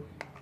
2.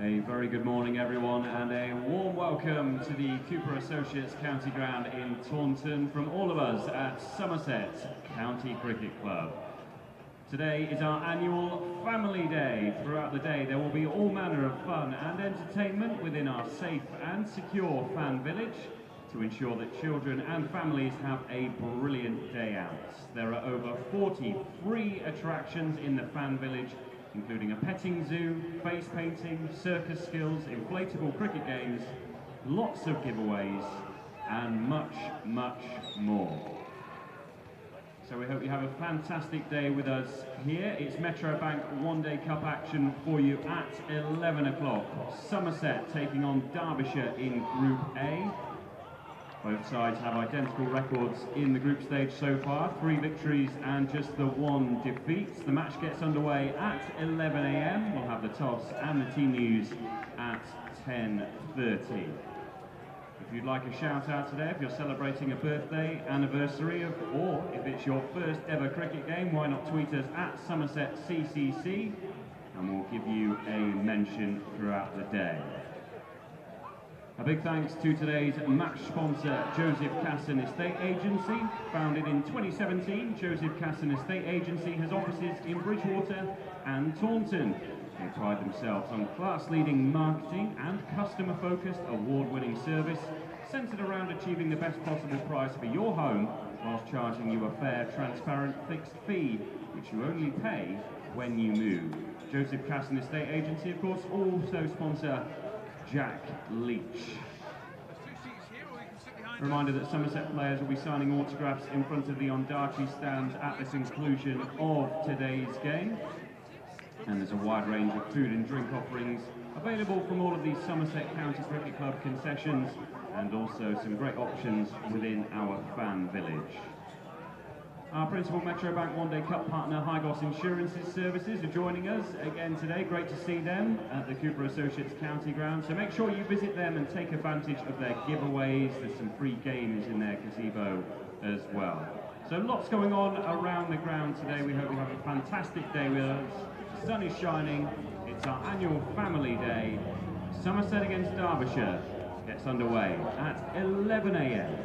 A very good morning everyone and a warm welcome to the Cooper Associates County Ground in Taunton from all of us at Somerset County Cricket Club. Today is our annual Family Day. Throughout the day there will be all manner of fun and entertainment within our safe and secure fan village to ensure that children and families have a brilliant day out. There are over 40 free attractions in the fan village, including a petting zoo, face painting, circus skills, inflatable cricket games, lots of giveaways, and much, much more. So we hope you have a fantastic day with us here. It's Metro Bank One Day Cup action for you at 11 o'clock. Somerset taking on Derbyshire in Group A. Both sides have identical records in the group stage so far, 3 victories and just the 1 defeat. The match gets underway at 11 AM. We'll have the toss and the team news at 10:30. If you'd like a shout out today, if you're celebrating a birthday, anniversary, or if it's your first ever cricket game, why not tweet us at Somerset CCC and we'll give you a mention throughout the day. A big thanks to today's match sponsor, Joseph Casson Estate Agency. Founded in 2017, Joseph Casson Estate Agency has offices in Bridgewater and Taunton. They pride themselves on class-leading marketing and customer-focused, award-winning service centered around achieving the best possible price for your home whilst charging you a fair, transparent, fixed fee, which you only pay when you move. Joseph Casson Estate Agency, of course, also sponsor Jack Leach. A reminder that Somerset players will be signing autographs in front of the Ondarchi stand at the conclusion of today's game. And there's a wide range of food and drink offerings available from all of these Somerset County Cricket Club concessions, and also some great options within our fan village. Our principal Metro Bank One Day Cup partner, Hygos Insurances Services, are joining us again today. Great to see them at the Cooper Associates County Ground. So make sure you visit them and take advantage of their giveaways. There's some free games in their gazebo as well. So lots going on around the ground today. We hope you have a fantastic day with us. The sun is shining. It's our annual Family Day. Somerset against Derbyshire gets underway at 11 AM.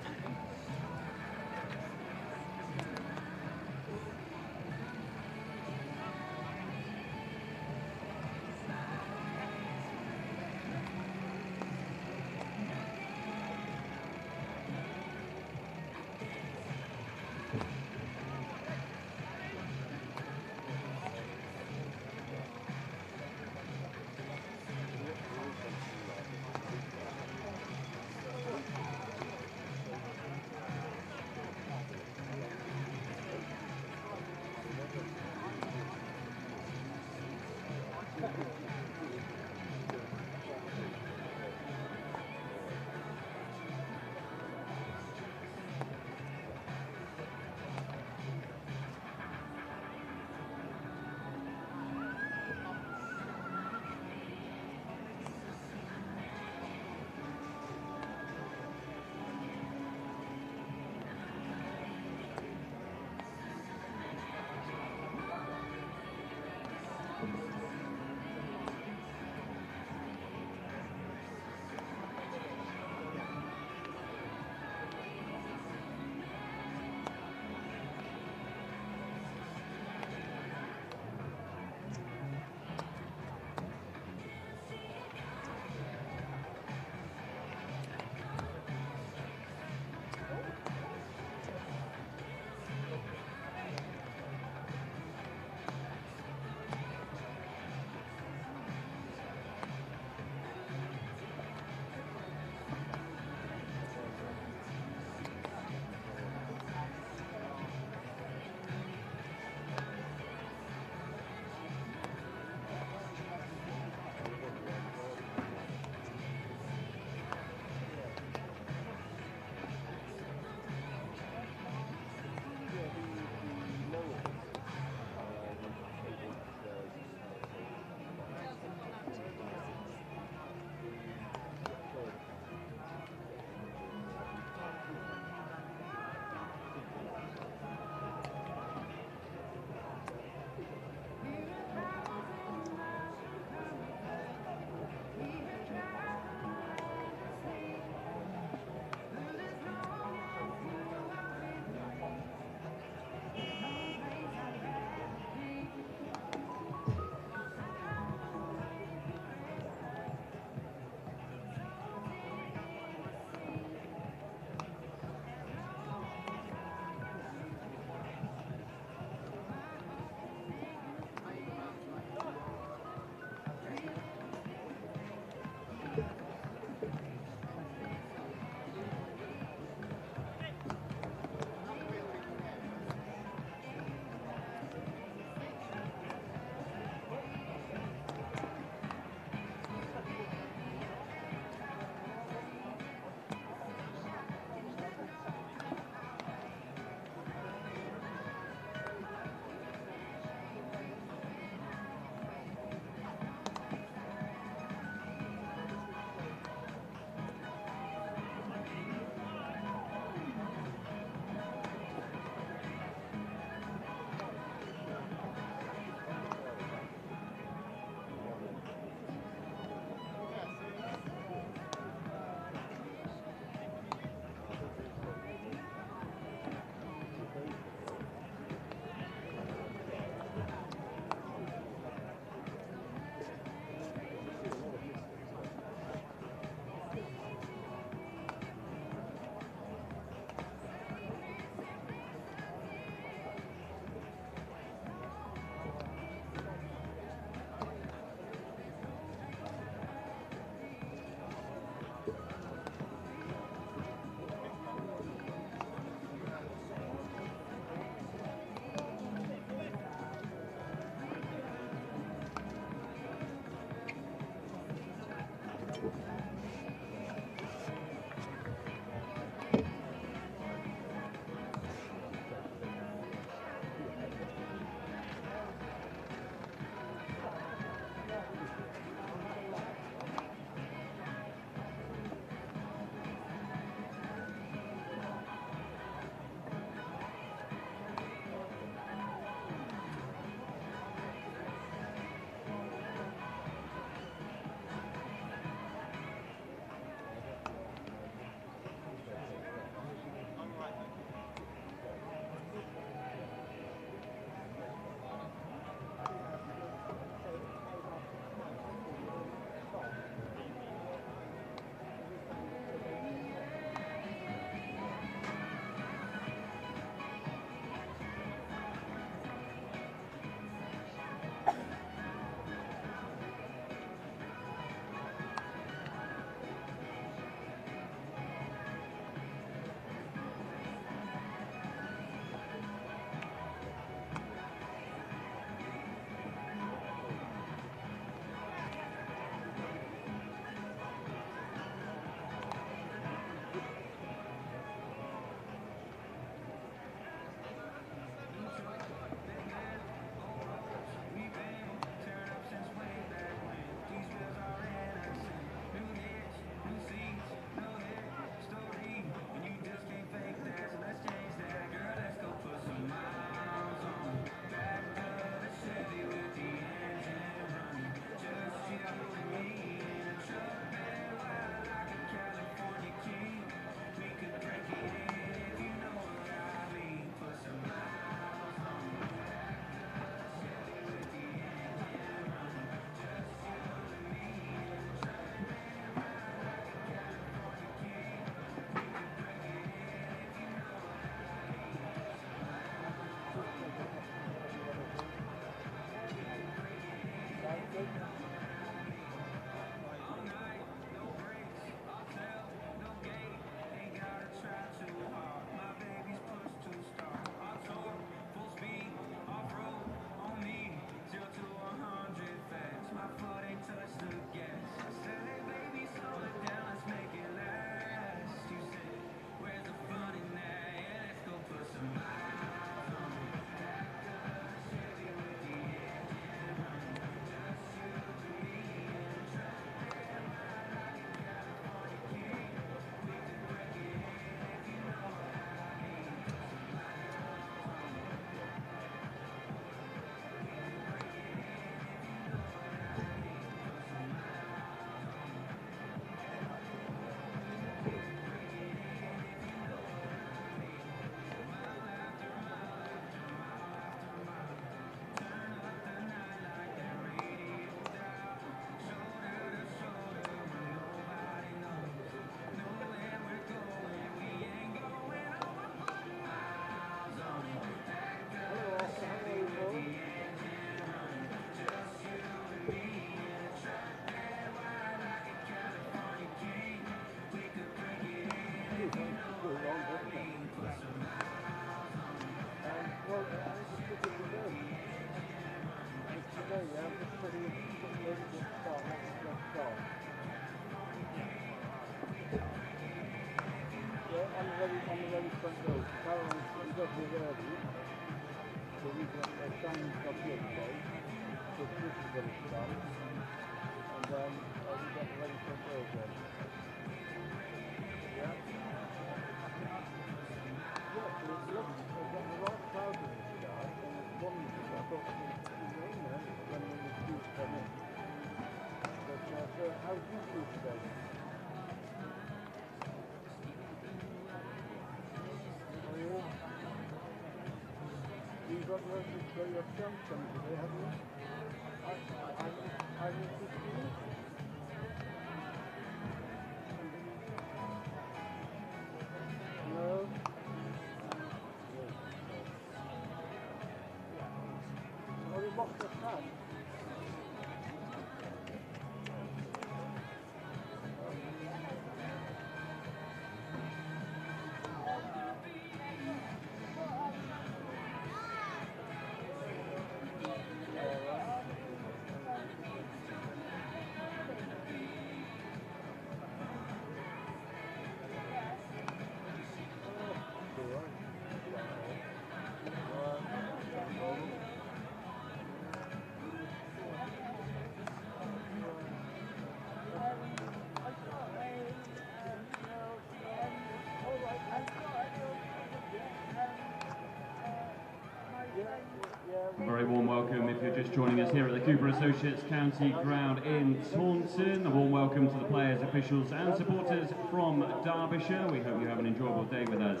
A very warm welcome if you're just joining us here at the Cooper Associates County Ground in Taunton. A warm welcome to the players, officials and supporters from Derbyshire. We hope you have an enjoyable day with us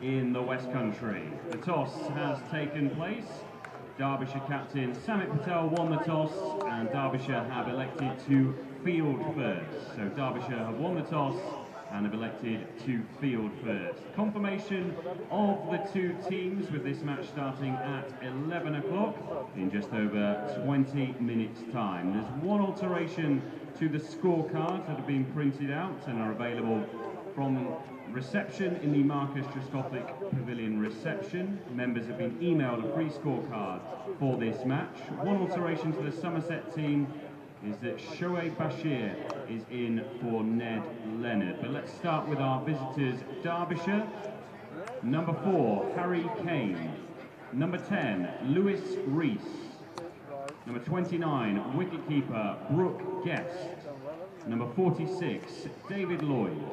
in the West Country. The toss has taken place. Derbyshire captain Samit Patel won the toss and Derbyshire have elected to field first. So Derbyshire have won the toss and have elected to field first. Confirmation of the two teams with this match starting at 11 o'clock in just over 20 minutes time. There's one alteration to the scorecards that have been printed out and are available from reception in the Marcus Trescothick Pavilion reception. Members have been emailed a free scorecard for this match. One alteration to the Somerset team is that Shoaib Bashir is in for Ned Leonard. But let's start with our visitors, Derbyshire. Number 4, Harry Kane. Number 10, Lewis Rees. Number 29, wicketkeeper Brooke Guest. Number 46, David Lloyd.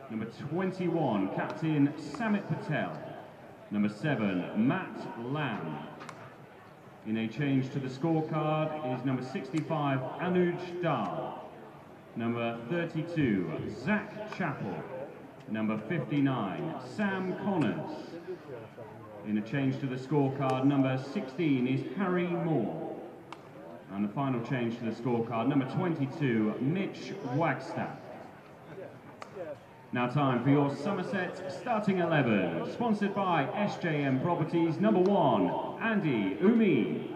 Number 21, captain Samit Patel. Number 7, Matt Lamb. In a change to the scorecard is number 65, Anuj Dal. Number 32, Zach Chappell. Number 59, Sam Connors. In a change to the scorecard, number 16 is Harry Moore. And the final change to the scorecard, number 22, Mitch Wagstaff. Now time for your Somerset starting 11, sponsored by SJM Properties. Number 1, Andy Umi.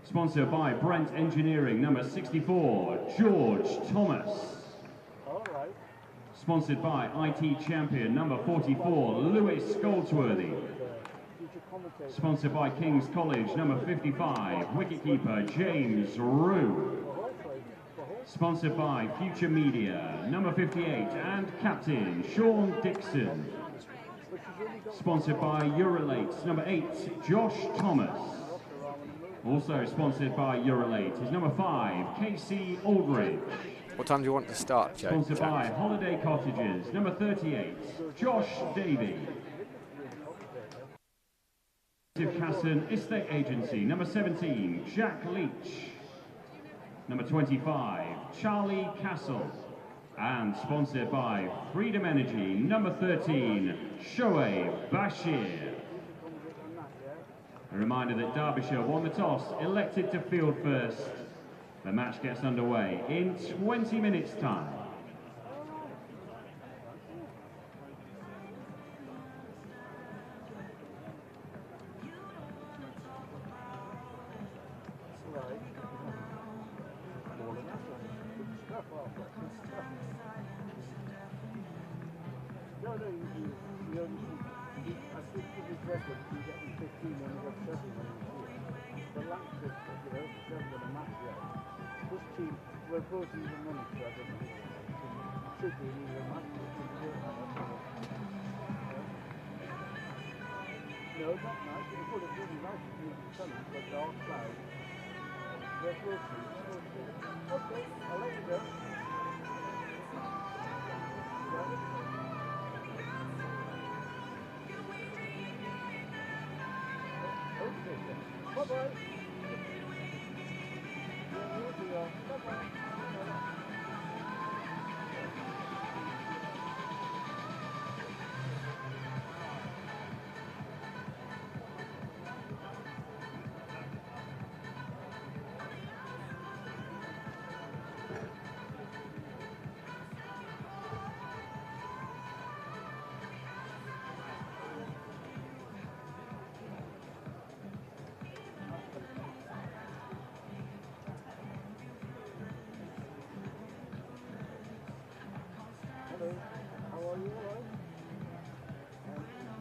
Sponsored by Brent Engineering. Number 64, George Thomas. Sponsored by IT Champion. Number 44, Lewis Goldsworthy. Sponsored by King's College. Number 55, wicketkeeper James Rue. Sponsored by Future Media, number 58, and captain Sean Dixon. Sponsored by Eurolates, number 8, Josh Thomas. Also sponsored by Eurolate is number 5, Casey Aldridge. What time do you want to start, Joe? Sponsored by Holiday Cottages, number 38, Josh Davey. Casson Estate Agency, number 17, Jack Leach. Number 25, Charlie Castle. And sponsored by Freedom Energy, number 13, Shoaib Bashir. A reminder that Derbyshire won the toss, elected to field first. The match gets underway in 20 minutes' time. I think for this record, you get 15 when you got 7 when you see it. But last year, 7 when the match was. This team, we're both even money for that, doesn't it? Should be an even match. No, it's not nice. It's full of really nice and really sunny, but dark clouds. We're both okay, I'll let you go. Bye-bye. Bye-bye. Hello, how are you? All right?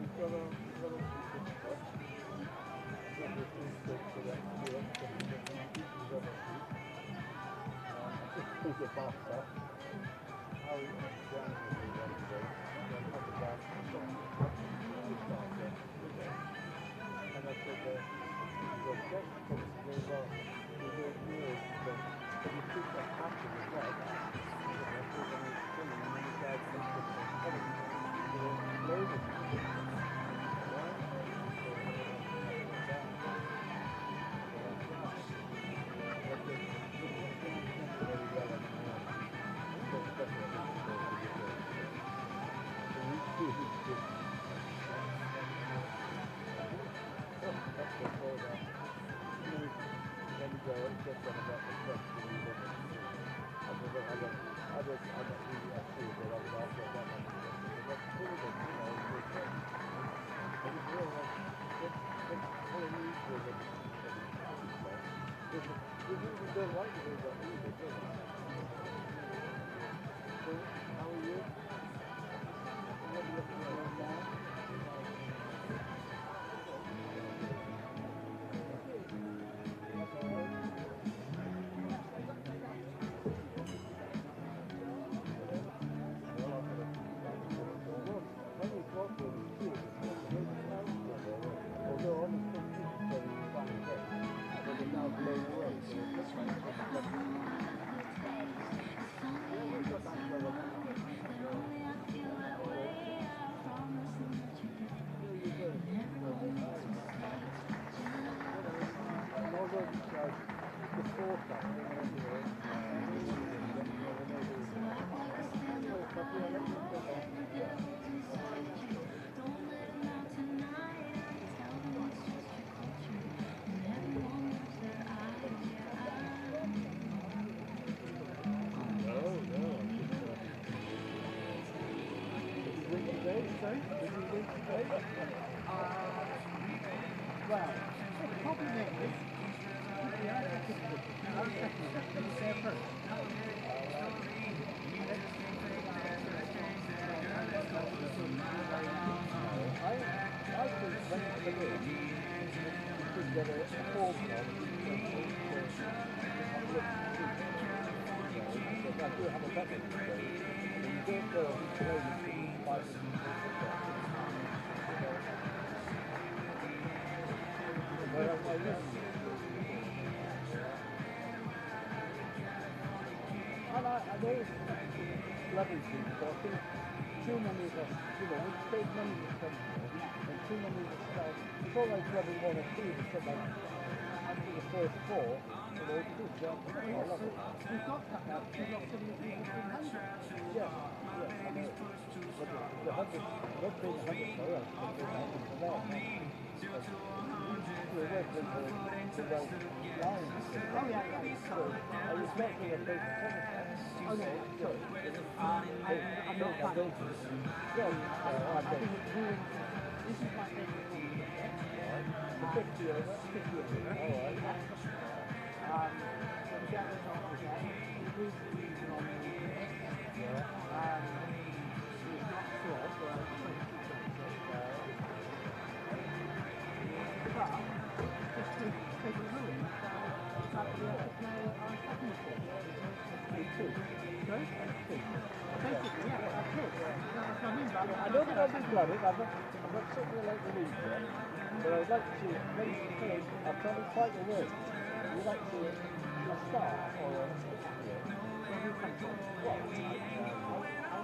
You've got a the box up. How are you? And I said, you took that after the job. How are you? Well, the problem is, I know it's lovely things, but I think too many of us, we take money to come here, and too many of us, it's all like probably 1 or 2 to sit like after the first 4, it's good, I love it. We've got that now, we've got 70 people in 100. Yeah, I know. But the 100, not being 100, sorry, I was thinking 100 for them. We're working for the right line. Oh, yeah. So, I was not going to pay for Somerset. Oh, no, sorry. I'm not planning. Yeah, I think it's doing, this is my favourite one. The 50 over. All right. So the Japanese office there, includes the reason on the it's not short, but I don't think I've been got it. I'm not sitting there like the lead yet. But I'd like to see it face to face. I'm trying to fight the win. You'd like to see it a start or a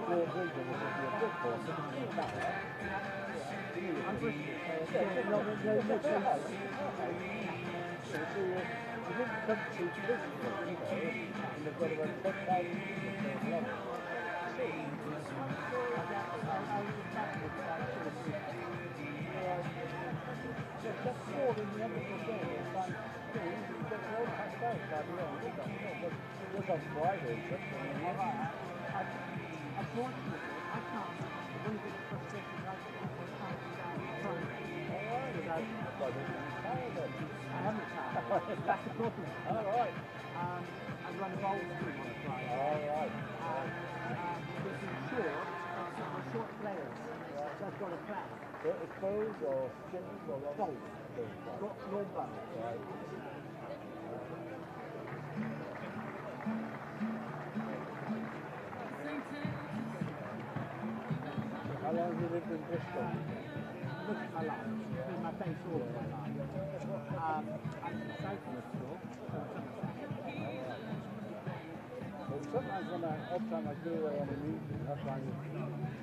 War Bridge was a good course. You didn't come to this one, and they've got about 10,000 Unfortunately, I can't. One of the frustrations I haven't tried. That's the problem. All right. I run a bowl stream on a Friday. All right. This is short players. So I've got a plan. So it's bows or chickens or Bowl. Long bow. Right. How long have you lived in Bristol? Look at my life. It's been my base all of my life. I'm south of Bristol. Well, sometimes when every time I go away on an evening, I find it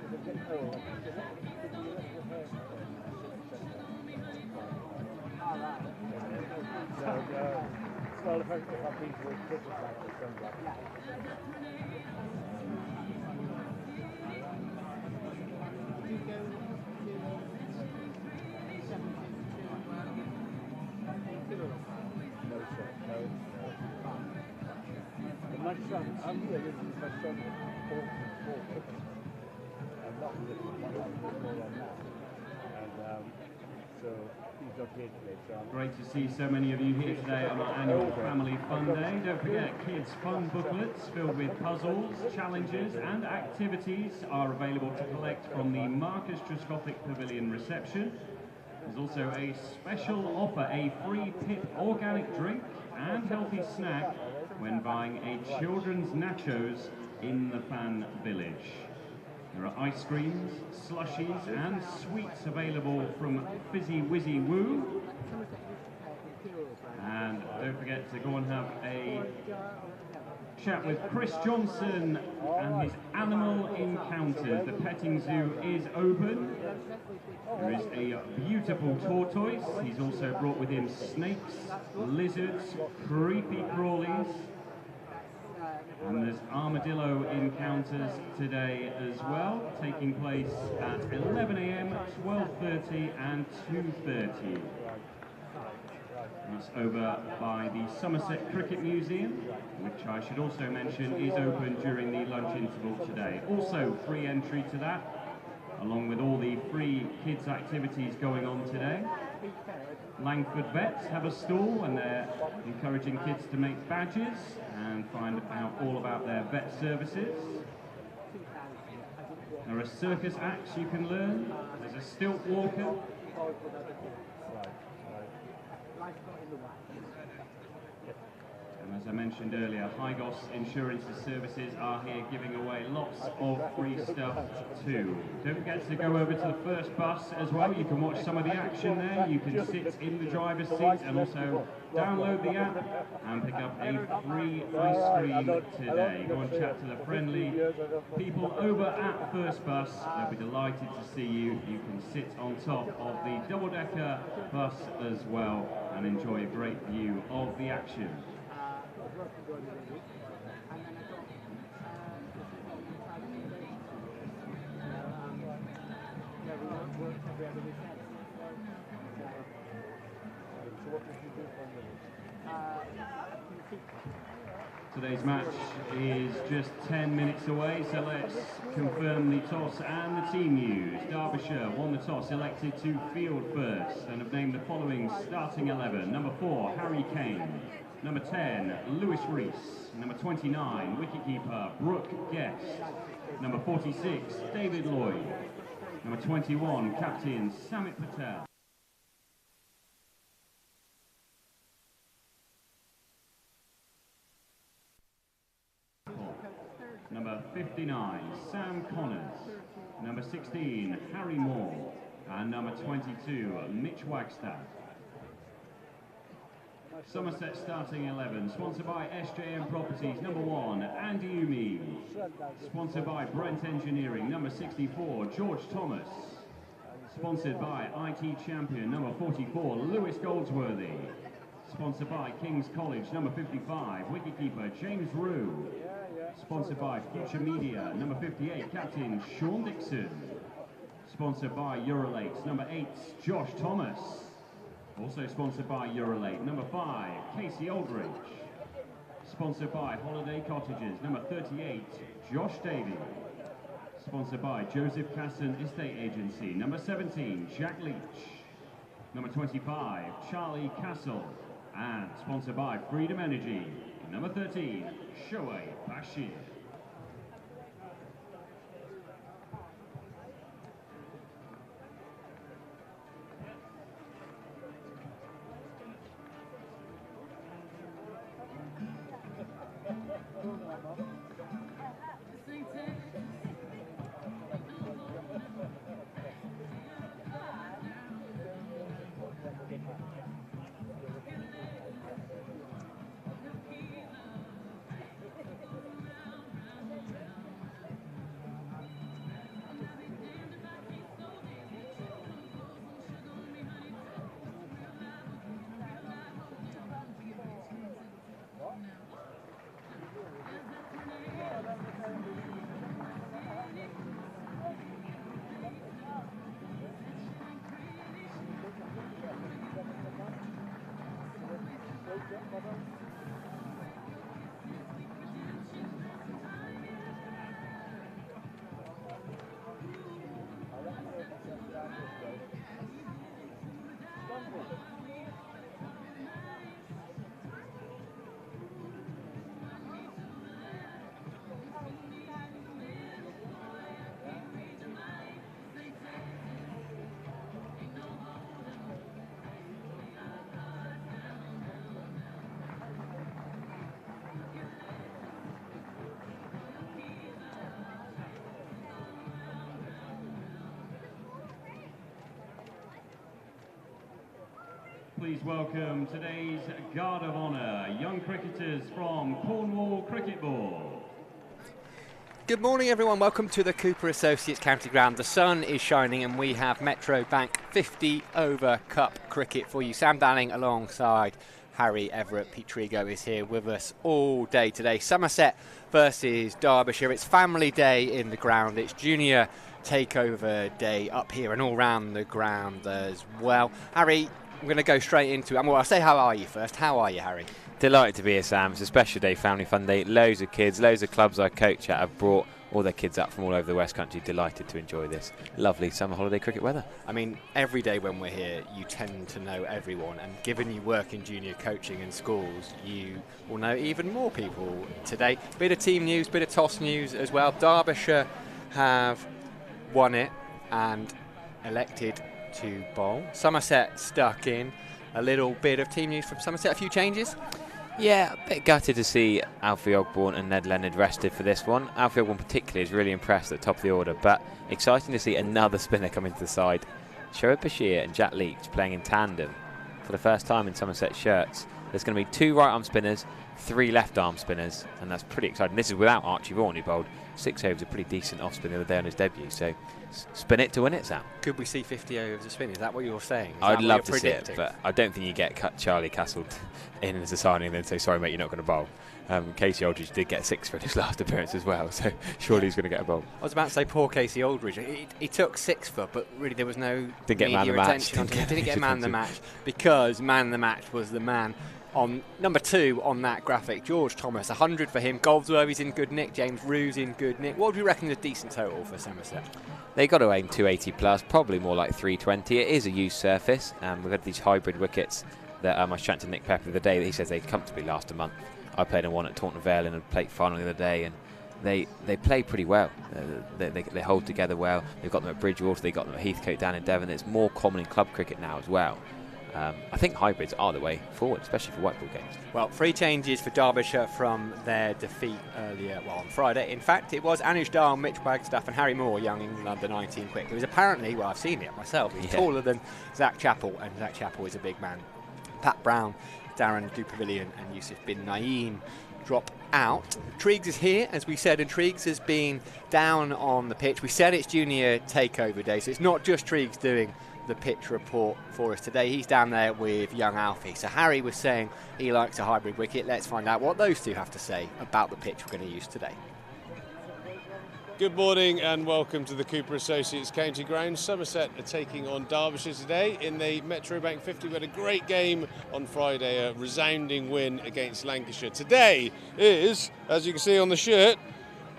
a bit cold. So, well, if I've been to a cricket match or something like that. My son, I'm really my son was 4 I'm not living on that. And so he's not here today. So Great to see so many of you here today on our annual Family Fun Day. Don't forget, kids' fun booklets filled with puzzles, challenges and activities are available to collect from the Marcus Truscothic Pavilion reception. There's also a special offer, a free Pip organic drink and healthy snack when buying a children's nachos in the Fan Village. There are ice creams, slushies and sweets available from Fizzy Wizzy Woo. And don't forget to go and have a chat with Chris Johnson and his animal encounters. The petting zoo is open. There is a beautiful tortoise. He's also brought with him snakes, lizards, creepy crawlies. And there's armadillo encounters today as well, taking place at 11 AM, 12:30 and 2:30. That's over by the Somerset Cricket Museum, which I should also mention is open during the lunch interval today. Also free entry to that, along with all the free kids activities going on today. Langford Vets have a stall and they're encouraging kids to make badges and find out all about their vet services. There are circus acts you can learn. There's a stilt walker. And as I mentioned earlier, Hygos Insurance Services are here giving away lots of free stuff too. Don't forget to go over to the first bus as well. You can watch some of the action there. You can sit in the driver's seat and also download the app and pick up a free ice cream today. Go and chat to the friendly people over at first bus. They'll be delighted to see you. You can sit on top of the double-decker bus as well and enjoy a great view of the action. Today's match is just 10 minutes away, so let's confirm the toss and the team news. Derbyshire won the toss, elected to field first, and have named the following starting 11. Number 4, Harry Kane. Number 10, Lewis Rees. Number 29, wicketkeeper Brooke Guest. Number 46, David Lloyd. Number 21, captain Samit Patel. Number 59, Sam Connors. number 16, Harry Moore, and number 22, Mitch Wagstaff. Somerset starting 11, sponsored by SJM Properties, number 1, Andy Umi. Sponsored by Brent Engineering, number 64, George Thomas. Sponsored by IT Champion, number 44, Lewis Goldsworthy. Sponsored by King's College, number 55, wicketkeeper James Rue. Sponsored by Future Media, number 58, Captain Sean Dixon. Sponsored by Eurolate, number 8, Josh Thomas. Also sponsored by Eurolate, number 5, Casey Aldridge. Sponsored by Holiday Cottages, number 38, Josh Davey. Sponsored by Joseph Casson Estate Agency, number 17, Jack Leach. Number 25, Charlie Castle. And sponsored by Freedom Energy, number 13, Shoaib Bashir. Please welcome today's Guard of Honour, young cricketers from Cornwall Cricket Board. Good morning, everyone. Welcome to the Cooper Associates County Ground. The sun is shining and we have Metro Bank 50 over Cup cricket for you. Sam Danning alongside Harry Everett. Pete Trigo is here with us all day today. Somerset versus Derbyshire. It's family day in the ground. It's junior takeover day up here and all round the ground as well. Harry, I'm going to go straight into it. Well, I'll say how are you first. How are you, Harry? Delighted to be here, Sam. It's a special day, family fun day. Loads of kids, loads of clubs I coach at have brought all their kids up from all over the West Country. Delighted to enjoy this lovely summer holiday cricket weather. I mean, every day when we're here, you tend to know everyone. And given you work in junior coaching in schools, you will know even more people today. Bit of team news, bit of toss news as well. Derbyshire have won it and elected to bowl. Somerset stuck in. A little bit of team news from Somerset, a few changes. Yeah, a bit gutted to see Alfie Ogborn and Ned Leonard rested for this one. Alfie Ogborn particularly is really impressed at the top of the order, but exciting to see another spinner come into the side. Shoaib Bashir and Jack Leach playing in tandem for the first time in Somerset shirts. There's going to be 2 right arm spinners, 3 left arm spinners, and that's pretty exciting. This is without Archie Vaughan, who bowled 6 overs, a pretty decent off spin the other day on his debut. So spin it to win it, Sam. Could we see 50 overs of spin? Is that what you're saying? I'd love to see it, but I don't think you get Charlie Castle in as a signing and then say, sorry, mate, you're not going to bowl. Casey Aldridge did get 6 for his last appearance as well, so surely he's going to get a bowl. I was about to say poor Casey Aldridge. He took 6 for, but really there was no media attention on him. Didn't get man of the match because man of the match was the man on number 2 on that graphic, George Thomas. 100 for him. Goldsworthy's in good nick. James Rue's in good nick. What would you reckon is a decent total for Somerset? They got to aim 280 plus, probably more like 320. It is a used surface. We've had these hybrid wickets that I was chatting to Nick Pepper the other day. He says they comfortably last a month. I played in one at Taunton Vale in a plate final the other day, and they play pretty well. They hold together well. They've got them at Bridgewater. They got them at Heathcote down in Devon. It's more common in club cricket now as well. I think hybrids are the way forward, especially for white ball games. Well, 3 changes for Derbyshire from their defeat earlier, well, on Friday. In fact, it was Anush Dahl, Mitch Wagstaff and Harry Moore, young England under-19 quick. It was apparently, well, I've seen it myself, he's taller than Zach Chappell, and Zach Chappell is a big man. Pat Brown, Darren Dupavilion and Yusuf bin Naeem drop out. Triggs is here, as we said, and Triggs has been down on the pitch. We said it's junior takeover day, so it's not just Triggs doing the pitch report for us today. He's down there with young Alfie. So Harry was saying he likes a hybrid wicket. Let's find out what those two have to say about the pitch we're going to use today. Good morning and welcome to the Cooper Associates County Ground. Somerset are taking on Derbyshire today in the Metro Bank 50. We had a great game on Friday, a resounding win against Lancashire. Today is, as you can see on the shirt,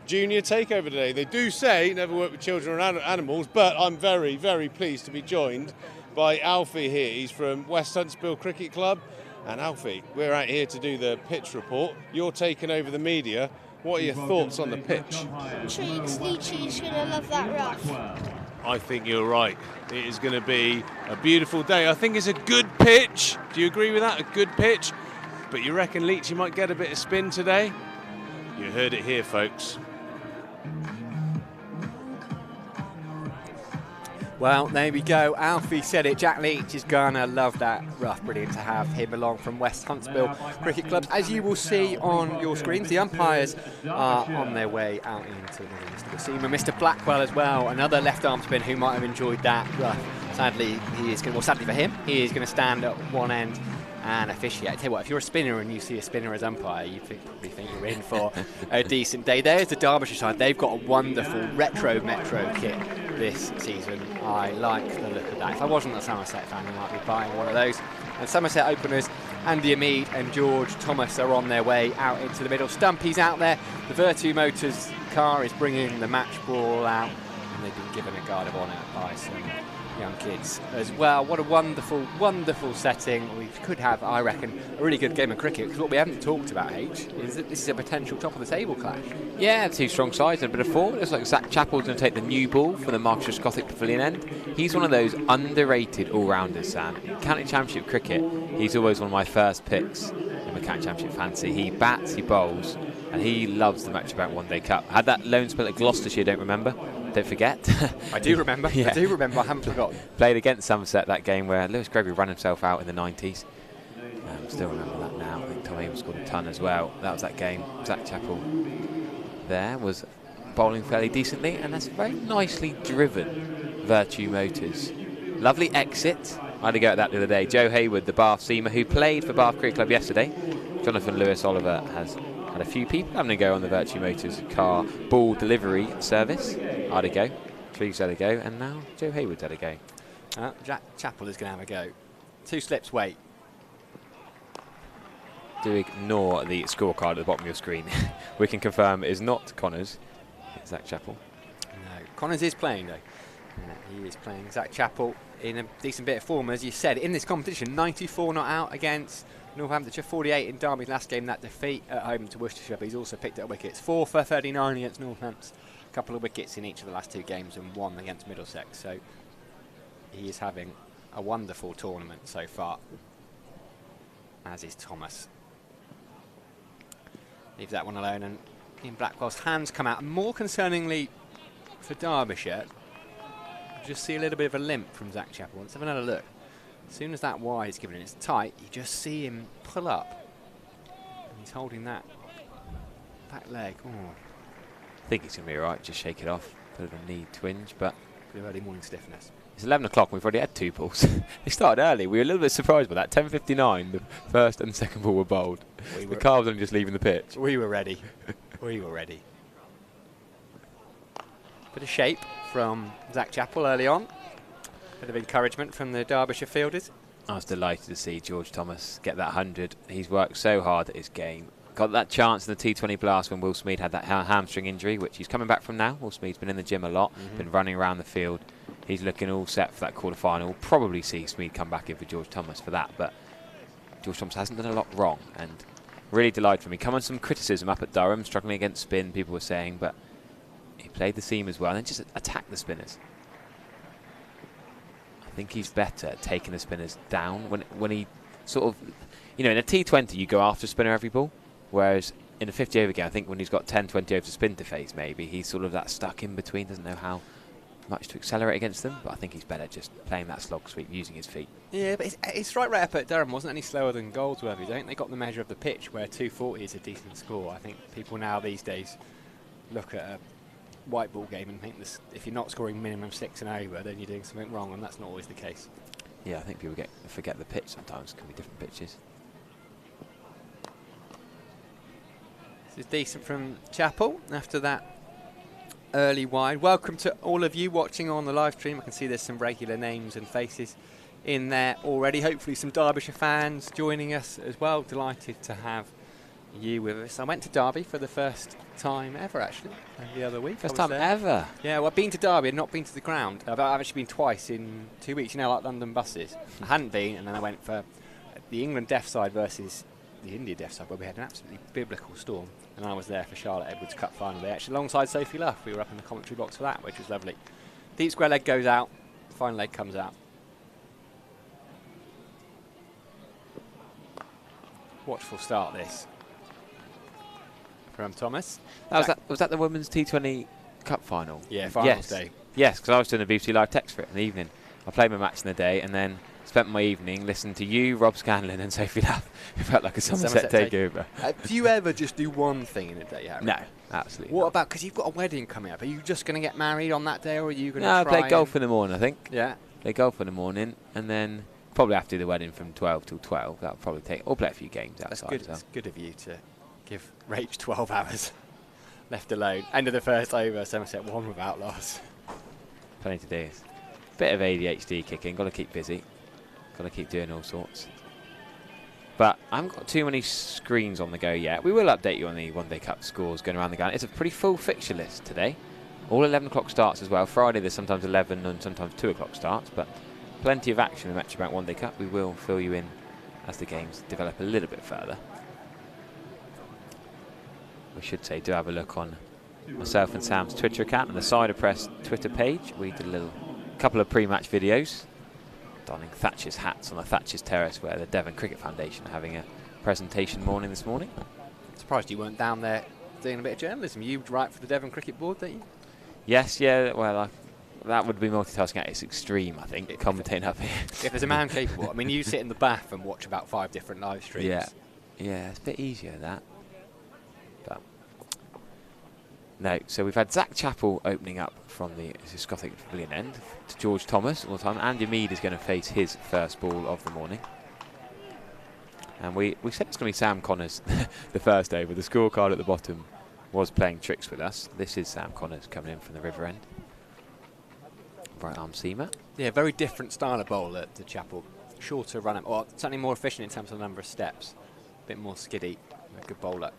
junior takeover today. They do say never work with children or animals, but I'm very, very pleased to be joined by Alfie here. He's from West Huntsville Cricket Club. And Alfie, we're out here to do the pitch report. You're taking over the media. What are your thoughts on the pitch? Triggs, Leachy's going to love that rough. I think you're right. It is going to be a beautiful day. I think it's a good pitch. Do you agree with that? A good pitch? But you reckon Leachy might get a bit of spin today? You heard it here, folks. Well, there we go. Alfie said it. Jack Leach is going to love that rough. Brilliant to have him along from West Huntsville Cricket Club. As you will see on your screens, the umpires are on their way out into the middle. Mr. Blackwell as well, another left arm spin who might have enjoyed that rough. Sadly, he is going to, well, sadly for him, he is going to stand at one end and officiate. I tell you what, if you're a spinner and you see a spinner as umpire, you probably think you're in for a decent day. There's the Derbyshire side. They've got a wonderful retro Metro kit this season. I like the look of that. If I wasn't a Somerset fan, I might be buying one of those. And Somerset openers, Andy Amid and George Thomas are on their way out into the middle. Stumpy's out there. The Virtue Motors car is bringing the match ball out, and they've been given a guard of honour by some young kids as well. What a wonderful, wonderful setting. We could have, I reckon, a really good game of cricket, because what we haven't talked about, H, is that this is a potential top of the table clash. Yeah, 2 strong sides and a bit of form. It looks like Zach Chappell's going to take the new ball for the Marcus Gothic Pavilion end. He's one of those underrated all-rounders, Sam. In County Championship cricket, he's always one of my first picks in the County Championship fantasy. He bats, he bowls, and he loves the Metro Bank One Day Cup. Had that lone spell at Gloucestershire, don't remember. Don't forget. I do remember. Yeah. I do remember. I haven't forgotten. Played against Somerset that game where Lewis Gregory ran himself out in the 90s. Still remember that now. I think Tom Ames scored a ton as well. That was that game. Zach Chappell there was bowling fairly decently, and that's very nicely driven Virtue Motors. Lovely exit. I had to go at that the other day. Joe Hayward, the Bath seamer, who played for Bath Cricket Club yesterday. Jonathan Lewis Oliver has had a few people having a go on the Virtue Motors car ball delivery service. I had a go. Triggs had a go, and now Joe Hayward's had a go. Jack Chappell is going to have a go. 2 slips wait. Do ignore the scorecard at the bottom of your screen. We can confirm it is not Connors, it's Zach Chappell. No, Connors is playing though. He is playing. Zach Chappell in a decent bit of form, as you said, in this competition. 94 not out against Northamptonshire, 48 in Derby's last game, that defeat at home to Worcestershire. But he's also picked up wickets. 4 for 39 against Northampton. A couple of wickets in each of the last 2 games and 1 against Middlesex. So he is having a wonderful tournament so far, as is Thomas. Leave that one alone, and in Blackwell's hands come out. And more concerningly for Derbyshire, just see a little bit of a limp from Zach Chappell. Let's have another look. As soon as that wide is given and it's tight, you just see him pull up. And he's holding that back leg. Oh. I think it's going to be alright, just shake it off. Bit of a knee twinge, but bit of early morning stiffness. It's 11 o'clock and we've already had 2 balls. They started early. We were a little bit surprised by that. 10:59, the first and second ball were bowled. The car was only just leaving the pitch. We were ready. We were ready. Bit of shape from Zach Chappell early on. Bit of encouragement from the Derbyshire fielders. I was delighted to see George Thomas get that 100. He's worked so hard at his game. Got that chance in the T20 Blast when Will Smead had that hamstring injury, which he's coming back from now. Will Smead's been in the gym a lot, been running around the field. He's looking all set for that quarter-final. We'll probably see Smead come back in for George Thomas for that, but George Thomas hasn't done a lot wrong, and really delighted for me. Come on, some criticism up at Durham, struggling against spin, people were saying, but he played the seam as well, and then just attacked the spinners. I I think he's better at taking the spinners down when he sort of, in a T20 you go after spinner every ball, whereas in a 50 over game I think when he's got 10, 20 over to spin to face maybe he's sort of that stuck in between, doesn't know how much to accelerate against them, but I think he's better just playing that slog sweep using his feet. Yeah, but his strike rate up at Durham wasn't any slower than Goldsworthy. Don't they got the measure of the pitch where 240 is a decent score? I think people now these days look at a white ball game and think this, if you're not scoring minimum 6 and over, then you're doing something wrong, and that's not always the case. Yeah, I think people forget the pitch sometimes. It can be different pitches. This is decent from Chapel after that early wide. Welcome to all of you watching on the live stream. I can see there's some regular names and faces in there already. Hopefully some Derbyshire fans joining us as well. Delighted to have you with us. I went to Derby for the first time ever, actually, the other week. First time ever? Yeah, well, I've been to Derby and not been to the ground. I've actually been twice in 2 weeks, like London buses. I hadn't been, and then I went for the England deaf side versus the India deaf side, where we had an absolutely biblical storm. And I was there for Charlotte Edwards Cup final day, actually alongside Sophie Luff. We were up in the commentary box for that, which was lovely. Deep square leg goes out, final leg comes out. Watchful start this from Thomas. Was that the women's T20 Cup final? Yeah, finals day. Yes, because I was doing a BBC Live text for it in the evening. I played my match in the day and then spent my evening listening to you, Rob Scanlon and Sophie Luff. It felt like a Somerset takeover. Do you ever just do one thing in a day, Harry? No, absolutely What not. about, because you've got a wedding coming up, are you just going to get married on that day, or are you going to No, I try play golf in the morning, I think. Yeah. Play golf in the morning and then probably have to do the wedding from 12 till 12. That'll probably take, or play a few games outside. That's good. So. It's good of you to give Rach 12 hours left alone. End of the first over, Somerset won without loss. Plenty to do. Bit of ADHD kicking, got to keep busy. Got to keep doing all sorts. But I haven't got too many screens on the go yet. We will update you on the One Day Cup scores going around the ground. It's a pretty full fixture list today. All 11 o'clock starts as well. Friday there's sometimes 11 and sometimes 2 o'clock starts, but plenty of action in the Metrobank One Day Cup. We will fill you in as the games develop a little bit further. We should say do have a look on myself and Sam's Twitter account and the Cider Press Twitter page. We did a couple of pre-match videos donning Thatcher's hats on the Thatcher's Terrace, where the Devon Cricket Foundation are having a presentation morning this morning. Surprised you weren't down there doing a bit of journalism. You write for the Devon Cricket Board, don't you? Yes, yeah, well, that would be multitasking at its extreme, I think, commentating up here. If there's a man capable, I mean, you sit in the bath and watch about 5 different live streams. Yeah, it's a bit easier, that. But no, so we've had Zach Chappell opening up from the Gothic Pavilion end to George Thomas all the time. Andy Mead is going to face his first ball of the morning. And we said it's going to be Sam Connors the first over. The scorecard at the bottom was playing tricks with us. This is Sam Connors coming in from the river end. Right arm seamer. Yeah, very different style of bowler to Chappell. Shorter run up, or certainly more efficient in terms of the number of steps. A bit more skiddy. A good bowler.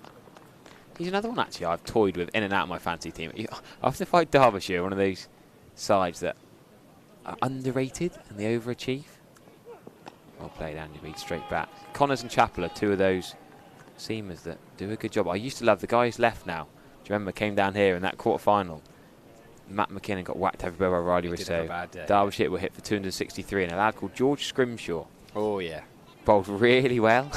He's another one actually I've toyed with in and out of my fantasy team. I often find Derbyshire one of those sides that are underrated and they overachieve. Well played, Andy Mead, straight back. Connors and Chappell are two of those seamers that do a good job. I used to love the guy who's left now. Do you remember came down here in that quarter-final? Matt McKinnon got whacked everywhere by Riley Rousseau. Derbyshire were hit for 263 and a lad called George Scrimshaw. Oh yeah. Bowled really well.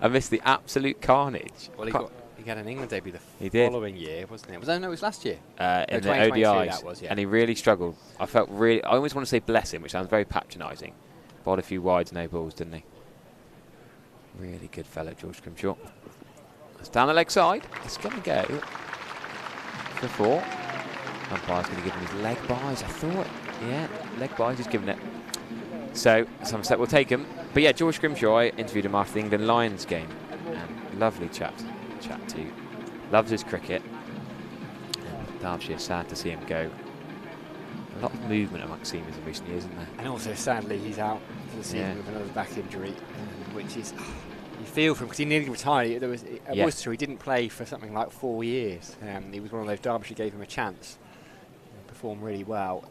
I missed the absolute carnage. Well, he had an England debut the following year, wasn't it? No, it was last year. In the ODIs, that was, yeah. And he really struggled. I always want to say bless him, which sounds very patronising. Bowled a few wides, no balls, didn't he? Really good fella, George Scrimshaw. It's down the leg side. It's going to go for 4. Umpire's going to give him his leg buys, I thought. Yeah, leg buys, he's given it. So, Somerset will take him. But yeah, George Scrimshaw, I interviewed him after the England Lions game. And lovely chat to. Loves his cricket. And Derbyshire, sad to see him go. A lot of movement amongst seamers in recent years, isn't there? And also, sadly, he's out for the season with another back injury, which is... You feel for him, because he nearly retired. There was at Worcester, he didn't play for something like 4 years. He was one of those Derbyshire gave him a chance. Performed really well.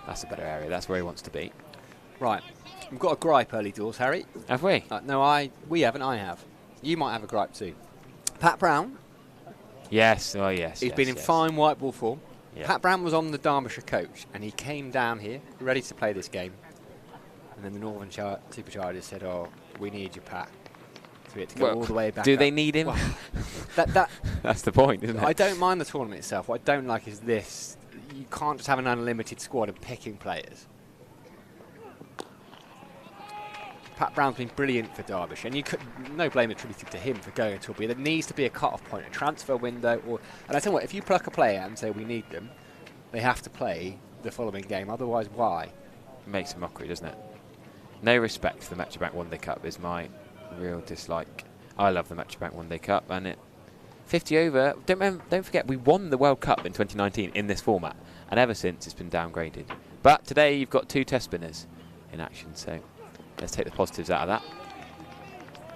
That's a better area. That's where he wants to be. Right. We've got a gripe early doors, Harry. Have we? No, we haven't. I have. You might have a gripe too. Pat Brown. Yes. Oh, yes. He's been in fine white ball form. Yeah. Pat Brown was on the Derbyshire coach, and he came down here ready to play this game. And then the Northern Superchargers said, "Oh, we need you, Pat." So we had to go all the way back. Do up. they need him? Well, that's the point, isn't it? I don't mind the tournament itself. What I don't like is this. You can't just have an unlimited squad of picking players. Pat Brown's been brilliant for Derbyshire, and you could no blame attributed to him for going to a bit. There needs to be a cut-off point, a transfer window, and I tell you what, if you pluck a player and say we need them, they have to play the following game. Otherwise, why? It makes a mockery, doesn't it? No respect for the Metrobank One Day Cup is my real dislike. I love the Metrobank One Day Cup, and it 50 over. Don't forget, we won the World Cup in 2019 in this format, and ever since it's been downgraded. But today you've got 2 test spinners in action, so let's take the positives out of that.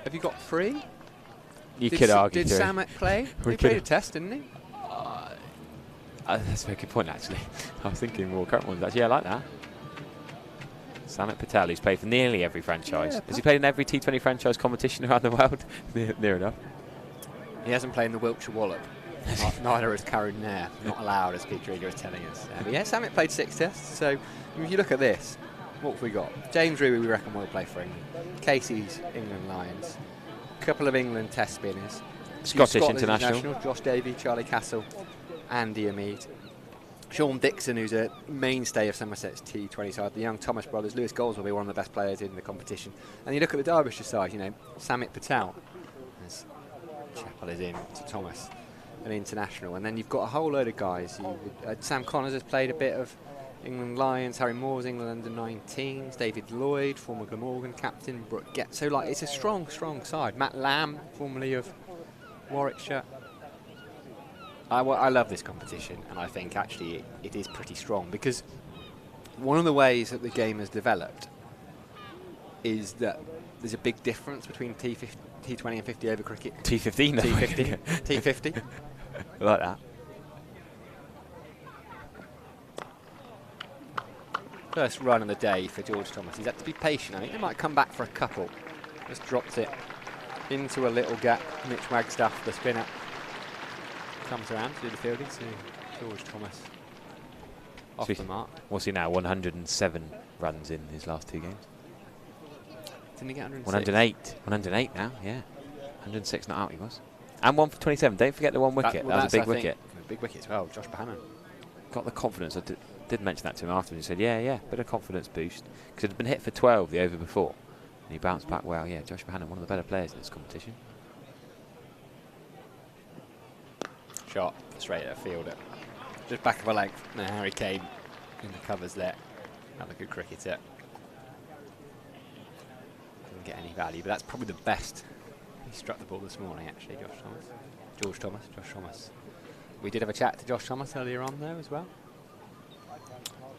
Have you got 3? You could argue. Did Samet play? He played a test, didn't he? That's a very good point, actually. I was thinking more current ones. Actually, I like that. Samet Patel, who's played for nearly every franchise. Yeah, has he played in every T20 franchise competition around the world? Near enough. He hasn't played in the Wiltshire Wallop. Neither has Karen Nair. Not allowed, as Pete Rieger is telling us. But yeah, Samet played 6 tests. So if you look at this, what have we got? James Ruby, we reckon, will play for England. Casey's England Lions. A couple of England test spinners. Scottish international. Josh Davey, Charlie Castle, Andy Amead. Sean Dixon, who's a mainstay of Somerset's T20 side. The young Thomas brothers. Lewis Goals will be one of the best players in the competition. And you look at the Derbyshire side, you know, Samet Patel. As Chappell is in to Thomas, an international. And then you've got a whole load of guys. Sam Connors has played a bit of England Lions. Harry Moore's England under-19s. David Lloyd, former Glamorgan captain. Brooke Gett. So, like, it's a strong, strong side. Matt Lamb, formerly of Warwickshire. I love this competition, and I think actually it is pretty strong, because one of the ways that the game has developed is that there's a big difference between T20 and 50 over cricket. T15. T50. T50. I like that. First run of the day for George Thomas. He's had to be patient. I think they might come back for a couple. Just dropped it into a little gap. Mitch Wagstaff, the spinner, comes around to do the fielding. So George Thomas off the mark. What's he now? 107 runs in his last 2 games. Didn't he get 106? 108. 108 now, yeah. 106 not out he was. And 1 for 27. Don't forget the 1 wicket. That was a big wicket. A big wicket as well. Josh Bohannon. Got the confidence. I did mention that to him afterwards. He said, yeah, bit of confidence boost. Because it had been hit for 12 the over before. And he bounced back well. Yeah, Josh Bohannon, one of the better players in this competition. Shot straight at a fielder. Just back of a length. No, Harry Kane in the covers there. Another good cricketer. Didn't get any value, but that's probably the best. He struck the ball this morning, actually, Josh Thomas. We did have a chat to Josh Thomas earlier on, though, as well.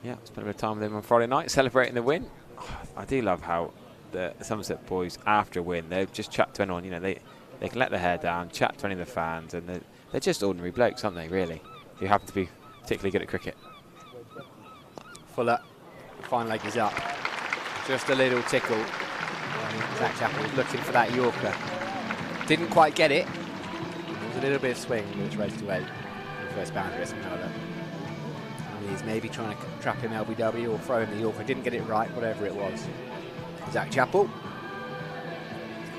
Yeah, spent a bit of time with him on Friday night, celebrating the win. I do love how the Somerset boys, after a win, they just chat to anyone. You know, they can let their hair down, chat to any of the fans, and they're just ordinary blokes, aren't they, really? Who happen to be particularly good at cricket. Fuller, fine leg is up. Just a little tickle. Zach Chappell was looking for that Yorker. Didn't quite get it. There was a little bit of swing, but it's raced away. The first boundary, it's another. And he's maybe trying to trap him LBW or throw him the Yorker. Didn't get it right, whatever it was. Zach Chappell,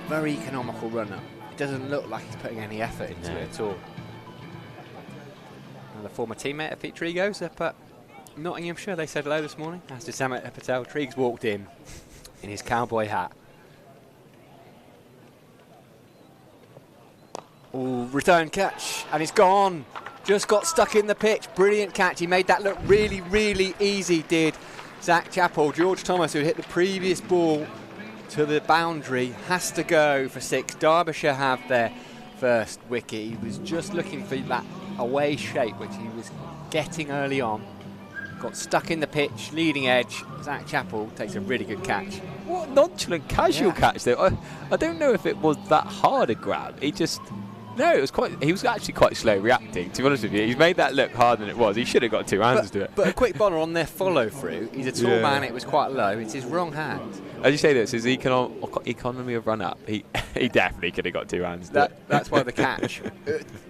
very economical runner. It doesn't look like he's putting any effort into it at all. Another former teammate of Pete Triego's up at Nottinghamshire. They said hello this morning. As did Samet Patel. Triegs walked in his cowboy hat. Ooh, return catch, and it's gone. Just got stuck in the pitch. Brilliant catch. He made that look really, really easy, did Zach Chappell. George Thomas, who hit the previous ball to the boundary, has to go for 6. Derbyshire have their first wicket. He was just looking for that away shape, which he was getting early on. Got stuck in the pitch, leading edge. Zach Chappell takes a really good catch. What a nonchalant, casual catch, though. I don't know if it was that hard a grab. He just No, it was quite. He was actually quite slow reacting. To be honest with you, he's made that look harder than it was. He should have got 2 hands to it. But a quick bowler on their follow through. He's a tall man. It was quite low. It's his wrong hand. As you say, this his economy of run up. He definitely could have got 2 hands. That's why the catch.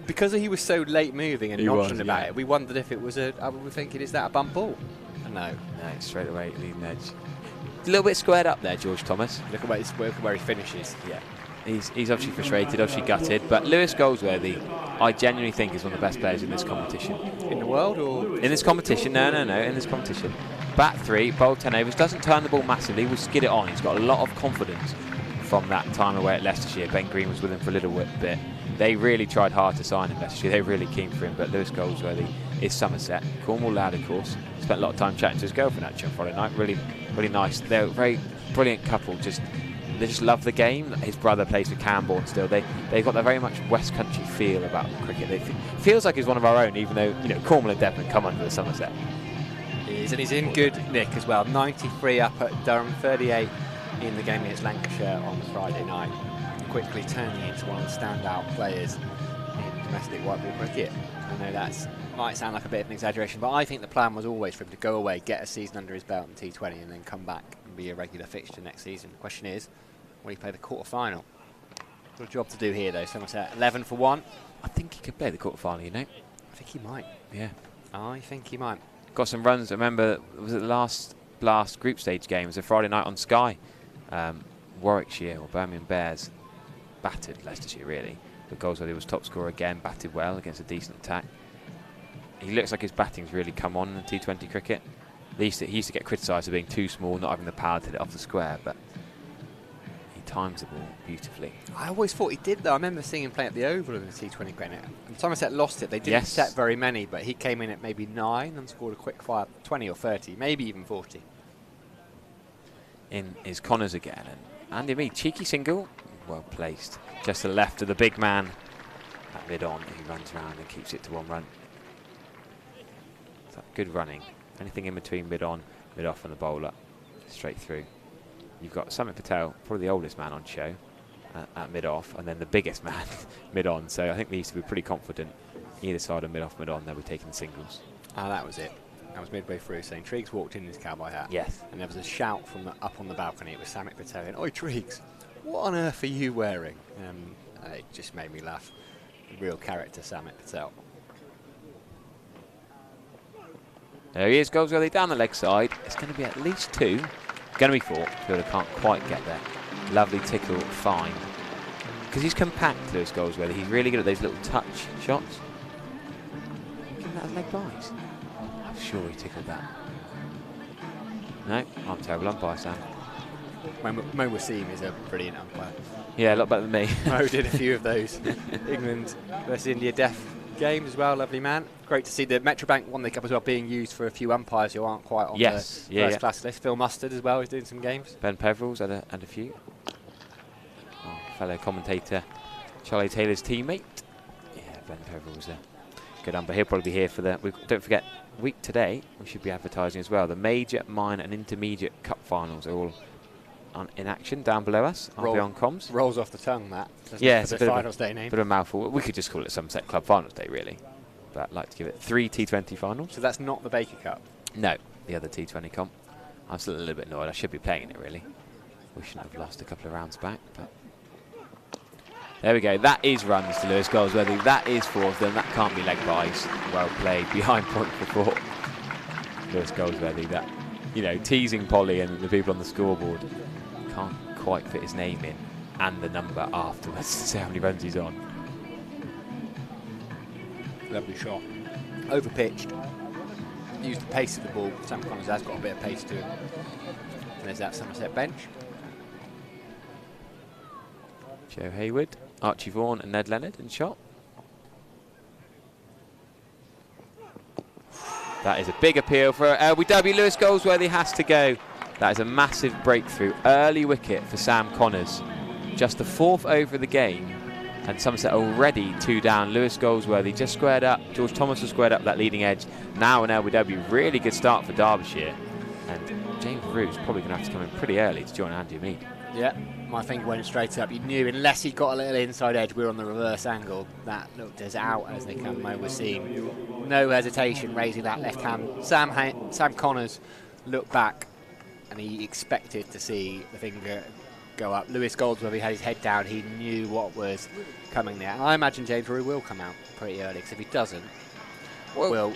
Because he was so late moving and nonchalant about it, we wondered if it was a. I was thinking, is that a bump ball? No, straight away leading edge. A little bit squared up there, George Thomas. Look at where he finishes. Yeah. He's obviously frustrated, obviously gutted, but Lewis Goldsworthy, I genuinely think is one of the best players in this competition. In the world, or in this competition? No, in this competition. Bat 3, bowled 10 overs, doesn't turn the ball massively, will skid it on. He's got a lot of confidence from that time away at Leicestershire. Ben Green was with him for a little bit. They really tried hard to sign him, Leicestershire. They were really keen for him, but Lewis Goldsworthy is Somerset. Cornwall lad, of course. Spent a lot of time chatting to his girlfriend actually on Friday night. Really, really nice. They're a very brilliant couple. They just love the game. His brother plays for Camborne still. They've got that very much West Country feel about cricket. It feels like he's one of our own, even though Cornwall and Devon come under the Somerset. He is, and he's in good nick as well. 93 up at Durham, 38 in the game against Lancashire on Friday night. Quickly turning into one of the standout players in domestic white ball cricket. I know that might sound like a bit of an exaggeration, but I think the plan was always for him to go away, get a season under his belt in T20, and then come back and be a regular fixture next season. The question is, will he play the quarter-final? Got a job to do here, though. Somerset 11 for 1. I think he could play the quarter-final, I think he might. Yeah. I think he might. Got some runs. Remember, was it the last group stage game? It was a Friday night on Sky. Warwickshire or Birmingham Bears battered Leicestershire, really. But Goldsworthy was top scorer again, batted well against a decent attack. He looks like his batting's really come on in T20 cricket. He used to get criticised for being too small, not having the power to hit it off the square, but he times the ball beautifully. I always thought he did, though. I remember seeing him play at the Oval in the T20 granite. And Somerset lost it. They didn't set very many, but he came in at maybe 9 and scored a quick fire 20 or 30, maybe even 40. In is Connors again, and Andy Mead, cheeky single, well placed, just to the left of the big man at mid-on. He runs around and keeps it to 1 run. So good running. Anything in between mid-on, mid-off and the bowler, straight through. You've got Samit Patel, probably the oldest man on show, at mid-off, and then the biggest man mid-on. So I think they used to be pretty confident either side of mid-off, mid-on. They were taking the singles. Ah, that was it. That was midway through, saying Triggs walked in his cowboy hat. Yes. And there was a shout from up on the balcony. It was Samit Patel saying, "Oi, Triggs, what on earth are you wearing?" It just made me laugh. Real character, Samit Patel. There he is, Goldsworthy down the leg side. It's going to be at least 2. Going to be 4. Fielder can't quite get there. Lovely tickle, fine. Because he's compact, Lewis Goldsworthy. He's really good at those little touch shots. Give that a leg byes. I'm sure he tickled that. No, I'm terrible umpire, Sam. Mo Wasim is a brilliant umpire. Yeah, a lot better than me. Mo did a few of those England versus India deaf games as well. Lovely man. Great to see the Metrobank One Day Cup as well being used for a few umpires who aren't quite on the first class list. Phil Mustard as well is doing some games. Ben Peverill's had a few. Fellow commentator Charlie Taylor's teammate. Yeah, Ben Peverill's a good umpire. He'll probably be here for don't forget, week today we should be advertising as well. The major, minor and intermediate cup finals are all in action down below us. I'll be on comms. Rolls off the tongue, that. Yeah, it's a a bit finals day name. Bit of a mouthful. We could just call it Somerset Club Finals Day, really. But I'd like to give it 3 T20 finals. So that's not the Baker Cup? No, the other T20 comp. I'm still a little bit annoyed. I should be playing in it, really. We shouldn't have lost a couple of rounds back, but there we go. That is runs to Lewis Goldsworthy. That is 4th, and that can't be leg byes. Well played. Behind point for 4. Lewis Goldsworthy, that, teasing Polly and the people on the scoreboard. Can't quite fit his name in and the number afterwards to see how many runs he's on. Lovely shot. Overpitched. Used the pace of the ball. Sam Connors has got a bit of pace to him. And there's that Somerset bench. Joe Hayward, Archie Vaughan and Ned Leonard in shot. That is a big appeal for LBW. Lewis Goldsworthy has to go. That is a massive breakthrough. Early wicket for Sam Connors. Just the 4th over of the game. And Somerset already 2 down. Lewis Goldsworthy just squared up. George Thomas has squared up that leading edge. Now an LBW. Really good start for Derbyshire. And James Root's probably going to have to come in pretty early to join Andy Mead. Yeah, my finger went straight up. You knew unless he got a little inside edge, we were on the reverse angle. That looked as out as they can. Mo was seen. No hesitation raising that left hand. Sam Connors looked back and he expected to see the finger go up. Lewis Goldsworthy had his head down. He knew what was coming there. And I imagine James Rue will come out pretty early, because if he doesn't, well,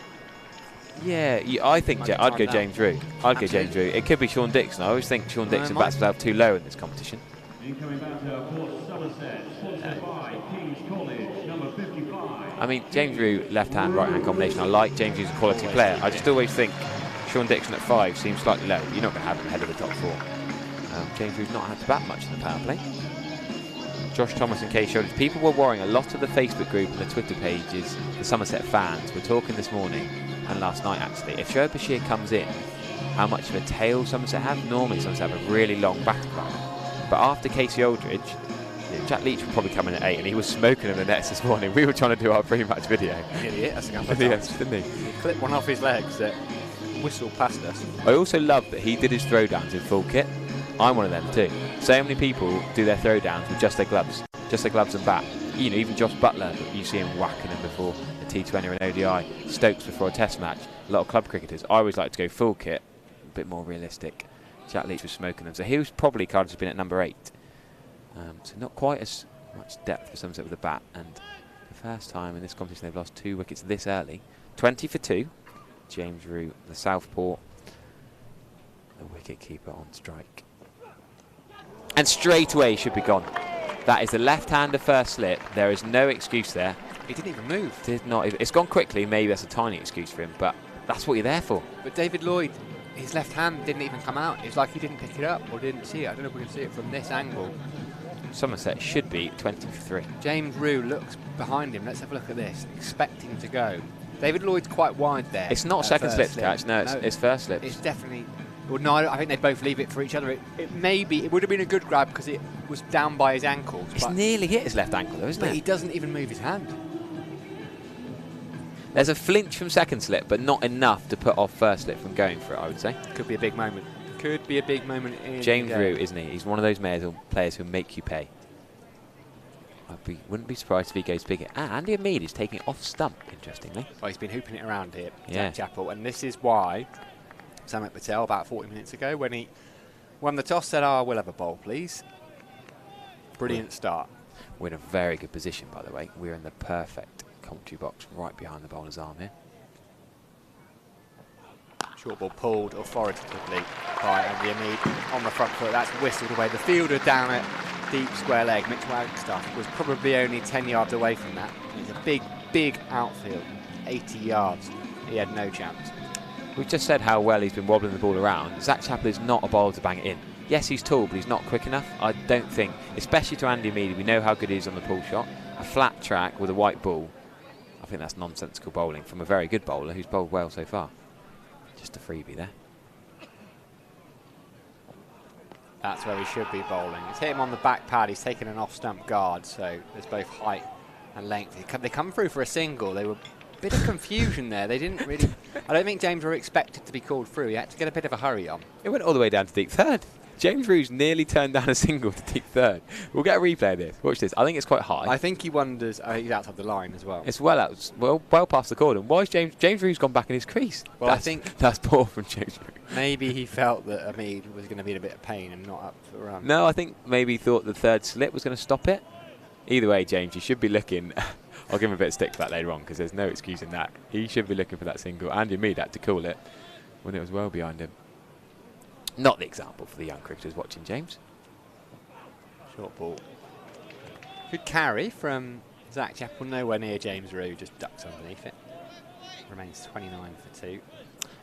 yeah, I think I'd go James Rue. I'd go James Rue. It could be Sean Dixon. I always think Sean Dixon bats himself too low in this competition. Incoming batter for Somerset, sponsored by King's College, number 55. I mean, James Rue, left-hand, right-hand combination. I like James Rue's a quality player. I just always think Sean Dixon at 5 seems slightly low. You're not going to have him ahead of the top 4. James Rue's not had to bat much in the power play. Josh Thomas and Kay Shoulders. People were worrying, a lot of the Facebook group and the Twitter pages, the Somerset fans were talking this morning and last night actually, if Derbyshire comes in, how much of a tail Somerset have. Normally Somerset have a really long batting line. But after Casey Aldridge, Jack Leach will probably come in at 8, and he was smoking in the nets this morning. We were trying to do our pre-match video. Nearly hit us a couple of Yes, times. didn't he? He clipped one off his legs that whistled past us. I also love that he did his throwdowns in full kit. I'm one of them too. So many people do their throwdowns with just their gloves and bat. You know, even Josh Butler, you see him whacking them before a T20 or an ODI. Stokes before a test match. A lot of club cricketers. I always like to go full kit, a bit more realistic. Jack Leach was smoking them. So he was probably carded as being at number 8. So not quite as much depth for Somerset with the bat. And the first time in this competition they've lost 2 wickets this early. 20 for 2. James Rue, the southpaw, the wicket keeper on strike. And straight away he should be gone. That is the left-hander first slip. There is no excuse there. He didn't even move. Did not even. It's gone quickly. Maybe that's a tiny excuse for him, but that's what you're there for. But David Lloyd, his left hand didn't even come out. It's like he didn't pick it up or didn't see it. I don't know if we can see it from this angle. Somerset should be 20 for 3. James Rue looks behind him. Let's have a look at this. Expecting to go. David Lloyd's quite wide there. It's not second slip to catch. No, it's first slip. It's definitely. Well, no, I think they both leave it for each other. It would have been a good grab because it was down by his ankles. It's nearly hit his left ankle though, isn't it? But he doesn't even move his hand. There's a flinch from second slip, but not enough to put off first slip from going for it, I would say. Could be a big moment. Could be a big moment in James Rue, isn't he? He's one of those players who make you pay. Wouldn't be surprised if he goes bigger. And Andy Mead is taking it off stump, interestingly. Well, he's been hooping it around here, yeah. Zach Chappell, and this is why Samet Patel, about 40 minutes ago, when he won the toss, said, we'll have a bowl, please. Brilliant start. We're in a very good position, by the way. We're in the perfect commentary box right behind the bowler's arm here. Short ball pulled authoritatively by Andy Mead on the front foot. That's whistled away. The fielder down at deep square leg, Mitch Wagstaff, was probably only 10 yards away from that. It's a big, big outfield, 80 yards. He had no chance. We've just said how well he's been wobbling the ball around. Zach Chappell is not a bowler to bang it in. Yes, he's tall, but he's not quick enough. I don't think, especially to Andy Mead, we know how good he is on the pull shot. A flat track with a white ball, I think that's nonsensical bowling from a very good bowler who's bowled well so far. Just a freebie there. That's where he should be bowling. It's hit him on the back pad. He's taken an off-stump guard, so there's both height and length. They come through for a single. They were a bit of confusion there. They didn't really. I don't think James Rue expected to be called through. He had to get a bit of a hurry on. It went all the way down to deep third. James Rue's nearly turned down a single to deep third. We'll get a replay of this. Watch this. I think it's quite high. I think he wonders. He's outside the line as well. It's well out, well past the cordon. Why is James Rue's gone back in his crease? Well, I think that's poor from James Rue. Maybe he felt that Hamid was going to be in a bit of pain and not up for a run. No, I think maybe he thought the third slip was going to stop it. Either way, James, you should be looking. I'll give him a bit of stick for that later on because there's no excuse in that. He should be looking for that single. Andy Mead had to call it when it was well behind him. Not the example for the young cricketers watching, James. Short ball. Good carry from Zach Chappell, nowhere near James Rue, just ducks underneath it. Remains 29 for 2.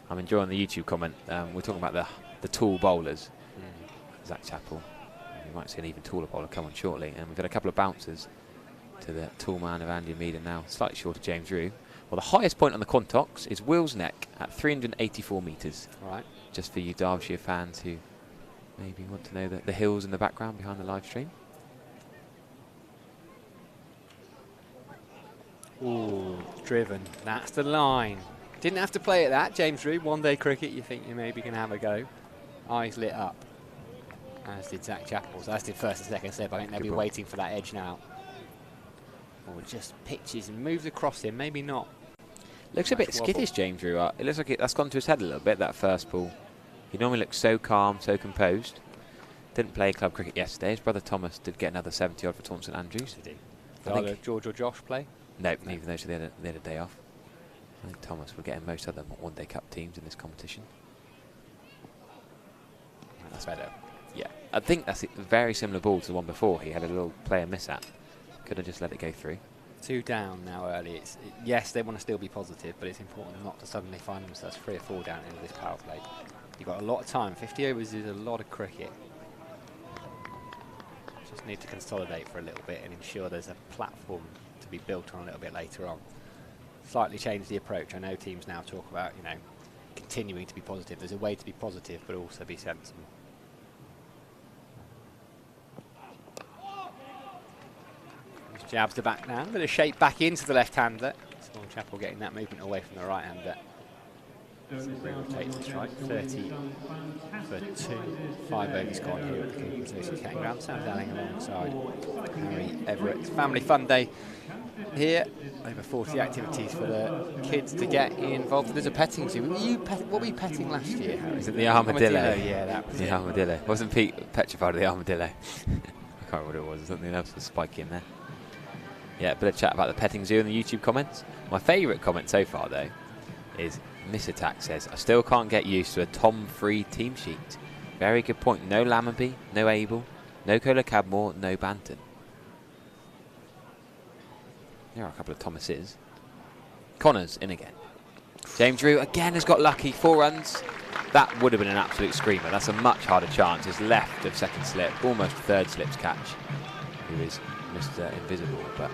I'm enjoying the YouTube comment. We're talking about the tall bowlers. Zach Chappell. We might see an even taller bowler come on shortly. And we've got a couple of bouncers to the tall man of Andy Mead and now slightly short of James Rue. Well, the highest point on the Quantox is Will's Neck at 384 metres. Right. Just for you Derbyshire fans who maybe want to know the hills in the background behind the live stream. Ooh, driven. That's the line. Didn't have to play at that, James Rue. One day cricket, you think you maybe can have a go. Eyes lit up. As did Zach Chappell, as did first and second slip. I think they'll be waiting for that edge now. Or just pitches and moves across him, maybe not. Looks a bit skittish, James Drew. It looks like that's gone to his head a little bit, that first ball. He normally looks so calm, so composed. Didn't play club cricket yesterday. His brother Thomas did get another 70-odd for Taunton St Andrews. Did he? Did either George or Josh play? No, neither of those. They had a day off. I think Thomas will get most other one-day cup teams in this competition. That's better. Yeah, I think that's a very similar ball to the one before. He had a little player miss at. Could have just let it go through. 2 down now early. Yes, they want to still be positive, but it's important not to suddenly find themselves 3 or 4 down into this power play. You've got a lot of time. 50 overs is a lot of cricket. Just need to consolidate for a little bit and ensure there's a platform to be built on a little bit later on. Slightly change the approach. I know teams now talk about, you know, continuing to be positive. There's a way to be positive, but also be sensible. Jabs the back now, bit of shape back into the left-hander. Small Chapel getting that movement away from the right-hander. So rotates the strike, 30 for 2. 5 overs gone here at the Cooper Associates Catting Ground. Sam Dowling alongside Harry Everett. Family Fun Day here. Over 40 activities for the kids to get involved. There's a petting zoo. What were you petting last year, Harry? Was it the armadillo? Yeah, that was the armadillo. Wasn't Pete petrified of the armadillo? I can't remember what it was. Something else was spiky in there. Yeah, a bit of chat about the petting zoo in the YouTube comments. My favourite comment so far, though, is Miss Attack says, I still can't get used to a Tom-free team sheet. Very good point. No Lammonby, no Abel, no Cola Cadmore, no Banton. There are a couple of Thomases. Connors in again. James Drew again has got lucky. 4 runs. That would have been an absolute screamer. That's a much harder chance. His left of second slip, almost third slip's catch. Who is Mr. Invisible, but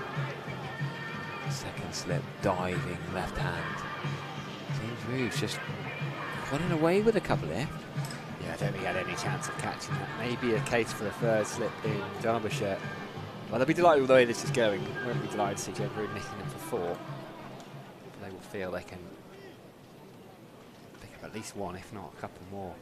second slip, diving, left hand. James Drew's just running away with a couple here. Yeah, I don't think he had any chance of catching that. Maybe a case for the third slip in Derbyshire. Well, they'll be delighted with the way this is going. Won't be delighted to see James Drew nicking them for 4. But they will feel they can pick up at least 1, if not a couple more.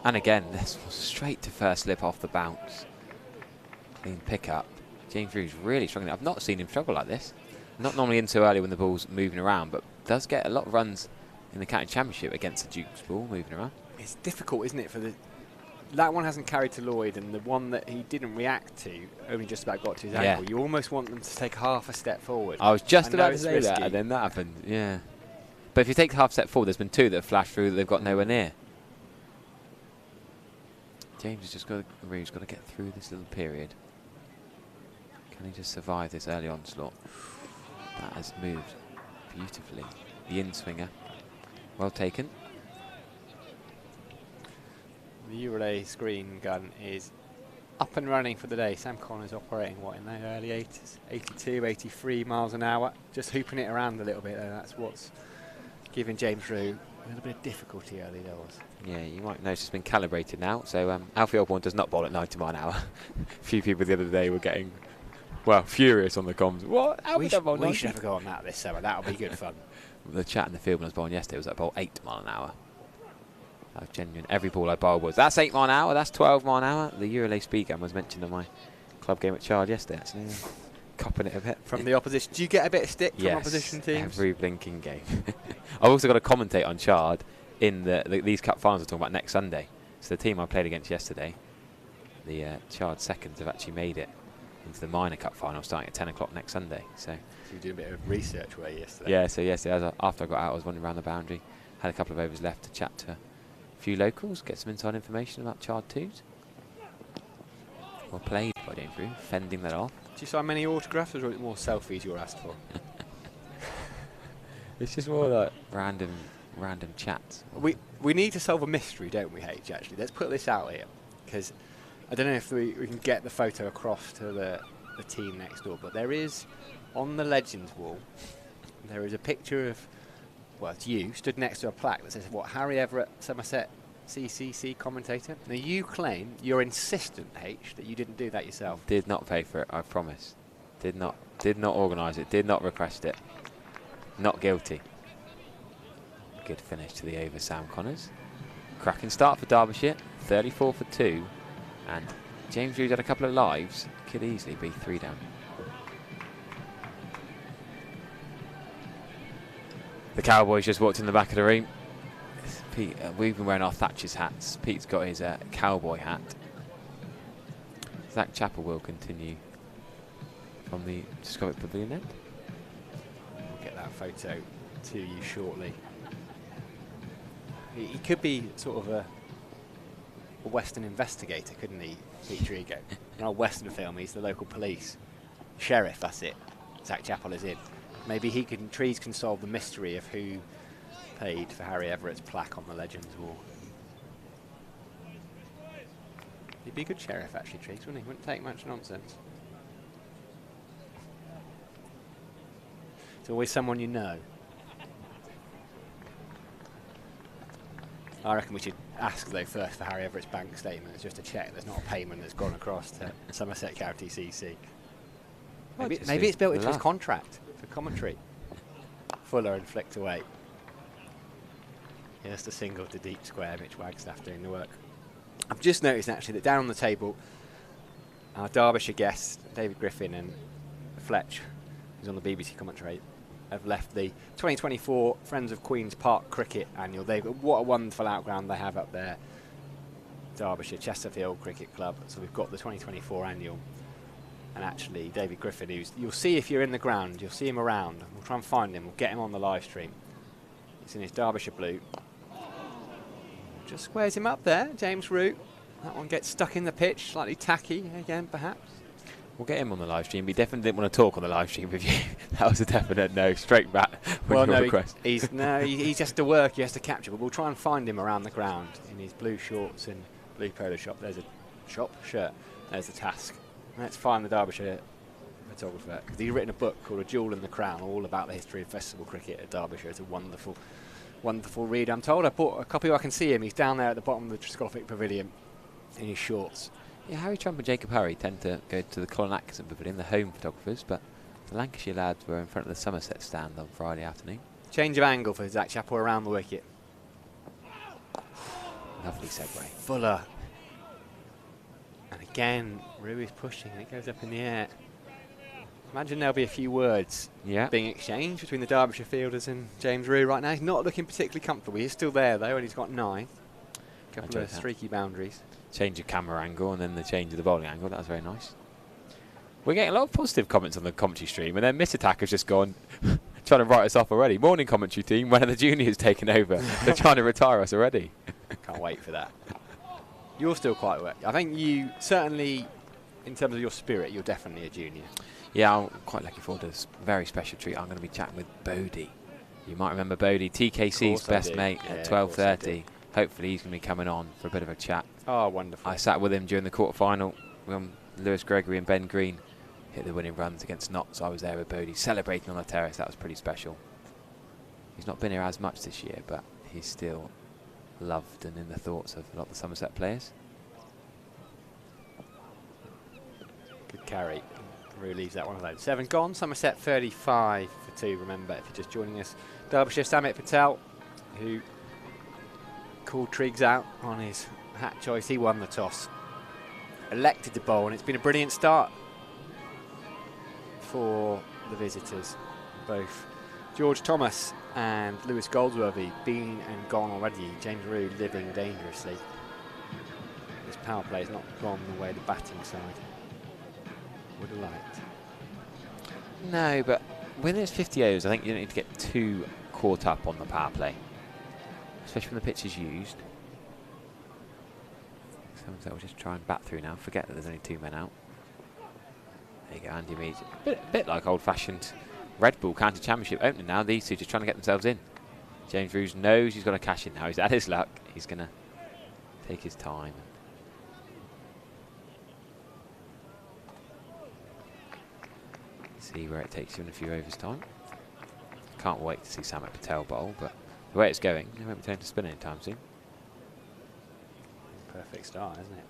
And again, this was straight to first slip off the bounce. Clean pickup. James Drew's really struggling. I've not seen him struggle like this. Not normally in so early when the ball's moving around, but does get a lot of runs in the county championship against the Duke's ball moving around. It's difficult, isn't it? That one hasn't carried to Lloyd, and the one that he didn't react to only just about got to his ankle. You almost want them to take half a step forward. I was just about to say that, and then that happened. Yeah. But if you take half a step forward, there's been 2 that have flashed through that they've got nowhere near. James has just got to get through this little period. Can he just survive this early onslaught? That has moved beautifully. The in-swinger. Well taken. The Eurolay screen gun is up and running for the day. Sam Connors operating, in the early 80s? 82, 83 miles an hour. Just hooping it around a little bit, though. That's what's giving James Drew a little bit of difficulty early doors. Yeah, you might notice it's been calibrated now. So Alfie Osborne does not bowl at 90 mile an hour. A few people the other day were getting, furious on the comms. What? We should have a go on that this summer. That'll be good fun. The chat in the field when I was bowling yesterday was that I bowled 8 mile an hour. That was genuine. Every ball I bowled was, that's 8 mile an hour, that's 12 mile an hour. The Eurolay speed gun was mentioned on my club game at Chard yesterday, actually. Copping it a bit. From the opposition. Do you get a bit of stick from opposition teams? Every blinking game. I've also got to commentate on Chard in these cup finals we're talking about next Sunday. So the team I played against yesterday, the Chard seconds, have actually made it into the minor cup final starting at 10 o'clock next Sunday. So you did a bit of research yesterday? Yeah, so yesterday, after I got out, I was wandering around the boundary, had a couple of overs left to chat to a few locals, get some inside information about Chard 2s. Well played by James Drew, fending that off. Do you sign many autographs, or was it more selfies you were asked for? It's just more like random chats. We need to solve a mystery, don't we, H, actually? Let's put this out here, because I don't know if we can get the photo across to the team next door, but there is, on the Legends wall, there is a picture of, it's you, stood next to a plaque that says, Harry Everett, Somerset, CCC commentator. Now, you claim, you're insistent, H, that you didn't do that yourself. Did not pay for it, I promise. Did not organise it, did not request it. Not guilty. Good finish to the over, Sam Connors. Cracking start for Derbyshire, 34 for 2. And James Rew's had a couple of lives. Could easily be 3 down. The Cowboys just walked in the back of the ring. Pete, we've been wearing our Thatcher's hats. Pete's got his cowboy hat. Zach Chappell will continue from the Discovery Pavilion end. We'll get that photo to you shortly. He could be sort of a Western investigator, couldn't he, Pete Trigo? In our Western film, he's the local police. Sheriff, that's it. Zach Chappell is in. Maybe Trees can solve the mystery of who paid for Harry Everett's plaque on the Legends Wall. He'd be a good sheriff, actually, Trees, wouldn't he? Wouldn't take much nonsense. It's always someone you know. I reckon we should ask, though, first for Harry Everett's bank statements, just to check there's not a payment that's gone across to Somerset County CC. Maybe it's built into his contract for commentary. Fuller and flicked away. Just a single to deep square, Mitch Wagstaff doing the work. I've just noticed, actually, that down on the table, our Derbyshire guests, David Griffin and Fletch, who's on the BBC commentary, have left the 2024 Friends of Queen's Park Cricket Annual. What a wonderful outground they have up there. Derbyshire, Chesterfield Cricket Club. So we've got the 2024 Annual. And actually, David Griffin, you'll see if you're in the ground, you'll see him around. We'll try and find him, we'll get him on the live stream. It's in his Derbyshire blue. Just squares him up there, James Root. That one gets stuck in the pitch, slightly tacky again, perhaps. We'll get him on the live stream. We definitely didn't want to talk on the live stream with you. That was a definite no. Straight back. Well, no, he's has to work. He has to capture. But we'll try and find him around the ground in his blue shorts and blue polo shop. There's a shirt. There's the task. Let's find the Derbyshire photographer, because he's written a book called A Jewel in the Crown, all about the history of festival cricket at Derbyshire. It's a wonderful, wonderful read. I'm told I bought a copy where I can see him. He's down there at the bottom of the Troscothic Pavilion in his shorts. Yeah, Harry Trump and Jacob Hurry tend to go to the Colin Atkinson Pavilion, the home photographers, but the Lancashire lads were in front of the Somerset stand on Friday afternoon. Change of angle for Zach Chappell around the wicket. Lovely segue. Fuller. And again, Rui's pushing and it goes up in the air. Imagine there'll be a few words being exchanged between the Derbyshire fielders and James Rue right now. He's not looking particularly comfortable. He's still there though, and he's got 9. A couple of streaky boundaries. Change of camera angle and then the change of the bowling angle. That was very nice. We're getting a lot of positive comments on the commentary stream, and then Miss Attacker's just gone trying to write us off already. Morning, commentary team. When are the juniors taking over? They're trying to retire us already. Can't wait for that. You're still quite wet. I think you certainly, in terms of your spirit, you're definitely a junior. Yeah, I'm quite looking forward to this very special treat. I'm going to be chatting with Bodie. You might remember Bodie, TKC's best mate, at 12:30. Hopefully he's going to be coming on for a bit of a chat. Oh, wonderful. I sat with him during the quarter-final when Lewis Gregory and Ben Green hit the winning runs against Notts. I was there with Bodie celebrating on the terrace. That was pretty special. He's not been here as much this year, but he's still loved and in the thoughts of a lot of the Somerset players. Good carry. Rue leaves that one alone. 7 gone. Somerset 35 for 2. Remember, if you're just joining us, Derbyshire Samit Patel, who called Triggs out on his hat choice. He won the toss. Elected to bowl, and it's been a brilliant start for the visitors. Both George Thomas and Lewis Goldsworthy been and gone already. James Rue living dangerously. This power play has not gone the way the batting side would have liked. No, but when it's 50 overs, I think you don't need to get too caught up on the power play, especially when the pitch is used. So we'll just try and bat through now. Forget that there's only 2 men out. There you go, Andy Mead. Bit like old-fashioned Red Bull County Championship opening now. These two just trying to get themselves in. James Ruse knows he's got to cash in now. He's had his luck. He's going to take his time. See where it takes you in a few overs' time. Can't wait to see Samit Patel bowl, but the way it's going, it won't be turning to spin anytime soon. Perfect start, isn't it?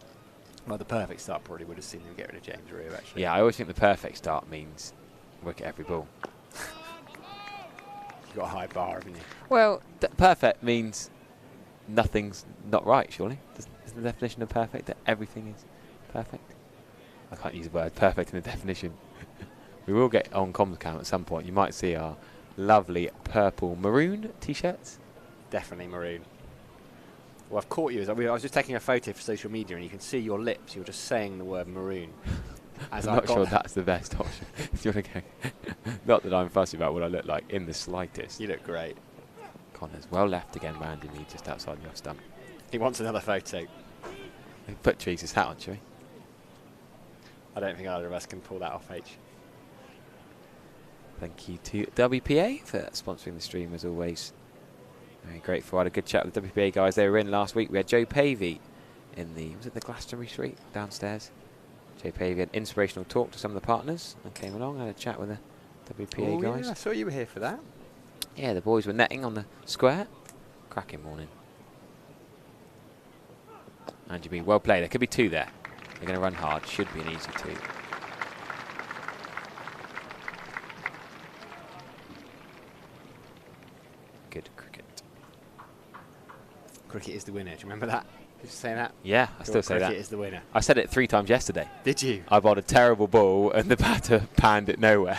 Well, the perfect start probably would have seen them get rid of James Rue, actually. Yeah, I always think the perfect start means wicket every ball. You've got a high bar, haven't you? Well, perfect means nothing's not right, surely. Isn't the definition of perfect that everything is perfect? I can't use the word perfect in the definition. We will get on comms account at some point. You might see our lovely purple maroon t-shirts. Definitely maroon. Well, I've caught you. I was just taking a photo for social media, and you can see your lips. You're just saying the word maroon. I'm not sure that's the best option. You want to go? Not that I'm fussy about what I look like in the slightest. You look great. Connor's well left again by Andy Mead, just outside the off stump. He wants another photo. Put Trees' hat on, shall we? I don't think either of us can pull that off, H. Thank you to WPA for sponsoring the stream as always. Very grateful. I had a good chat with the WPA guys. They were in last week. We had Joe Pavey in the, was it the Glastonbury Street downstairs? Joe Pavey had inspirational talk to some of the partners and came along. I had a chat with the WPA guys. Yeah, I saw you were here for that. Yeah, the boys were netting on the square. Cracking morning. Andy B, well played. There could be two there. They're going to run hard. Should be an easy two. Good cricket. Cricket is the winner. Do you remember that? Did you say that? Yeah, I still say that. Cricket is the winner. I said it 3 times yesterday. Did you? I bowled a terrible ball and the batter panned it nowhere.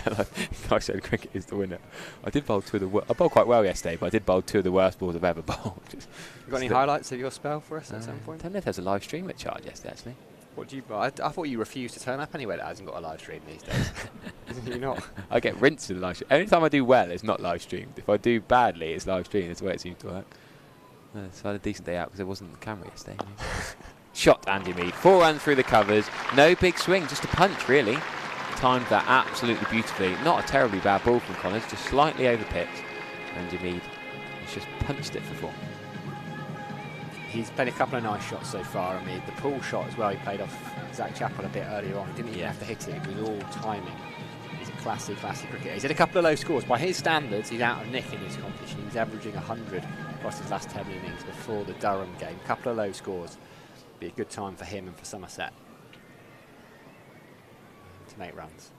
I said cricket is the winner. I did bowl 2 of the I bowled quite well yesterday, but I did bowl 2 of the worst balls I've ever bowled. You got any highlights of your spell for us at some point? I don't know if there's a live stream at Charge yesterday, actually. What do you? I thought you refused to turn up anywhere that hasn't got a live stream these days. You're not. I get rinsed in the live stream. Every time I do well, it's not live streamed. If I do badly, it's live streamed. That's the way it seems to work. So I had a decent day out because there wasn't the camera yesterday. Shot Andy Mead. 4 runs through the covers. No big swing, just a punch, really. Timed that absolutely beautifully. Not a terribly bad ball from Connors, just slightly over pitch. Andy Mead has just punched it for 4. He's played a couple of nice shots so far. I mean, the pull shot as well, he played off Zach Chappell a bit earlier on. He didn't even have to hit it. It was all timing. He's a classy cricketer. He's had a couple of low scores. By his standards, he's out of nick in this competition. He's averaging 100 across his last 10 innings before the Durham game. A couple of low scores. Be a good time for him and for Somerset to make runs.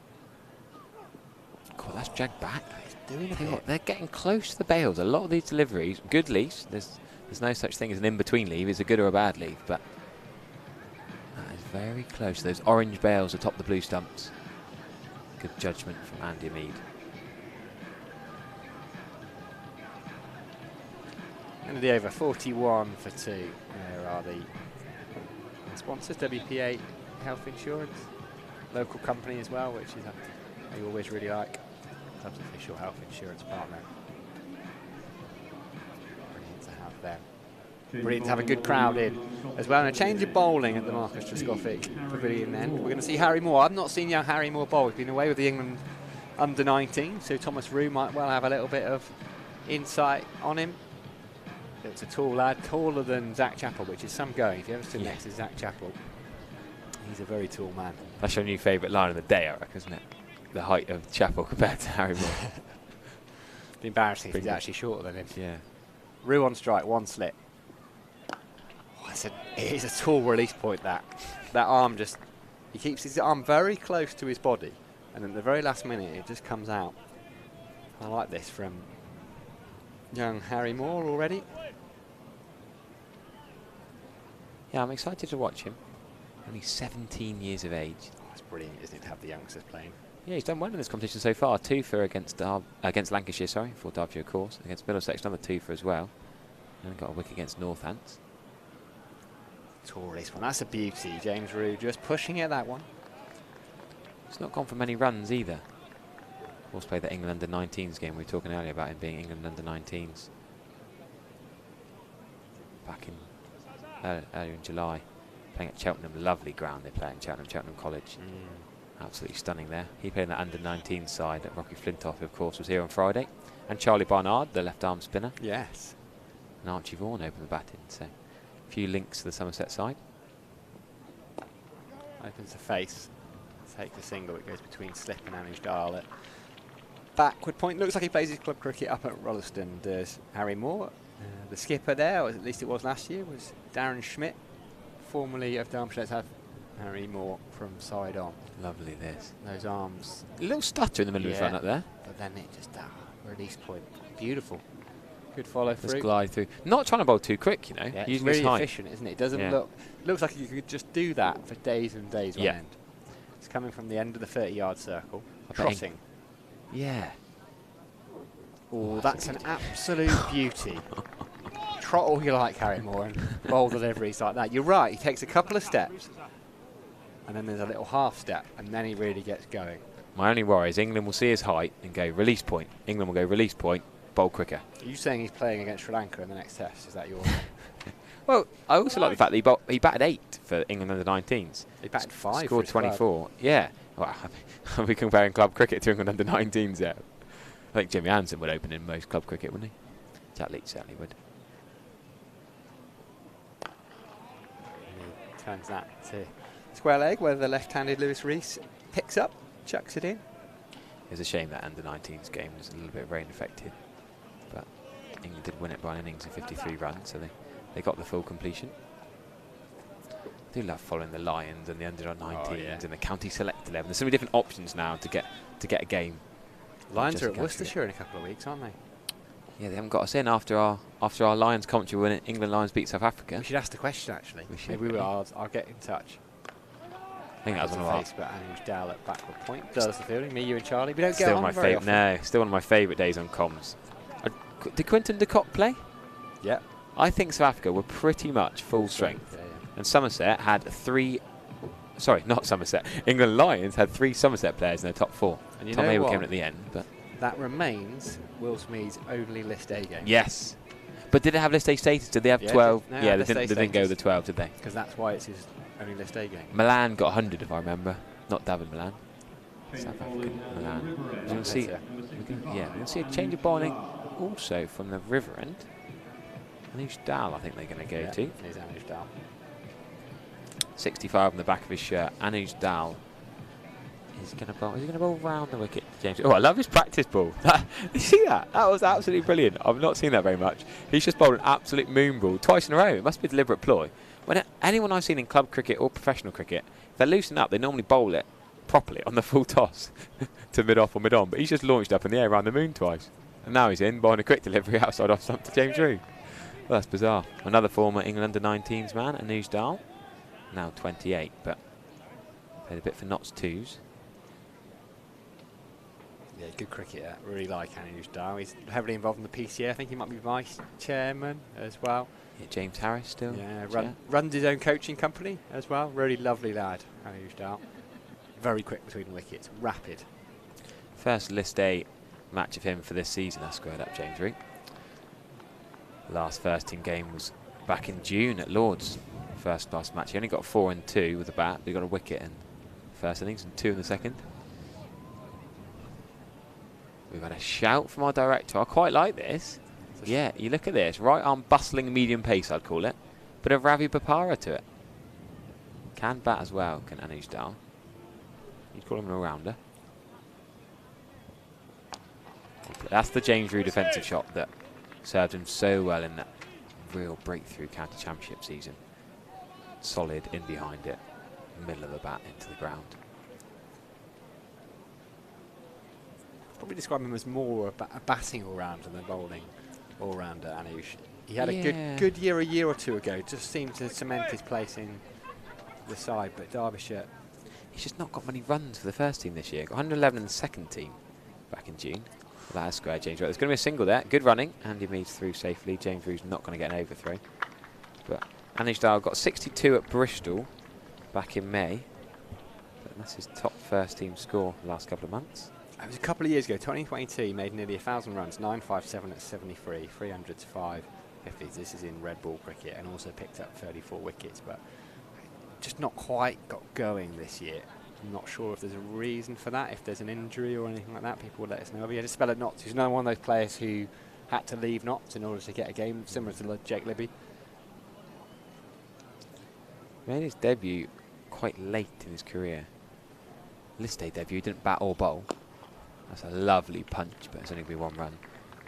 God, that's jagged back. He's doing it. They're getting close to the bails. A lot of these deliveries, good leaves. There's no such thing as an in-between leave. It's a good or a bad leave, but that is very close. Those orange bails atop the blue stumps. Good judgment from Andy Mead. End of the over, 41 for 2. There are the sponsors, WPA Health Insurance, local company as well, which is I always really like. Club's official health insurance partner. Brilliant to have them. Brilliant to have a good crowd in as well. And a change of bowling at the Marcus Trescothic Pavilion then. We're going to see Harry Moore. I've not seen young Harry Moore bowl. He's been away with the England under-19, so Thomas Rue might well have a little bit of insight on him. It's a tall lad, taller than Zach Chappell, which is some going. If you ever stood next to Zach Chappell, he's a very tall man. That's your new favourite line of the day, I reckon, isn't it? The height of Chappell compared to Harry Moore. It'd be embarrassing if he's actually shorter than him. Yeah. Rue on strike, 1 slip. Oh, it is a tall release point, that. That arm just... He keeps his arm very close to his body, and at the very last minute, it just comes out. I like this from young Harry Moore already. Yeah, I'm excited to watch him. Only 17 years of age. Oh, it's brilliant, isn't it, to have the youngsters playing? Yeah, he's done well in this competition so far. 2 for against Lancashire, sorry, for Derbyshire, of course. Against Middlesex, another 2 for as well. And got a wicket against Northants. Tall release one. That's a beauty. James Rue just pushing it, that one. It's not gone for many runs either. Of course, played the England under-19s game. We were talking earlier about him being England under-19s. Back in earlier in July, playing at Cheltenham. Lovely ground they play in Cheltenham College. Absolutely stunning there. He played in the under-19 side at Rocky Flintoff, of course, was here on Friday. And Charlie Barnard, the left-arm spinner. Yes. And Archie Vaughan opened the batting. So a few links to the Somerset side. Opens the face. Takes a single. It goes between slip and Anish Dahl. Backward point. Looks like he plays his club cricket up at Rolleston. Does Harry Moore. The skipper there, or at least it was last year, was Darren Schmidt, formerly of Derbyshire. Let's have Harry Moore from side on. Lovely this. Those arms. A little stutter in the middle of the front up there. But then it just Release point. Beautiful. Good follow Just through. glide through. Not trying to bowl too quick, you know. Yeah, it's using really his height. efficient, isn't it? It doesn't Yeah. looks like you could just do that for days and days on Yeah. end. It's coming from the end of the 30-yard circle, bet trotting. Yeah. Oh, that's an absolute beauty. Trot all you like, Harry Moore, and bowl deliveries like that. You're right, he takes a couple of steps, and then there's a little half step, and then he really gets going. My only worry is England will see his height and go release point. England will go release point, bowl quicker. Are you saying he's playing against Sri Lanka in the next test? Is that your... Well, I also like the fact that he batted 8 for England under 19s. He batted 5 Scored for his club. 24. Yeah. Well, are we comparing club cricket to England under 19s there? I think Jimmy Anderson would open in most club cricket, wouldn't he? Jack Leach certainly would. He turns that to square leg, where the left-handed Lewis Rees picks up, chucks it in. It's a shame that under 19s game was a little bit rain affected, but England did win it by an innings of 53 runs, so they got the full completion. I do love following the Lions and the under 19s and the county select 11. There's so many different options now to get a game. Lions are at Worcestershire in a couple of weeks, aren't they? Yeah, they haven't got us in after our Lions commentary when England Lions beat South Africa. We should ask the question, actually. We should. Maybe we will. I'll get in touch. I think that was one of our... Facebook and Dal at backward point. Does the fielding. Me, you and Charlie. We don't get Still on my very often. No, still one of my favourite days on comms. Did Quinton de Kock play? Yeah. I think South Africa were pretty much full strength. Yeah, yeah. And Somerset had 3... Sorry, not Somerset. England Lions had 3 Somerset players in their top 4. And you Tom know Abel what? came in at the end, but... That remains Will Smead's only List A game. Yes. But did it have List A status? Did they have Yeah, 12? no, Yeah, List they A didn't go with the status. 12, did they? Because that's why it's his only List A game. Milan got 100, if I remember. Not David Milan. South African Milan. We're going to see... we're going to see a change of bowling also from the river end. Anush Dal, I think they're going to go to. Here's Anush Dal. 65 on the back of his shirt. Anuj Dal is going to bowl. Is he going to bowl round the wicket, James? Oh, I love his practice ball. You see that? That was absolutely brilliant. I've not seen that very much. He's just bowled an absolute moon ball twice in a row. It must be a deliberate ploy. When anyone I've seen in club cricket or professional cricket, if they're loosened up, they normally bowl it properly on the full toss to mid-off or mid-on. But he's just launched up in the air around the moon twice. And now he's in, bowling a quick delivery outside off stump to James Rew. Well, that's bizarre. Another former England under-19s man, Anuj Dal. Now 28, but played a bit for Notts twos. Yeah, good cricketer. Really like Anuj Dal. He's heavily involved in the PCA. I think he might be vice chairman as well. Yeah, James Harris still. Yeah, runs his own coaching company as well. Really lovely lad, Anuj Dal. Very quick between wickets, rapid. First List A match of him for this season. I squared up James Rew. Last first team game was back in June at Lords. First class match. He only got 4 and 2 with the bat, but he got a wicket in the first innings and 2 in the second. We've had a shout from our director. I quite like this. Yeah, you look at this. Right arm bustling medium pace, I'd call it. Bit of Ravi Bopara to it. Can bat as well, can Anuj Dal. You'd call him an all-rounder. That's the James Rew defensive shot that served him so well in that real breakthrough county championship season. Solid in behind it, middle of the bat into the ground. Probably describe him as more a batting all-rounder than a bowling all-rounder, Anuj. He had a good year a year or two ago, just seemed to cement his place in the side, but Derbyshire... He's just not got many runs for the first team this year. Got 111 in the second team back in June. Well, that is square, James Rew. There's going to be a single there. Good running. Andy Meads through safely. James Rew's not going to get an overthrow. But Anuj Dal got 62 at Bristol back in May. But that's his top first team score the last couple of months. It was a couple of years ago, 2022, he made nearly 1,000 runs, 957 at 73, 300 to 550s. This is in red ball cricket, and also picked up 34 wickets, but just not quite got going this year. I'm not sure if there's a reason for that, if there's an injury or anything like that. People will let us know. But he had a spell at Notts. He's another one of those players who had to leave Notts in order to get a game, similar to Jake Libby. Made his debut quite late in his career. List A debut, didn't bat or bowl. That's a lovely punch, but it's only going to be 1 run.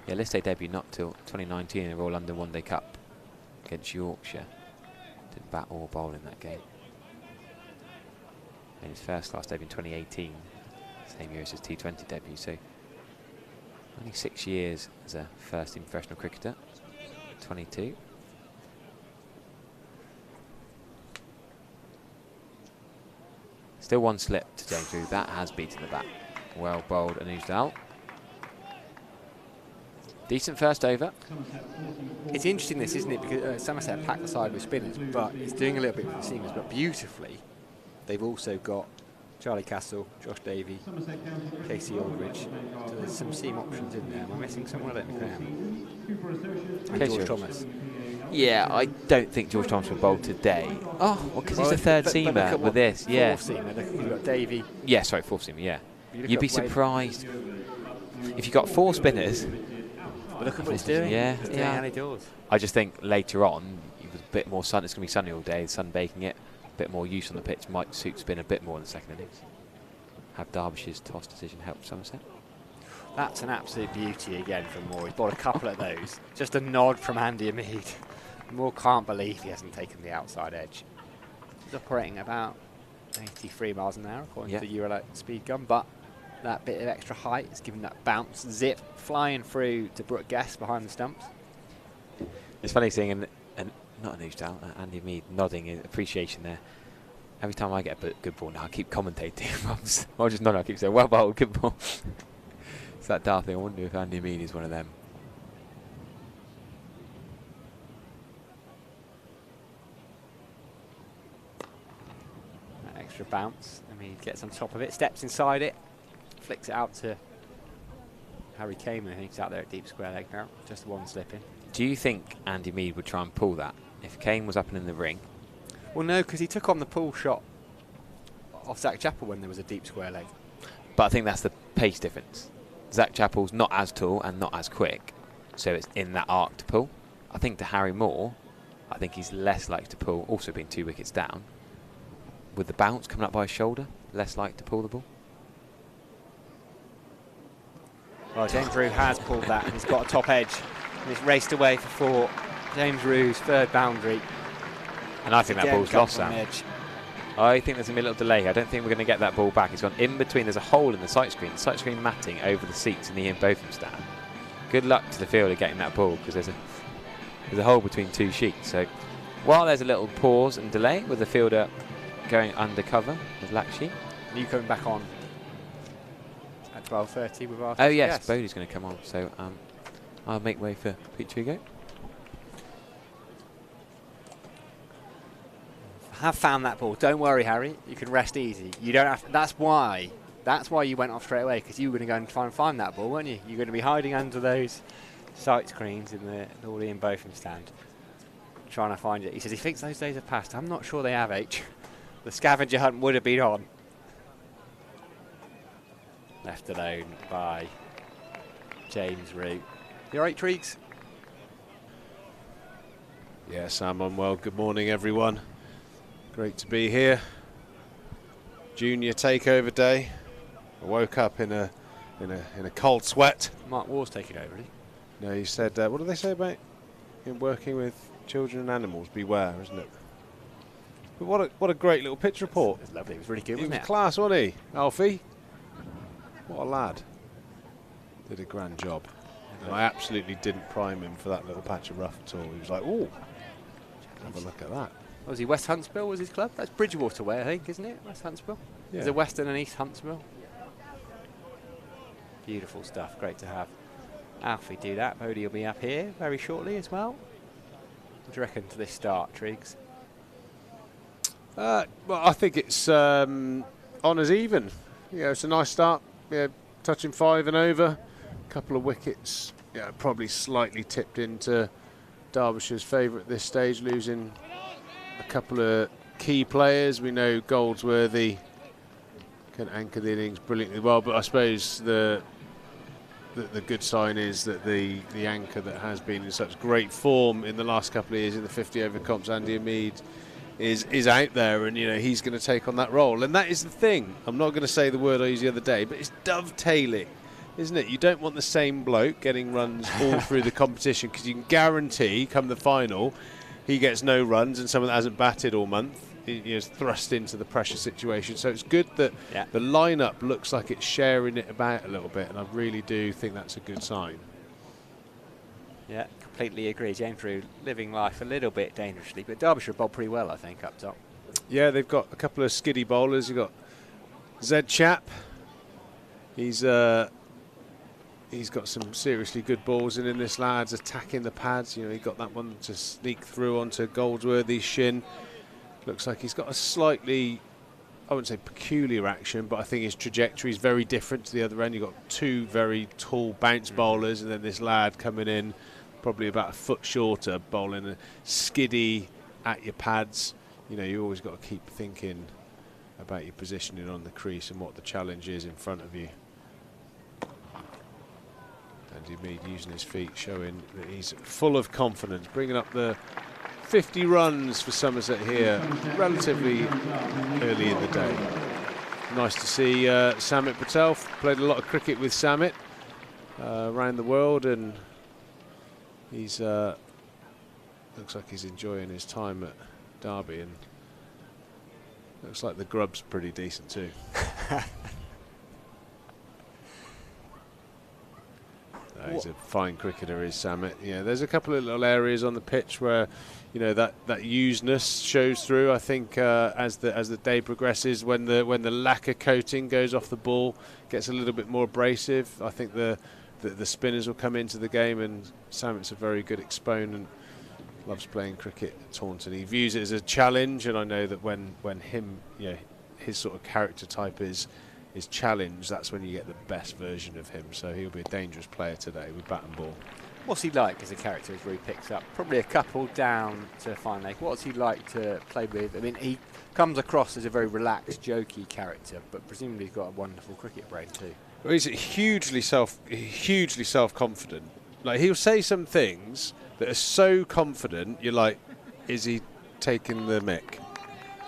Yeah, List A debut not till 2019 in the Royal London One Day Cup against Yorkshire. Didn't bat or bowl in that game. And his first class debut in 2018, same year as his T20 debut. So Only 6 years as a first-team professional cricketer. 22. Still one slip to James Rew. That has beaten the bat. Well bowled and oozed out. Decent first over. It's interesting this, isn't it? Because Somerset packed the side with spinners, but it's doing a little bit with the seamers. But beautifully, they've also got Charlie Castle, Josh Davey, Casey Aldridge. So there's some seam options in there. Am I missing someone? I don't think I am. And George Thomas. Yeah, I don't think George Thomas will bowl today. Oh, well, because he's a third seamer with this. Yeah. Fourth seamer. You've got Davey. Yeah, sorry, fourth seamer, yeah. You'd be surprised if you got 4 spinners. But look at what he's doing. Yeah, he's doing how he does. I just think later on, with a bit more sun, it's going to be sunny all day, the sun baking it, a bit more use on the pitch might suit spin a bit more in the second innings. Have Derbyshire's toss decision help Somerset? That's an absolute beauty again from Moore. He's bought a couple of those. Just a nod from Andy Mead. Moore can't believe he hasn't taken the outside edge. He's operating about 83 miles an hour according to the Eurolight speed gun, but that bit of extra height is giving that bounce zip flying through to Brooke Guest behind the stumps. It's funny seeing not an oozed out, Andy Mead nodding in appreciation there. Every time I get a good ball now, I keep commentating. I'll just nod, I keep saying, well bowled, good ball. It's that daft thing. I wonder if Andy Mead is one of them. That extra bounce, and Mead gets on top of it, steps inside it, flicks it out to Harry Kamen. I think he's out there at deep square leg now. Just one slip in. Do you think Andy Mead would try and pull that if Kane was up and in the ring? Well, no, because he took on the pull shot off Zach Chappell when there was a deep square leg. But I think that's the pace difference. Zach Chappell's not as tall and not as quick, so it's in that arc to pull. I think to Harry Moore, I think he's less likely to pull, also being 2 wickets down. With the bounce coming up by his shoulder, less likely to pull the ball. Well, James Rew has pulled that, and he's got a top edge, and it's raced away for 4. James Rew's third boundary. And I think that ball's lost, Sam. Edge. I think there's going to be a little delay here. I don't think we're going to get that ball back. It's gone in between. There's a hole in the sight screen matting over the seats in the Ian Botham stand. Good luck to the fielder getting that ball, because there's a hole between 2 sheets. So while there's a little pause and delay with the fielder going undercover, the black sheet. Are you coming back on at 12:30 with our Oh yes, Bodie's going to come on. So I'll make way for Pete Trigo. Have found that ball. Don't worry, Harry. You can rest easy. You don't have to, that's why you went off straight away, because you were going to go and try and find that ball, weren't you? You're going to be hiding under those sight screens in the Ian Botham stand, trying to find it. He says he thinks those days have passed. I'm not sure they have, H. The scavenger hunt would have been on. Left alone by James Rew. You all right, Treeks? Yes, I'm on well. Good morning, everyone. Great to be here. Junior takeover day. I woke up in a cold sweat. Mark Waugh's taking over, really. No, he said, what do they say about in working with children and animals? Beware, isn't it? But what a great little pitch report. It was lovely. It was really good, He wasn't was it? class, wasn't he, Alfie? What a lad. Did a grand job. And I absolutely didn't prime him for that little patch of rough at all. He was like, ooh, have a look at that. Was he West Huntsville was his club? That's Bridgewater way, I think, isn't it? West Huntsville? Yeah. There's a Western and East Huntsville. Beautiful stuff. Great to have Alfie do that. Bodie will be up here very shortly as well. What do you reckon to this start, Triggs? Well, I think it's honours even. Yeah, it's a nice start. Yeah, touching 5 and over. A couple of wickets. Yeah, probably slightly tipped into Derbyshire's favour at this stage, losing a couple of key players. We know Goldsworthy can anchor the innings brilliantly well, but I suppose the good sign is that the anchor that has been in such great form in the last couple of years in the 50 over comps, Andy Mead, is out there, and he's going to take on that role. And that is the thing. I'm not going to say the word I used the other day, but it's dovetailing, isn't it? You don't want the same bloke getting runs all through the competition, because you can guarantee come the final he gets no runs, and someone that hasn't batted all month, is thrust into the pressure situation. So it's good that the lineup looks like it's sharing it about a little bit, and I really do think that's a good sign. Yeah, completely agree. James Drew living life a little bit dangerously, but Derbyshire bowled pretty well, I think, up top. Yeah, they've got a couple of skiddy bowlers. You've got Zed Chap. He's got some seriously good balls in this lad's attacking the pads. You know, he got that one to sneak through onto Goldsworthy's shin. Looks like he's got a slightly, I wouldn't say peculiar action, but I think his trajectory is very different to the other end. You've got two very tall bounce bowlers, and then this lad coming in probably about a foot shorter, bowling a skiddy at your pads. You know, you always got to keep thinking about your positioning on the crease and what the challenge is in front of you. Andy Mead using his feet, showing that he's full of confidence, bringing up the 50 runs for Somerset here relatively early in the day. Nice to see Samit Patel. Played a lot of cricket with Samit around the world, and he's looks like he's enjoying his time at Derby, and looks like the grub's pretty decent too. He's a fine cricketer, is Samit. Yeah, there's a couple of little areas on the pitch where, you know, that useness shows through. I think as the day progresses, when the lacquer coating goes off the ball, gets a little bit more abrasive. I think the spinners will come into the game, and Samit's a very good exponent. Loves playing cricket at Taunton. He views it as a challenge, and I know that when him, you know, his sort of character type is challenged, that's when you get the best version of him. So he'll be a dangerous player today with bat and ball. What's he like as a character as Roo picks up? Probably a couple down to fine leg. What's he like to play with? I mean, he comes across as a very relaxed, jokey character, but presumably he's got a wonderful cricket brain too. Well, he's hugely self-confident. Like, he'll say some things that are so confident, you're like, is he taking the mick?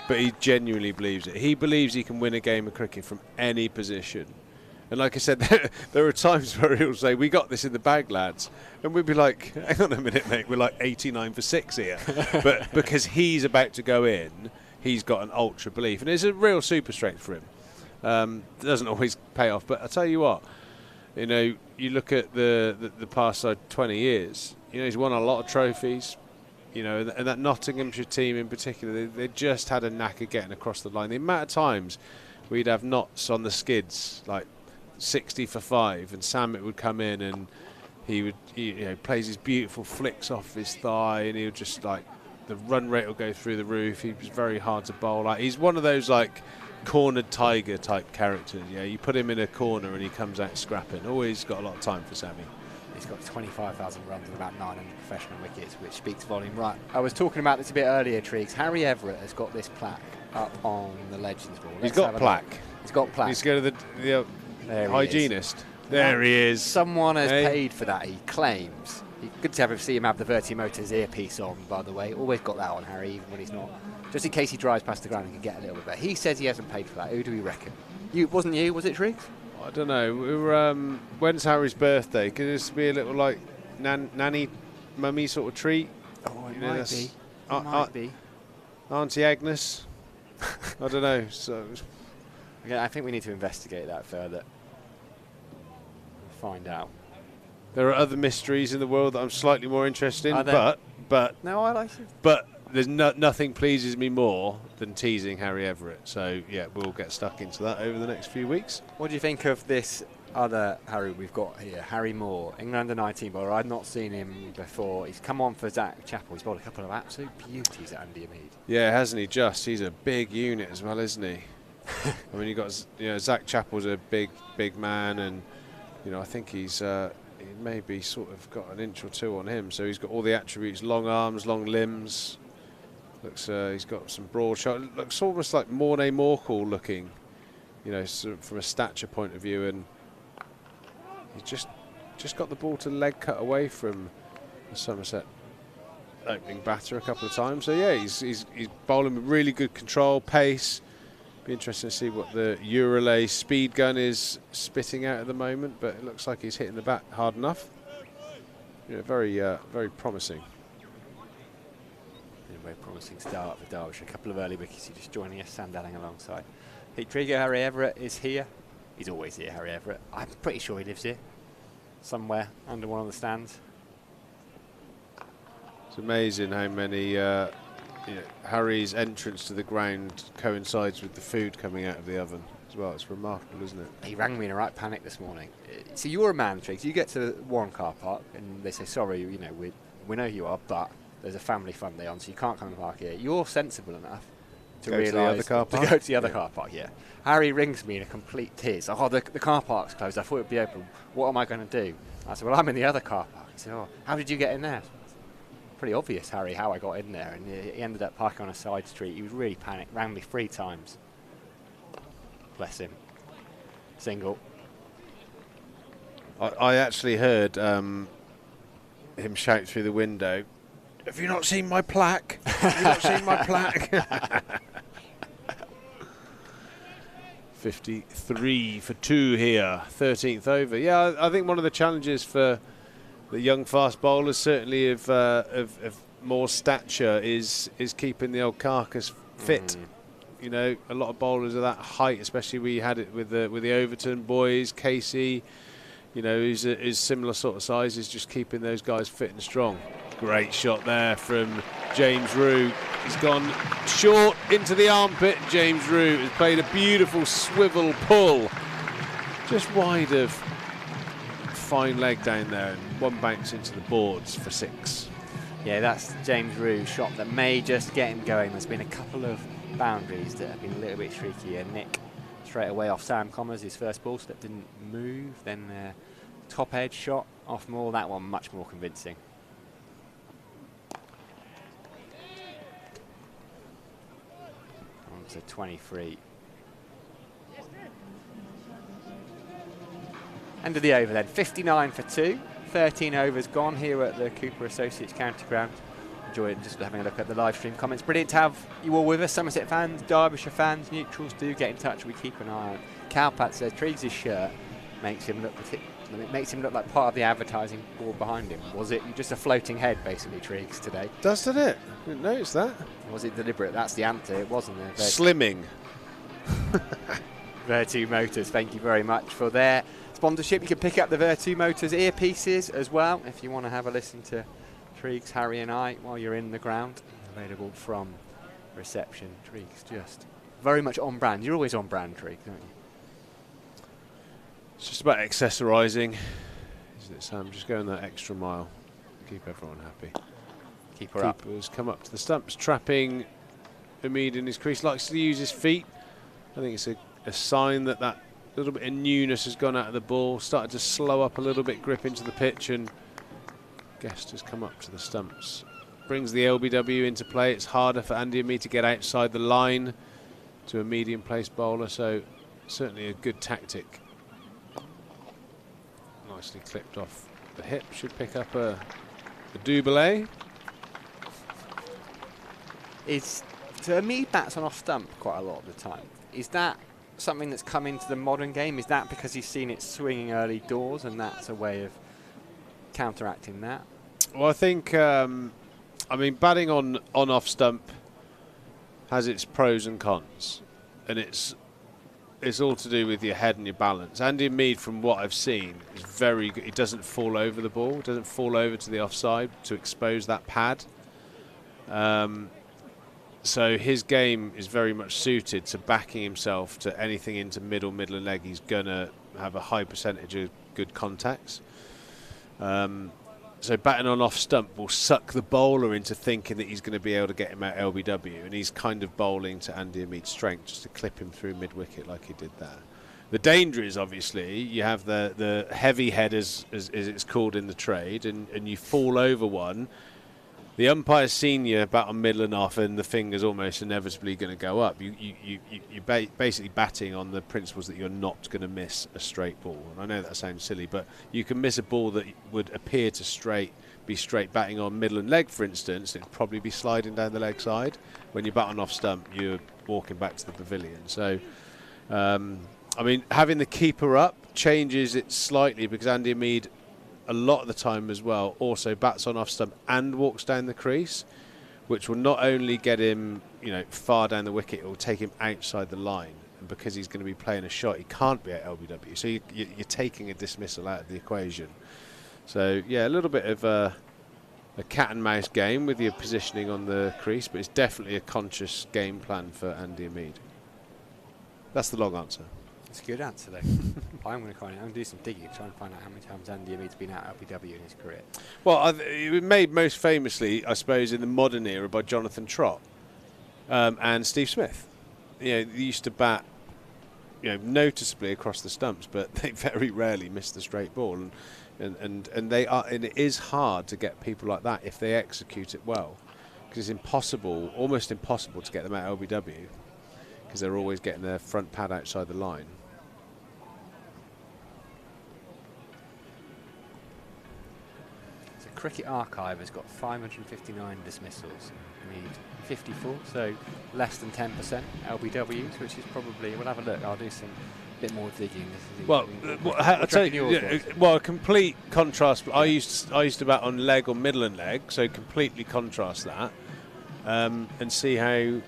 But he genuinely believes it. He believes he can win a game of cricket from any position. And like I said, there are times where he'll say, we got this in the bag, lads. And we'd be like, hang on a minute, mate, we're like 89 for 6 here. But because he's about to go in, he's got an ultra belief. And it's a real super strength for him. It doesn't always pay off. But I'll tell you what, you know, you look at the past 20 years, you know, he's won a lot of trophies. You know, and that Nottinghamshire team in particular, they just had a knack of getting across the line. The amount of times we'd have knots on the skids, like 60 for 5, and Samit would come in and he plays his beautiful flicks off his thigh, and he would just, like, the run rate will go through the roof. He was very hard to bowl. Like, he's one of those, like, cornered tiger type characters. Yeah, you put him in a corner and he comes out scrapping. Always got a lot of time for Sammy. He's got 25,000 runs and about 900 professional wickets, which speaks volume. Right, I was talking about this a bit earlier, Triggs. Harry Everett has got this plaque up on the Legends Wall. He's got plaque. He's got plaque. He's to go to the hygienist. There he is. Someone has paid for that, he claims. Good to see him have the Vertimotors earpiece on, by the way. Always got that on Harry, even when he's not. Just in case he drives past the ground and can get a little bit better. He says he hasn't paid for that. Who do we reckon? Wasn't you? Was it Triggs? I don't know. We were, when's Harry's birthday? Could this be a little, like, nanny, mummy sort of treat? Oh, it might be. It might be. Auntie Agnes? I don't know. So yeah, I think we need to investigate that further. Find out. There are other mysteries in the world that I'm slightly more interested in, but no, I like it. But there's nothing pleases me more than teasing Harry Everett. So yeah, we'll get stuck into that over the next few weeks. What do you think of this other Harry we've got here? Harry Moore, England under-19 bowler. I'd not seen him before. He's come on for Zach Chappell. He's bowled a couple of absolute beauties at Andy Mead. Yeah, hasn't he? He's a big unit as well, isn't he? I mean, you got, you know, Zach Chappell's a big man, and you know, I think he maybe sort of got an inch or two on him. So he's got all the attributes: long arms, long limbs. Looks, he's got some broad shoulders. Looks almost like Mornay Morkel looking, you know, sort of from a stature point of view. And he just got the ball to leg cut away from the Somerset opening batter a couple of times. So yeah, he's bowling with really good control, pace. Be interesting to see what the Uralay speed gun is spitting out at the moment, but it looks like he's hitting the bat hard enough. You know, very promising. Anyway, very promising start for Derbyshire. A couple of early wickets. You're just joining us, Sam Dalling alongside Pete Trigger. Harry Everett is here. He's always here, Harry Everett. I'm pretty sure he lives here, somewhere under one of the stands. It's amazing how many Harry's entrance to the ground coincides with the food coming out of the oven as well. It's remarkable, isn't it? He rang me in a right panic this morning. So you're a man, Triggs. You get to Warren car park and they say, sorry, you know, we know who you are, but there's a family fun day on, so you can't come and park here. You're sensible enough to realise to go to the other car park. Yeah. Harry rings me in a complete tears. Oh, the car park's closed. I thought it'd be open. What am I going to do? I said, well, I'm in the other car park. He said, oh, how did you get in there? Pretty obvious, Harry, how I got in there, and he ended up parking on a side street. He was really panicked, rang me 3 times. Bless him. Single. I actually heard him shout through the window, have you not seen my plaque? Have you not seen my plaque? 53 for 2 here, 13th over. Yeah, I think one of the challenges for the young fast bowlers, certainly of more stature, is keeping the old carcass fit. You know, a lot of bowlers of that height, especially we had it with the Overton boys, Casey, you know, is similar sort of size, is just keeping those guys fit and strong. Great shot there from James Rue. He's gone short into the armpit. James Rue has played a beautiful swivel pull, just wide of fine leg down there, and one bounce into the boards for 6. Yeah, that's James Rue's shot that may just get him going. There's been a couple of boundaries that have been a little bit streaky. Nick straight away off Sam Commers, his first ball slip didn't move. Then top edge shot off Moore, that one much more convincing. On to 23. End of the over then, 59 for 2. 13 overs gone here at the Cooper Associates County Ground. Enjoying just having a look at the live stream comments. Brilliant to have you all with us. Somerset fans, Derbyshire fans, neutrals, do get in touch. We keep an eye on. Cowpat says Triggs' shirt makes him look like part of the advertising board behind him. Was it just a floating head, basically, Triggs, today? Doesn't it? Didn't notice that. Was it deliberate? That's the answer. It wasn't there. Slimming. Vertu Motors, thank you very much for their sponsorship. You can pick up the Vertu Motors earpieces as well if you want to have a listen to Triggs, Harry and I while you're in the ground. Available from reception. Triggs just very much on brand. You're always on brand, Triggs, aren't you? It's just about accessorising, isn't it, Sam? Just going that extra mile. Keep everyone happy. Keeper up. Keeper's come up to the stumps, trapping Hamid in his crease. Likes to use his feet. I think it's a sign that that little bit of newness has gone out of the ball. Started to slow up a little bit, grip into the pitch, and Guest has come up to the stumps. Brings the LBW into play. It's harder for Andy and me to get outside the line to a medium pace bowler, so certainly a good tactic. Nicely clipped off the hip. Should pick up a double. So Hamid bats on off stump quite a lot of the time. Is that something that's come into the modern game? Is that because he's seen it swinging early doors and that's a way of counteracting that? Well, I think, I mean, batting on off stump has its pros and cons, and it's all to do with your head and your balance. Andy Mead, from what I've seen, is very good. He doesn't fall over the ball, doesn't fall over to the offside to expose that pad. So his game is very much suited to backing himself to anything into middle and leg. He's going to have a high percentage of good contacts. So batting on off stump will suck the bowler into thinking that he's going to be able to get him out LBW, and he's kind of bowling to Andy Hamid's strength just to clip him through mid-wicket like he did there. The danger is, obviously, you have the heavy head, as it's called in the trade, and you fall over one. The umpire's seen you bat on middle and off, and the finger's almost inevitably going to go up. You're basically batting on the principles that you're not going to miss a straight ball. And I know that sounds silly, but you can miss a ball that would appear to be straight batting on middle and leg, for instance. It'd probably be sliding down the leg side. When you bat on off stump, you're walking back to the pavilion. So, I mean, having the keeper up changes it slightly, because Andy Mead, a lot of the time as well, also bats on off stump and walks down the crease, which will not only get him, you know, far down the wicket, it will take him outside the line. And because he's going to be playing a shot, he can't be at LBW. So you're taking a dismissal out of the equation. So, yeah, a little bit of a cat and mouse game with your positioning on the crease, but it's definitely a conscious game plan for Andy Ameed. That's the long answer. It's a good answer, though. I'm going to do some digging, try and find out how many times Andy Ameed's been out at LBW in his career. Well, it was made most famously, I suppose, in the modern era by Jonathan Trott and Steve Smith. You know, they used to bat, you know, noticeably across the stumps, but they very rarely missed the straight ball. And it is hard to get people like that if they execute it well, because it's impossible, almost impossible, to get them at LBW, because they're always getting their front pad outside the line. So Cricket Archive has got 559 dismissals. We need 54, so less than 10% LBWs, which is probably, we'll have a look, I'll do some bit more digging. Well, I'll tell you, well, a complete contrast. I used to bat on leg or middle and leg, so completely contrast that, and see how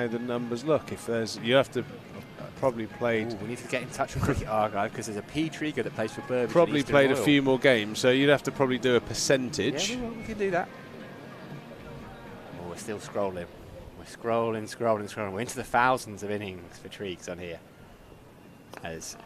the numbers look. If there's, you have to probably played. Ooh, we need to get in touch with Cricket Archive because there's a P trigger that plays for Derbyshire. Probably played a few more games, so you'd have to probably do a percentage. Yeah, we can do that. Oh, we're still scrolling. We're scrolling. We're into the thousands of innings for Triggs on here. As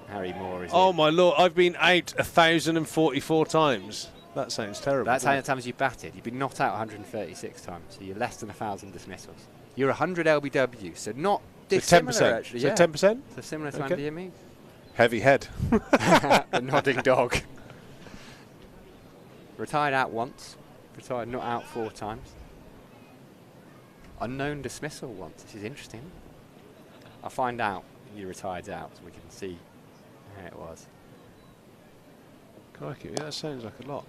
Harry Moore is. Oh my lord! I've been out 1,044 times. That sounds terrible. That's how many times you batted. You've been not out 136 times, so you're less than 1,000 dismissals. You're 100 LBW, so not dissimilar. So 10%. Actually, so yeah. 10%. So similar to Andy Ameed. Heavy head. The nodding dog. Retired out once. Retired not out 4 times. Unknown dismissal once. This is interesting. I'll find out you retired out so we can see how it was. Crikey, that sounds like a lot.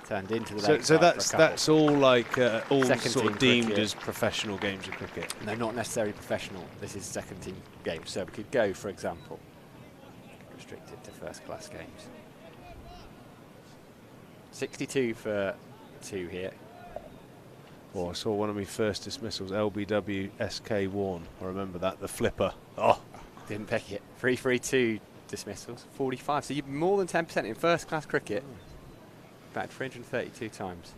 Turned into the so that's all like all second sort of team deemed cricket. as professional games of cricket. No, not necessarily professional. This is second team games. So we could go, for example, restricted to first class games. 62 for 2 here. Oh, I saw one of my first dismissals, LBW SK Warren. I remember that, the flipper. Oh, Didn't pick it. 3-3-2 dismissals, 45. So you've more than 10% in first class cricket. Batted 332 times.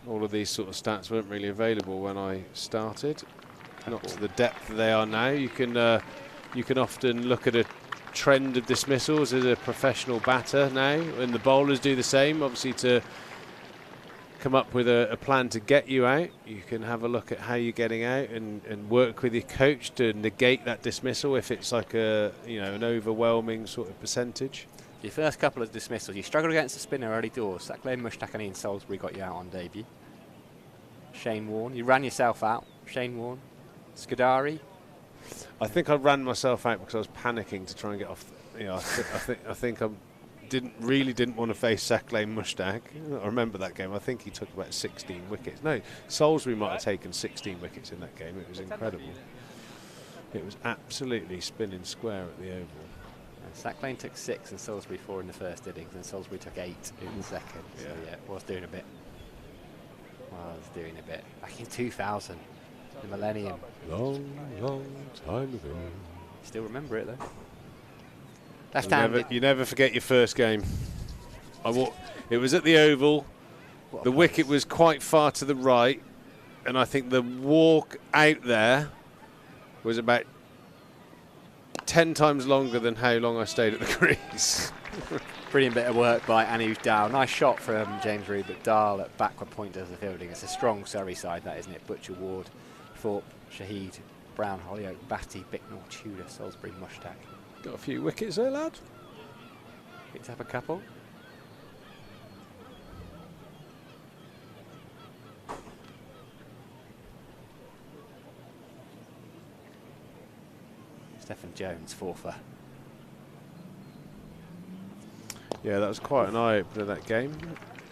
all of these sort of stats weren't really available when I started. Not to the depth that they are now. You can often look at a trend of dismissals as a professional batter now, and the bowlers do the same, obviously, to come up with a plan to get you out. You can have a look at how you're getting out and work with your coach to negate that dismissal if it's like an overwhelming sort of percentage. Your first couple of dismissals, you struggled against the spinner early doors. Sacklane, Mushtaqani and Salisbury got you out on debut. Shane Warne, you ran yourself out. Shane Warne, Scudari. I think I ran myself out because I was panicking to try and get off. I think I didn't want to face Sacklane Mushtaq. I remember that game. I think he took about 16 wickets. No, Salisbury might have taken 16 wickets in that game. It was incredible. It was absolutely spinning square at the Oval. Sacklane took 6 and Salisbury 4 in the first innings, and Salisbury took 8 in the second. So yeah, was doing a bit. Back in 2000, the millennium. Long time ago. Still remember it though. Left-handed. You never forget your first game. It was at the Oval. The wicket was quite far to the right, and I think the walk out there was about 10 times longer than how long I stayed at the crease. Brilliant bit of work by Anu Dow. Nice shot from James Reed, but Dahl at backward point does the fielding. It's a strong Surrey side, that, isn't it? Butcher, Ward, Thorpe, Shahid, Brown, Hollyoak, Batty, Bicknell, Tudor, Salisbury, Mushtaq. Got a few wickets there, lad. Picked up a couple. Stephen Jones, 4 for. Yeah, that was quite an eye-opener, that game.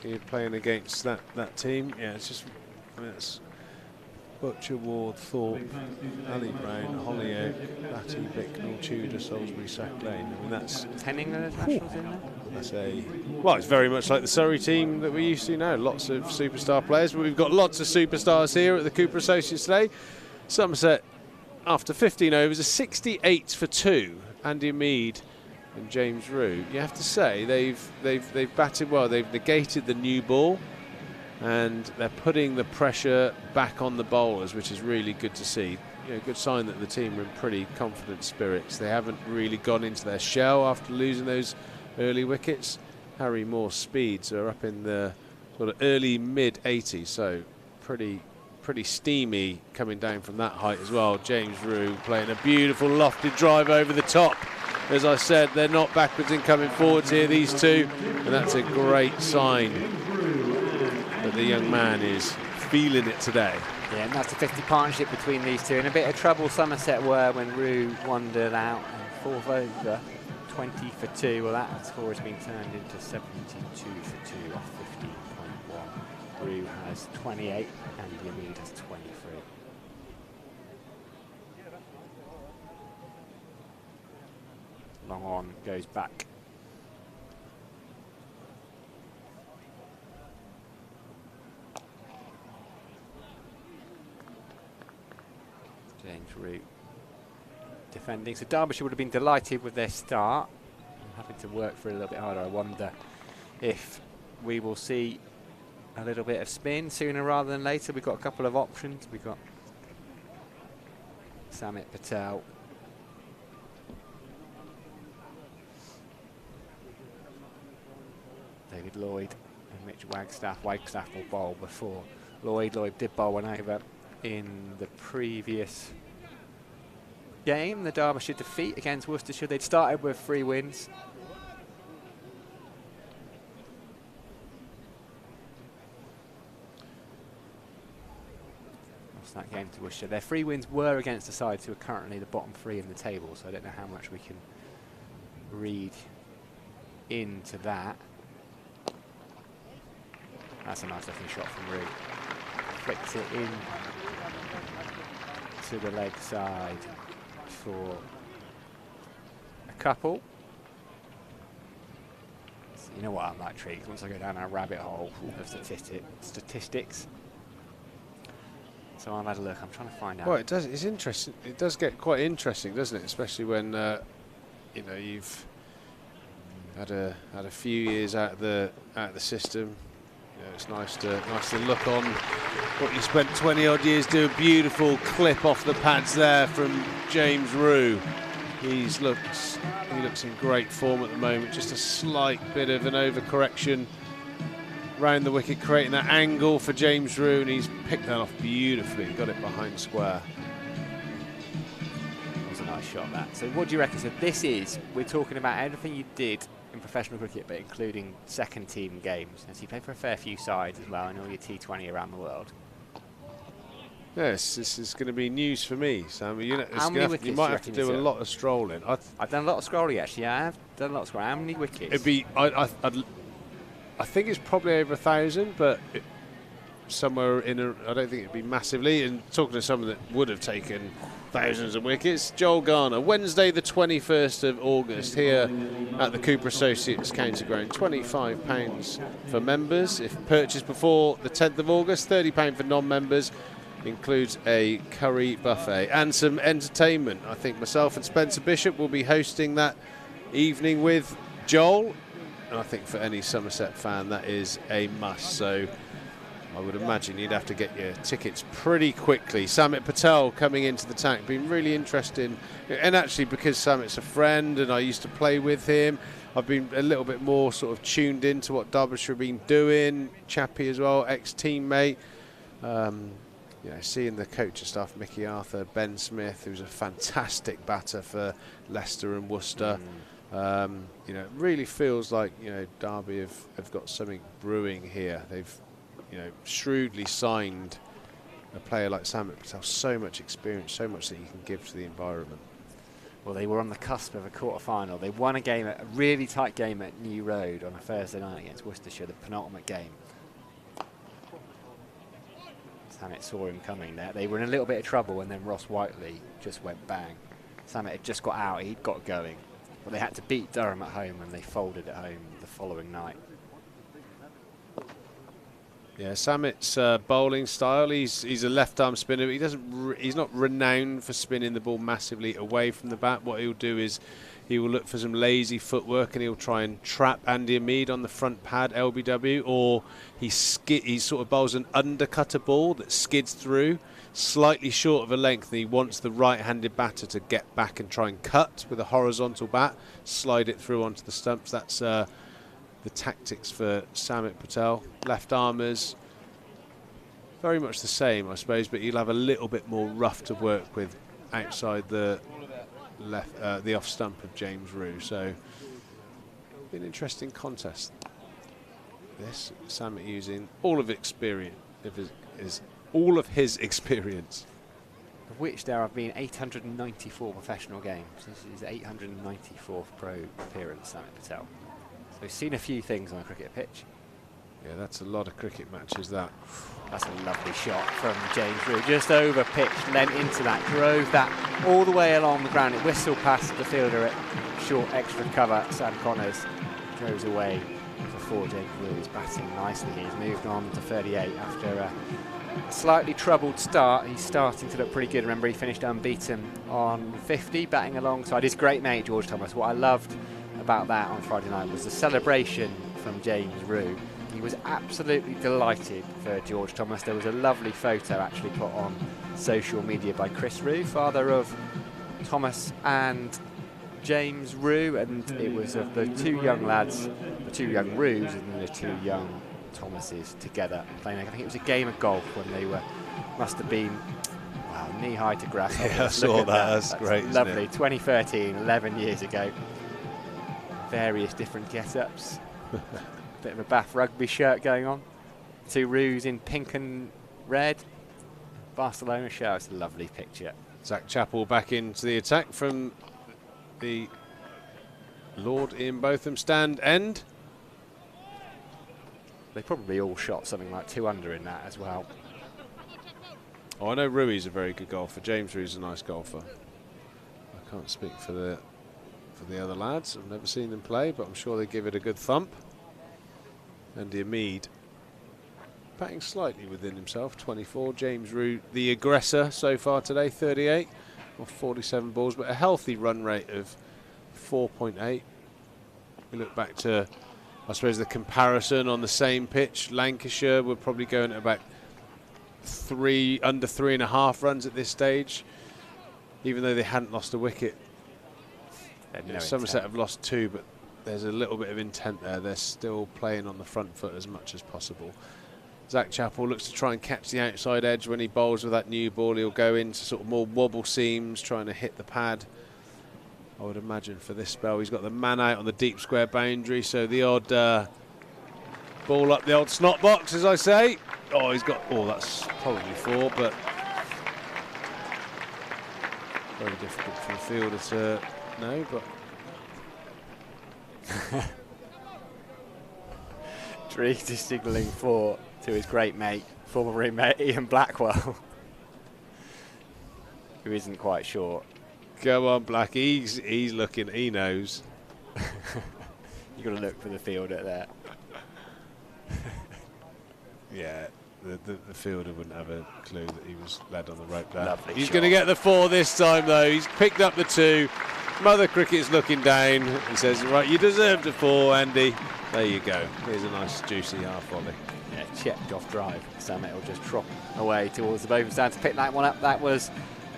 You're playing against that team. Yeah, it's just, Butcher, Ward, Thorpe, Ali Brown, Hollyoak, Batty, Bicknell, Tudor, Salisbury, Sack Lane. I mean, that's England nationals in there. That's well, it's very much like the Surrey team that we're used to now. Lots of superstar players, but we've got lots of superstars here at the Cooper Associates today. Somerset, after 15 overs, a 68 for 2. Andy Mead and James Rue. You have to say they've batted well. They've negated the new ball, and they're putting the pressure back on the bowlers, which is really good to see. You know, good sign that the team are in pretty confident spirits. They haven't really gone into their shell after losing those early wickets. Harry Moore's speeds are up in the sort of early mid-80s, so pretty steamy coming down from that height as well. James Rue playing a beautiful lofted drive over the top. As I said, they're not backwards in coming forwards here, these two, and that's a great sign that the young man is feeling it today. Yeah, and that's a 50 partnership between these two. In a bit of trouble Somerset were when Rue wandered out and 4th over, 20 for 2. Well, that score has been turned into 72 for 2 off 15.1. Rue has 28 and Yamid has 23. Long on goes back. James Rue defending. So Derbyshire would have been delighted with their start. Having to work for a little bit harder. I wonder if we will see a little bit of spin sooner rather than later. We've got a couple of options. We've got Samit Patel, David Lloyd and Mitch Wagstaff. Wagstaff will bowl before Lloyd. Lloyd did bowl one over in the previous game, the Derbyshire defeat against Worcestershire. They'd started with 3 wins. Lost that game to Worcestershire. Their 3 wins were against the sides who are currently the bottom 3 in the table, so I don't know how much we can read into that. That's a nice looking shot from Rue. Flicks it in to the leg side for a couple. So you know what I'm like, Triggs, once I go down a rabbit hole of statistics. So I've had a look, I'm trying to find out. Well, it does. It's interesting. It does get quite interesting, doesn't it? Especially when you know, you've had a few years out of the system. You know, it's nice to look on what you spent 20 odd years doing. Beautiful clip off the pads there from James Rue. He looks in great form at the moment. Just a slight bit of an overcorrection round the wicket, creating that angle for James Rue, and he's picked that off beautifully. Got it behind square. That was a nice shot, that. So what do you reckon? So this is, we're talking about everything you did in professional cricket, but including second team games. And so you play for a fair few sides as well, and all your T20 around the world. Yes, this is going to be news for me, Sam. You know, you might have to do a lot of strolling. I've done a lot of scrolling, actually. I have done a lot of scrolling. How many wickets? It'd be, I think it's probably over 1,000, but somewhere in I don't think it'd be massively. And talking to someone that would have taken thousands of wickets, Joel Garner, Wednesday the 21st of August here at the Cooper Associates County Ground. £25 for members. If purchased before the 10th of August, £30 for non-members. Includes a curry buffet and some entertainment. I think myself and Spencer Bishop will be hosting that evening with Joel. And I think for any Somerset fan, that is a must. So I would imagine you'd have to get your tickets pretty quickly. Samit Patel coming into the tank, been really interesting. And actually, because Samit's a friend and I used to play with him, I've been a little bit more sort of tuned into what Derbyshire have been doing. Chappie as well, ex-teammate. You know, seeing the coaching staff, Mickey Arthur, Ben Smith, who's a fantastic batter for Leicester and Worcester. You know, it really feels like, you know, Derby have got something brewing here. They've, you know, shrewdly signed a player like Samit Patel. So much experience, so much that you can give to the environment. Well, they were on the cusp of a quarter-final. They won a really tight game at New Road on a Thursday night against Worcestershire, the penultimate game. Samet saw him coming there. They were in a little bit of trouble, and then Ross Whiteley just went bang. Samet had just got out, he'd got going. But they had to beat Durham at home, and they folded at home the following night. Yeah, Samet's bowling style, he's a left-arm spinner, but he's not renowned for spinning the ball massively away from the bat. What he'll do is he will look for some lazy footwork, and he'll try and trap Andy Hamid on the front pad, LBW, or he sort of bowls an undercutter ball that skids through, slightly short of a length, and he wants the right-handed batter to get back and try and cut with a horizontal bat, slide it through onto the stumps. That's the tactics for Samet Patel. Left-armers, very much the same, I suppose, but he'll have a little bit more rough to work with outside the the off stump of James Rue. So, be an interesting contest. This Samet using all of experience, all of his experience. Of which there have been 894 professional games. This is 894th pro appearance, Samet Patel. So we've seen a few things on a cricket pitch. Yeah, that's a lot of cricket matches, that. That's a lovely shot from James Rue. Just over pitch, lent into that, drove that all the way along the ground. It whistled past the fielder at short extra cover. Sam Connors goes away for 4. James Rue is batting nicely. He's moved on to 38 after a slightly troubled start. He's starting to look pretty good. Remember, he finished unbeaten on 50, batting alongside his great mate George Thomas. What I loved about that on Friday night was the celebration from James Rue. He was absolutely delighted for George Thomas. There was a lovely photo actually put on social media by Chris Rue, father of Thomas and James Rue, and it was of the 2 young lads, the 2 young Rues and the 2 young Thomases together playing. I think it was a game of golf when they must have been knee high to grass. Yeah, I saw that. That's great. Lovely. 2013, 11 years ago. Various different get-ups. Bit of a Bath rugby shirt going on. 2 Rues in pink and red. Barcelona shirt. It's a lovely picture. Zach Chappell back into the attack from the Lord Ian Botham stand end. They probably all shot something like 2 under in that as well. Oh, I know Rui's a very good golfer. James Rui's a nice golfer. I can't speak for the other lads. I've never seen them play, but I'm sure they give it a good thump. Andy Hamid batting slightly within himself, 24. James Rue, the aggressor so far today, 38 or 47 balls, but a healthy run rate of 4.8. We look back to, I suppose, the comparison on the same pitch. Lancashire were probably going at about under 3.5 runs at this stage, even though they hadn't lost a wicket. Somerset have lost 2, but there's a little bit of intent there. They're still playing on the front foot as much as possible. Zach Chappell looks to try and catch the outside edge when he bowls with that new ball. He'll go into sort of more wobble seams, trying to hit the pad. I would imagine for this spell, he's got the man out on the deep square boundary, so the odd ball up the old snot box, as I say. Oh, he's got, that's probably 4, but very difficult for the fielder to know, but Drees is signalling 4 to his great mate, former roommate Ian Blackwell, who isn't quite sure. Go on, Black. He's looking. He knows. You've got to look for the fielder there. Yeah, the fielder wouldn't have a clue that he was led on the rope there. Lovely He's shot. going to get the 4 this time, though. He's picked up the 2. Mother Cricket's looking down. He says, right, you deserved a 4, Andy. There you go. Here's a nice, juicy half volley. Yeah, checked off drive. Samet will just trot away towards the Botham stand to pick that one up. That was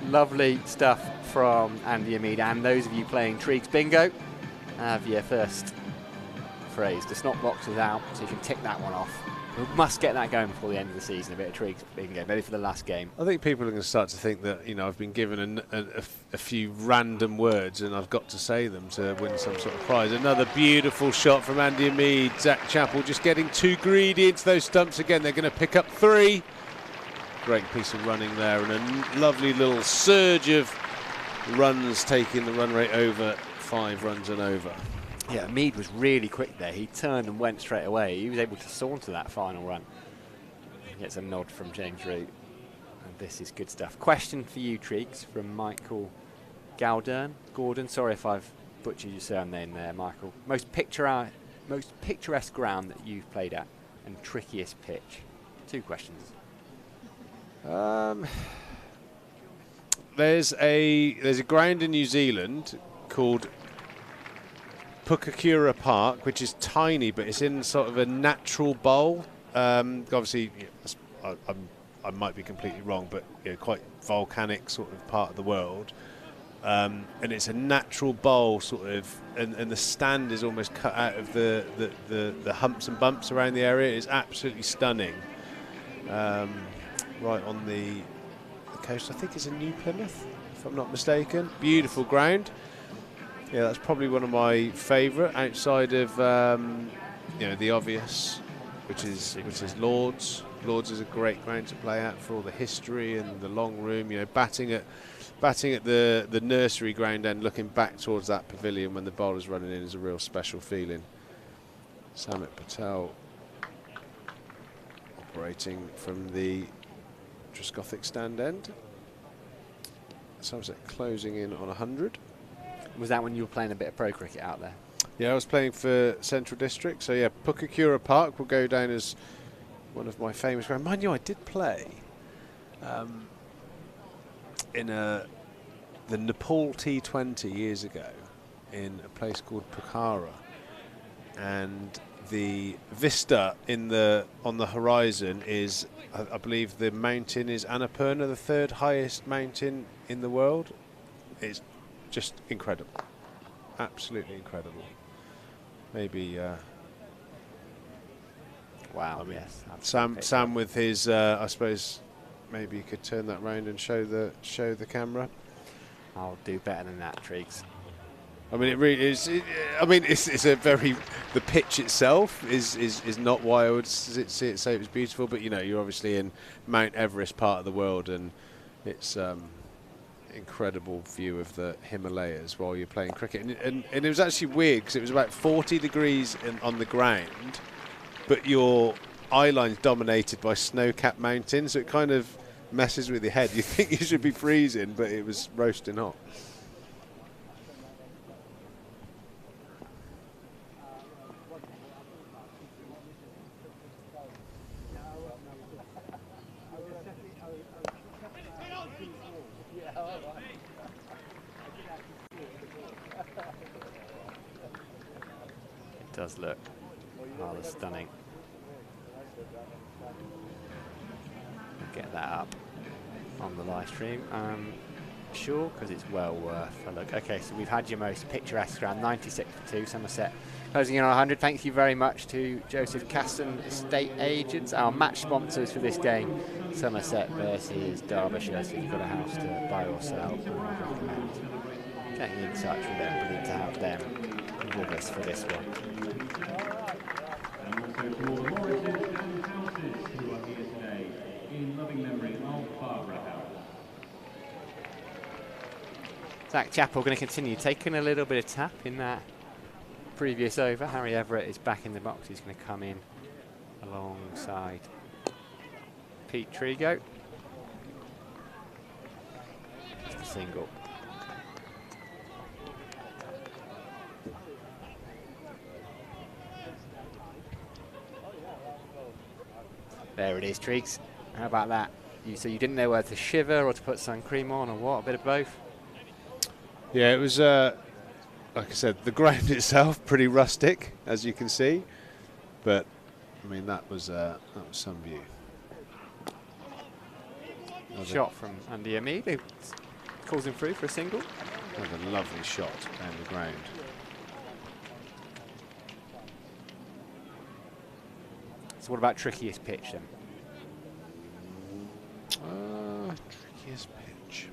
lovely stuff from Andy Hamid. And those of you playing Triggs Bingo, have your first phrase. The snot box is out, so you can tick that one off. We must get that going before the end of the season, a bit of Triggs Bingo, maybe for the last game. I think people are going to start to think that, I've been given a few random words and I've got to say them to win some sort of prize. Another beautiful shot from Andy Hamid. Zach Chappell just getting too greedy into those stumps again. They're going to pick up 3. Great piece of running there and a lovely little surge of runs, taking the run rate over 5 runs and over. Yeah, Mead was really quick there. He turned and went straight away. He was able to saunter that final run. He gets a nod from James Rue. And this is good stuff. Question for you, Triggs, from Michael Gordon. Sorry if I've butchered your surname there, Michael. Most picturesque ground that you've played at, and trickiest pitch. 2 questions. There's a ground in New Zealand called Pukakura Park, which is tiny, but it's in sort of a natural bowl. Obviously, I might be completely wrong, but quite volcanic sort of part of the world. And it's a natural bowl sort of, and the stand is almost cut out of the humps and bumps around the area. It's absolutely stunning. Right on the coast, I think it's in New Plymouth, if I'm not mistaken. Beautiful ground. Yeah, that's probably one of my favourite outside of the obvious, which is Lords. Lords is a great ground to play at for all the history and the long room. Batting at the nursery ground and looking back towards that pavilion when the bowler's running in is a real special feeling. Samit Patel operating from the Trescothic stand end. Somerset closing in on 100. Was that when you were playing a bit of pro cricket out there? Yeah, I was playing for Central District. So yeah, Pukakura Park will go down as one of my famous grounds. Mind you, I did play in the Nepal T20 years ago in a place called Pokhara, and the vista on the horizon is, I believe the mountain is Annapurna, the 3rd highest mountain in the world. It's just incredible, absolutely incredible. Maybe wow. I mean, Yes. Sam with his I suppose maybe you could turn that round and show the camera. I'll do better than that, Triggs. I mean, it really is. It's a very. The pitch itself is not why I would say it was beautiful, but you're obviously in Mount Everest part of the world, and it's incredible view of the Himalayas while you're playing cricket. And it was actually weird because it was about 40 degrees on the ground, but your eye line's dominated by snow-capped mountains, so it kind of messes with your head. You think you should be freezing, but it was roasting hot. It does look rather stunning. We'll get that up on the live stream, sure, because it's well worth a look. Okay, so we've had your most picturesque ground, 96 for 2, Somerset closing in on 100. Thank you very much to Joseph Caston Estate Agents, our match sponsors for this game, Somerset versus Derbyshire. So if you've got a house to buy or sell, we recommend getting in touch with them. We need to have them with us for this one. And also to all the Morrises and Houses who are here today in loving memory of Barbara House. Zach Chappell going to continue taking a little bit of tap in that previous over. Harry Everett is back in the box. He's going to come in alongside Pete Trigo. Just a single. There it is, Triggs. How about that? So you didn't know whether to shiver or to put sun cream on or what? A bit of both? Yeah, it was, like I said, the ground itself pretty rustic, as you can see. But, I mean, that was some view. Shot from Andy Amid, who calls him through for a single. Another lovely shot down the ground. So what about trickiest pitch then? Trickiest pitch.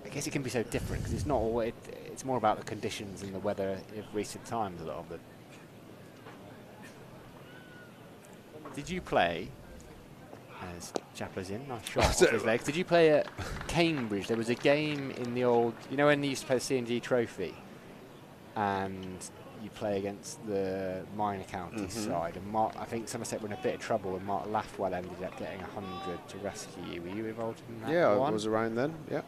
I guess it can be so different because it's not all. It's more about the conditions and the weather of recent times. A lot of it. Did you play? As Chappell's in, nice shot off his legs. Did you play at Cambridge? There was a game in the old, when they used to play the C&G Trophy, and you play against the minor counties side, and I think Somerset were in a bit of trouble, and Mark Lathwell ended up getting 100 to rescue you. Were you involved in that? Yeah, one? I was around then. Yeah.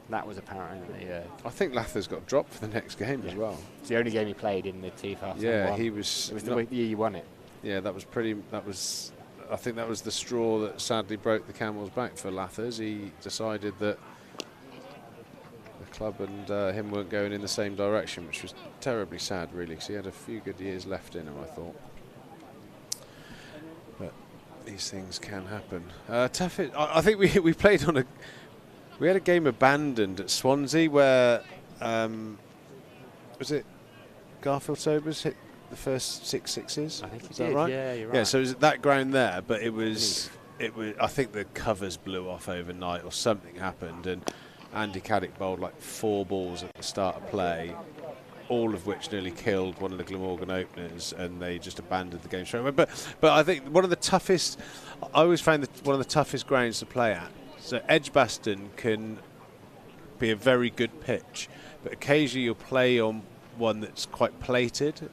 That was apparently. I think Lather's got dropped for the next game as well. It's the only game he played in the 2001. Yeah, he was. It was the year you won it. Yeah, that was pretty. I think that was the straw that sadly broke the camel's back for Lathers. He decided that the club and him weren't going in the same direction, which was terribly sad, really, because he had a few good years left in him, I thought. But these things can happen. Tough. I think we played on a. We had a game abandoned at Swansea where was it Garfield Sobers hit the first 6 sixes? I think he Is did. that right? Yeah, you're right. Yeah, so it was at that ground there, but it was. I think the covers blew off overnight, or something happened, and Andy Caddick bowled like 4 balls at the start of play, all of which nearly killed one of the Glamorgan openers, and they just abandoned the game straight away. But I think one of the toughest. I always found that one of the toughest grounds to play at. So Edgbaston can be a very good pitch, but occasionally you'll play on one that's quite plated,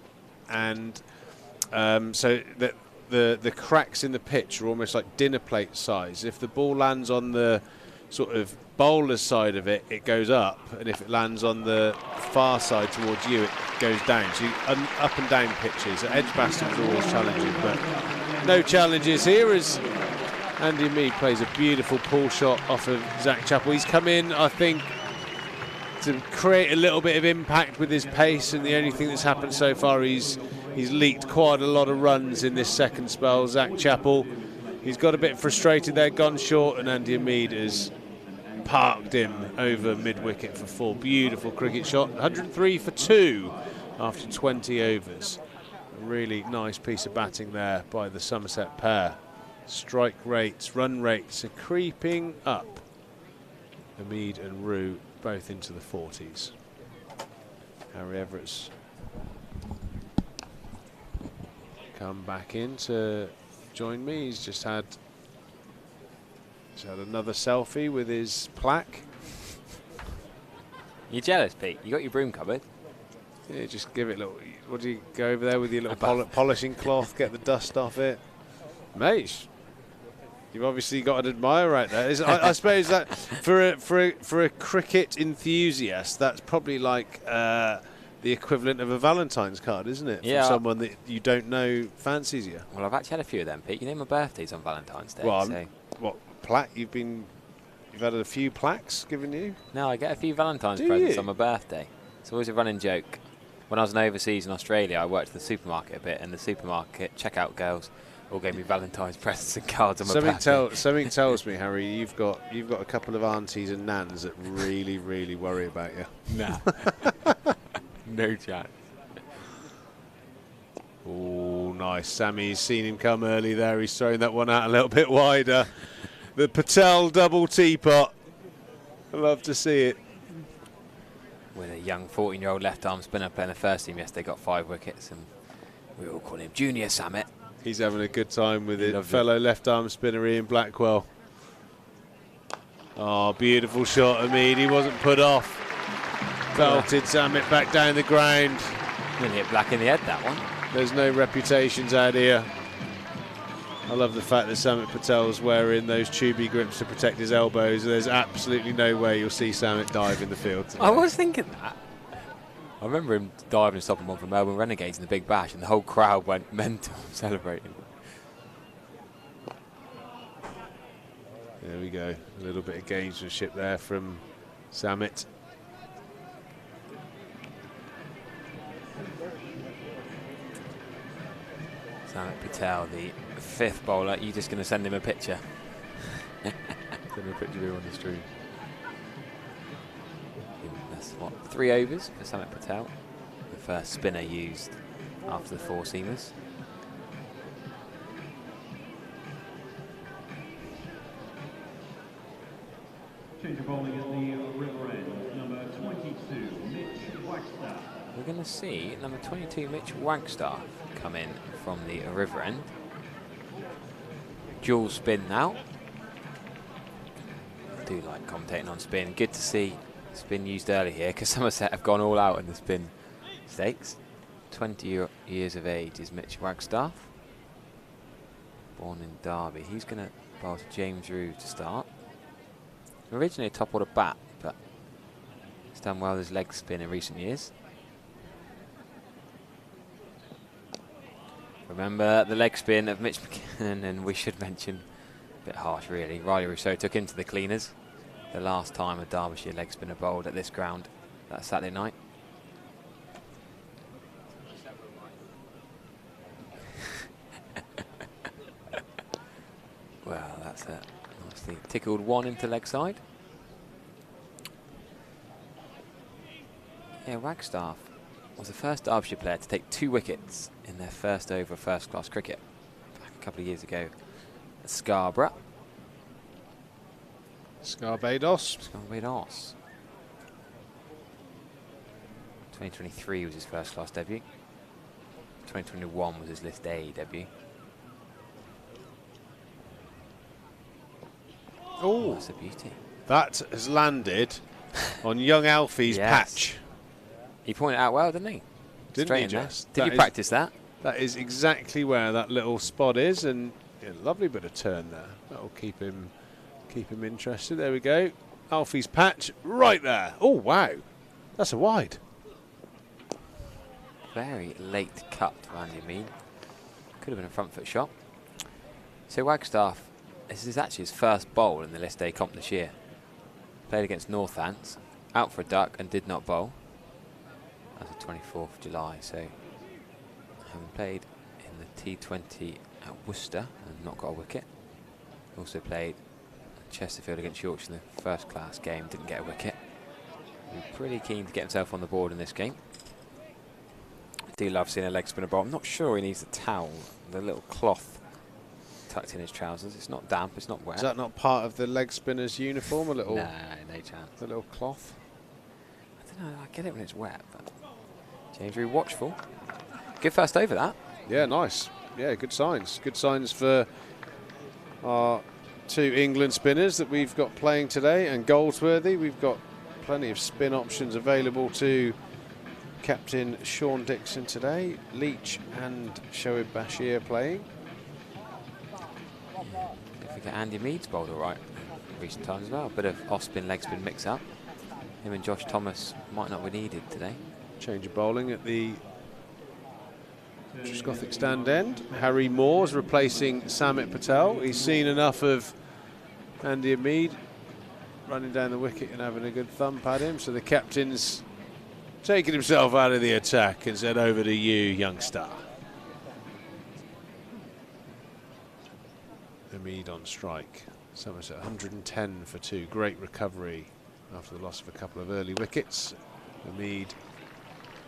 and so that the cracks in the pitch are almost like dinner plate size. If the ball lands on the sort of bowler's side of it, it goes up, and if it lands on the far side towards you, it goes down. So up and down pitches. Edgbaston's always challenging, but no challenges here as Andy Mead plays a beautiful pull shot off of Zach Chappell. He's come in, I think, to create a little bit of impact with his pace, and the only thing that's happened so far, he's leaked quite a lot of runs in this second spell. Zach Chappell, he's got a bit frustrated there, gone short, and Andy Mead has parked him over mid-wicket for 4. Beautiful cricket shot, 103 for 2 after 20 overs. A really nice piece of batting there by the Somerset pair. Strike rates, run rates are creeping up. Hamid and Rue both into the 40s. Harry Everett's come back in to join me. He's just had another selfie with his plaque. You jealous, Pete? You got your broom cupboard? Yeah, just give it a little. What do you go over there with your little polishing cloth, get the dust off it? Mate, you've obviously got an admirer right there. I suppose that for a cricket enthusiast, that's probably like the equivalent of a Valentine's card, isn't it? Yeah. From someone that you don't know fancies you. Well, I've actually had a few of them, Pete. You know my birthday's on Valentine's Day. Well, so. What plaque? You've had a few plaques given you? No, I get a few Valentine's presents on my birthday. It's always a running joke. When I was overseas in Australia, I worked at the supermarket a bit, and the supermarket checkout girls all gave me Valentine's presents and cards on my birthday. Something tells me, Harry, you've got a couple of aunties and nans that really, really worry about you. Nah. No chance. Oh, nice. Sammy's seen him come early there. He's throwing that one out a little bit wider. The Patel double teapot. I love to see it. With a young 14-year-old left-arm spinner playing the first team yesterday, got 5 wickets, and we all call him Junior Samet. He's having a good time with it. Fellow left-arm spinner Ian Blackwell. Oh, beautiful shot, Hamid. He wasn't put off. Belted Samet back down the ground. Nearly hit Black in the head, that one. There's no reputations out here. I love the fact that Samet Patel's wearing those tubey grips to protect his elbows. There's absolutely no way you'll see Samet dive in the field today. I was thinking that. I remember him diving and stopping one from Melbourne Renegades in the Big Bash, and the whole crowd went mental celebrating. There we go. A little bit of gamesmanship there from Samet. Samet Patel, the 5th bowler. You're just going to send him a picture. Send him a picture on the stream. That's what, 3 overs for Samet Patel. The first spinner used after the 4-seamers. Change of bowling at the river end, number 22, Mitch Wagstaff. We're going to see number 22, Mitch Wagstaff, come in from the river end. Dual spin now. I do like commentating on spin. Good to see spin used early here, because Somerset have gone all out in the spin stakes. 20 years of age is Mitch Wagstaff, born in Derby. He's going to bowl to James Rew to start. Originally a top order bat, but he's done well with his leg spin in recent years. Remember the leg spin of Mitch McKinnon, and we should mention, a bit harsh really, Riley Rousseau took him to the cleaners the last time a Derbyshire leg spinner bowled at this ground that Saturday night. Well, that's it. Nicely tickled one into leg side. Yeah, Wagstaff was the first Derbyshire player to take 2 wickets in their first over first-class cricket back a couple of years ago at Scarborough. Scarbados. 2023 was his first-class debut. 2021 was his List A debut. Oh, that's a beauty. That has landed on young Alfie's patch. He pointed out well, didn't he? Didn't Straight he in there. just? Did you practice that? That is exactly where that little spot is, and yeah, lovely bit of turn there. That'll keep him interested. There we go. Alfie's patch right there. Oh wow, that's a wide. Very late cut for Andy Mead. Could have been a front foot shot. So Wagstaff, this is actually his first bowl in the List A comp this year. Played against Northants, out for a duck and did not bowl. That was the 24th of July, so having played in the T20 at Worcester and not got a wicket. Also played at Chesterfield against Yorkshire in the first class game, didn't get a wicket. He's pretty keen to get himself on the board in this game. I do love seeing a leg spinner bowl. I'm not sure he needs the towel, the little cloth tucked in his trousers. It's not damp, it's not wet. Is that not part of the leg spinner's uniform? A little, no chance. A little cloth. I don't know. I get it when it's wet, but James Rew watchful. Good first over that. Yeah, nice. Yeah, good signs. Good signs for our 2 England spinners that we've got playing today, and Goldsworthy. We've got plenty of spin options available to Captain Sean Dixon today. Leach and Shoaib Bashir playing. Don't forget Andy Mead's bowled all right in recent times as well. Bit of off-spin, leg-spin mix-up. Him and Josh Thomas might not be needed today. Change of bowling at the Gothic stand end. Harry Moore's replacing Samit Patel. He's seen enough of Andy Mead running down the wicket and having a good thump at him. So the captain's taking himself out of the attack and said, over to you, youngster. Mead on strike. Somerset 110 for 2. Great recovery after the loss of a couple of early wickets. Mead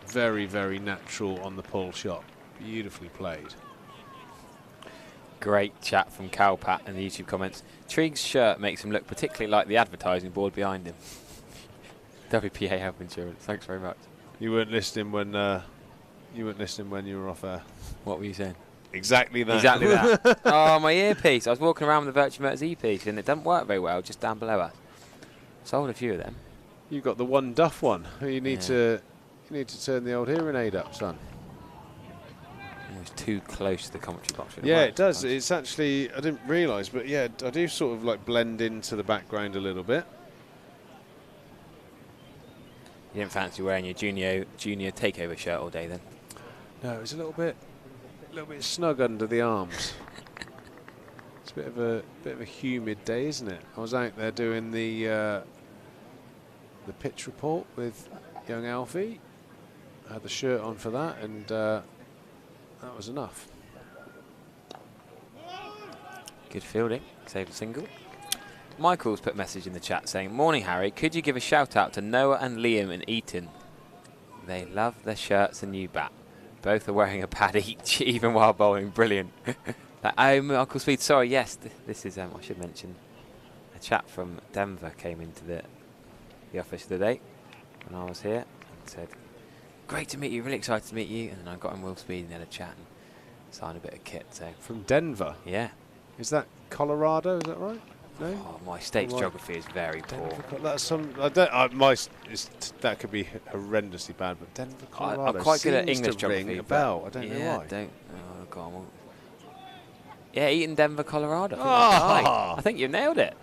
very, very natural on the pull shot. Beautifully played. Great chat from Cowpat in the YouTube comments. Triggs' shirt makes him look particularly like the advertising board behind him. WPA Health Insurance. Thanks very much. You weren't listening when you were off air. What were you saying? Exactly that. Exactly that. Oh, my earpiece. I was walking around with the Virtue Motors e-piece and it doesn't work very well just down below us. Sold a few of them. You've got the one Duff one. You need to turn the old hearing aid up, son. It's too close to the commentary box. Yeah, it does. It's actually, I didn't realise, but yeah, I do sort of like blend into the background a little bit. You didn't fancy wearing your junior takeover shirt all day then? No, it was a little bit snug under the arms. It's a bit of a humid day, isn't it? I was out there doing the pitch report with young Alfie. I had the shirt on for that, and that was enough. Good fielding, saved a single. Michael's put a message in the chat saying, morning Harry, could you give a shout out to Noah and Liam in Eton? They love their shirts and new bat. Both are wearing a pad each, even while bowling. Brilliant. Uncle Speed, sorry, yes, this is, I should mention, a chap from Denver came into the office the other day when I was here and said, great to meet you, really excited to meet you. And then I got him Will Speed and had a chat and signed a bit of kit. So from Denver? Yeah. Is that Colorado, is that right? No. Oh, my state's geography is very poor. That's some. That could be horrendously bad, but Denver, Colorado. I'm quite good at seems English to ring geography. a bell. I don't know why. Oh, God. Yeah, Eaton, Denver, Colorado. I think you nailed it.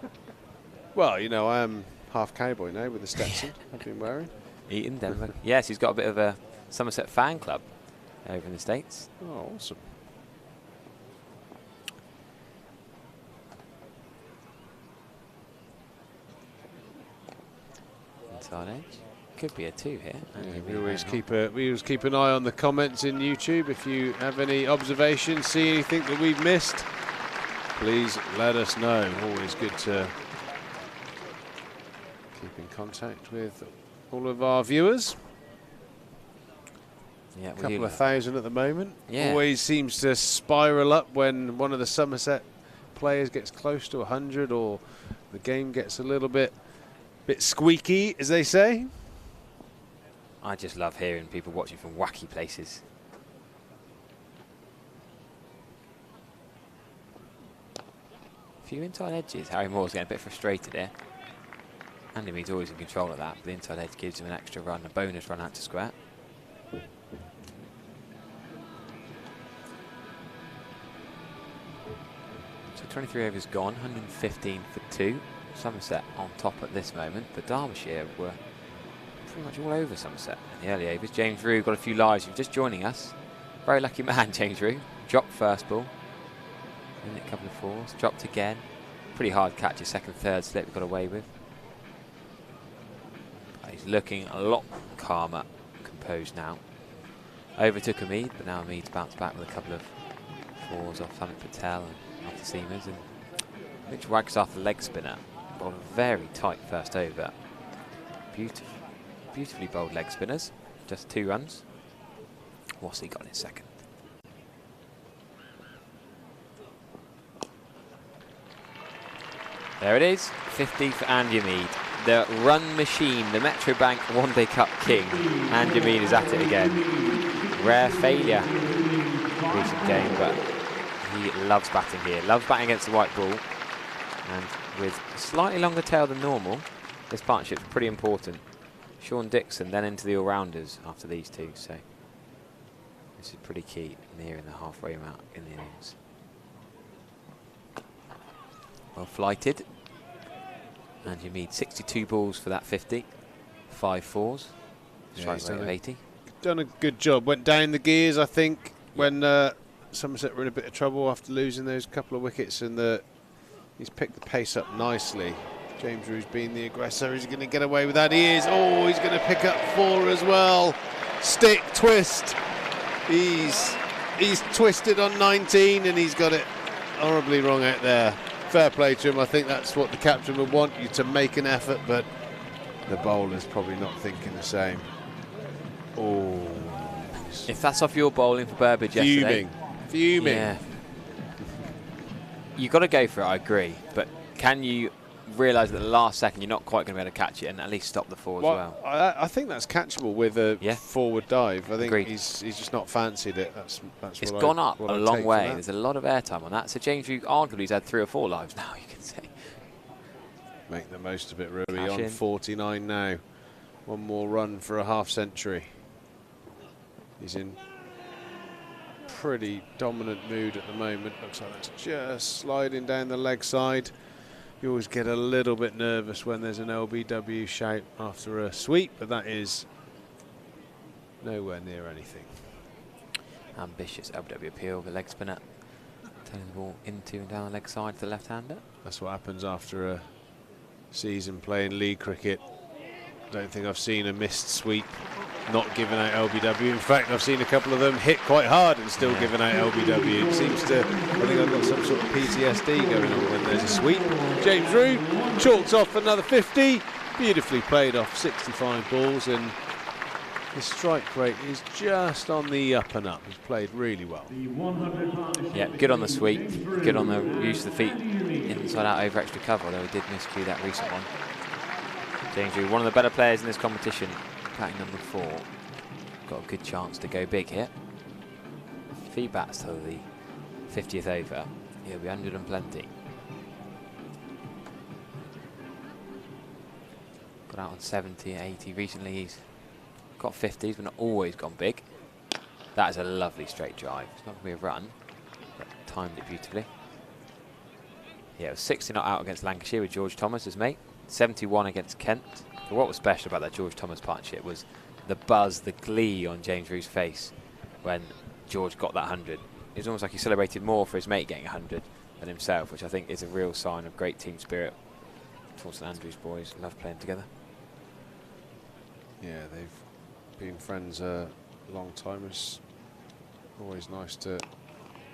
Well, you know, I am half cowboy now with the Stetson I've been wearing. Eaton, Denver. Yes, he's got a bit of a Somerset fan club over in the States. Oh, awesome. Inside edge. Could be a 2 here. We always keep an eye on the comments in YouTube. If you have any observations, see anything that we've missed, please let us know. Always good to keep in contact with all of our viewers. Yeah, a couple of thousand at the moment. Yeah. Always seems to spiral up when one of the Somerset players gets close to 100 or the game gets a little bit squeaky, as they say. I just love hearing people watching from wacky places. A few inside edges. Harry Moore's getting a bit frustrated here. Andy Mead's always in control of that, but the inside edge gives him an extra run, a bonus run out to square. So 23 overs gone, 115 for 2. Somerset on top at this moment, but Derbyshire were pretty much all over Somerset in the early overs. James Rue got a few lives. You're just joining us. Very lucky man, James Rue. Dropped first ball. Then a couple of 4s. Dropped again. Pretty hard catch. His second, third slip got away with. But he's looking a lot calmer, composed now. Overtook a Mead, but now Mead's bounced back with a couple of 4s off Hamid Patel and off the seamers. And Mitch Wagstaff, the leg spinner, bowled a very tight first over. Beautifully bowled leg spinners. Just 2 runs. What's he got in his second? There it is. 50 for Andy Mead. The run machine, the Metro Bank One Day Cup king. Andy Mead is at it again. Rare failure recent game, but he loves batting here. Loves batting against the white ball. And with a slightly longer tail than normal, this partnership's pretty important. Sean Dixon then into the all-rounders after these two, so this is pretty key nearing the halfway mark in the innings. Well flighted. And you need 62 balls for that 50. 5 4s. Strike rate of 80. Done a good job. Went down the gears, I think, when Somerset were in a bit of trouble after losing those couple of wickets, and he's picked the pace up nicely. James Rue's been the aggressor. Is he going to get away with that? He is. Oh, he's going to pick up 4 as well. Stick, twist. He's twisted on 19 and he's got it horribly wrong out there. Fair play to him. I think that's what the captain would want, you to make an effort, but the bowler's probably not thinking the same. Oh. If that's off your bowling for Burbage yesterday. Fuming. Yeah. You've got to go for it, I agree. But can you realise at the last second you're not quite going to be able to catch it and at least stop the 4 as well? I think that's catchable with a forward dive. I think Agreed. he's just not fancied it. That's it's gone up a long way. There's a lot of airtime on that. So James Rue arguably has had 3 or 4 lives now, you can say. Make the most of it, Rui. Cash On in. 49 now. One more run for a half century. He's in pretty dominant mood at the moment. Looks like that's just sliding down the leg side. You always get a little bit nervous when there's an LBW shout after a sweep, but that is nowhere near anything. Ambitious LBW appeal, the leg spinner. Turning the ball into and down the leg side to the left-hander. That's what happens after a season playing league cricket. Don't think I've seen a missed sweep not given out LBW. In fact, I've seen a couple of them hit quite hard and still given out LBW. It seems to, I think I've got some sort of PTSD going on when there's a sweep. James Rue chalks off another 50. Beautifully played off 65 balls, and his strike rate is just on the up and up. He's played really well. Yeah, good on the sweep, good on the use of the feet inside out over extra cover, although he did miscue that recent one. James Rue, one of the better players in this competition, batting number 4. Got a good chance to go big here. If he bats till the 50th over, he'll be 100 and plenty. about on 70, 80. Recently he's got 50s, but not always gone big. That is a lovely straight drive. It's not going to be a run, but timed it beautifully. Yeah, it was 60 not out against Lancashire with George Thomas as mate. 71 against Kent. But what was special about that George Thomas partnership was the buzz, the glee on James Rew's face when George got that 100. It was almost like he celebrated more for his mate getting 100 than himself, which I think is a real sign of great team spirit. St Andrews boys love playing together. Yeah, they've been friends a long time. It's always nice to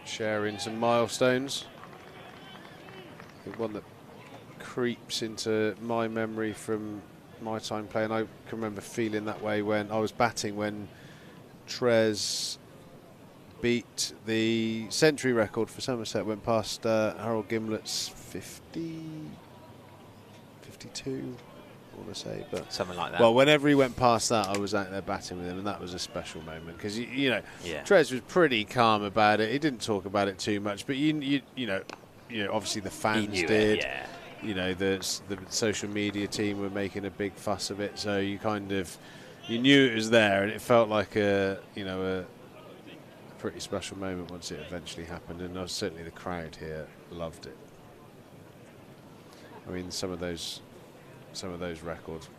share in some milestones. I think one that creeps into my memory from my time playing, I can remember feeling that way when I was batting, when Trez beat the century record for Somerset, went past Harold Gimlet's 52, I want to say, but something like that. Well, whenever he went past that, I was out there batting with him, and that was a special moment because you know, Trez was pretty calm about it. He didn't talk about it too much, but you know, obviously the fans did. You know, the social media team were making a big fuss of it, so you knew it was there, and it felt like a pretty special moment once it eventually happened, and certainly the crowd here loved it. I mean, some of those records,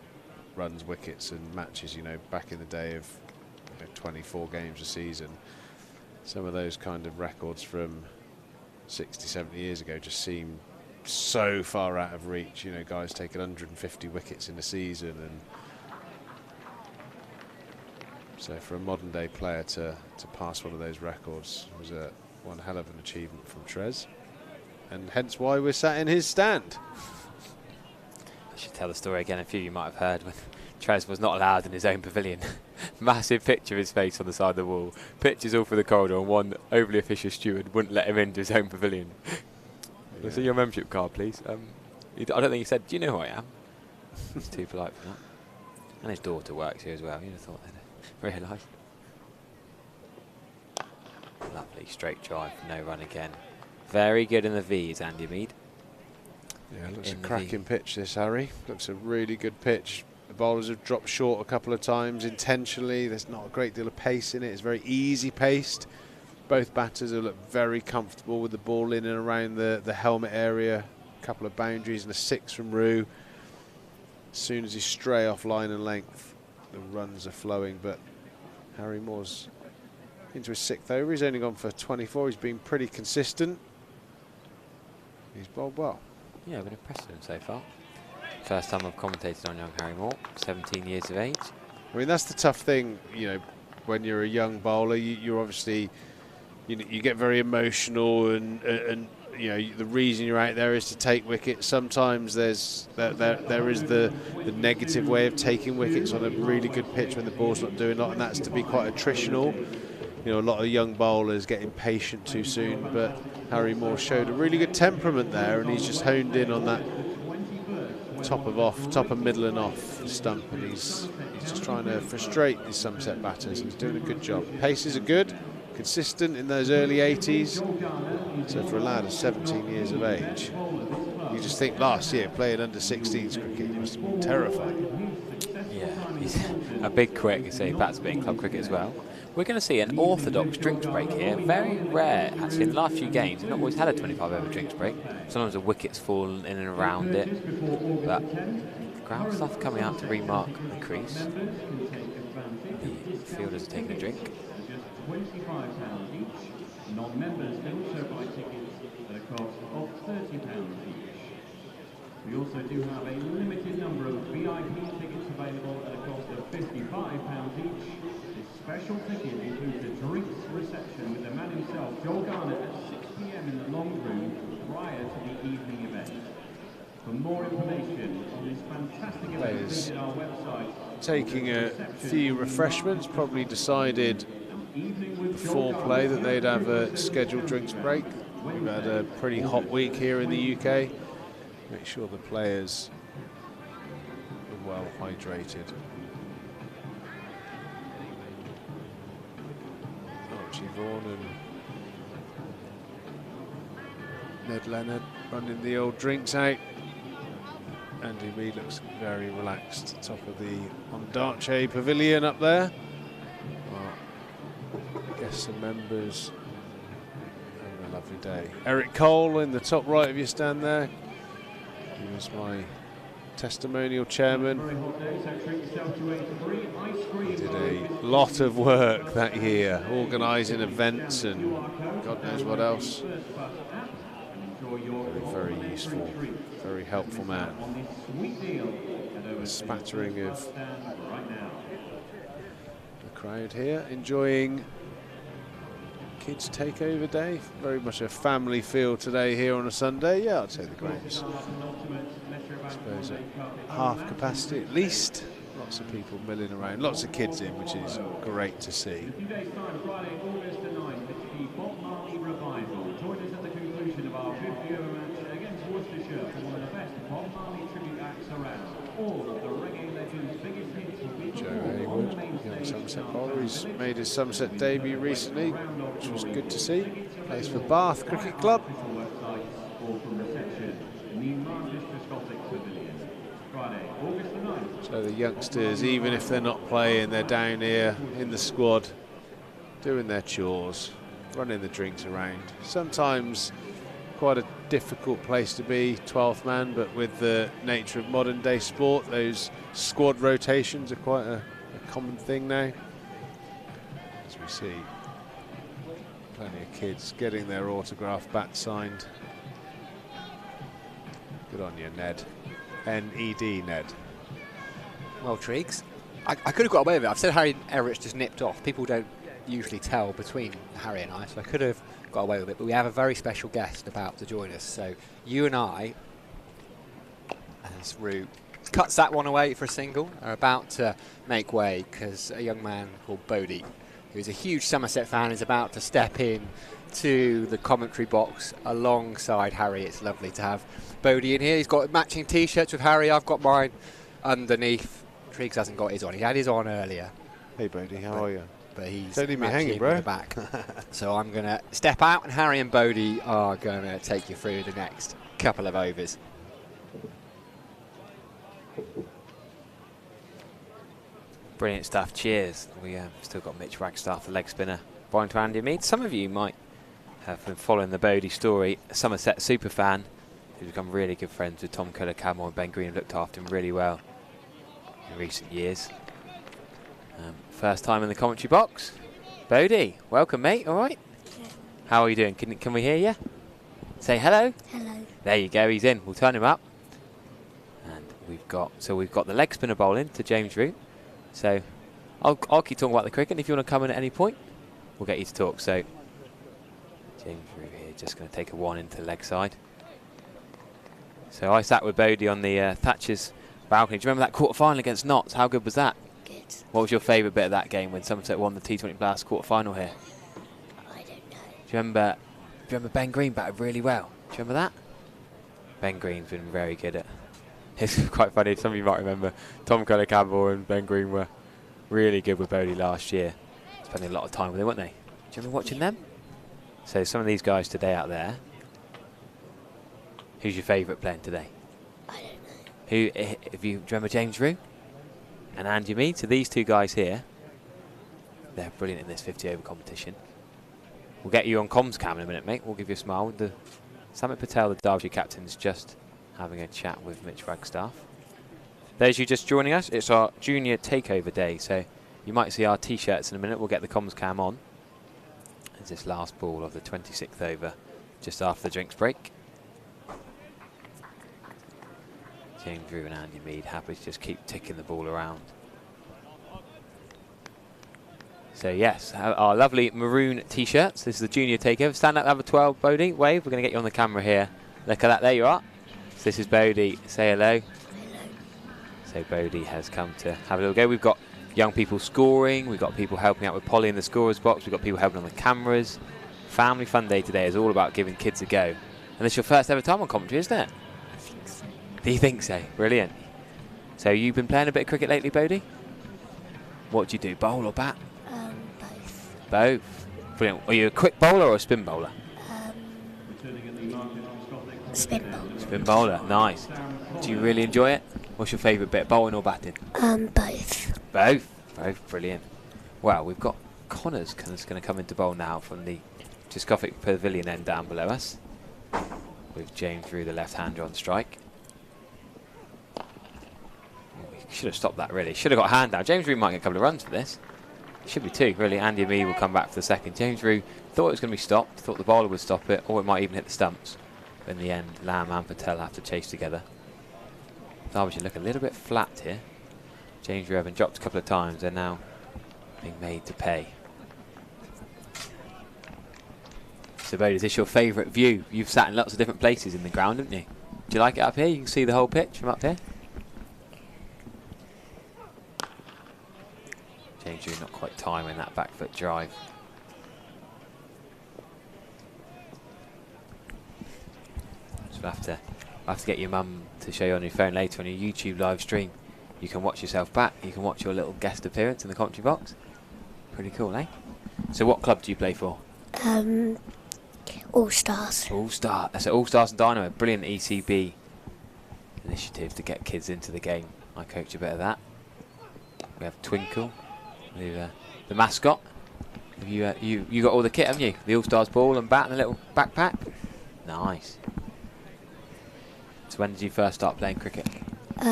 runs, wickets, and matches, you know, back in the day of 24 games a season, some of those kind of records from 60, 70 years ago just seem so far out of reach. You know, guys taking 150 wickets in a season, and so for a modern day player to pass one of those records was one hell of an achievement from Trez, and hence why we're sat in his stand. I should tell the story again. A few of you might have heard when Trez was not allowed in his own pavilion. Massive picture of his face on the side of the wall, pictures all through the corridor, and one overly officious steward wouldn't let him into his own pavilion. Can I see your membership card, please? I don't think he said, "Do you know who I am?" He's too polite for that. And his daughter works here as well. You'd have thought they'd realise. Lovely straight drive, no run again. Very good in the V's, Andy Mead. Yeah, it looks a cracking pitch, this, Harry. Looks a really good pitch. The bowlers have dropped short a couple of times intentionally. There's not a great deal of pace in it. It's very easy paced. Both batters have looked very comfortable with the ball in and around the helmet area. A couple of boundaries and a 6 from Rew. As soon as he's stray off line and length, the runs are flowing, but Harry Moore's into his 6th over. He's only gone for 24. He's been pretty consistent. He's bowled well. Yeah, I've been impressed with him so far. First time I've commentated on young Harry Moore, 17 years of age. I mean, that's the tough thing, you know, when you're a young bowler. You're obviously, you get very emotional, and you know, the reason you're out there is to take wickets. Sometimes there is the negative way of taking wickets on a really good pitch when the ball's not doing a lot, and that's to be quite attritional. You know, a lot of young bowlers get impatient too soon, but Harry Moore showed a really good temperament there, and he's just honed in on that top of middle and off stump, and he's just trying to frustrate these Somerset batters, and he's doing a good job. Paces are good, consistent in those early 80s. So for a lad of 17 years of age, you just think last year playing under 16s cricket must have been terrifying. Yeah, he's a big quick, so he bats a bit in club cricket as well. We're going to see an orthodox drinks break here. Very rare, actually. In the last few games, we've not always had a 25 over drinks break. Sometimes the wicket's fallen in and around it, but ground stuff coming out to remark the crease. The fielders are taking a drink. £25 each. Non-members can also buy tickets at a cost of £30 each. We also do have a limited number of VIP tickets available at a cost of £55 each. This special ticket includes a drinks reception with the man himself, Joel Garner, at 6 PM in the long room prior to the evening event. For more information on this fantastic event, visit our website. Taking a few refreshments, probably decided before play that they'd have a scheduled drinks break. We've had a pretty hot week here in the UK. Make sure the players are well hydrated. Archie Vaughan and Ned Leonard running the old drinks out. Andy Mead looks very relaxed. Top of the Ondaatje Pavilion up there. Guests and members having a lovely day. Eric Cole in the top right of your stand there. He was my testimonial chairman. He did a lot of work that year, organising events and God knows what else. Very useful, very helpful man. A spattering of the crowd here enjoying Kids Takeover Day. Very much a family feel today here on a Sunday. Yeah, I'd say the ground's, I suppose, at half capacity at least. Lots of people milling around, lots of kids in, which is great to see. In a few days' time, Friday, August the 9th, it's the Bob Marley Revival. Join us at the conclusion of our 50-over match against Worcestershire for one of the best Bob Marley tribute acts around. All of the reggae legends' biggest hits will be Joe Haywood, young Somerset bowler. He's made his Somerset debut recently, which was good to see. Plays for Bath Cricket Club. So the youngsters, even if they're not playing, they're down here in the squad, doing their chores, running the drinks around. Sometimes quite a difficult place to be, 12th man, but with the nature of modern day sport, those squad rotations are quite a common thing now. As we see plenty of kids getting their autograph bat signed. Good on you, Ned. N-E-D, Ned. Well, Triggs, I could have got away with it. I've said Harry and Eric's just nipped off. People don't usually tell between Harry and I, so I could have got away with it. But we have a very special guest about to join us. So you and I, as Rue cuts that one away for a single, are about to make way because a young man called Bodie, who's a huge Somerset fan, is about to step in to the commentary box alongside Harry. It's lovely to have Bodie in here. He's got matching T-shirts with Harry. I've got mine underneath. Triggs hasn't got his on. He had his on earlier. Hey, Bodie, how are you? But he's don't leave me hanging, bro. The back. So I'm going to step out, and Harry and Bodie are going to take you through the next couple of overs. Brilliant stuff. Cheers. We still got Mitch Wagstaff, the leg spinner, bowling to Andy Mead. Some of you might have been following the Bodie story. A Somerset super fan who's become really good friends with Tom Campbell and Ben Green, have looked after him really well in recent years. First time in the commentary box. Bodie, welcome, mate. All right. Yeah. How are you doing? Can we hear you? Say hello. Hello. There you go. He's in. We'll turn him up. And we've got the leg spinner bowling to James Root. So I'll keep talking about the cricket. And if you want to come in at any point, we'll get you to talk. So James Root here, just going to take a one into the leg side. So I sat with Bodie on the Thatcher's balcony. Do you remember that quarter-final against Notts? How good was that? Good. What was your favourite bit of that game when Somerset won the T20 Blast quarter-final here? I don't know. Do you remember Ben Green batted really well? Do you remember that? Ben Green's been very good at... It's quite funny, some of you might remember Tom Campbell and Ben Green were really good with Bodie last year. Spending a lot of time with him, weren't they? Do you remember watching them? So some of these guys today out there. Who's your favourite playing today? I don't know. Do you remember James Rue and Andy Mead? So these two guys here, they're brilliant in this 50 over competition. We'll get you on comms cam in a minute, mate. We'll give you a smile. Samit Patel, the Derbyshire captain's just having a chat with Mitch Wagstaff. There's you just joining us. It's our junior takeover day, so you might see our T-shirts in a minute. We'll get the comms cam on. It's this last ball of the 26th over, just after the drinks break. James Rue and Andy Mead happy to just keep ticking the ball around. So yes, our lovely maroon T-shirts. This is the junior takeover. Stand up, have a 12, Bodie. Wave. We're going to get you on the camera here. Look at that. There you are. So this is Bodie. Say hello. Hello. So Bodie has come to have a little go. We've got young people scoring. We've got people helping out with Polly in the scorer's box. We've got people helping on the cameras. Family fun day today is all about giving kids a go. And this is your first ever time on commentary, isn't it? I think so. Do you think so? Brilliant. So you've been playing a bit of cricket lately, Bodie? What do you do, bowl or bat? Both. Both. Brilliant. Are you a quick bowler or a spin bowler? Spin ball. Spin bowler, nice. Do you really enjoy it? What's your favourite bit, bowling or batting? Both. Both, brilliant. Well, we've got Connor's going to come into bowl now from the Jiscofic Pavilion end down below us, with James Rue, the left-hander, on strike. Should have stopped that, really. Should have got a hand down. James Rue might get a couple of runs for this. Should be 2, really. Andy and me will come back for the second. James Rue thought it was going to be stopped, thought the bowler would stop it, or it might even hit the stumps. But in the end, Lamb and Patel have to chase together. Derbyshire look a little bit flat here. James Rue having dropped a couple of times, they're now being made to pay. So, Bodie, is this your favourite view? You've sat in lots of different places in the ground, haven't you? Do you like it up here? You can see the whole pitch from up here. James Rue not quite timing that back foot drive. So we'll have to get your mum to show you on your phone later on your YouTube live stream. You can watch yourself back. You can watch your little guest appearance in the commentary box. Pretty cool, eh? So what club do you play for? All Stars. All Star. That's All Stars and Dynamo. Brilliant ECB initiative to get kids into the game. I coach a bit of that. We have Twinkle, the mascot. Have you got all the kit, haven't you? The All Stars ball and bat and a little backpack. Nice. So when did you first start playing cricket? I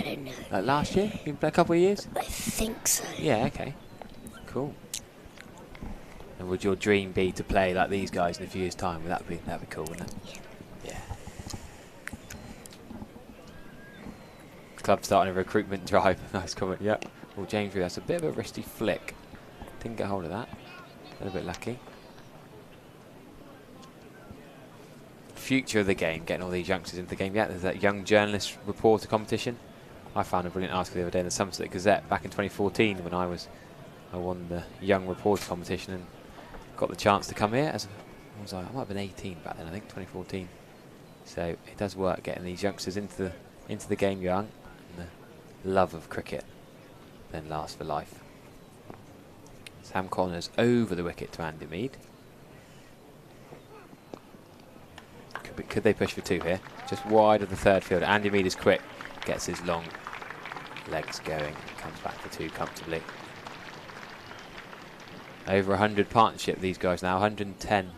don't know. Like last year? You played a couple of years? I think so. Yeah. Okay. Cool. And would your dream be to play like these guys in a few years' time? That'd be cool, wouldn't it? Yeah. Club starting a recruitment drive. Nice comment. Yep. Well, James Rue, that's a bit of a wristy flick. Didn't get hold of that. A little bit lucky. Future of the game, getting all these youngsters into the game. Yeah, there's that young journalist reporter competition. I found a brilliant article the other day in the Somerset Gazette back in 2014 when I won the young reporter competition and got the chance to come here as I might have been 18 back then, I think 2014. So it does work getting these youngsters into the game young, and the love of cricket then lasts for life. Sam Connors over the wicket to Andy Mead. Could they push for 2 here? Just wide of the third fielder. Andy Mead is quick, gets his long legs going, comes back for 2 comfortably. Over 100 partnership, these guys now, 110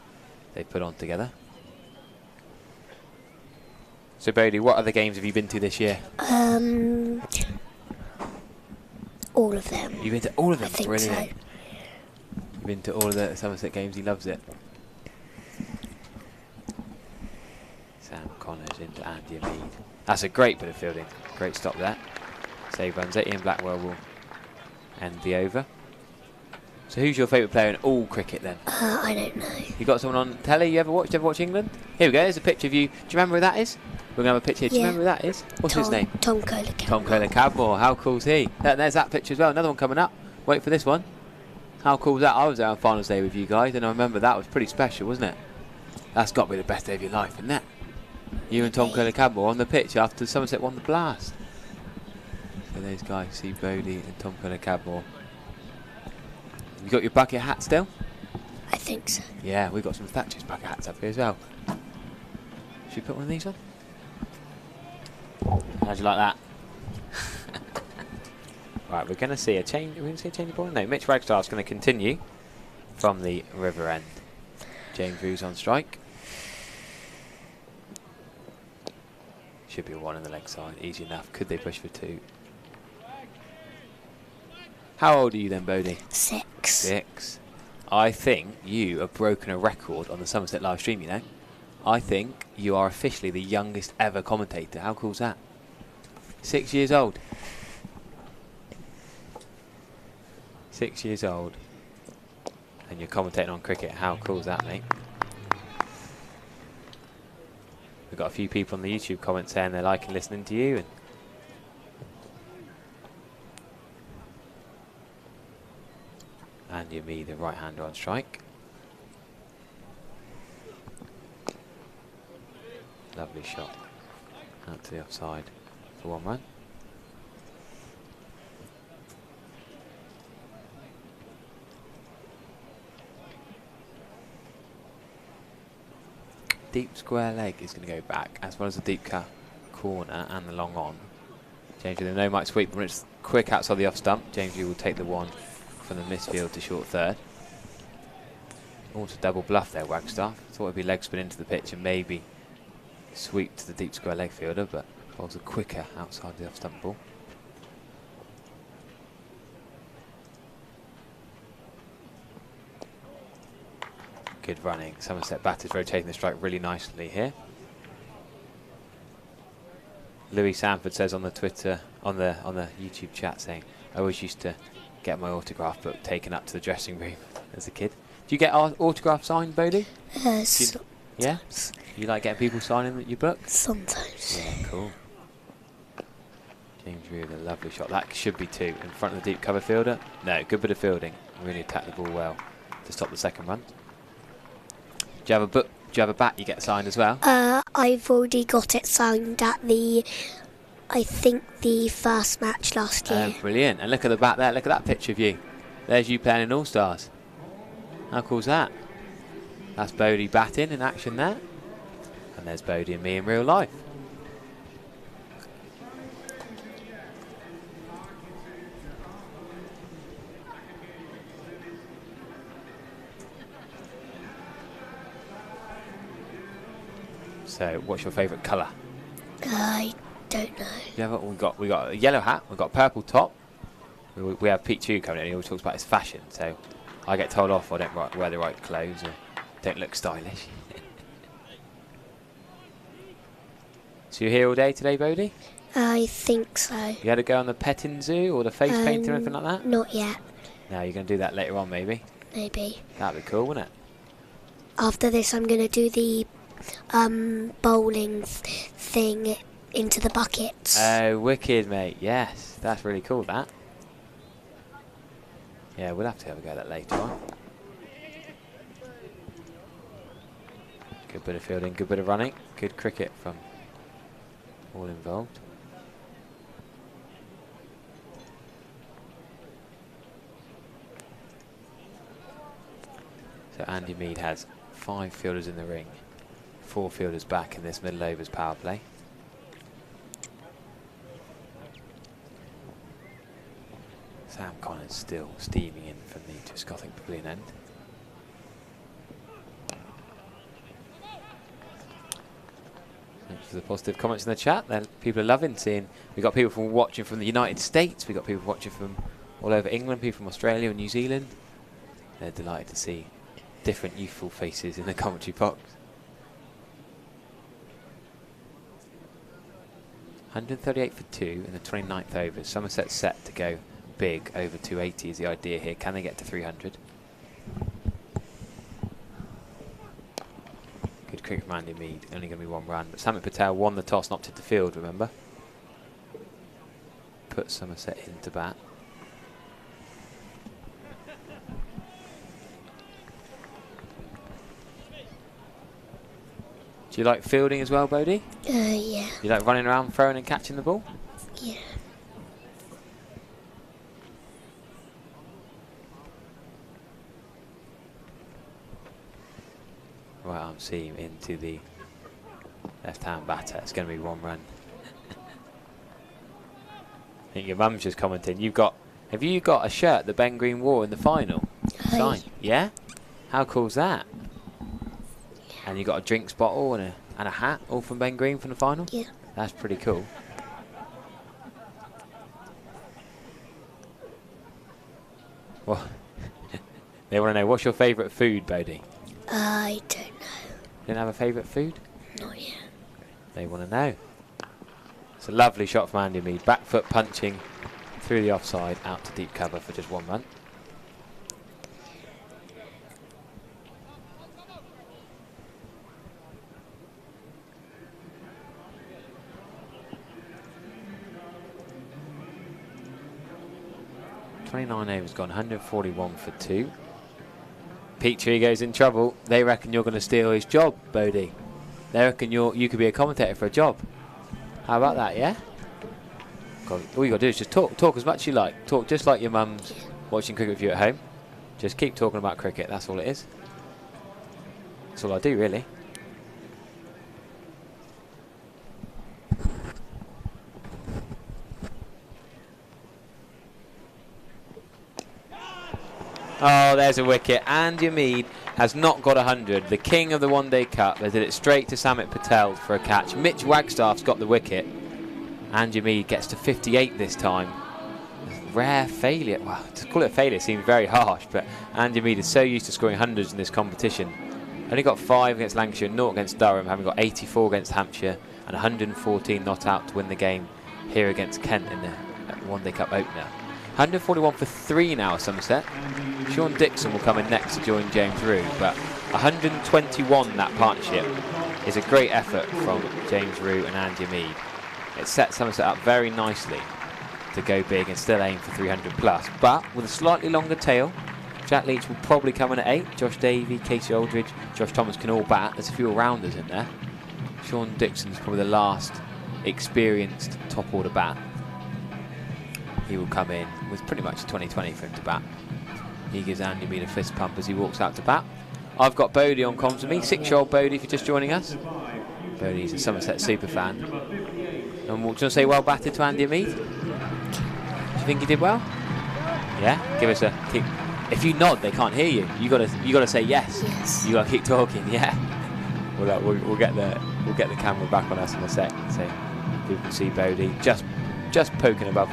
they put on together. So Bodie, what other games have you been to this year? All of them. You've been to all of them? I think Brilliant. so. You've been to all of the Somerset games, he loves it. Sam Connors into Andy Mead. That's a great bit of fielding. Great stop there. Save runs it. Ian Blackwell will end the over. So who's your favourite player in all cricket then? I don't know. You got someone on telly you ever watched? Ever watch England? Here we go. There's a picture of you. Do you remember who that is? We're going to have a picture here. Do you remember who that is? What's his name? Tom Kohler-Cadmore. Tom Kohler-Cadmore. How cool's he? There's that picture as well. Another one coming up. Wait for this one. How cool's that? I was there on finals day with you guys and I remember that was pretty special, wasn't it? That's got to be the best day of your life, isn't it? You and Tom Kohler-Cadmore on the pitch after Somerset won the Blast. So those guys, Steve Bodie and Tom Kohler-Cadmore. You got your bucket hat still? I think so. Yeah, we've got some Thatcher's bucket hats up here as well. Should we put one of these on? How'd you like that? Right, we're going to see a change. We're going to see a change of ball. No, Mitch Ragstar's going to continue from the river end. James Rue's on strike. Should be a 1 on the leg side. Easy enough. Could they push for 2? How old are you then, Bodie? 6. 6. I think you have broken a record on the Somerset live stream, you know. I think you are officially the youngest ever commentator. How cool is that? 6 years old. 6 years old. And you're commentating on cricket. How cool is that, mate? We've got a few people on the YouTube comments saying they like listening to you. And Andy and me, the right-hander on strike. Lovely shot. Out to the offside for 1 run. deep square leg is going to go back, as well as the deep corner and the long on. James with a no might sweep, but when it's quick outside the off stump, James will take the one from the misfield to short third. Also double bluff there, Wagstaff. Thought it'd be leg spin into the pitch and maybe sweep to the deep square leg fielder, but also quicker outside the off stump ball. Good running. Somerset batters rotating the strike really nicely here. Louis Sanford says on the Twitter, on the YouTube chat, saying, I always used to get my autograph book taken up to the dressing room as a kid. Do you get autograph signed, Bodie? Sometimes. Yeah? You like getting people signing your book? Sometimes. Yeah, cool. James Reed with a lovely shot. That should be 2 in front of the deep cover fielder. No, good bit of fielding. Really attacked the ball well to stop the second run. Do you have a book? Do you have a bat you get signed as well? I've already got it signed at I think the first match last year. Brilliant. And look at the bat there. Look at that picture of you. There's you playing in All-Stars. How cool's that? That's Bodie batting in action there. And there's Bodie and me in real life. So, what's your favourite colour? I don't know. Yeah, we got a yellow hat. We've got a purple top. We have Pete Chu coming in. He always talks about his fashion. So, I get told off. I don't wear the right clothes or don't look stylish. So you're here all day today, Bodie? I think so. You had to go on the petting zoo or the face painting or anything like that? Not yet. No, you're going to do that later on, maybe. Maybe. That'd be cool, wouldn't it? After this, I'm going to do the bowling thing into the buckets. Oh, wicked, mate. Yes, that's really cool, that. Yeah, we'll have to have a go at that later on. Good bit of fielding, good bit of running, good cricket from all involved. So Andy Mead has 5 fielders in the ring, 4 fielders back in this middle overs power play. Sam Collins still steaming in from the Triscothic Pavilion end. Thanks for the positive comments in the chat. Then people are loving seeing. We've got people from watching from the United States. We've got people watching from all over England, people from Australia and New Zealand. They're delighted to see different youthful faces in the commentary box. 138 for 2 in the 29th over. Somerset set to go big over 280 is the idea here. Can they get to 300? Good cricket from Andy Mead. Only going to be 1 run. But Samit Patel won the toss and opted to field, remember? Put Somerset into bat. Do you like fielding as well, Bodie? Yeah. You like running around, throwing and catching the ball? Yeah. Right arm seam into the left-hand batter. It's going to be 1 run. I think your mum's just commenting. Have you got a shirt that Ben Green wore in the final? Signed. Yeah? How cool's that? And you got a drinks bottle and a hat, all from Ben Green from the final? Yeah. That's pretty cool. Well, they want to know, what's your favourite food, Bodie? I don't know. You don't have a favourite food? Not yet. They want to know. It's a lovely shot from Andy Mead. Back foot punching through the offside, out to deep cover for just 1 run. Overs gone, 141 for 2. Pete Trigo's in trouble. They reckon you're going to steal his job, Bodie. They reckon you could be a commentator for a job. How about that, yeah? God, all you got to do is just talk as much as you like. Talk just like your mum's watching cricket with you at home. Just keep talking about cricket, that's all it is. That's all I do, really. Oh, there's a wicket. Andy Mead has not got 100. The king of the one-day cup. They did it straight to Samit Patel for a catch. Mitch Wagstaff's got the wicket. Andy Mead gets to 58 this time. Rare failure. Well, to call it a failure seems very harsh, but Andy Mead is so used to scoring hundreds in this competition. Only got 5 against Lancashire, 0 against Durham, having got 84 against Hampshire and 114 not out to win the game here against Kent in the one-day cup opener. 141 for 3 now, Somerset. Sean Dixon will come in next to join James Rue, but 121 that partnership is a great effort from James Rue and Andy Mead. It sets Somerset up very nicely to go big and still aim for 300 plus, but with a slightly longer tail. Jack Leach will probably come in at 8. Josh Davey, Casey Aldridge, Josh Thomas can all bat. There's a few all-rounders in there. Sean Dixon's probably the last experienced top order bat. He will come in with pretty much 2020 for him to bat. He gives Andy Mead a fist pump as he walks out to bat. I've got Bodie on comms with me, 6-year-old Bodie if you're just joining us. Bodie's a Somerset super fan. And we'll just say well batted to Andy Mead. Do you think he did well? Yeah? Give us a keep. If you nod, they can't hear you. You gotta say yes. Yes. You gotta keep talking. Yeah. We'll get the camera back on us in a sec, so people can see Bodie just poking above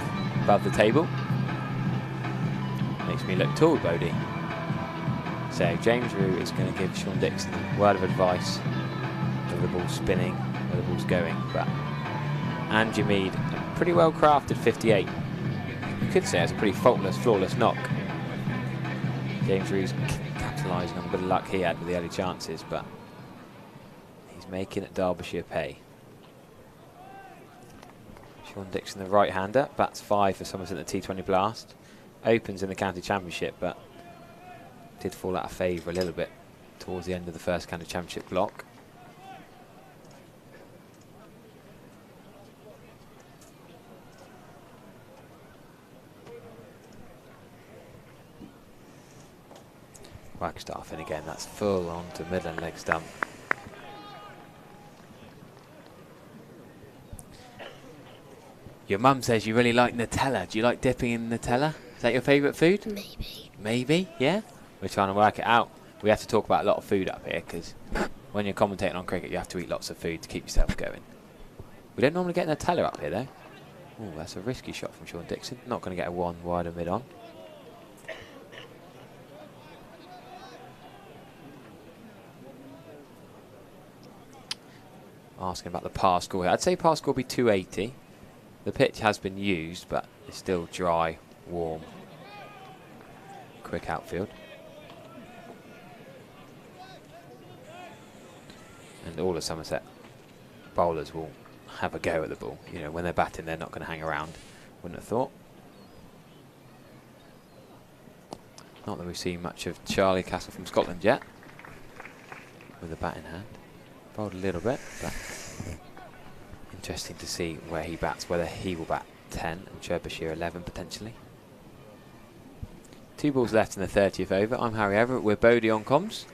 the table. Makes me look tall, Bodie. So James Rue is going to give Sean Dixon a word of advice where the ball's spinning, where the ball's going. But Andy Mead, a pretty well crafted 58. You could say it's a pretty faultless, flawless knock. James Rue's capitalising on a bit of luck he had with the early chances, but he's making it Derbyshire pay. Sean Dixon, the right-hander, bats 5 for Somerset at the T20 Blast. Opens in the county championship, but did fall out of favour a little bit towards the end of the first county championship block. Wagstaff in again, that's full on to middle leg stump. Your mum says you really like Nutella. Do you like dipping in Nutella? Is that your favourite food? Maybe. Maybe, yeah? We're trying to work it out. We have to talk about a lot of food up here because when you're commentating on cricket, you have to eat lots of food to keep yourself going. We don't normally get Nutella up here, though. Oh, that's a risky shot from Sean Dixon. Not going to get a 1 wider mid-on. Asking about the par score here. I'd say par score will be 280. The pitch has been used, but it's still dry, warm, quick outfield. And all the Somerset bowlers will have a go at the ball. You know, when they're batting, they're not going to hang around. Wouldn't have thought. Not that we've seen much of Charlie Castle from Scotland yet, with the bat in hand. Bowled a little bit, but interesting to see where he bats, whether he will bat 10 and Derbyshire 11 potentially. 2 balls left in the 30th over. I'm Harry Everett with Bodie on comms.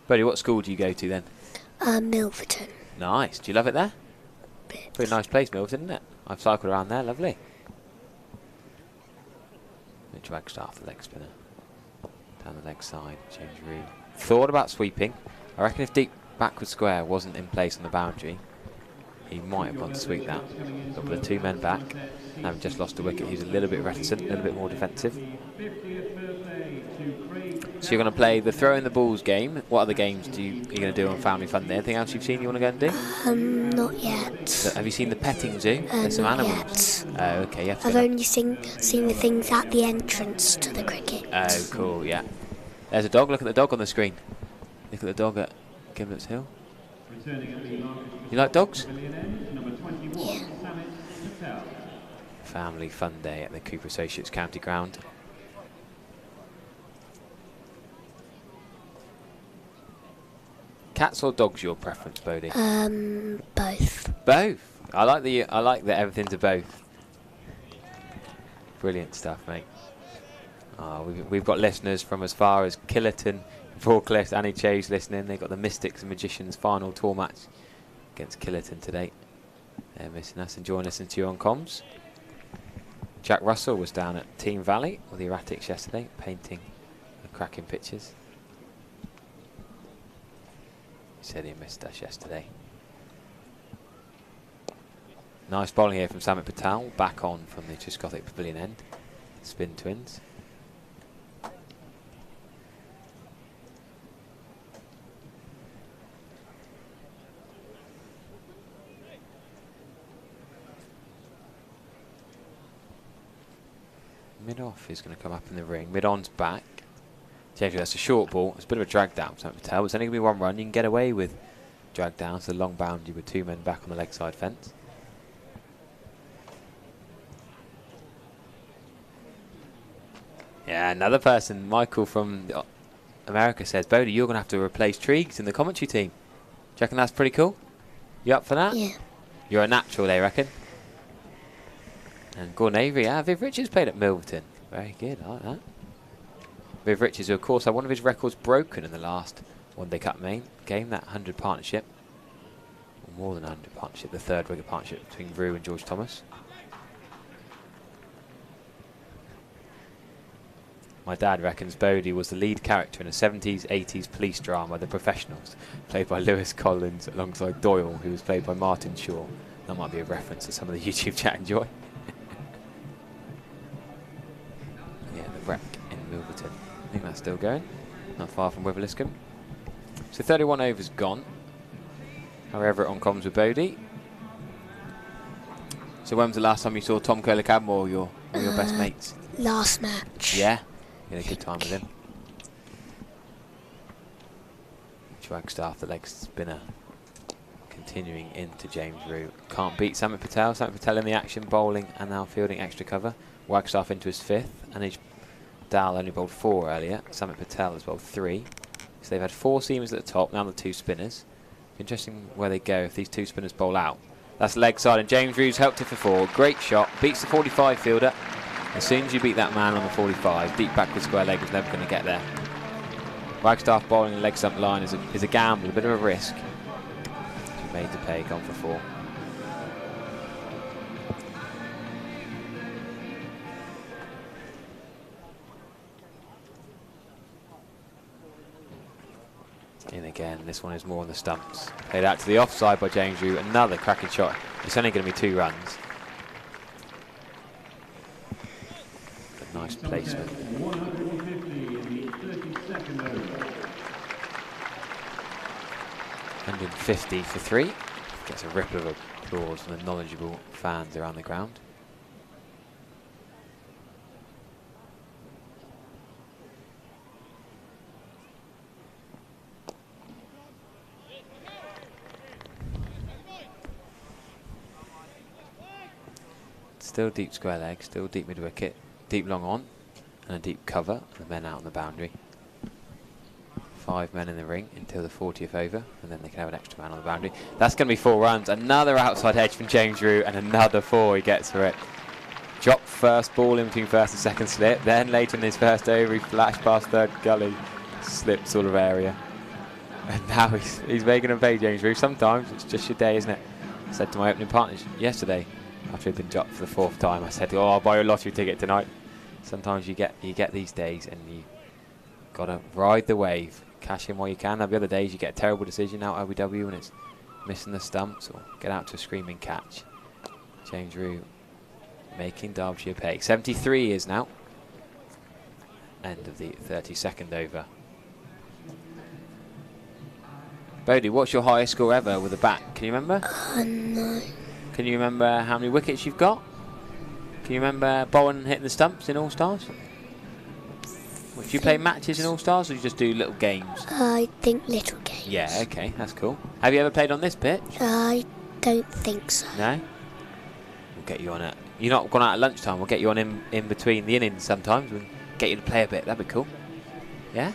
Bodie, what school do you go to then? Milverton. Nice. Do you love it there? Pretty nice place, Milverton, isn't it? I've cycled around there. Lovely. Mitch Wagstaff, the leg spinner. Down the leg side, James Rue. Thought about sweeping. I reckon if deep backward square wasn't in place on the boundary, he might have gone to sweep that. But with the 2 men back, having just lost a wicket, he's a little bit reticent, a little bit more defensive. So you're going to play the throw in the balls game. What other games are you going to do on Family Fun Day? Anything else you've seen you want to go and do? Not yet. So have you seen the petting zoo? There's some animals. Yet. Oh, okay. You have to I've only seen the things at the entrance to the cricket. Oh, cool, yeah. There's a dog. Look at the dog on the screen. Look at the dog at Gimlet's Hill. You like dogs? Yeah. Family Fun Day at the Cooper Associates County Ground. Cats or dogs your preference, Bodie? Both. Both. I like that everything's a both. Brilliant stuff, mate. We've got listeners from as far as Killerton, Forklift, Annie Cho's listening. They've got the Mystics and Magicians final tour match against Killerton today. They're missing us, enjoying listening to you on comms. Jack Russell was down at Team Valley with the Erratics yesterday, painting the cracking pictures. He said he missed us yesterday. Nice bowling here from Samit Patel, back on from the Triscothic Pavilion end. Spin twins. Mid-off is going to come up in the ring. Mid-on's back. James, that's a short ball. It's a bit of a drag down, Samit Patel. It's only going to be one run. You can get away with drag down. It's a long boundary with 2 men back on the leg side fence. Yeah, another person, Michael from America says, Bodie, you're going to have to replace Triggs in the commentary team. Do you reckon that's pretty cool? You up for that? Yeah. You're a natural, they reckon. And Gordon Avery, Viv Richards played at Milverton. Very good, I like that. Viv Richards, who of course had one of his records broken in the last One Day Cup main game, that 100 partnership. Or more than 100 partnership, the third rigger partnership between Rue and George Thomas. My dad reckons Bodie was the lead character in a 70s, 80s police drama, The Professionals, played by Lewis Collins alongside Doyle, who was played by Martin Shaw. That might be a reference to some of the YouTube chat enjoy. Yeah, the wreck in Milverton. I think that's still going. Not far from Wiveliscombe. So 31 overs gone. However, on comms with Bodie. So when was the last time you saw Tom Kohler-Cadmore, your best mates? Last match. Yeah. You had a good time with him. Wagstaff, the leg spinner, continuing into James Rue. Can't beat Samit Patel. Samit Patel in the action, bowling and now fielding extra cover. Wagstaff into his 5th. And Dal only bowled 4 earlier. Samit Patel has bowled 3. So they've had 4 seamers at the top, now the 2 spinners. Interesting where they go if these 2 spinners bowl out. That's leg side, and James Rue's helped it for 4. Great shot, beats the 45 fielder. As soon as you beat that man on the 45, deep backward square leg was never going to get there. Wagstaff bowling the leg stump line is a gamble, a bit of a risk. He's made to pay, gone for 4. In again, this one is more on the stumps. Played out to the offside by James Rue, another cracking shot. It's only going to be 2 runs. Nice placement. 150 in the 32nd over. 150 for 3. Gets a ripple of applause from the knowledgeable fans around the ground. Still deep square leg, still deep mid wicket. Deep long on, and a deep cover, and the men out on the boundary. 5 men in the ring until the 40th over, and then they can have an extra man on the boundary. That's going to be 4 runs. Another outside edge from James Rue, and another 4 he gets for it. Dropped first ball in between first and second slip, then later in his first over he flashed past third gully, slip sort of area. And now he's making a pay, James Rue. Sometimes it's just your day, isn't it? I said to my opening partners yesterday, after he'd been dropped for the 4th time, I said, oh, I'll buy you a lottery ticket tonight. Sometimes you get these days and you got to ride the wave, cash in while you can. There'll be other days you get a terrible decision out at OBW and it's missing the stumps or get out to a screaming catch. James Rue making Derbyshire pay. 73 is now. End of the 32nd over. Bodie, what's your highest score ever with a bat? Can you remember? No. Can you remember how many wickets you've got? Can you remember bowling hitting the stumps in All-Stars? Do you play matches in All-Stars or do you just do little games? I think little games. Yeah, okay, that's cool. Have you ever played on this pitch? I don't think so. No? We'll get you on it. You're not gone out at lunchtime, we'll get you on in between the innings sometimes and get you to play a bit, that'd be cool. Yeah?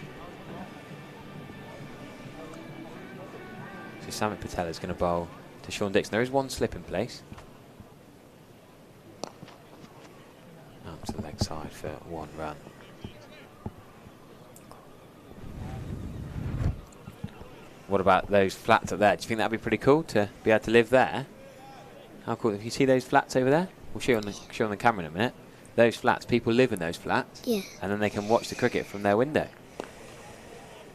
So Samit Patel is going to bowl to Sean Dixon. There is 1 slip in place. Up to the leg side for 1 run. What about those flats up there? Do you think that'd be pretty cool to be able to live there? How cool! If you see those flats over there, we'll show you on the camera in a minute. those flats, people live in those flats. Yeah. And then they can watch the cricket from their window.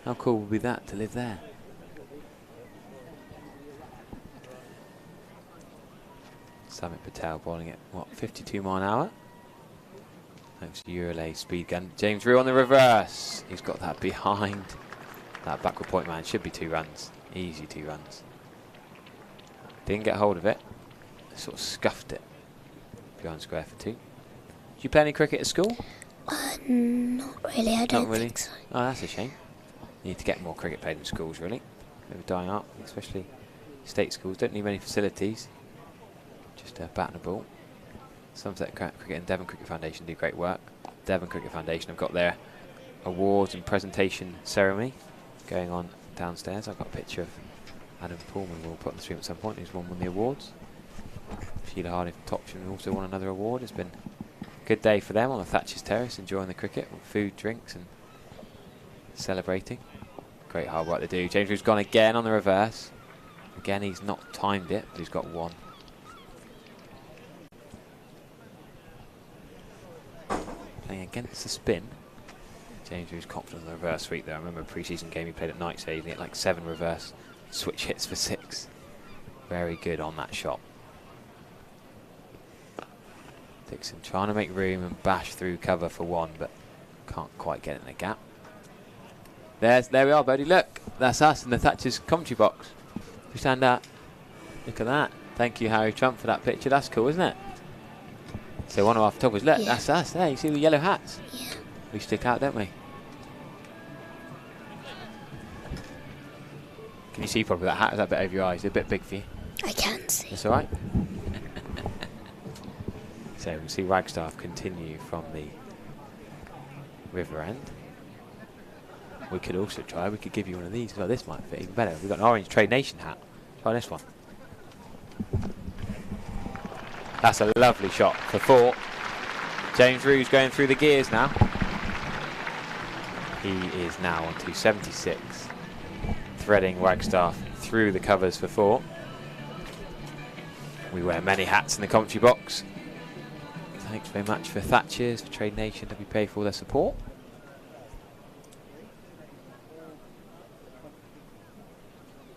How cool would be that to live there? Samit Patel bowling at, what, 52 mile an hour? Thanks to Urele speed gun. James Rew on the reverse. He's got that behind. That backward point man should be 2 runs. Easy 2 runs. Didn't get hold of it. Sort of scuffed it. Behind square for 2. Did you play any cricket at school? Not really, I don't think so. Oh, that's a shame. You need to get more cricket played in schools, really. They're dying up, especially state schools. Don't need many facilities. Just a bat and a ball. Somerset Cricket and Devon Cricket Foundation do great work. Devon Cricket Foundation have got their awards and presentation ceremony going on downstairs. I've got a picture of Adam Pullman, we'll put on the stream at some point, who's won the awards. Sheila Harding from Topsham also won another award. It's been a good day for them on the Thatcher's Terrace, enjoying the cricket with food, drinks and celebrating. Great hard work to do. James Rew's gone again on the reverse. Again, he's not timed it, but he's got 1. Playing against the spin. James Rew's confident on the reverse sweep there. I remember a pre-season game he played at night, so he hit like 7 reverse switch hits for 6. Very good on that shot. Dixon trying to make room and bash through cover for 1, but can't quite get in the gap. There we are, Bodie. Look, that's us in the Thatcher's commentary box. We stand up. Look at that. Thank you, Harry Trump, for that picture. That's cool, isn't it? So one of our photographers, look, that's us. There, you see the yellow hats? Yeah. We stick out, don't we? Can you see probably that hat is a bit over your eyes? It's a bit big for you. I can see. That's all right. So we'll see Wagstaff continue from the river end. We could also try, we could give you one of these. Well, this might fit even better. We've got an orange Trade Nation hat. Try this one. That's a lovely shot for 4. James Rew's going through the gears now. He is now on to 76. Threading Wagstaff through the covers for 4. We wear many hats in the commentary box. Thanks very much for Thatcher's, for Trade Nation, WPA for all their support.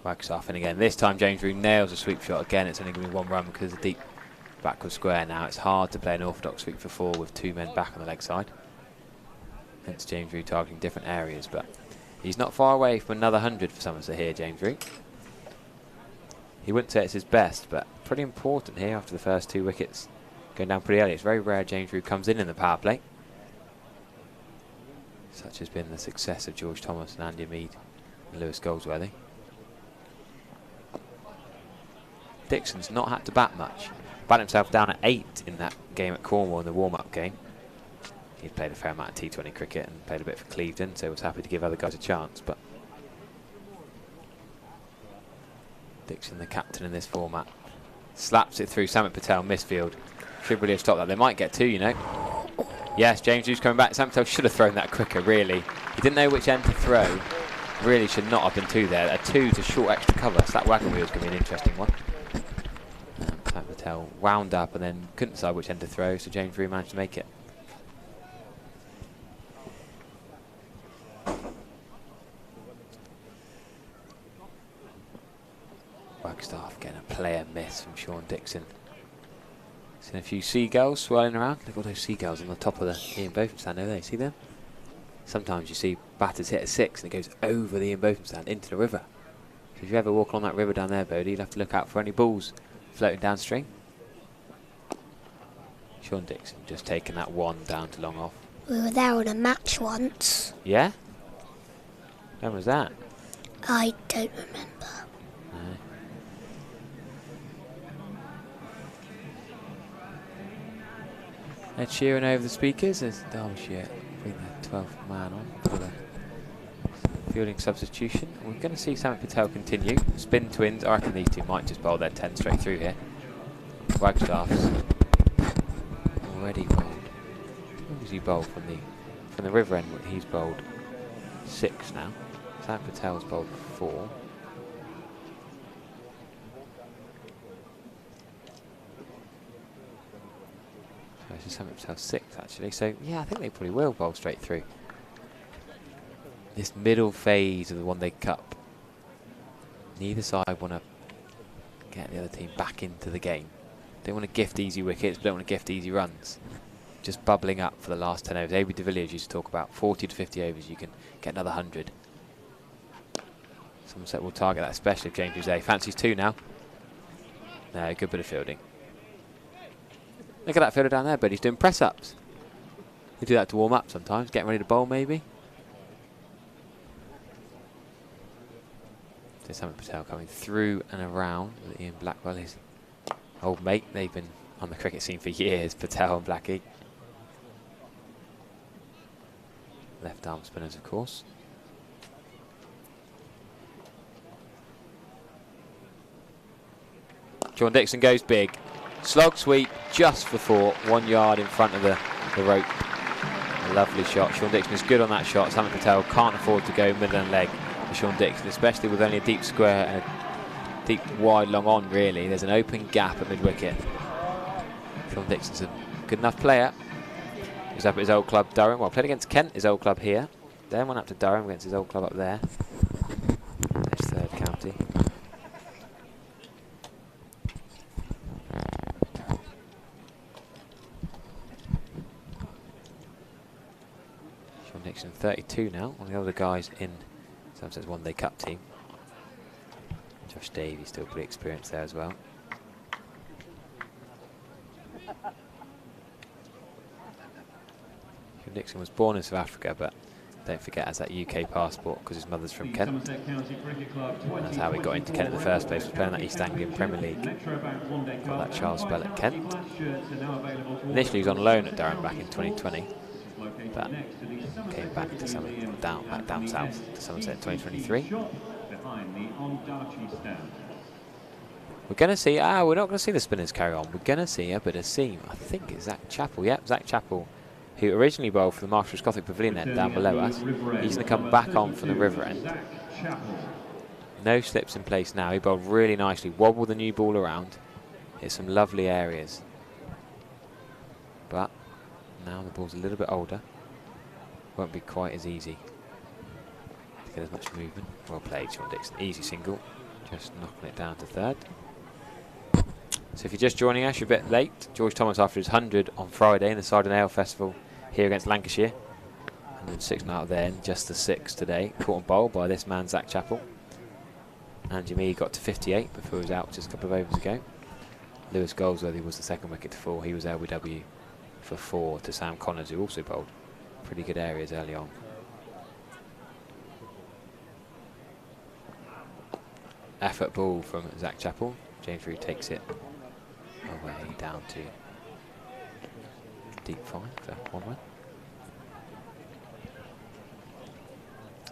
Wagstaff in again. This time James Rew nails a sweep shot again. It's only going to be 1 run because of the deep backward square now. It's hard to play an orthodox sweep for 4 with 2 men back on the leg side. Hence James Rew targeting different areas, but he's not far away from another 100 for Somerset here, James Rew. He wouldn't say it's his best, but pretty important here after the first 2 wickets going down pretty early. It's very rare James Rew comes in the power play. Such has been the success of George Thomas and Andy Mead and Lewis Goldsworthy. Dixon's not had to bat much. Batted himself down at 8 in that game at Cornwall in the warm-up game. He'd played a fair amount of T20 cricket and played a bit for Clevedon, so was happy to give other guys a chance. But Dixon, the captain in this format, slaps it through. Samit Patel, misfield. Should really have stopped that. They might get 2, you know. Yes, James Rew's coming back. Samit Patel should have thrown that quicker, really. He didn't know which end to throw. Really should not have been 2 there. A 2 to short extra cover. So that wagon wheel is going to be an interesting one. Samit Patel wound up and then couldn't decide which end to throw, so James Rew managed to make it. Wagstaff getting a player miss from Sean Dixon. Seen a few seagulls swirling around. Look at all those seagulls on the top of the Ian Botham stand over there. See them? Sometimes you see batters hit a 6 and it goes over the Ian Botham stand into the river. So if you ever walk along that river down there, Bodie, you'll have to look out for any balls floating downstream. Sean Dixon just taking that 1 down to long off. We were there on a match once. Yeah? When was that? I don't remember. No. Ed Sheeran over the speakers as Derbyshire bring the 12th man on for the fielding substitution. We're going to see Samit Patel continue. Spin twins, I reckon these 2 might just bowl their 10 straight through here. Wagstaff's already bowled. What was he bowled from the river end? He's bowled 6 now. Samit Patel's bowled 4. Somerset Patel 6 actually. So yeah, I think they probably will bowl straight through. This middle phase of the One Day Cup, neither side want to get the other team back into the game. They want to gift easy wickets, but don't want to gift easy runs. Just bubbling up for the last 10 overs. A.B. de Villiers used to talk about 40 to 50 overs, you can get another 100. Somerset will target that, especially if James Jose fancies 2 now. No, good bit of fielding. Look at that fielder down there, but he's doing press-ups. They do that to warm up sometimes, getting ready to bowl maybe. So Somerset Patel coming through and around with Ian Blackwell, his old mate. They've been on the cricket scene for years, Patel and Blackie. Left arm spinners, of course. Sean Dixon goes big. Slog sweep just for 4, 1 yard in front of the rope. A lovely shot. Sean Dixon is good on that shot. Somerset Patel can't afford to go middle and leg for Sean Dixon, especially with only a deep square and a deep wide long on really. There's an open gap at mid-wicket. Sean Dixon's a good enough player. He's up at his old club Durham. Well, played against Kent, his old club here. Then went up to Durham against his old club up there. His 3rd county. Sean Dixon 32 now. One of the other guys in Somerset's One Day Cup team. Josh Davies still pretty experienced there as well. Dixon was born in South Africa, but don't forget has that UK passport because his mother's from Kent. And that's how he got into Kent in the first place, was playing that East Anglian Premier League. Got that Charles spell at Kent. Initially he was on loan at Durham back in 2020, but came back to back down south to Somerset in 2023. We're going to see, we're not going to see the spinners carry on. We're going to see a bit of seam. I think it's Zach Chappell. Yep, Zach Chappell, who originally bowled for the Marshalls Gothic Pavilion end down below us. He's going to come back on from the river end. No slips in place now. He bowled really nicely. Wobbled the new ball around. Hit some lovely areas. But now the ball's a little bit older. Won't be quite as easy to get as much movement. Well played, Sean Dixon. Easy single. Just knocking it down to 3rd. So if you're just joining us, you're a bit late. George Thomas after his 100 on Friday in the Cider and Ale Festival here against Lancashire. 106 out of there, and just the 6 today. Caught on bowl by this man, Zach Chappell. And Jimmy got to 58 before he was out just a couple of overs ago. Lewis Goldsworthy was the 2nd wicket to fall. He was LBW for 4 to Sam Connors, who also bowled pretty good areas early on. Effort ball from Zach Chappell. James Reed takes it away down to deep 5 for 1 run.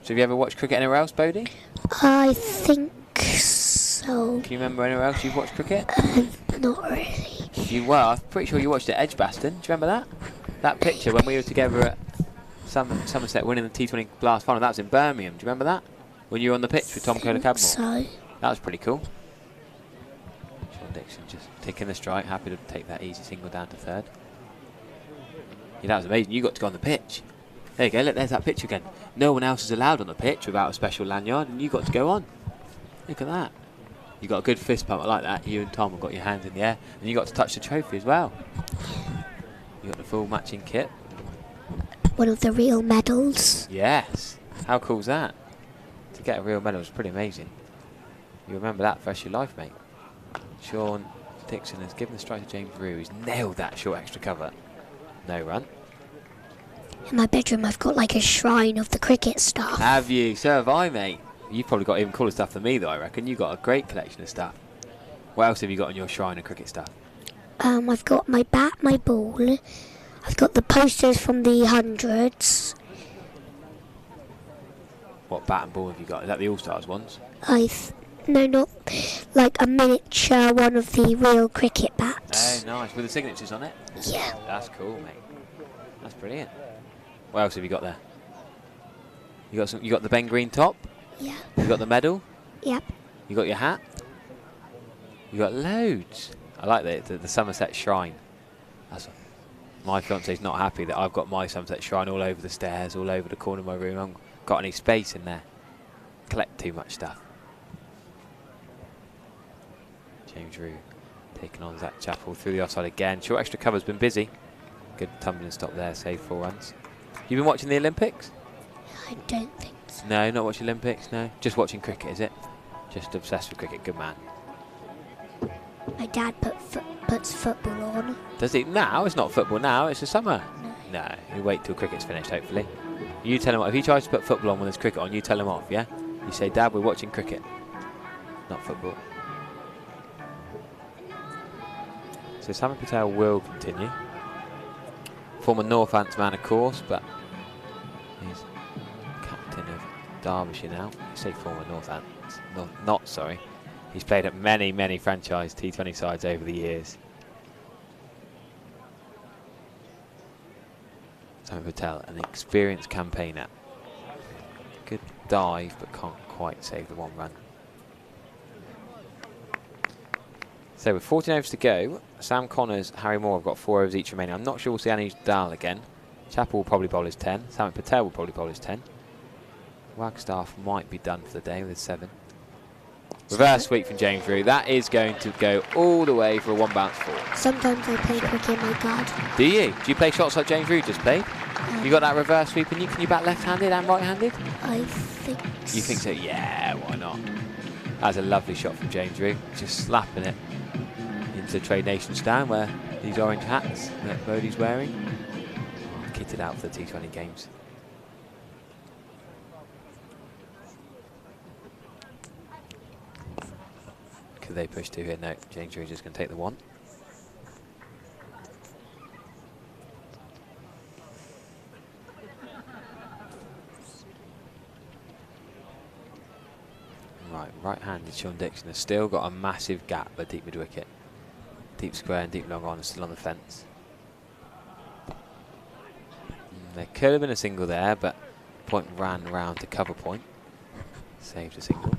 So have you ever watched cricket anywhere else, Bodie? I think so. Can you remember anywhere else you've watched cricket? Not really. Well, I'm pretty sure you watched it at Edgbaston. Do you remember that? That picture when we were together at Somerset winning the T20 Blast final, that was in Birmingham. Do you remember that? When you were on the pitch with Tom Kohler-Cadmore? So. That was pretty cool. Sean Dixon just taking the strike, happy to take that easy single down to 3rd. Yeah, that was amazing. You got to go on the pitch. There you go, look, there's that pitch again. No one else is allowed on the pitch without a special lanyard, and you got to go on. Look at that. You got a good fist pump like that. You and Tom have got your hands in the air, and you got to touch the trophy as well. You got the full matching kit. One of the real medals. Yes. How cool's that? To get a real medal is pretty amazing. You remember that for the rest of your life, mate. Sean Dixon has given the strike to James Rue. He's nailed that short extra cover. No run. In my bedroom, I've got like a shrine of the cricket stuff. Have you? So have I, mate. You've probably got even cooler stuff than me, though, I reckon. You've got a great collection of stuff. What else have you got in your shrine of cricket stuff? I've got my bat, my ball. I've got the posters from the 100s. What bat and ball have you got? Is that the All-Stars ones? No, not like a miniature one of the real cricket bats. Oh, nice. With the signatures on it? Yeah. That's cool, mate. That's brilliant. What else have you got there? You got the Ben Green top? Yeah. You got the medal? Yep. You got your hat? You got loads. I like the Somerset Shrine. That's My fiance's not happy that I've got my Somerset shrine all over the stairs, all over the corner of my room. I haven't got any space in there. Collect too much stuff. James Rue taking on Zach Chappell through the offside again. Short extra cover's been busy. Good tumbling stop there, save 4 runs. You been watching the Olympics? I don't think so. No, not watching Olympics, no. Just watching cricket, is it? Just obsessed with cricket, good man. My dad puts football on. Does he? Now? It's not football now, it's the summer. No, you wait till cricket's finished, hopefully. You tell him off. If he tries to put football on when there's cricket on, you tell him off, yeah? You say, Dad, we're watching cricket, not football. So Simon Patel will continue. Former Northants man, of course, but he's captain of Derbyshire now. I say former Northants, not sorry. He's played at many, many franchise T20 sides over the years. Simon Patel, an experienced campaigner. Good dive, but can't quite save the 1 run. So with 14 overs to go, Sam Connors, Harry Moore have got 4 overs each remaining. I'm not sure we'll see Anish Dal again. Chappell will probably bowl his 10. Simon Patel will probably bowl his 10. Wagstaff might be done for the day with his 7. Reverse sweep from James Rue. That is going to go all the way for a 1 bounce 4. Sometimes I play cricket in my garden. Do you? Do you play shots like James Rue just played? You got that reverse sweep in you? Can you bat left-handed and right-handed? I think so. You think so? Yeah, why not? That's a lovely shot from James Rue. Just slapping it into Trade Nation stand where these orange hats that Bodie's wearing. Kitted out for the T20 games. Could they push 2 here? No, James Rue just going to take the 1. Right-handed Sean Dixon has still got a massive gap at deep mid-wicket. Deep square and deep long on and still on the fence. There could have been a single there, but point ran round to cover point. Saved a single. Do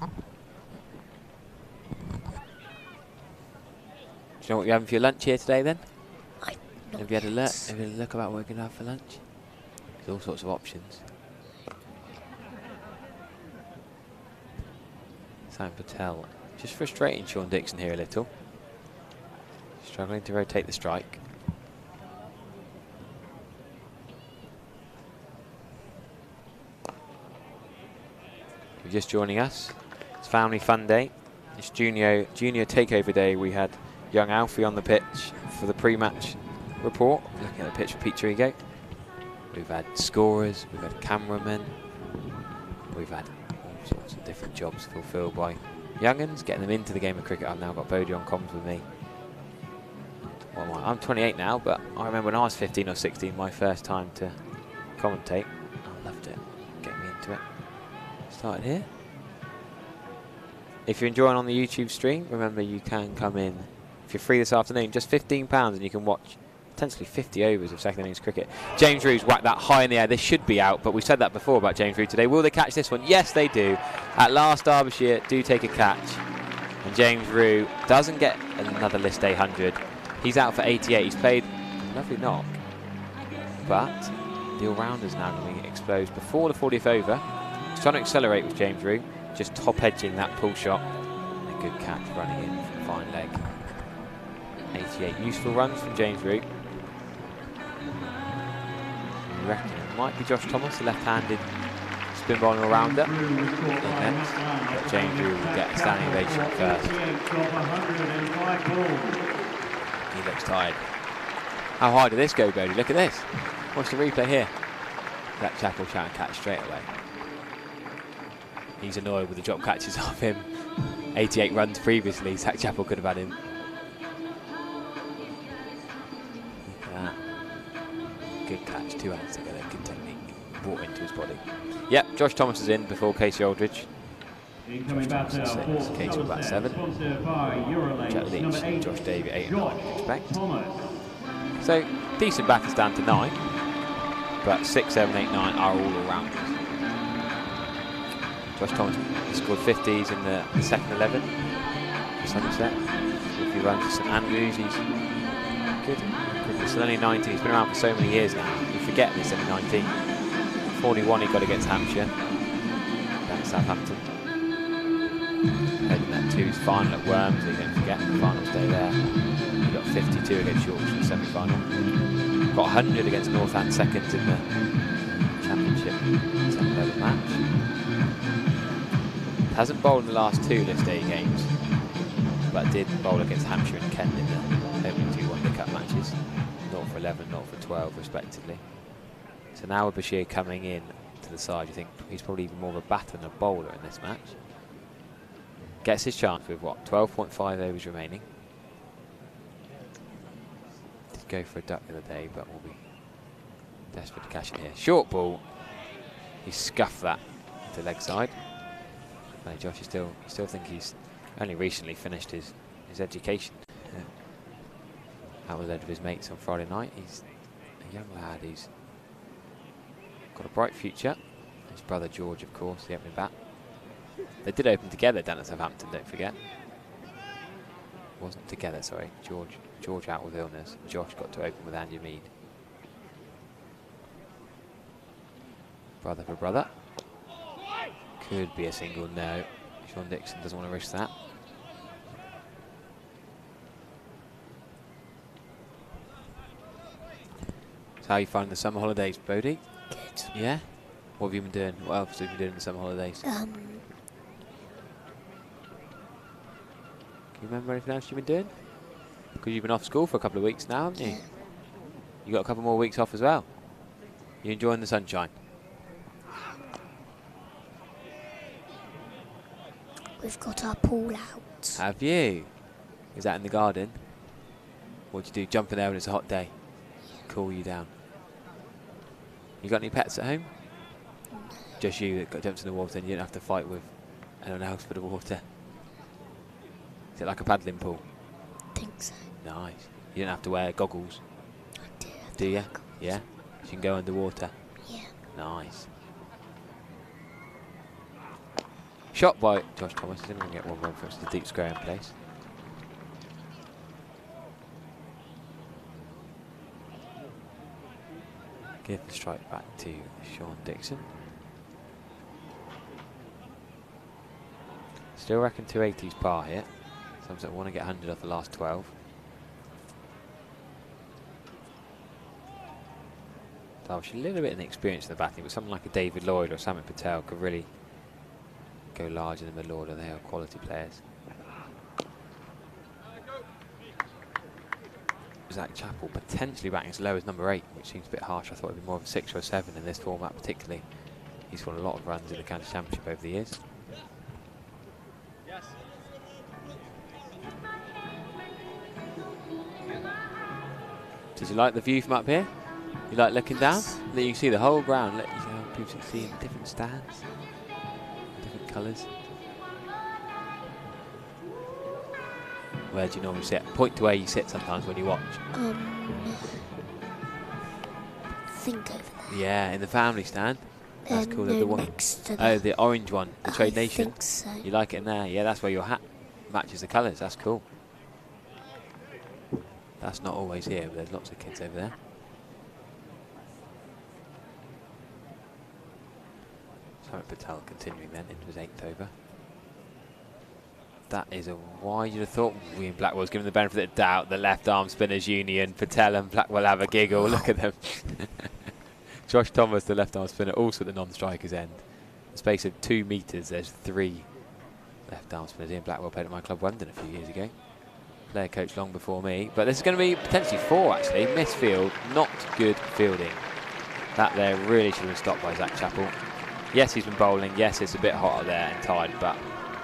you know what you're having for your lunch here today then? Have you had a look? Have you had a look about what we're going to have for lunch? There's all sorts of options. Sam Patel just frustrating Sean Dixon here a little. Struggling to rotate the strike. If you're just joining us, it's Family Fun Day. It's junior takeover day. We had young Alfie on the pitch for the pre-match report, looking at the pitch for Pete Trigo. We've had scorers, we've had cameramen, we've had all sorts of different jobs fulfilled by young'uns, getting them into the game of cricket. I've now got Bodie on comms with me. What am I? I'm 28 now, but I remember when I was 15 or 16, my first time to commentate. I loved it, getting me into it. Started here. If you're enjoying on the YouTube stream, remember you can come in, if you're free this afternoon, just £15 and you can watch potentially 50 overs of second innings cricket. James Rue's whacked that high in the air. This should be out, but we said that before about James Rue today. Will they catch this one? Yes, they do. At last, Derbyshire do take a catch. And James Rue doesn't get another list 800. He's out for 88. He's played a lovely knock. But the all-rounder's now going to be exposed before the 40th over. He's trying to accelerate with James Rue. Just top-edging that pull shot. And a good catch running in from fine leg. 88 useful runs from James Rue. I reckon it might be Josh Thomas, the left-handed spin bowling all-rounder. But James Rue will get a standing ovation first. He looks tired. How high did this go, Bodie? Look at this. Watch the replay here. That Chappell trying to catch straight away. He's annoyed with the drop catches off him. 88 runs previously, Zach Chappell could have had him. Look at that. Good catch, 2 hands together, good technique. Brought into his body. Yep, Josh Thomas is in before Casey Aldridge. Josh Thomas at 6, Casey with about 7. Jack Leach and Josh Davey 8 and 9, you'd expect. So, decent batters down to 9. But 6, 7, 8, 9 are all rounders. Josh Thomas scored 50s in the second 11 for Somerset. If he runs to St Andrews, he's good. He's still only 19. He's been around for so many years now. You forget he's only 19. 41 he got against Hampshire. Down at Southampton. Heading that to his final at Worms. You don't forget the final day there. He got 52 against Yorkshire in the semi-final. Got 100 against Northant seconds in the championship second level match. Hasn't bowled in the last 2 List A games, but did bowl against Hampshire and Kent in the opening 2 One Day Cup matches. 0 for 11, 0 for 12 respectively. So now with Bashir coming in to the side, you think he's probably even more of a batter than a bowler in this match. Gets his chance with what, 12.5 overs remaining. Did go for a duck the other day, but will be desperate to cash it here. Short ball. He scuffed that to leg side. No, Josh is still think he's only recently finished his education out with a load of his mates on Friday night. He's a young lad who's got a bright future. His brother George, of course, the opening bat. They did open together down at Southampton, don't forget. Wasn't together, sorry. George out with illness. Josh got to open with Andy Mead. Brother for brother. Could be a single, no. Sean Dixon doesn't want to risk that. So how are you finding the summer holidays, Bodie? Good. Yeah? What have you been doing? What else have you been doing in the summer holidays? Can you remember anything else you've been doing? Because you've been off school for a couple of weeks now, haven't you? Yeah. You got a couple more weeks off as well. You enjoying the sunshine? We've got our pool out. Have you? Is that in the garden? What do you do? Jump in there when it's a hot day? Cool you down. You got any pets at home? No. Just you that got jumps in the water and you don't have to fight with anyone else for the water? Is it like a paddling pool? I think so. Nice. You don't have to wear goggles, I do. do you? Yeah? So you can go underwater? Yeah. Nice. Shot by Josh Thomas. He's only going to get 1 run for us. The deep square in place. Give the strike back to Sean Dixon. Still reckon 280's par here. Somerset want to get 100 off the last 12. Derbyshire a little bit inexperienced in the batting, but someone like a David Lloyd or Samit Patel could really go large in the middle order. They are quality players. Zach Chappell potentially batting as low as number 8, which seems a bit harsh. I thought it'd be more of a 6 or a 7 in this format particularly. He's won a lot of runs in the county championship over the years. Did you like the view from up here? You like looking down? That you can see the whole ground. Let you know, people can see in different stands, different colours. Where do you normally sit? Point to where you sit sometimes when you watch. Think over there. Yeah, in the family stand. That's cool. No, the one next to oh, the orange one, the Trade I Nation. think so. You like it in there? Yeah, that's where your hat matches the colours. That's cool. That's not always here, but there's lots of kids over there. Samit Patel continuing then into his 8th over. That is a wide. You'd have thought we in Blackwell's given the benefit of the doubt. The left arm spinners union, Patel and Blackwell have a giggle. Look at them. Josh Thomas, the left arm spinner, also at the non-striker's end. In the space of 2 metres, there's 3 left arm spinners. Ian Blackwell played at my club London a few years ago. Player coach long before me. But this is going to be potentially 4 actually. Misfield, not good fielding. That there really should have been stopped by Zach Chappell. Yes, he's been bowling. Yes, it's a bit hotter there and tired, but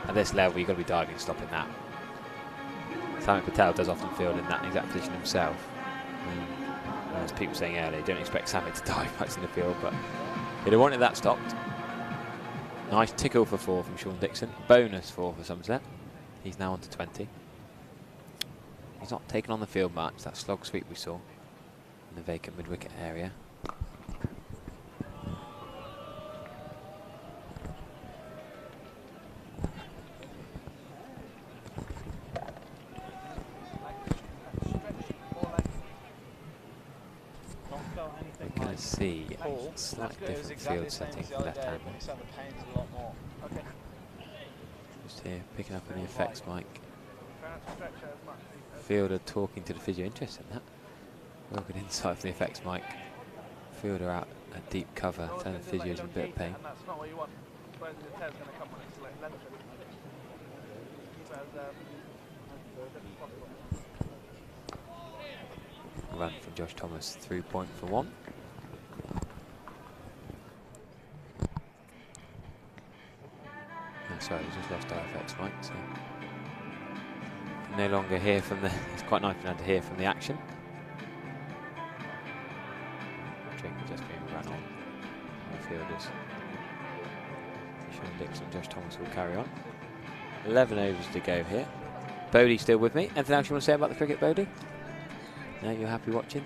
at this level, you've got to be diving and stopping that. Samit Patel does often field in that exact position himself. As people were saying earlier, don't expect Samit to dive much in the field, but he'd have wanted that stopped. Nice tickle for 4 from Sean Dixon. Bonus 4 for Somerset. He's now on to 20. He's not taken on the field much. That slog sweep we saw in the vacant mid-wicket area. going to see a slightly different field setting for left-handers. Just here, picking up on the effects mic. Fielder talking to the physio. Interesting, that. Real good insight from the effects mic. Fielder out a deep cover, telling the physio's in a bit of pain. Run from Josh Thomas, 3 point for 1. Oh, sorry, we just lost our effects mic, so no longer hear from the. It's quite nice to hear from the action. Drink just being run on. The fielders. Sean Dixon, Josh Thomas will carry on. 11 overs to go here. Bodie still with me. Anything else you want to say about the cricket, Bodie? No, you're happy watching?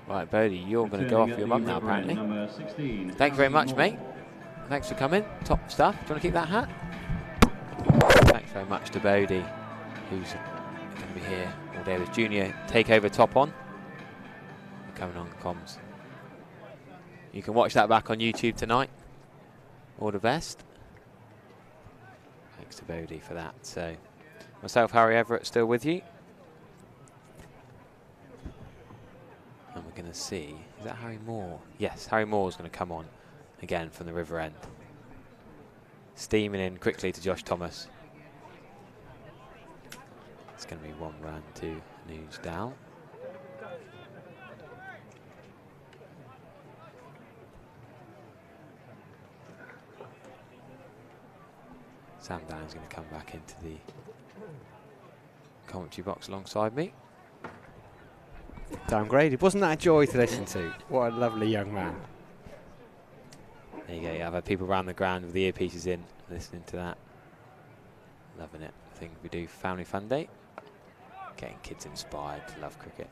Right, Bodie, you're going to go off your mum now, apparently. Thank you very much, mate. Thanks for coming. Top stuff. Do you want to keep that hat? Thanks very much to Bodie, who's going to be here all day with Junior. Take over top on. Coming on comms. You can watch that back on YouTube tonight. All the best. Thanks to Bodie for that. So, myself, Harry Everett, still with you. And we're going to see, is that Harry Moore? Yes, Harry Moore's going to come on again from the river end. Steaming in quickly to Josh Thomas. It's going to be 1 run to News Dow. Sam Down's going to come back into the commentary box alongside me. Downgraded. Wasn't that a joy to listen to? What a lovely young man. There you go. You have people around the ground with the earpieces in, listening to that. Loving it. I think we do Family Fun Day. Getting kids inspired to love cricket.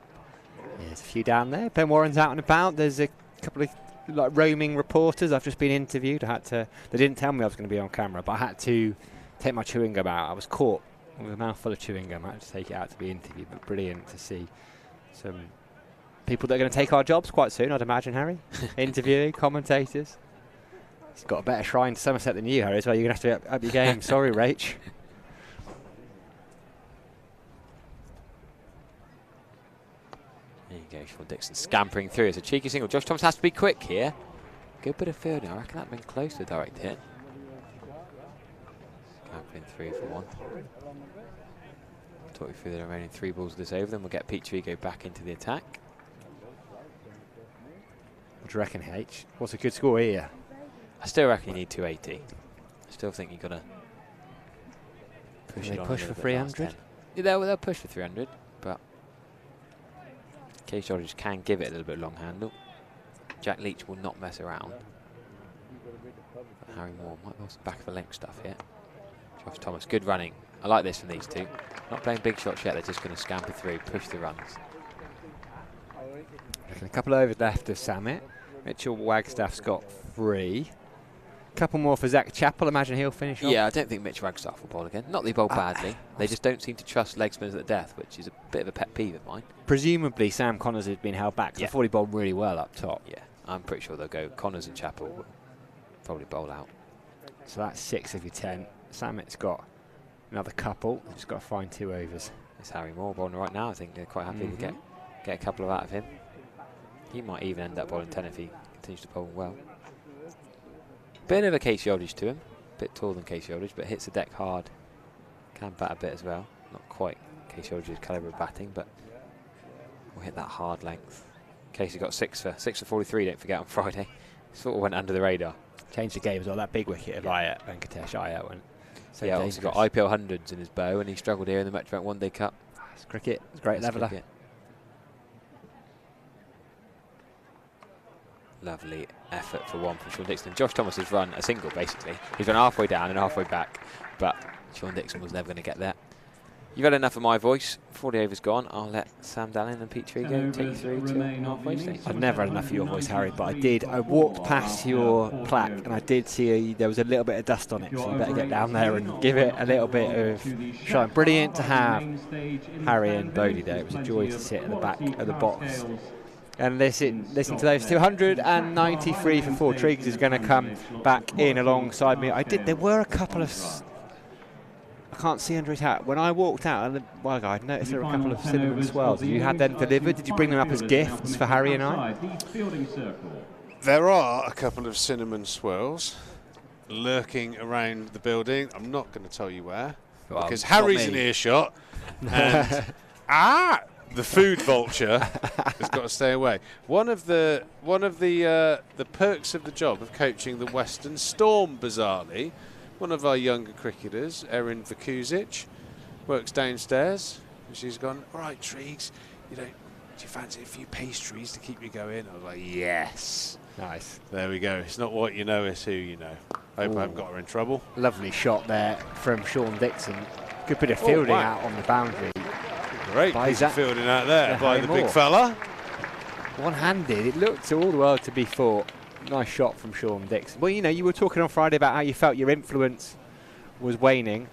Yeah, there's a few down there. Ben Warren's out and about. There's a couple of like roaming reporters. I've just been interviewed. I had to. They didn't tell me I was going to be on camera, but I had to take my chewing gum out. I was caught with a mouthful of chewing gum. I had to take it out to be interviewed. But brilliant to see some people that are going to take our jobs quite soon, I'd imagine, Harry. Interviewing commentators. He's got a better shrine to Somerset than you, Harry. So you're going to have to up your game. Sorry, Rach. There you go, Sean Dixon scampering through. It's a cheeky single. Josh Thomas has to be quick here. Good bit of fielding. I reckon that would have been close to a direct hit. Scampering through for 1. Talk you through the remaining 3 balls of this over, then we'll get Pete Trigo back into the attack. What do you reckon, H? What's a good score here? I still reckon you need 280. I still think you've got to push it on. Push for 300? Yeah, they'll push for 300, but Case Aldridge can give it a little bit long handle. Jack Leach will not mess around. But Harry Moore might have some back of the length stuff here. Josh Thomas, good running. I like this from these two. Not playing big shots yet, they're just going to scamper through, push the runs. A couple of overs left of Samet. Mitchell Wagstaff's got 3. Couple more for Zach Chappell. Imagine he'll finish off. Yeah, I don't think Mitch Wagstaff will bowl again. Not that he bowled badly. They just don't seem to trust leg spinners at the death, which is a bit of a pet peeve of mine. Presumably Sam Connors has been held back. Yeah. I thought he bowled really well up top. Yeah, I'm pretty sure they'll go Connors and Chappell will probably bowl out. So that's 6 of your 10. Samet's got another couple. Just got to find 2 overs. It's Harry Moore bowling right now. I think they're quite happy to get a couple of out of him. He might even end up bowling 10 if he continues to bowl well. Bit of a Casey Aldridge to him. Bit taller than Casey Aldridge, but hits the deck hard. Can bat a bit as well. Not quite Casey Aldridge's calibre of batting, but will hit that hard length. Casey got 6 for 43, don't forget, on Friday. Sort of went under the radar. Changed the game as well. That big wicket of Ayat, Venkatesh Ayat went. So yeah, also got IPL hundreds in his bow, and he struggled here in the Metrobank One Day Cup. It's cricket. It's a great leveller. Cricket. Lovely effort for 1 from Sean Dixon. Josh Thomas has run a single, basically. He's run halfway down and halfway back, but Sean Dixon was never going to get there. You've had enough of my voice. Before the over's gone, I'll let Sam Dallin and Pete Trigo take you through to halfway stage. I've never had enough of your voice, Harry, but I walked past your plaque and I did see there was a little bit of dust on it, so you better get down there and give it a little bit of shine. Brilliant to have Harry and Bodie there. It was a joy to sit at the back of the box and listen to those 293 for 4. Triggs is going to come back in alongside me. There were a couple of... I can't see under his hat. When I walked out, I noticed there were a couple of cinnamon swirls. You had them delivered? Did you bring them up as gifts for Harry and I? There are a couple of cinnamon swirls lurking around the building. I'm not going to tell you where, because Harry's in earshot. And the food vulture has got to stay away. One of the perks of the job of coaching the Western Storm, bizarrely, one of our younger cricketers, Erin Vakuzic, works downstairs. And she's gone, all right, Triggs, do you fancy a few pastries to keep you going? I was like, yes. Nice. There we go. It's not what you know, it's who you know. I hope I haven't got her in trouble. Lovely shot there from Sean Dixon. Good bit of fielding out on the boundary. Great piece of fielding out there by the big fella. One-handed. It looked to all the world to be thought. Nice shot from Sean Dixon. Well, you were talking on Friday about how you felt your influence was waning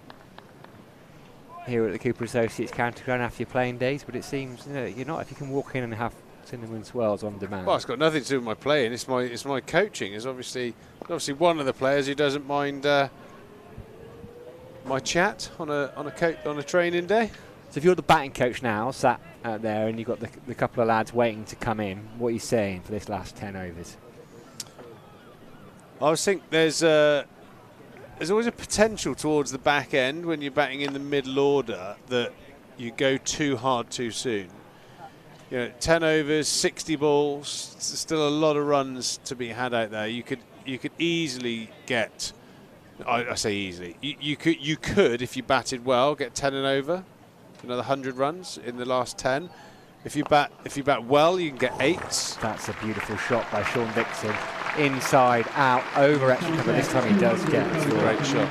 here at the Cooper Associates County Ground after your playing days, but it seems you're not if you can walk in and have cinnamon swirls on demand. Well, it's got nothing to do with my playing. It's my coaching. Is obviously one of the players who doesn't mind my chat on a training day. So if you're the batting coach now, sat out there, and you've got the couple of lads waiting to come in, what are you saying for this last 10 overs? I think there's always a potential towards the back end when you're batting in the middle order that you go too hard too soon. 10 overs, 60 balls, still a lot of runs to be had out there. You could easily get, I say easily, you could if you batted well get 10 and over, another 100 runs in the last 10. If you bat well, you can get 8s. That's a beautiful shot by Sean Dixon. Inside, out, over extra cover. This time he does get a great shot.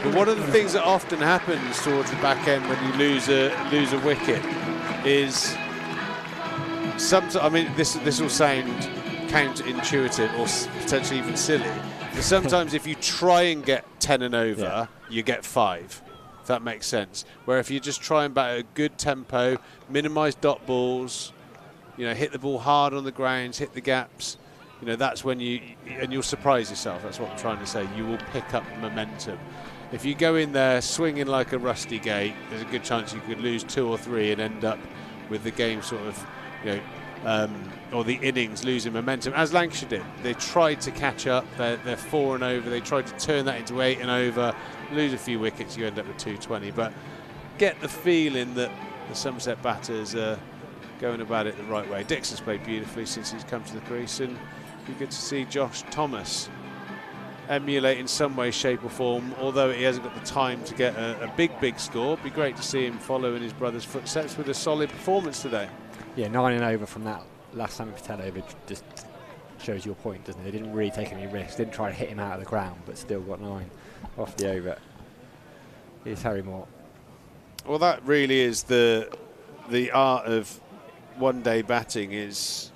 But one of the things that often happens towards the back end when you lose a wicket is sometimes. I mean, this will sound counterintuitive or potentially even silly, but sometimes if you try and get 10 and over, you get 5. If that makes sense. Where if you just try and bat at a good tempo, minimise dot balls, hit the ball hard on the grounds, hit the gaps. That's when you'll surprise yourself. That's what I'm trying to say. You will pick up momentum. If you go in there swinging like a rusty gate, there's a good chance you could lose 2 or 3 and end up with the game sort of, or the innings losing momentum, as Lancashire did. They tried to catch up. They're 4 and over. They tried to turn that into 8 and over. Lose a few wickets, you end up with 220. But get the feeling that the Somerset batters are going about it the right way. Dixon's played beautifully since he's come to the crease, and be good to see Josh Thomas emulate in some way, shape or form, although he hasn't got the time to get a big score. It'd be great to see him follow in his brother's footsteps with a solid performance today. Yeah, 9 and over from that last Sammy Patel over just shows your point, doesn't it? They didn't really take any risks, didn't try to hit him out of the ground, but still got 9 off the over. Here's Harry Moore. Well, that really is the art of one-day batting is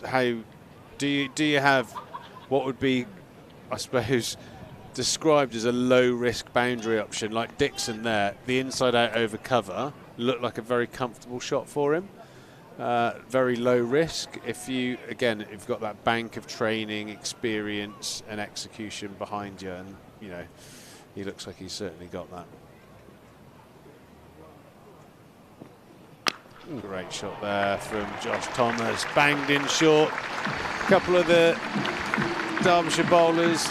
how do you have what would be, I suppose, described as a low-risk boundary option like Dixon there. The inside-out over cover looked like a very comfortable shot for him. Very low risk. If you've got that bank of training, experience and execution behind you, and he looks like he's certainly got that. Great shot there from Josh Thomas, banged in short. A couple of the Derbyshire bowlers,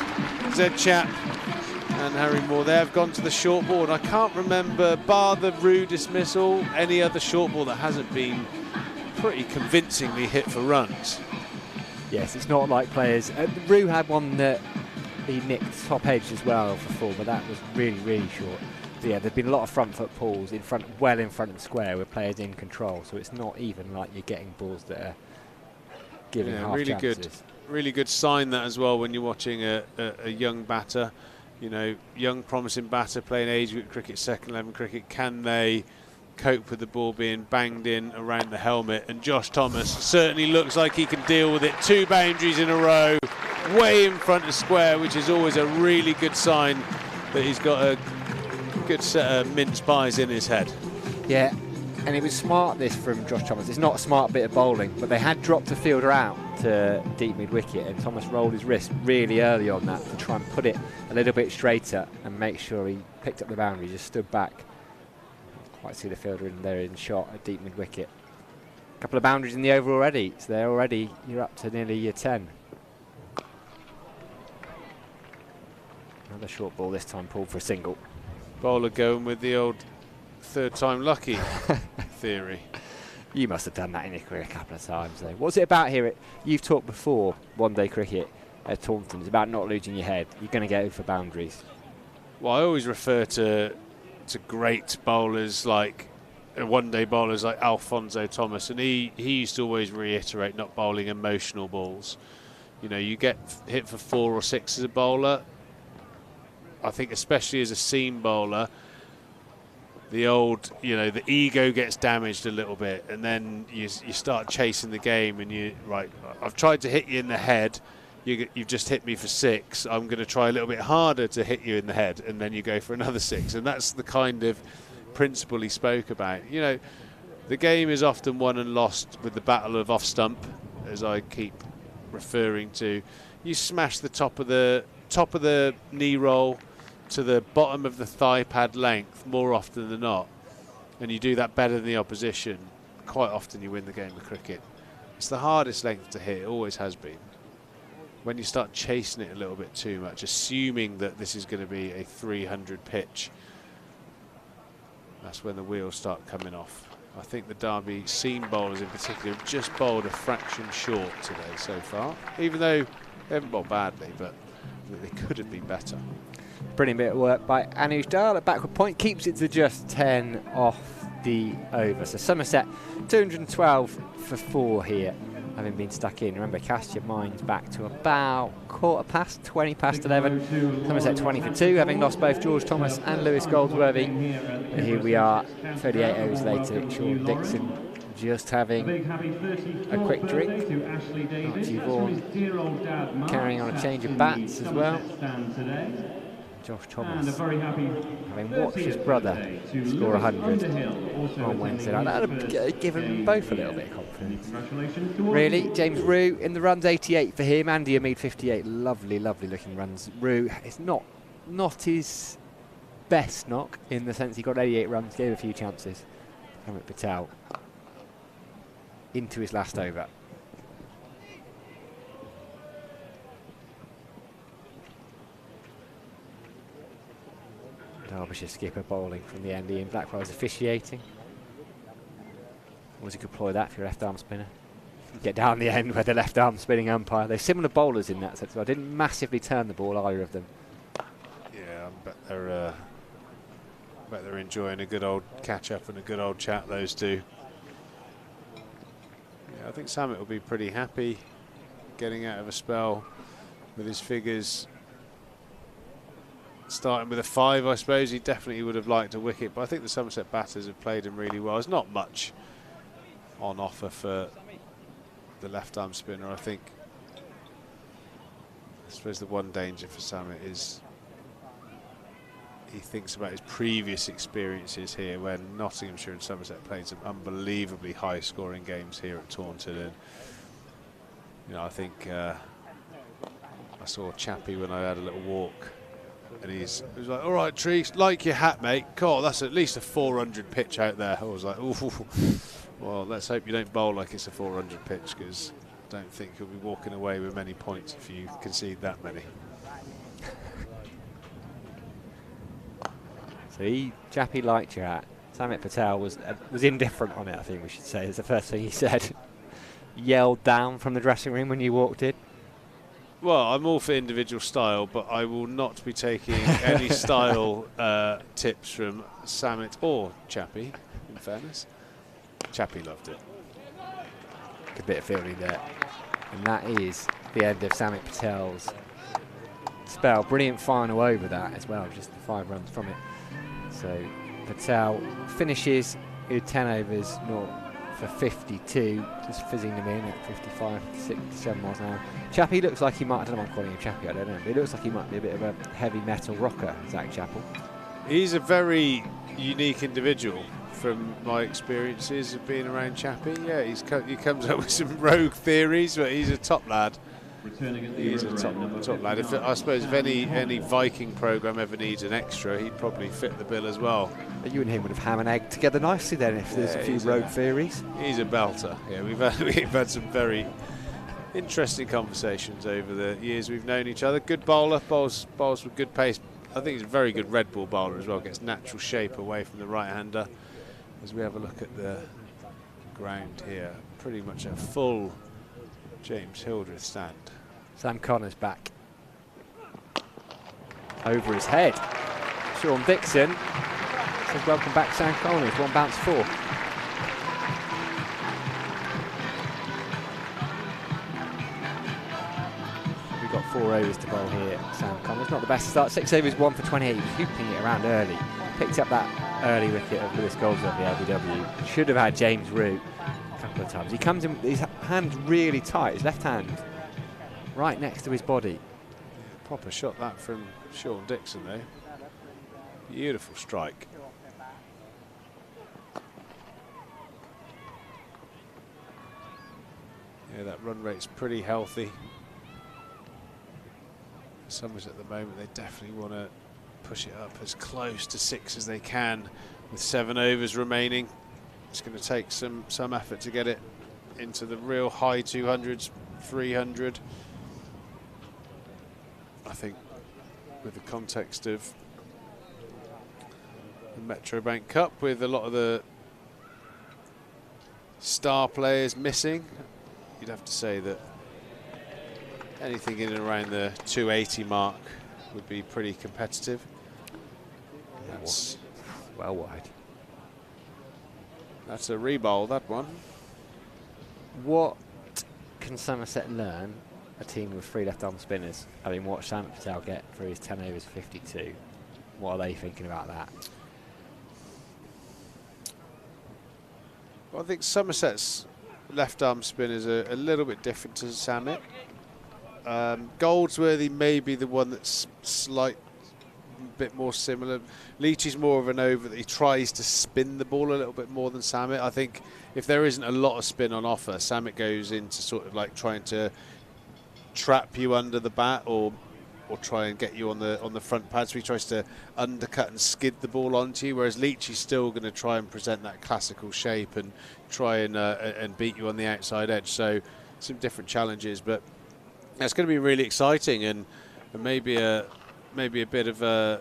Zed Chap and Harry Moore, they have gone to the short ball, and I can't remember, bar the Rue dismissal, any other short ball that hasn't been pretty convincingly hit for runs. Yes, it's not like players. Rue had one that he nicked top edge as well for 4, but that was really short. But yeah, there's been a lot of front foot pulls well in front of the square with players in control, so it's not even like you're getting balls that are giving half chances. Really good sign that as well when you're watching a young batter You know, young promising batter playing age group cricket, second 11 cricket. Can they cope with the ball being banged in around the helmet? And Josh Thomas certainly looks like he can deal with it. 2 boundaries in a row, way in front of square, which is always a really good sign that he's got a good set of mince pies in his head. Yeah, and it was smart, this, from Josh Thomas. It's not a smart bit of bowling, but they had dropped a fielder out to deep mid-wicket, and Thomas rolled his wrist really early on that to try and put it a little bit straighter and make sure he picked up the boundary, just stood back. Quite see the fielder in there in shot at deep mid-wicket. A couple of boundaries in the over already, so they're already, you're up to nearly your 10. Another short ball this time, pulled for a single. Bowler going with the old third time lucky theory. You must have done that in your career a couple of times, though. What's it about here? You've talked before, one-day cricket at Taunton. It's about not losing your head. You're going to go for boundaries. Well, I always refer to great bowlers like one-day bowlers like Alphonso Thomas, and he used to always reiterate not bowling emotional balls. You know, you get hit for 4 or 6 as a bowler. I think especially as a seam bowler, the old, you know, the ego gets damaged a little bit, and then you start chasing the game, and right, I've tried to hit you in the head, you've just hit me for 6, I'm going to try a little bit harder to hit you in the head, and then you go for another 6, and that's the kind of principle he spoke about. You know, the game is often won and lost with the battle of off stump, as I keep referring to. You smash the top of the knee roll to the bottom of the thigh pad length more often than not, and you do that better than the opposition, quite often you win the game of cricket. It's the hardest length to hit, it always has been. When you start chasing it a little bit too much, assuming that this is going to be a 300 pitch, that's when the wheels start coming off. I think the Derby seam bowlers in particular have just bowled a fraction short today so far, even though they haven't bowled badly, but they could have been better. Brilliant bit of work by Anuj Dal at backward point, keeps it to just 10 off the over. So Somerset 212 for 4 here, having been stuck in. Remember, cast your minds back to about 20 past 11. Somerset 20 for 2, having lost both George Thomas and Lewis Goldsworthy. And here we are, 38 overs later. Sean Dixon just having a quick drink. Archie Vaughan carrying on a change of bats as well. Josh Thomas having watched his brother score 100 on Wednesday night. That would have given both a little bit of confidence. Really, James Rue in the runs, 88 for him. Andy Hamid 58, lovely looking runs. Rue is not his best knock in the sense he got 88 runs, gave a few chances. Amit Patel into his last over. Derbyshire skipper bowling from the end. Ian Blackwell's officiating. Always you could employ that for your left arm spinner. Get down the end where the left arm spinning umpire. They're similar bowlers in that sense. So I didn't massively turn the ball, either of them. Yeah, I bet they're enjoying a good old catch up and a good old chat, those two. Yeah, I think Samit will be pretty happy getting out of a spell with his figures. Starting with a 5, I suppose he definitely would have liked a wicket, but I think the Somerset batters have played him really well. There's not much on offer for the left-arm spinner. I suppose the one danger for Samit is he thinks about his previous experiences here when Nottinghamshire and Somerset played some unbelievably high-scoring games here at Taunton, and you know, I think I saw Chappie when I had a little walk. And he was like, all right, Tree, like your hat, mate. God, that's at least a 400 pitch out there. I was like, ooh, well, let's hope you don't bowl like it's a 400 pitch, because I don't think you'll be walking away with many points if you concede that many. So Chappie liked your hat. Samit Patel was indifferent on it, I think we should say. It's the first thing he said. Yelled down from the dressing room when you walked in. Well, I'm all for individual style, but I will not be taking any style tips from Samit or Chappie, in fairness. Chappie loved it. Good bit of fielding there. And that is the end of Samit Patel's spell. Brilliant final over that as well, just the 5 runs from it. So Patel finishes with 10 overs, 0 for 52, just fizzing them in at 55, 67 miles an hour. Chappie looks like he might, I don't know what I'm calling him Chappie, I don't know, but he looks like he might be a bit of a heavy metal rocker, Zach Chappell. He's a very unique individual from my experiences of being around Chappie. Yeah, he comes up with some rogue theories, but he's a top lad. He's a top lad. I suppose if any Viking programme ever needs an extra, he'd probably fit the bill as well. You and him would have ham and egg together nicely then if there's a few rogue theories. He's a belter. Yeah, we've had some very interesting conversations over the years we've known each other. Good bowler, bowls with good pace. I think he's a very good red ball bowler as well. Gets natural shape away from the right-hander. As we have a look at the ground here, pretty much a full James Hildreth stand. Sam Connors back. Over his head. Sean Dixon says welcome back Sam Connors, 1 bounce 4. We've got 4 overs to bowl here, Sam Connors. Not the best start, 6 overs, 1 for 28. He was hooping it around early. Picked up that early wicket of Lewis Goldsworthy, LBW. Should have had James Root a couple of times. He comes in, his hand's really tight, his left hand right next to his body. Proper shot that from Sean Dixon though. Beautiful strike. Yeah, that run rate's pretty healthy. Somerset at the moment, they definitely want to push it up as close to 6 as they can with 7 overs remaining. It's going to take some effort to get it into the real high 200s, 300. I think with the context of the Metro Bank Cup, with a lot of the star players missing, you'd have to say that anything in and around the 280 mark would be pretty competitive. That's well wide. That's a re-bowl, that one. What can Somerset learn, a team with 3 left-arm spinners, having watched Sam Patel get through his 10 overs 52? What are they thinking about that? Well, I think Somerset's left-arm spinners are a little bit different to Samet. Goldsworthy may be the one that's slight bit more similar. Leach is more of an over that he tries to spin the ball a little bit more than Samet. I think if there isn't a lot of spin on offer, Samet goes into sort of like trying to trap you under the bat or try and get you on the front pad. So he tries to undercut and skid the ball onto you, whereas Leach is still going to try and present that classical shape and try and beat you on the outside edge. So some different challenges, but it's going to be really exciting and maybe a bit of a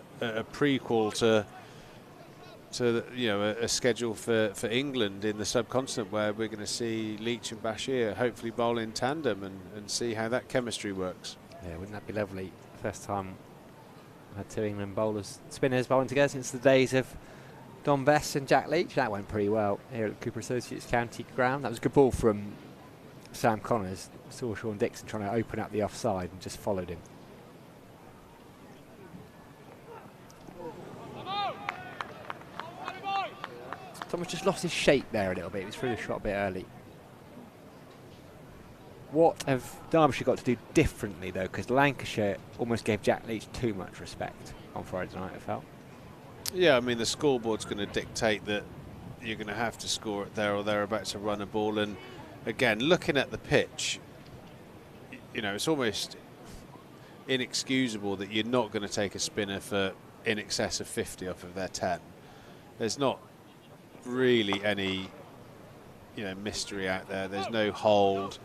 prequel to you know, a schedule for England in the subcontinent, where we're going to see Leach and Bashir hopefully bowl in tandem and see how that chemistry works. Yeah, wouldn't that be lovely? First time I've had 2 England spinners bowling together since the days of Don Bess and Jack Leach. That went pretty well here at the Cooper Associates County Ground. That was a good ball from Sam Connors. Saw Sean Dixon trying to open up the offside and just followed him. Thomas just lost his shape there a little bit. He was through the shot a bit early. What have Derbyshire got to do differently, though? Because Lancashire almost gave Jack Leach too much respect on Friday night, I felt. Yeah, I mean, the scoreboard's going to dictate that you're going to have to score it there or thereabouts to run a ball. And again, looking at the pitch, you know, it's almost inexcusable that you're not going to take a spinner for in excess of 50 off of their 10. There's not really any, you know, mystery out there. There's no hold,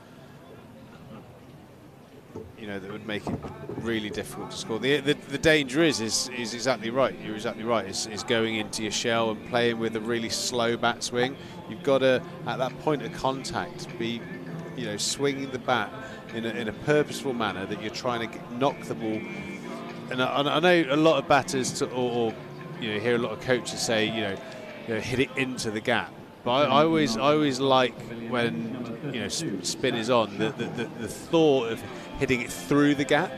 you know, that would make it really difficult to score. The danger is exactly right. You're exactly right. Is going into your shell and playing with a really slow bat swing. You've got to, at that point of contact, be, you know, swinging the bat in a purposeful manner that you're trying to knock the ball. And I know a lot of batters, or you know, hear a lot of coaches say, you know, hit it into the gap. But I always like when, you know, spin is on, the thought of hitting it through the gap,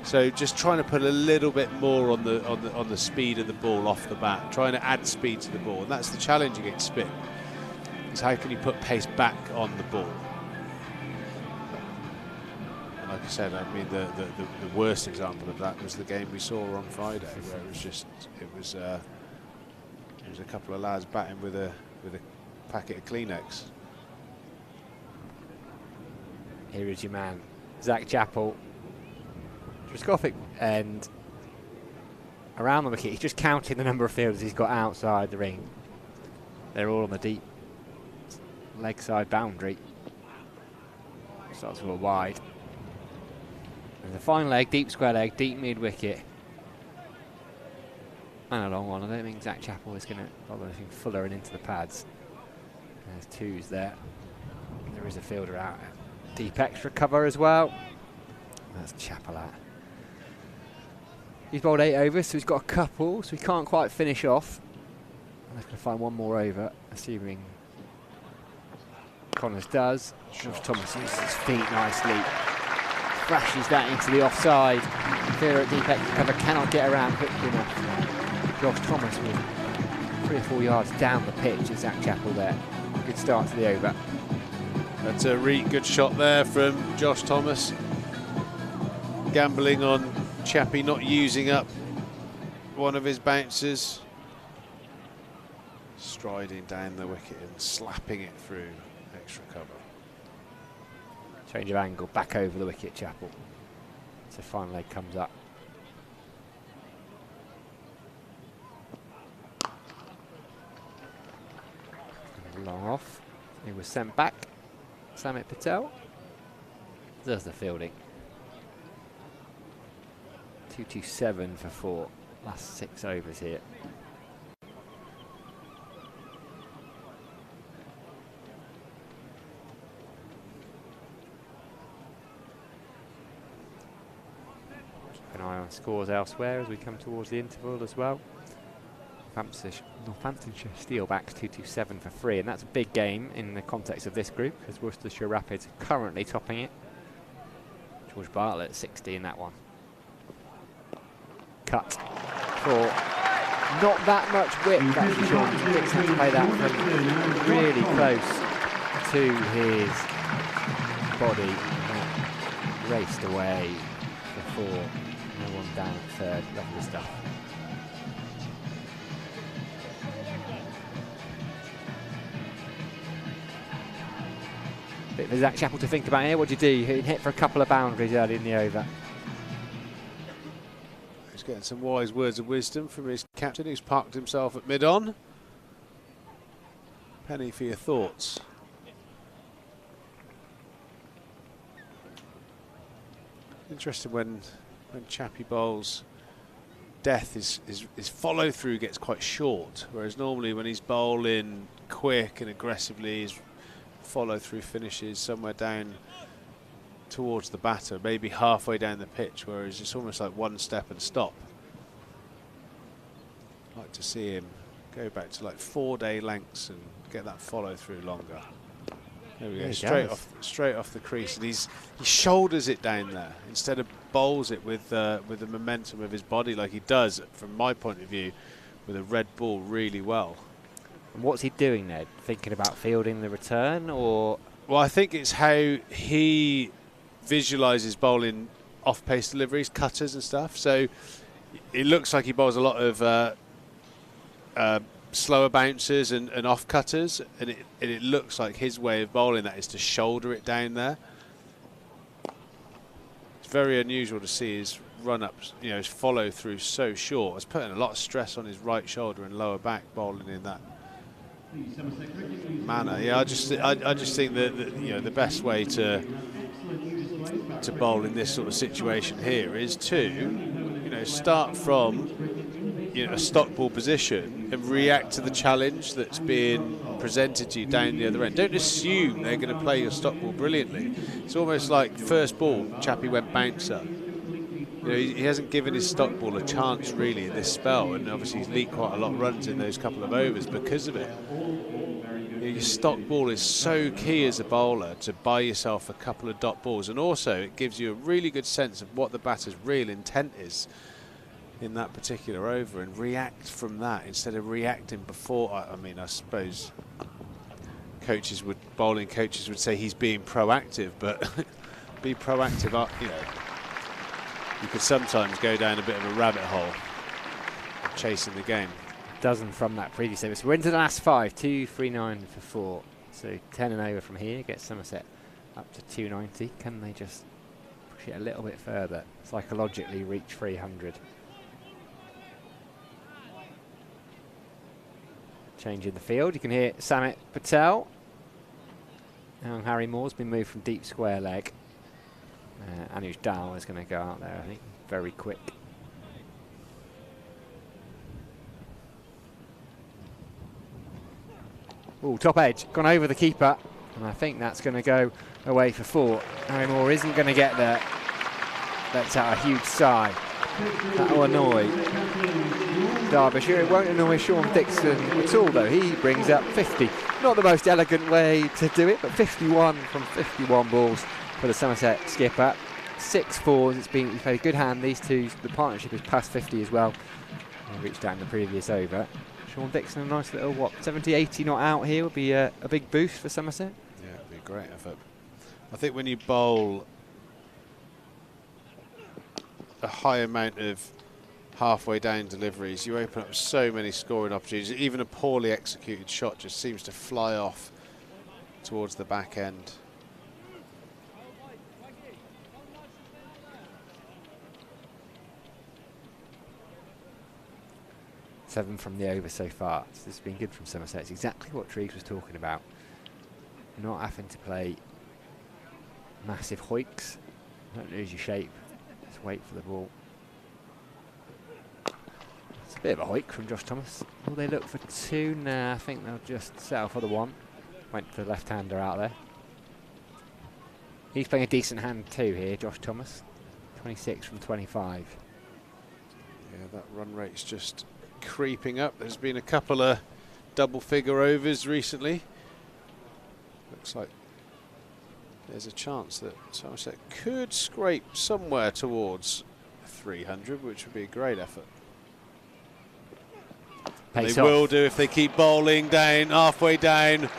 So just trying to put a little bit more on the speed of the ball off the bat, trying to add speed to the ball, and that's the challenge against spin. Is how can you put pace back on the ball? And like I said, I mean the worst example of that was the game we saw on Friday, where it was a couple of lads batting with a packet of Kleenex. Here is your man, Zach Chappell. Truscoffic end around the wicket. He's just counting the number of fielders he's got outside the ring. They're all on the deep leg side boundary. Starts a little wide. And the fine leg, deep square leg, deep mid wicket. And a long one. I don't think Zach Chappell is going to bother anything fuller and into the pads. There's twos there. There is a fielder out. Deep extra cover as well. That's Chappell out. He's bowled 8 overs, so he's got a couple, so he can't quite finish off. And they're going to find one more over, assuming Connors does. Josh Thomas uses his feet nicely. Flashes that into the offside. Fielder at deep extra cover cannot get around quickly enough. Josh Thomas with 3 or 4 yards down the pitch is Zach Chappell there. Good start to the over. That's a really good shot there from Josh Thomas. Gambling on Chappie not using up one of his bouncers. Striding down the wicket and slapping it through extra cover. Change of angle, back over the wicket, Chappell. So fine leg comes up. Long off. He was sent back. Samit Patel does the fielding. 227 for 4. Last 6 overs here. Keep an eye on scores elsewhere as we come towards the interval as well. Northamptonshire Steel backs 227 for 3, and that's a big game in the context of this group because Worcestershire Rapids are currently topping it. George Bartlett 60 in that one. Cut for not that much whip, actually. Sean Dix had to play that from really close to his body. And raced away for 4. No one down at third. Lovely stuff. Bit for Zach Chappell to think about here. What do you do? He hit for a couple of boundaries early in the over. He's getting some wise words of wisdom from his captain, who's parked himself at mid-on. Penny for your thoughts. Interesting when Chappie bowls, death his follow through gets quite short, whereas normally when he's bowling quick and aggressively, his follow through finishes somewhere down towards the batter, maybe halfway down the pitch, whereas it's almost like one step and stop. I'd like to see him go back to like 4-day lengths and get that follow through longer. There we go, straight off the crease, and he shoulders it down there instead of bowls it with the momentum of his body like he does, from my point of view, with a red ball really well. And what's he doing there? Thinking about fielding the return, or? Well, I think it's how he visualises bowling off-pace deliveries, cutters and stuff. So it looks like he bowls a lot of slower bouncers and off cutters, and it looks like his way of bowling that is to shoulder it down there. It's very unusual to see his run-ups, you know, his follow through so short. It's putting a lot of stress on his right shoulder and lower back bowling in that manner. Yeah, I just think that you know, the best way to bowl in this sort of situation here is to, you know, start from, you know, a stock ball position and react to the challenge that's being presented to you down the other end. Don't assume they're going to play your stock ball brilliantly. It's almost like first ball, Chappie went bouncer. You know, he hasn't given his stock ball a chance really in this spell, and obviously he's leaked quite a lot of runs in those couple of overs because of it. You Your stock ball is so key as a bowler to buy yourself a couple of dot balls, and also it gives you a really good sense of what the batter's real intent is in that particular over, and react from that instead of reacting before. I mean, I suppose bowling coaches would say he's being proactive, but be proactive up, you know. You could sometimes go down a bit of a rabbit hole chasing the game. Dozen from that previous over. So we're into the last 5, 2, 3, 9 for 4. So 10 and over from here gets Somerset up to 290. Can they just push it a little bit further, psychologically reach 300? Change in the field. You can hear Samit Patel. And Harry Moore's been moved from deep square leg. Anuj Dal is going to go out there, I think, very quick. Oh, top edge, gone over the keeper, and I think that's going to go away for 4. Harry Moore isn't going to get there. Lets out a huge sigh. That will annoy Derbyshire. It won't annoy Sean Dixon at all, though. He brings up 50. Not the most elegant way to do it, but 51 from 51 balls for the Somerset skipper. 6 fours. He's played a good hand. These two, the partnership is past 50 as well. He reached out in the previous over. Sean Dixon, a nice little, 70-80 not out here would be a big boost for Somerset. Yeah, it'd be a great effort. I think when you bowl a high amount of halfway down deliveries, you open up so many scoring opportunities. Even a poorly executed shot just seems to fly off towards the back end. Seven from the over so far. So this has been good from Somerset. It's exactly what Triggs was talking about. Not having to play massive hoiks. Don't lose your shape. Just wait for the ball. It's a bit of a hoik from Josh Thomas. Will they look for 2? Nah, I think they'll just settle for the 1. Went for the left-hander out there. He's playing a decent hand too here, Josh Thomas. 26 from 25. Yeah, that run rate's just creeping up. There's been a couple of double-figure overs recently. Looks like there's a chance that Somerset could scrape somewhere towards 300, which would be a great effort. They will do if they keep bowling down, halfway down.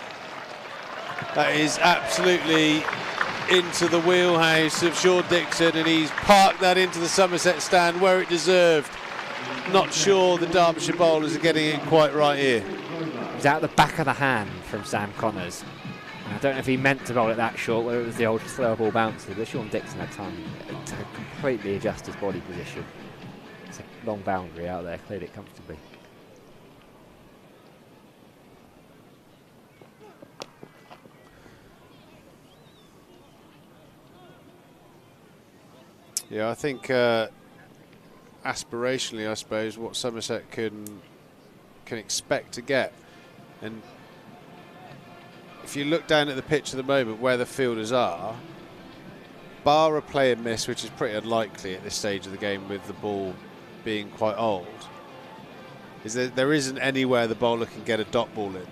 That is absolutely into the wheelhouse of Sean Dixon, and he's parked that into the Somerset stand where it deserved. Not sure the Derbyshire bowlers are getting it quite right here. It's out the back of the hand from Sam Connors. And I don't know if he meant to bowl it that short, whether it was the old slow ball bouncer, but Sean Dixon had time to completely adjust his body position. It's a long boundary out there, cleared it comfortably. Yeah, I think aspirationally, I suppose, what Somerset can expect to get. And if you look down at the pitch at the moment where the fielders are, bar a play and miss, which is pretty unlikely at this stage of the game with the ball being quite old, is there isn't anywhere the bowler can get a dot ball in.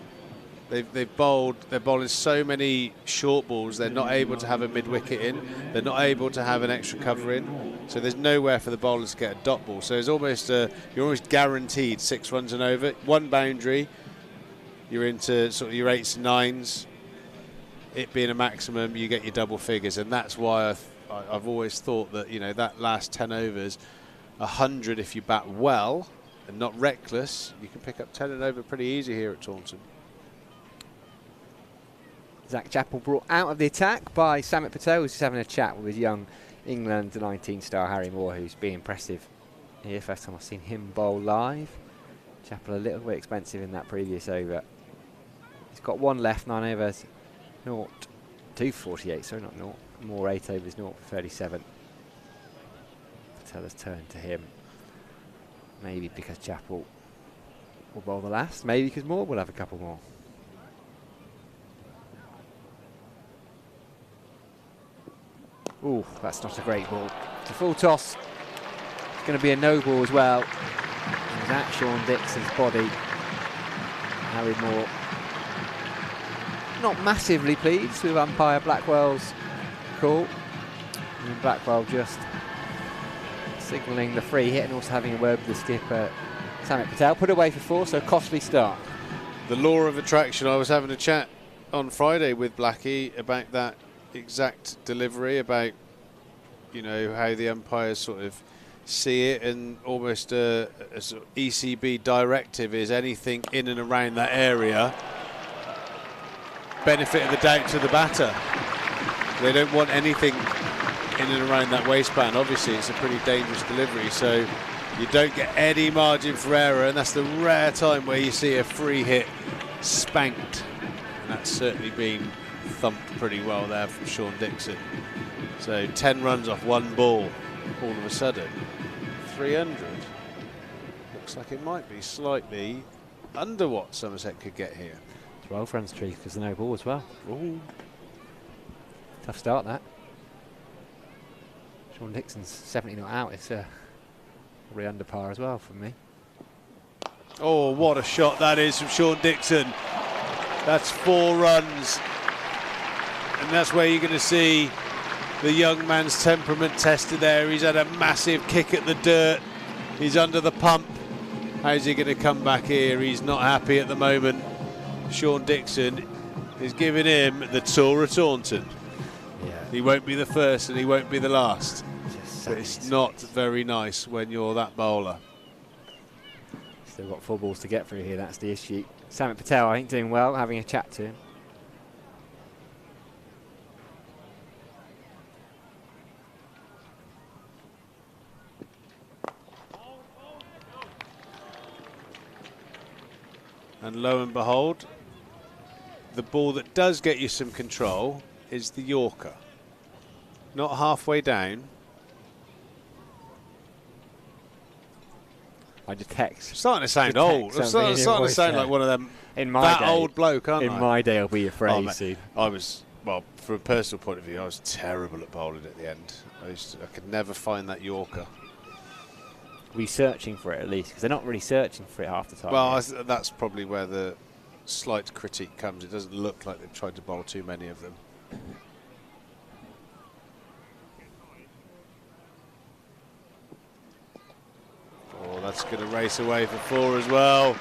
They're bowling so many short balls, they're not able to have a mid-wicket in, they're not able to have an extra cover in, so there's nowhere for the bowlers to get a dot ball. So it's almost you're almost guaranteed 6 runs and over. 1 boundary, you're into sort of your 8s and 9s. It being a maximum, you get your double figures, and that's why I've always thought that, you know, that last 10 overs, 100 if you bat well and not reckless, you can pick up 10 and over pretty easy here at Taunton. Zach Chappell brought out of the attack by Samit Patel, who's just having a chat with his young England 19-star Harry Moore, who's been impressive here. First time I've seen him bowl live. Chappell a little bit expensive in that previous over. He's got 1 left, 9 overs, 0 to 48, sorry, not 0. Moore 8 overs, 0 for 37. Patel has turned to him. Maybe because Chappell will bowl the last, maybe because Moore will have a couple more. Ooh, that's not a great ball. It's a full toss. It's going to be a no ball as well. And that Sean Dixon's body. Harry Moore not massively pleased with umpire Blackwell's call. And Blackwell just signalling the free hit and also having a word with the skipper, Samit Patel. Put away for 4, so costly start. The law of attraction. I was having a chat on Friday with Blackie about that exact delivery, about, you know, how the umpires sort of see it, and almost a sort of ECB directive is anything in and around that area, benefit of the doubt to the batter. They don't want anything in and around that waistband. Obviously it's a pretty dangerous delivery, so you don't get any margin for error, and that's the rare time where you see a free hit spanked, and that's certainly been thumped pretty well there from Sean Dixon. So 10 runs off 1 ball all of a sudden. 300 looks like it might be slightly under what Somerset could get here. 12 runs tree because no ball as well. Ooh. Tough start that. Sean Dixon's 70 not out. It's probably under par as well for me. Oh, what a shot that is from Sean Dixon. That's 4 runs, and that's where you're going to see the young man's temperament tested there. He's had a massive kick at the dirt. He's under the pump. How's he going to come back here? He's not happy at the moment. Sean Dixon is giving him the tour of Taunton. Yeah. He won't be the first and he won't be the last. But it's not very nice when you're that bowler. Still got 4 balls to get through here, that's the issue. Samit Patel, I think, doing well, having a chat to him. And lo and behold, the ball that does get you some control is the Yorker. Not halfway down. I detect. Starting to sound old. I'm starting to sound like one of them. In my day, old bloke, aren't I? In my day, I'll be afraid. I was, well, from a personal point of view, I was terrible at bowling at the end. I could never find that Yorker. Were you searching for it at least? Because they're not really searching for it half the time. Well, that's probably where the slight critique comes. It doesn't look like they've tried to bowl too many of them. Oh, that's going to race away for 4 as well.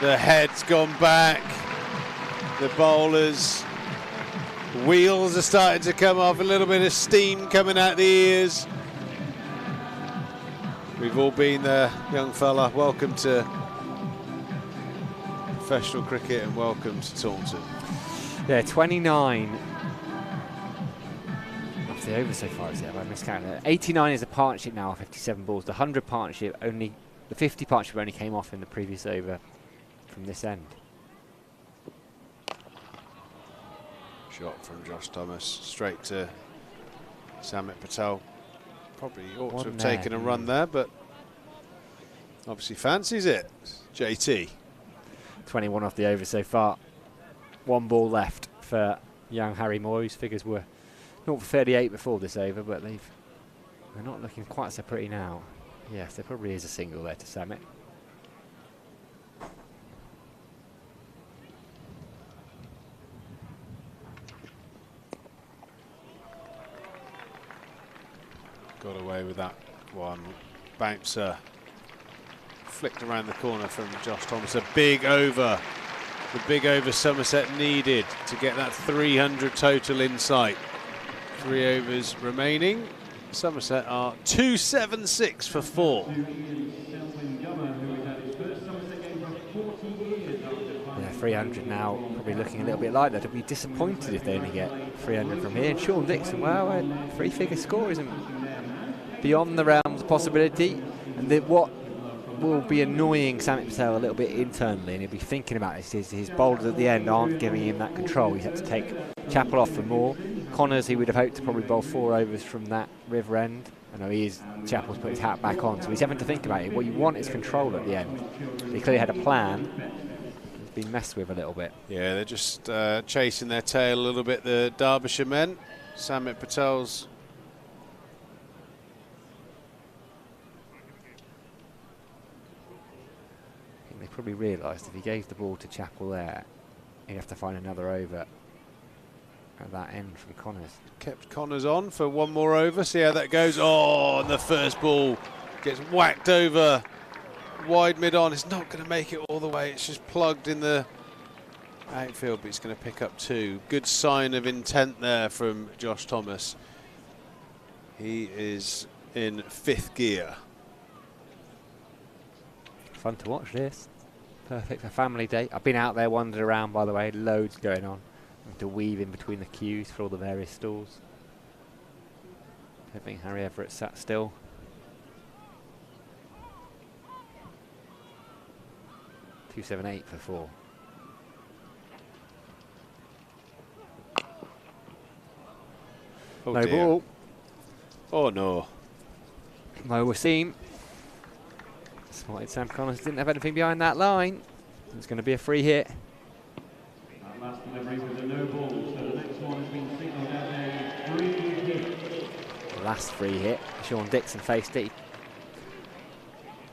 The head's gone back. The bowlers' wheels are starting to come off. A little bit of steam coming out the ears. We've all been there, young fella. Welcome to professional cricket and welcome to Taunton. Yeah, 29. Off the over so far, is it? I miscounted. 89 is a partnership now, 57 balls. The 100 partnership only, the 50 partnership only came off in the previous over from this end. Shot from Josh Thomas straight to Samit Patel. Probably ought to have taken a run there, but obviously fancies it. JT. 21 off the over so far. 1 ball left for young Harry Moore, whose figures were not for 38 before this over, but they're not looking quite so pretty now. Yes, there probably is a single there to Samit. Got away with that one. Bouncer flicked around the corner from Josh Thomas. A big over. The big over Somerset needed to get that 300 total in sight. 3 overs remaining. Somerset are 276 for 4. Yeah, 300 now, probably looking a little bit like that. They'll be disappointed if they only get 300 from here. And Sean Dixon, well, a 3-figure score isn't beyond the realms of possibility. And what will be annoying Samit Patel a little bit internally, and he'll be thinking about this, is his bowlers at the end aren't giving him that control. He's had to take Chappell off for more. Connors, he would have hoped to probably bowl 4 overs from that river end. I know Chappell's put his hat back on, so he's having to think about it. What you want is control at the end. He clearly had a plan. He's been messed with a little bit. Yeah, they're just chasing their tail a little bit, the Derbyshire men. Samit Patel's They probably realised if he gave the ball to Chappell there, He'd have to find another over at that end from Connors. Kept Connors on for one more over, see how that goes. Oh, and the first ball gets whacked over wide mid-on. It's not going to make it all the way, it's just plugged in the outfield, but he's going to pick up 2. Good sign of intent there from Josh Thomas. He is in 5th gear. Fun to watch this. Perfect for family day. I've been out there wandering around, by the way, loads going on. To weave in between the queues for all the various stalls. I think Harry Everett sat still. $278 for 4. Oh No dear. ball. Oh no. No Wasim. Spotted Sam Connors didn't have anything behind that line. It's going to be a free hit. That last delivery was a no ball, so the next one has been signalled as a free hit. The last free hit. Sean Dixon faced it. He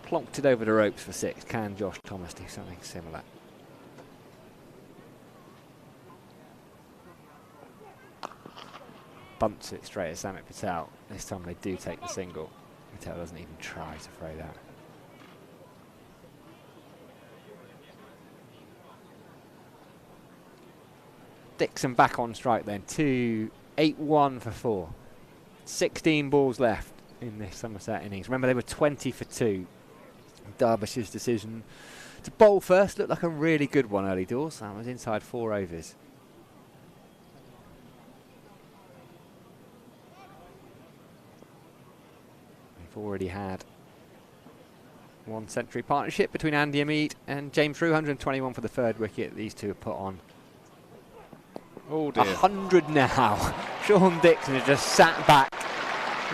plonked it over the ropes for 6. Can Josh Thomas do something similar? Bunts it straight at Samit Patel. This time they do take the single. Patel doesn't even try to throw that. Dixon back on strike then. 2-8-1 for 4. 16 balls left in this Somerset innings. Remember, they were 20 for 2. Derbyshire's decision to bowl first looked like a really good one early doors. That was inside 4 overs. We've already had 1 century partnership between Andy Amead and James Rew. 121 for the 3rd wicket. These two are put on. Oh dear. 100 now. Sean Dixon has just sat back,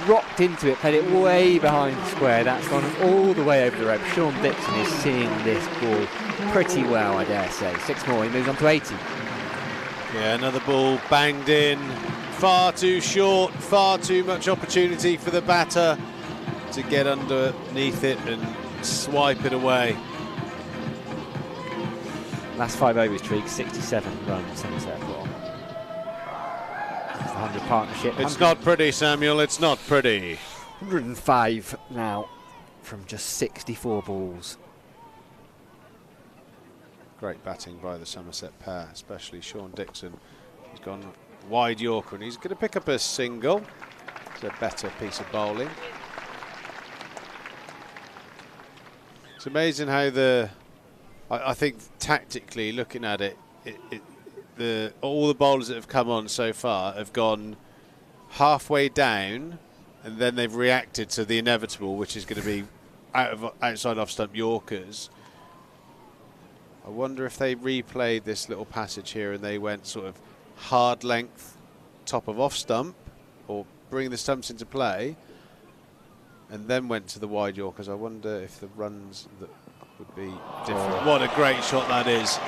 rocked into it, played it way behind the square. That's gone all the way over the rope. Sean Dixon is seeing this ball pretty well, I dare say. 6 more, he moves on to 80. Yeah, another ball banged in. Far too short, far too much opportunity for the batter to get underneath it and swipe it away. Last 5 overs streak, 67 runs, Somerset put on. That's the 100 partnership. It's not pretty, Samuel, it's not pretty. 105 now from just 64 balls. Great batting by the Somerset pair, especially Sean Dixon. He's gone wide Yorker and he's going to pick up a single. It's a better piece of bowling. It's amazing how I think tactically looking at it, all the bowlers that have come on so far have gone halfway down and then they've reacted to the inevitable, which is going to be outside off stump Yorkers. I wonder if they replayed this little passage here and they went sort of hard length top of off stump or bring the stumps into play and then went to the wide Yorkers. I wonder if the runs that would be different. What a great shot that is.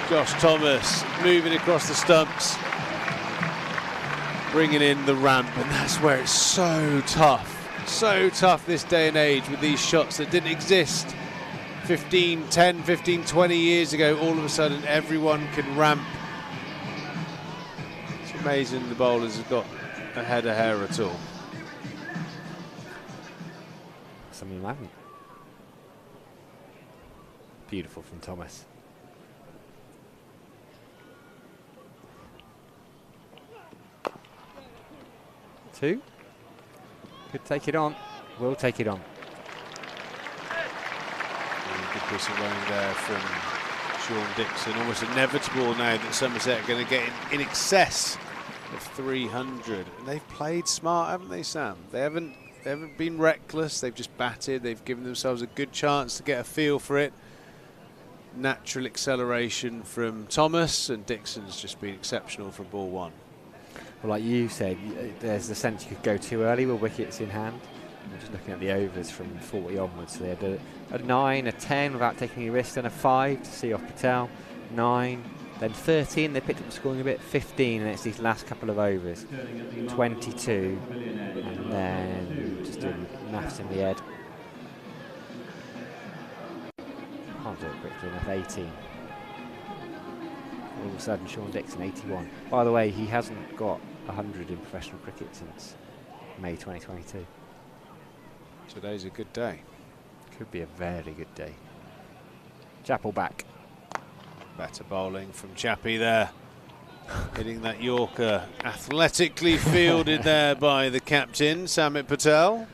Josh Thomas moving across the stumps, bringing in the ramp, and that's where it's so tough this day and age with these shots that didn't exist 10, 15, 20 years ago. All of a sudden everyone can ramp. It's amazing the bowlers have got a head of hair at all. Some of them haven't. Beautiful from Thomas. Two. Could take it on. Will take it on. Good piece of rowing there from Sean Dixon. Almost inevitable now that Somerset are going to get in excess of 300. And they've played smart, haven't they, Sam? They haven't been reckless. They've just batted. They've given themselves a good chance to get a feel for it. Natural acceleration from Thomas, and Dixon's just been exceptional from ball 1. Well, like you said, there's the sense you could go too early with wickets in hand. I'm just looking at the overs from 40 onwards. So they had a 9, a 10 without taking any risks, and a 5 to see off Patel. 9, then 13. They picked up the scoring a bit. 15, and it's these last couple of overs. 22, and then just doing maths in the head. Can't do it quickly enough. 18. all of a sudden, Sean Dixon, 81. By the way, he hasn't got 100 in professional cricket since May 2022. Today's a good day. Could be a very good day. Chappell back. Better bowling from Chappie there. Hitting that Yorker, athletically fielded there by the captain, Samit Patel.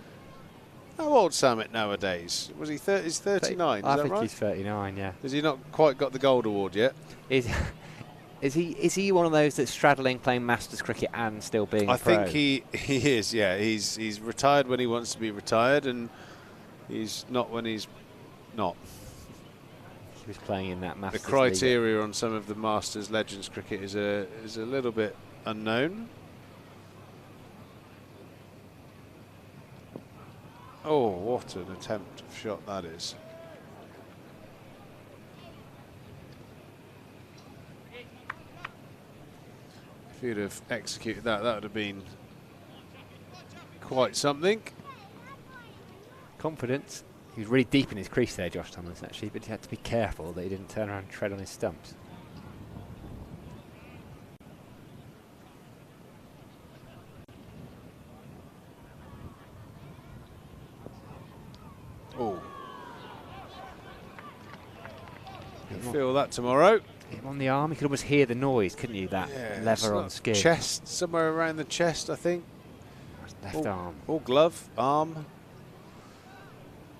How old Samit nowadays? Was he he's 39, I is that think right? he's 39, yeah. Has he not quite got the gold award yet? Is he one of those that's straddling playing Masters cricket and still being a pro? I think he is, yeah. He's retired when he wants to be retired, and he's not when he's not. He was playing in that Masters The criteria on some of the Masters Legends cricket is a little bit unknown. Oh, what an attempt of shot that is. If he'd have executed that, that would have been quite something. Confidence. He was really deep in his crease there, Josh Thomas, actually, but he had to be careful that he didn't turn around and tread on his stumps. Oh. You'll feel that tomorrow. Hit him on the arm. You could almost hear the noise, couldn't you? That lever on skin. Chest, somewhere around the chest, I think. Left arm. Or glove, arm.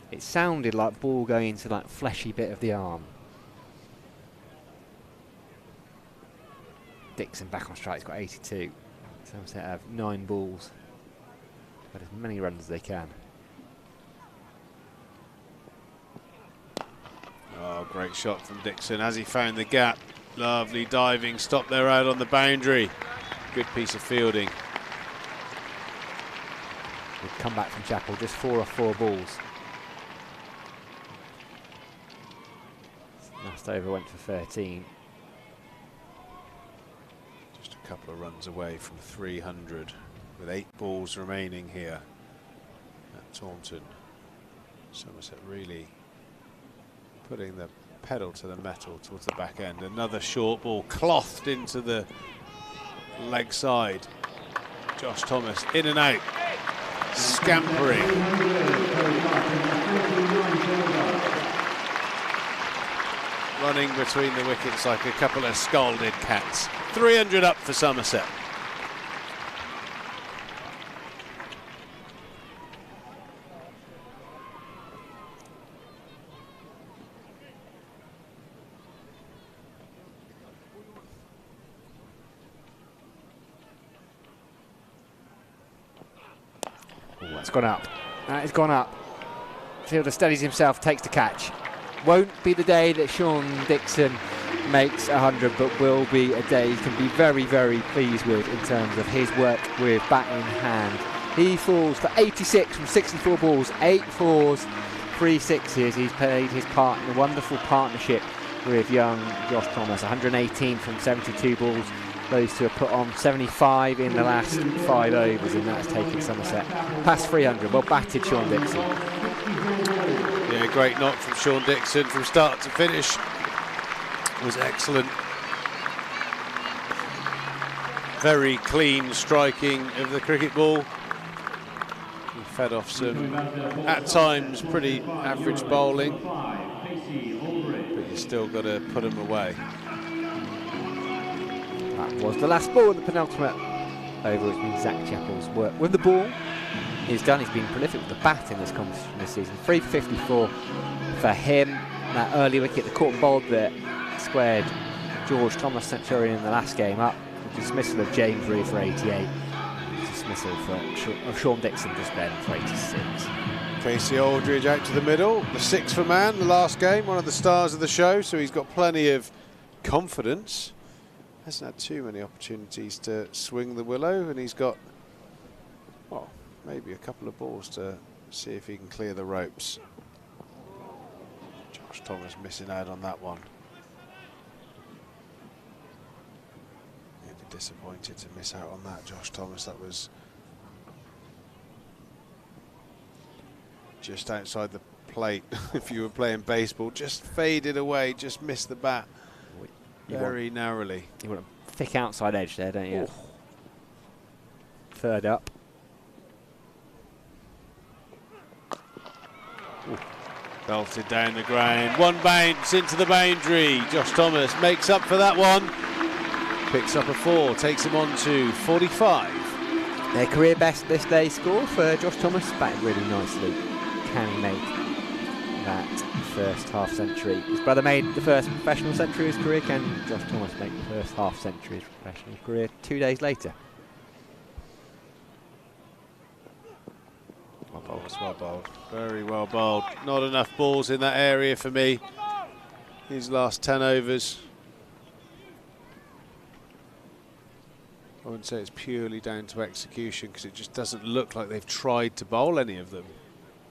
It sounded like ball going into that fleshy bit of the arm. Dixon back on strike. He's got 82. Somerset have 9 balls. But as many runs as they can. Oh, great shot from Dixon as he found the gap. Lovely diving stop there out on the boundary. Good piece of fielding. Good comeback from Chappell. Just 4 off 4 balls. Last over went for 13. Just a couple of runs away from 300 with 8 balls remaining here at Taunton. Somerset really putting the pedal to the metal towards the back end. Another short ball clothed into the leg side. Josh Thomas in and out, scampering. Running between the wickets like a couple of scalded cats. 300 up for Somerset. Oh, that's gone up. That has gone up. Fielder steadies himself, takes the catch. Won't be the day that Sean Dixon makes 100, but will be a day he can be very, very pleased with in terms of his work with bat in hand. He falls for 86 from 64 balls, 8 fours, 3 sixes. He's played his part in a wonderful partnership with young Josh Thomas. 118 from 72 balls. Those two have put on 75 in the last 5 overs, and that's taken Somerset past 300. Well batted, Sean Dixon. Yeah, great knock from Sean Dixon from start to finish. Was excellent. Very clean striking of the cricket ball. He fed off some, at times, pretty average bowling, but you still got to put him away. That was the last ball of the penultimate over, which means Zach Chappell's work with the ball is done. He's been prolific with the bat in this competition this season. 3 for 54 for him. That early wicket, the caught and bowled that squared George Thomas centurion in the last game up. The dismissal of James Reed for 88. Dismissal of Sean Dixon just then for 86. Casey Aldridge out to the middle. The 6 for man, the last game, one of the stars of the show, so he's got plenty of confidence. Hasn't had too many opportunities to swing the willow, and he's got, well, maybe a couple of balls to see if he can clear the ropes. Josh Thomas missing out on that one. He'd be disappointed to miss out on that, Josh Thomas. That was just outside the plate. If you were playing baseball, just faded away, just missed the bat. Very narrowly. You want a thick outside edge there, don't you? Third up. Belted down the ground. One bounce into the boundary. Josh Thomas makes up for that one. Picks up a 4, takes him on to 45. Their career best this day score for Josh Thomas. Batted really nicely. Can he make that first half century? His brother made the first professional century of his career. Can Josh Thomas make the first half century of his professional career 2 days later? Well bowled. Well bowled. Very well bowled. Not enough balls in that area for me. His last 10 overs. I wouldn't say it's purely down to execution, because it just doesn't look like they've tried to bowl any of them.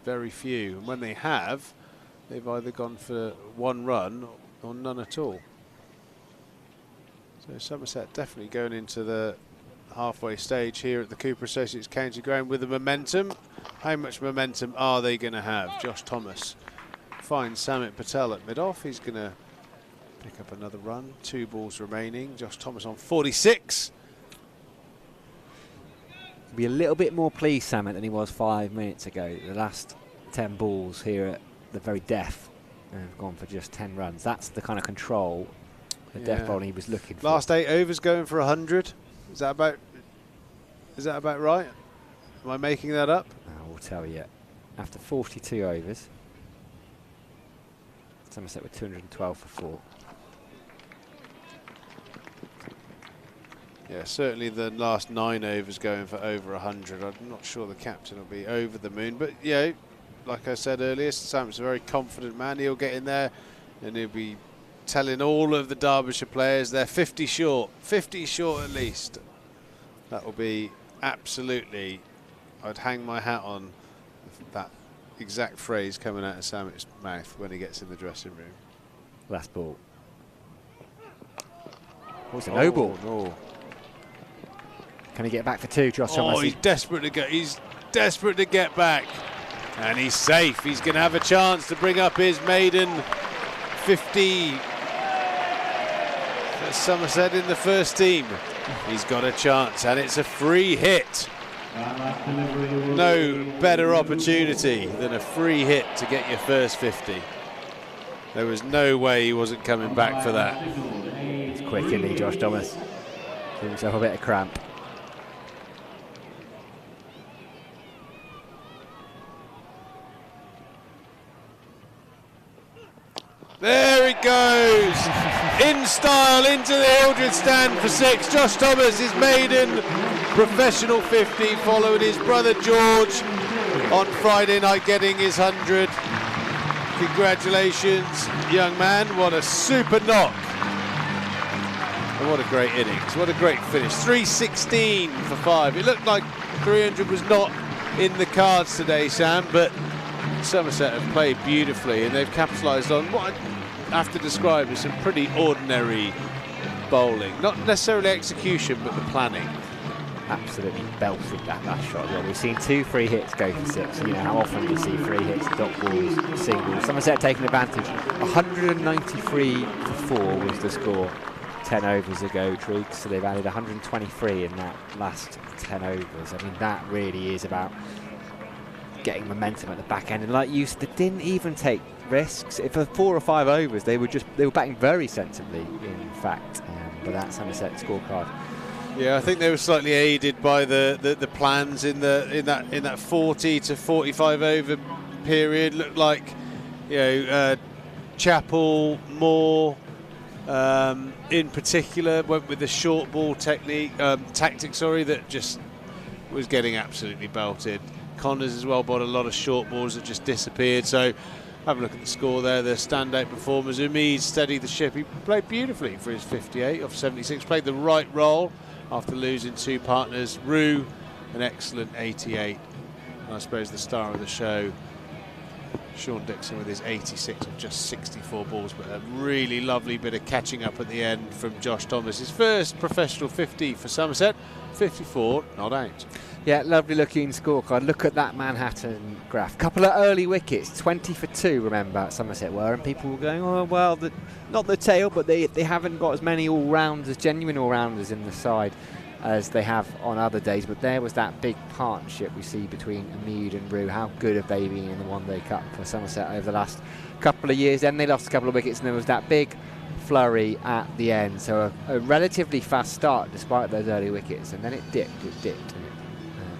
Very few. And when they have, they've either gone for one run or none at all. So Somerset definitely going into the halfway stage here at the Cooper Associates County Ground with the momentum. How much momentum are they going to have? Josh Thomas finds Samit Patel at mid-off. He's going to pick up another run. 2 balls remaining. Josh Thomas on 46. Be a little bit more pleased, Samit, than he was 5 minutes ago. The last 10 balls here at the very death have gone for just 10 runs. That's the kind of control, the death bowling he was looking for. Last 8 overs going for 100. Is that about right? Am I making that up? I will tell you. After 42 overs, Somerset with 212 for 4. Yeah, certainly the last 9 overs going for over 100. I'm not sure the captain will be over the moon, but yeah, like I said earlier, Sam's a very confident man. He'll get in there and he'll be telling all of the Derbyshire players they're 50 short at least. That will be absolutely, I'd hang my hat on that exact phrase coming out of Samit's mouth when he gets in the dressing room. Last ball. Oh, it's a no ball. No. Can he get back for 2, Josh Thomas? Oh, he's desperate to get back. And he's safe. He's going to have a chance to bring up his maiden 50 for Somerset in the first team. He's got a chance, and it's a free hit. No better opportunity than a free hit to get your first 50. There was no way he wasn't coming back for that. He's quick, isn't he, Josh Thomas? Give himself a bit of cramp. There it goes, in style into the Hildreth stand for 6. Josh Thomas, his maiden professional 50, following his brother George on Friday night getting his 100. Congratulations, young man, what a super knock. And what a great innings, what a great finish. 316 for 5. It looked like 300 was not in the cards today, Sam, but Somerset have played beautifully and they've capitalised on what I have to describe as some pretty ordinary bowling. Not necessarily execution, but the planning. Absolutely belted that last shot. Yeah, we've seen 2 free hits go for 6. You know how often do you see free hits, dot balls, singles. Somerset taking advantage. 193 for 4 was the score 10 overs ago, Triggs. So they've added 123 in that last 10 overs. I mean, that really is about getting momentum at the back end, and like you said, they didn't even take risks. For 4 or 5 overs, they were batting very sensibly, in fact. But that Somerset scorecard. Yeah, I think they were slightly aided by the plans in that 40 to 45 over period. Looked like, you know, Chappell, Moore, in particular, went with the short ball tactic. That just was getting absolutely belted. Connors as well bought a lot of short balls that just disappeared. So have a look at the score there. The standout performers. Umeed steadied the ship. He played beautifully for his 58 off 76. Played the right role after losing 2 partners. Rue, an excellent 88. And I suppose the star of the show, Sean Dixon with his 86 of just 64 balls, but a really lovely bit of catching up at the end from Josh Thomas. His first professional 50 for Somerset, 54 not out. Yeah, lovely looking scorecard. Look at that Manhattan graph. Couple of early wickets, 20 for 2, remember, Somerset were, and people were going, oh, well, not the tail, but they haven't got as many all-rounders, genuine all-rounders in the side as they have on other days. But there was that big partnership we see between Amid and Rue. How good have they been in the one-day cup for Somerset over the last couple of years? Then they lost a couple of wickets, and there was that big flurry at the end. So a relatively fast start despite those early wickets, and then it dipped, and it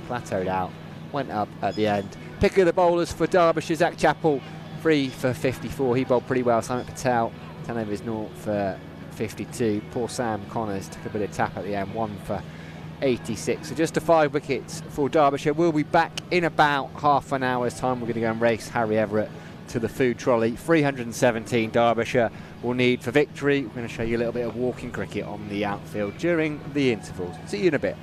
plateaued out, went up at the end. Pick of the bowlers for Derbyshire, Zach Chappell, 3 for 54. He bowled pretty well. Simon Patel, 10 overs 0 for 52. Poor Sam Connors took a bit of tap at the end, 1 for 86. So just to 5 wickets for Derbyshire. We'll be back in about half an hour's time. We're going to go and race Harry Everett to the food trolley. 317 Derbyshire will need for victory. We're going to show you a little bit of walking cricket on the outfield during the intervals. See you in a bit.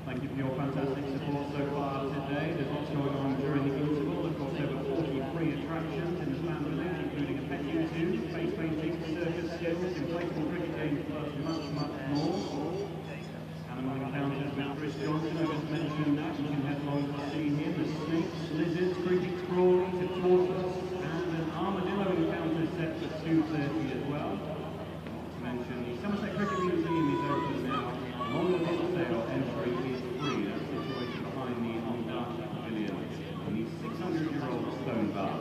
Thank you for your fantastic support so far today. There's lots going on during the interval. Of course, over 43 attractions in the fan village, including a pet YouTube, face painting, circus skills, inflatable cricket games, plus much, much more. Animal encounters with Chris Johnson, I just mentioned that. You can head along to see him. There's snakes, lizards, creepy crawlies, a tortoise, and an armadillo encounter set for 2:30 as well. Not to mention the Somerset Cricket Museum is open now. Along with the sale, entry is free. That's situated behind the Ondarcha Pavilion on the 600-year-old stone bar.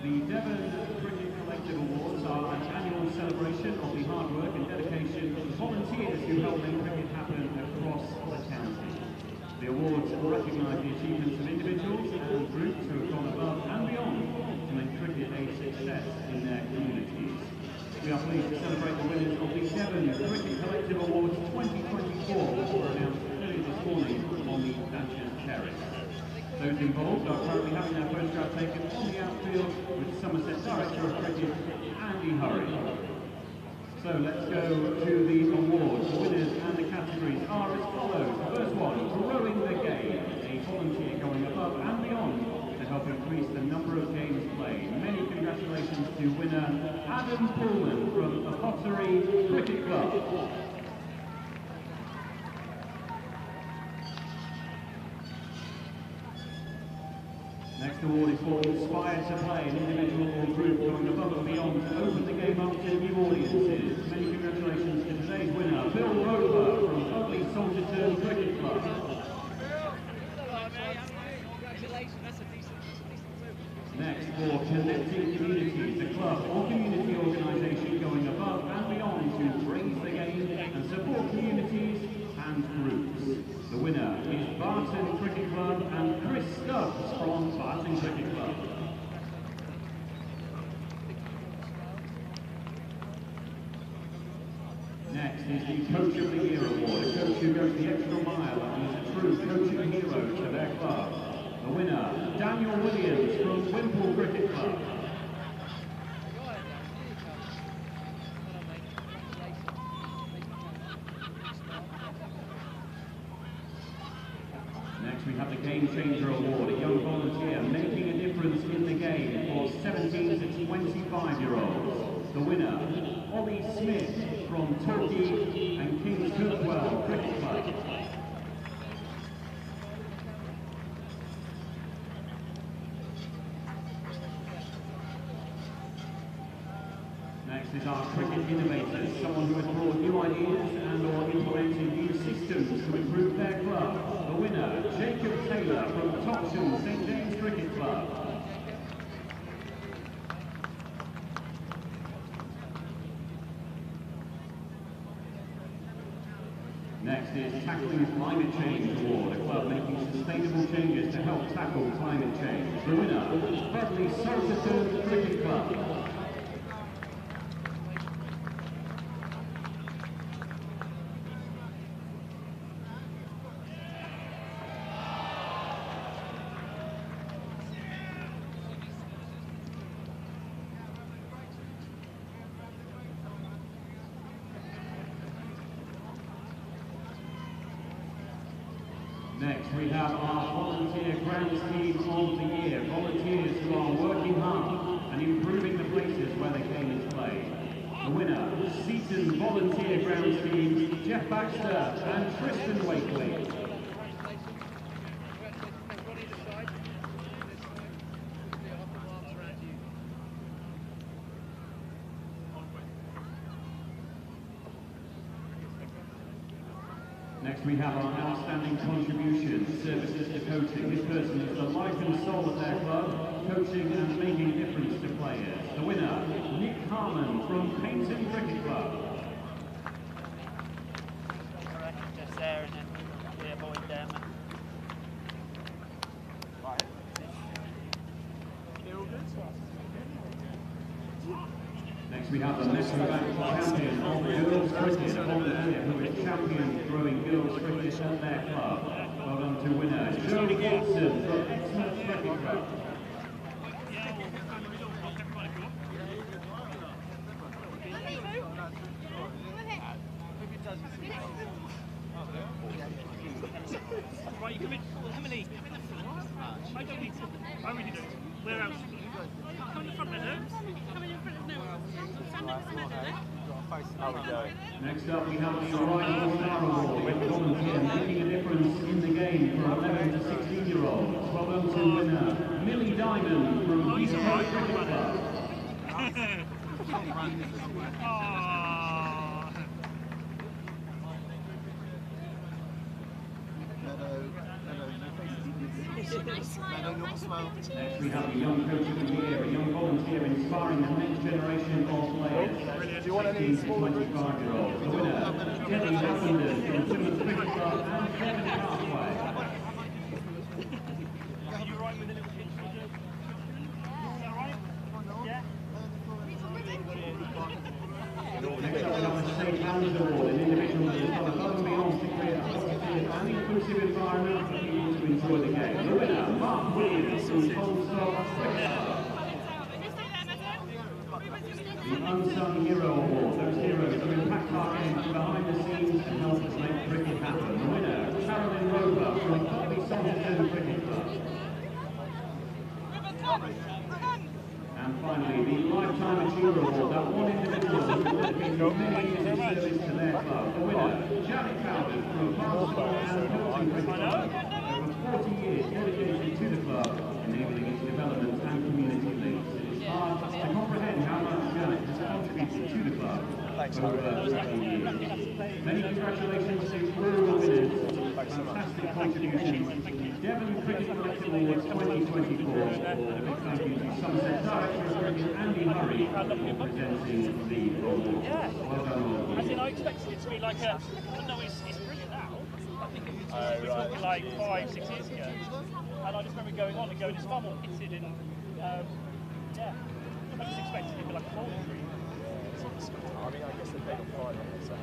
The Devon Cricket Collective Awards are an annual celebration of the hard work and dedication of the volunteers who help make cricket happen across the county. The awards recognise the achievements of individuals and groups who have gone above and beyond to make cricket a success in their communities. We are pleased to celebrate the winners of the Devon Cricket Collective Awards 2024, which were announced earlier this morning on the Thatcher's Terrace. Those involved are currently having their photograph taken on the outfield with Somerset Director of Cricket, Andy Hurry. So let's go to the awards. The winners and the categories are as follows. First one, growing the game. A volunteer going above and beyond to help increase the number of games played. Many congratulations to winner Adam Pullman from the Pottery Cricket Club. Next award is for Inspired to Play, an individual or group going above and beyond to open the game up to new audiences. Many congratulations to today's winner, Bill Rover from Ugly Somerset Cricket Club. Next for Connecting Communities, the club or community organisation going above and beyond to raise the game and support communities and groups. The winner is Barton Cricket Club and Chris Stubbs from Barton Cricket Club. Next is the Coach of the Year Award, a coach who goes the extra mile and is a true coaching hero to their club. The winner, Daniel Williams from Wimple Cricket Club. Next we have the Game Changer Award, a young volunteer making a difference in the game for 17 to 25-year-olds. The winner, Ollie Smith from Torquay and Kings Kirkwell Cricket Club. Next is our cricket innovators, someone who has brought new ideas and or implemented new systems to improve their club. The winner, Jacob Taylor from Topsham St James Cricket Club. Next is Tackling Climate Change Award, a club making sustainable changes to help tackle climate change. The winner, Bradley Somerset Cricket Club. Next, we have our Volunteer Grounds Team of the Year. Volunteers who are working hard and improving the places where the game is played. The winner, Seaton Volunteer Grounds Team, Jeff Baxter and Tristan Wakely. Next we have our outstanding contribution, services to coaching. This person is the life and soul of their club, coaching and making a difference to players. The winner, Nick Harmon from Paynton Cricket Club. I reckon just there and then we avoid them. Right. Feel good? Next we have the Metro-Bank champion of girls cricket, a volunteer who is champion growing girls cricket at their club. Well done to winner, Joe Watson from Exmouth Cricket Club. Right, you come in. Emily, come in the front. I don't need to. I really don't. Where else? Come in the front, then. Come in front of no one. Next up we have the Arrival Star Award, a volunteer making a difference in the game for 11 to 16-year-olds. Well done to winner, Millie Diamond from East Coast Cricket Club. Next we have the Young Coach of the Year, a young volunteer inspiring the next generation of players, 16 to 25-year-olds. The winner, Kelly Happenden from Plymouth Cricket Club and Kevin Cartway. Are you right with a little pitch? Alright? Yeah? Next up we have the St. Helens Award, an individual who has gone above and beyond to create a positive and inclusive environment for people to enjoy the game. The winner, Mark Williams from Colstock Cricket Club. The Unsung Hero Award, those heroes cricket happen. The winner, Carolyn Roper from Somerset Cricket Club. And finally, the Lifetime Achiever Award, that one individual who has been many years of service to their club. The winner, Janet Cowden from Barcelona and Milton Cricket Club. Over 40 years dedicated to the club, enabling its development and community links. It is hard to comprehend how much Janet has contributed to the club over 30 years. Many congratulations to all the winners. Fantastic contributions. Devon Cricket Collective Awards 2024. And a big thank you to Somerset Director of Cricket Andy Murray for presenting the award. Well done all. As in, I expected it to be like a. Well, no, it's brilliant now. I think it was talking like 5-6 years ago. And I just remember going on and going, it's far more pitted and yeah. I just expected it to be like a palm tree. I mean, I guess they take a pride on it, so.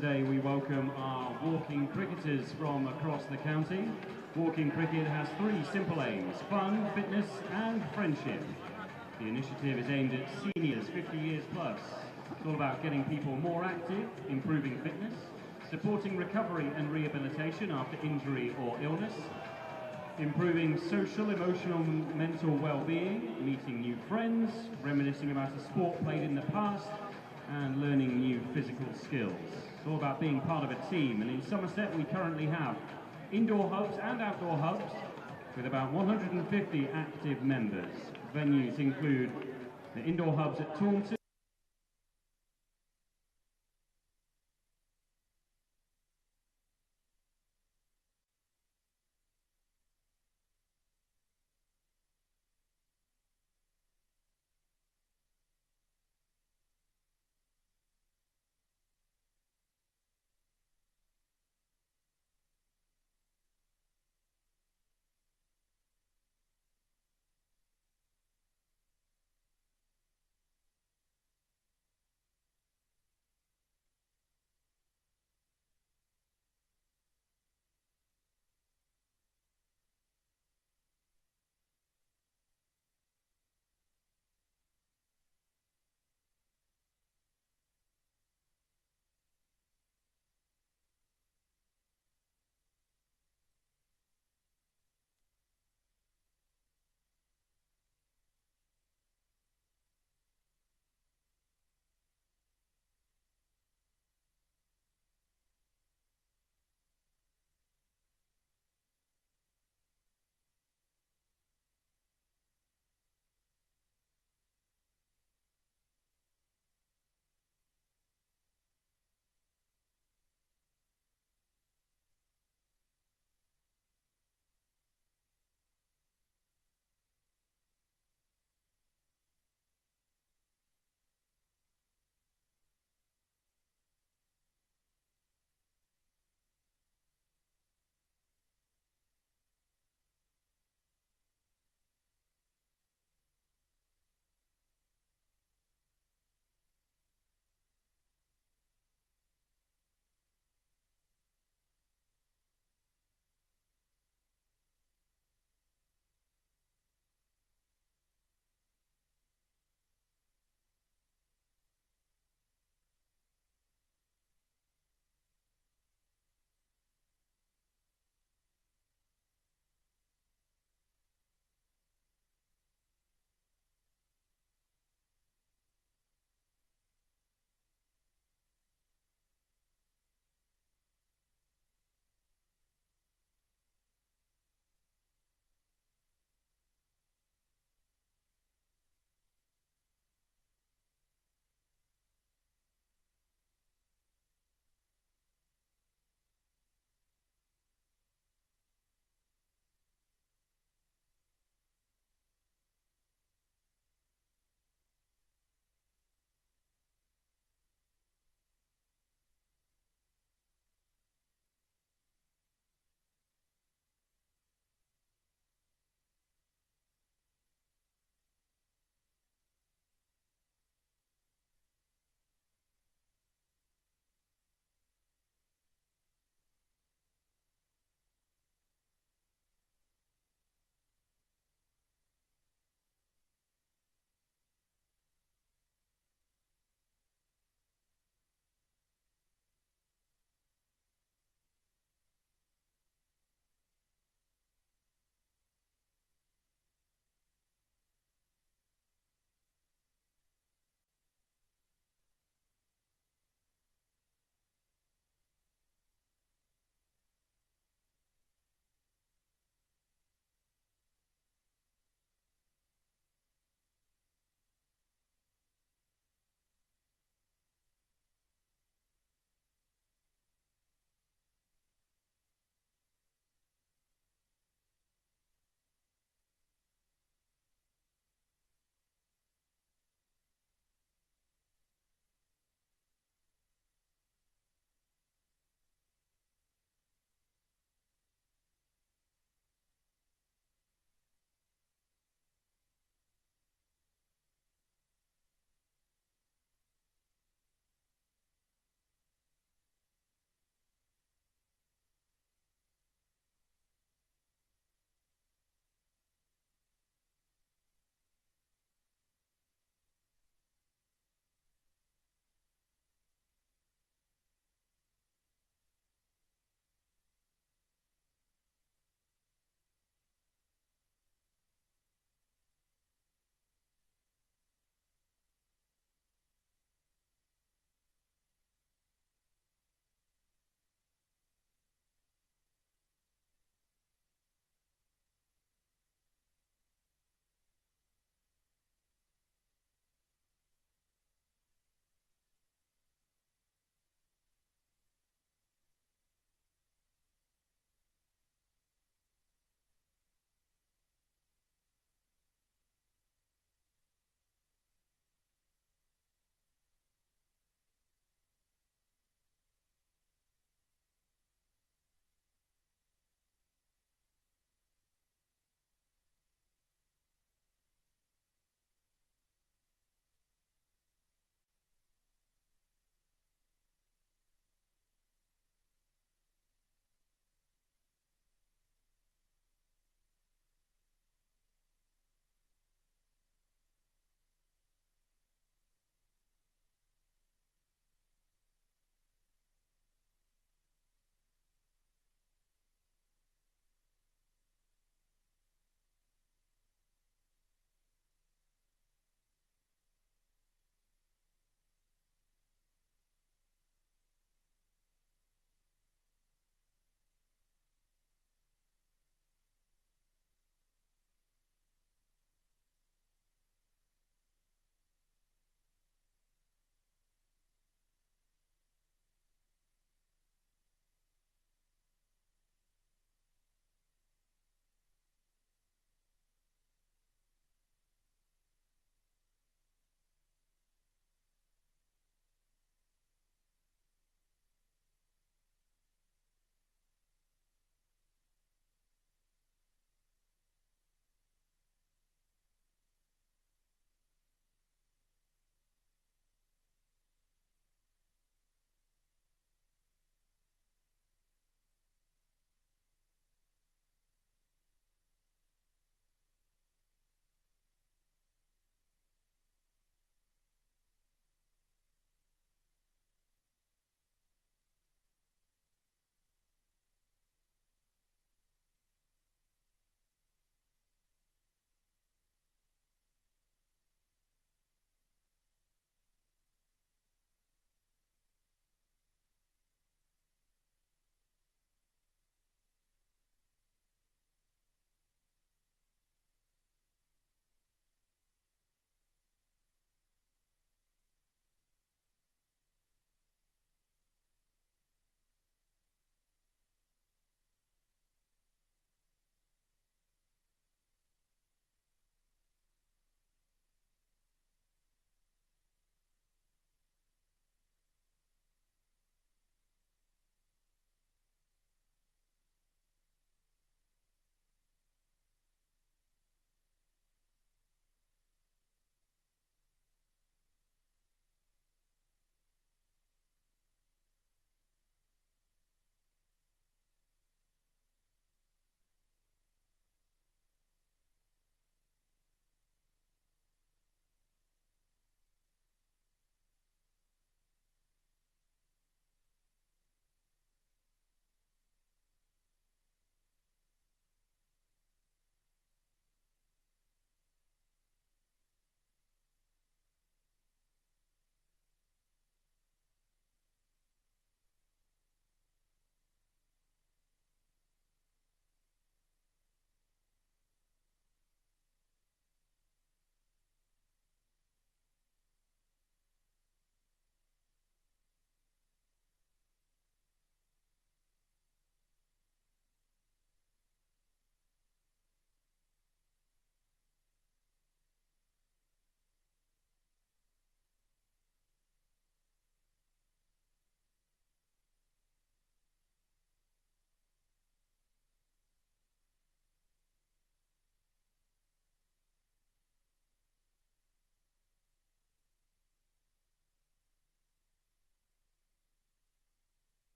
Today we welcome our walking cricketers from across the county. Walking cricket has 3 simple aims: fun, fitness and friendship. The initiative is aimed at seniors 50 years plus. It's all about getting people more active, improving fitness, supporting recovery and rehabilitation after injury or illness, improving social, emotional, mental well-being, meeting new friends, reminiscing about a sport played in the past, and learning new physical skills. It's all about being part of a team, and in Somerset we currently have indoor hubs and outdoor hubs with about 150 active members. Venues include the indoor hubs at Taunton,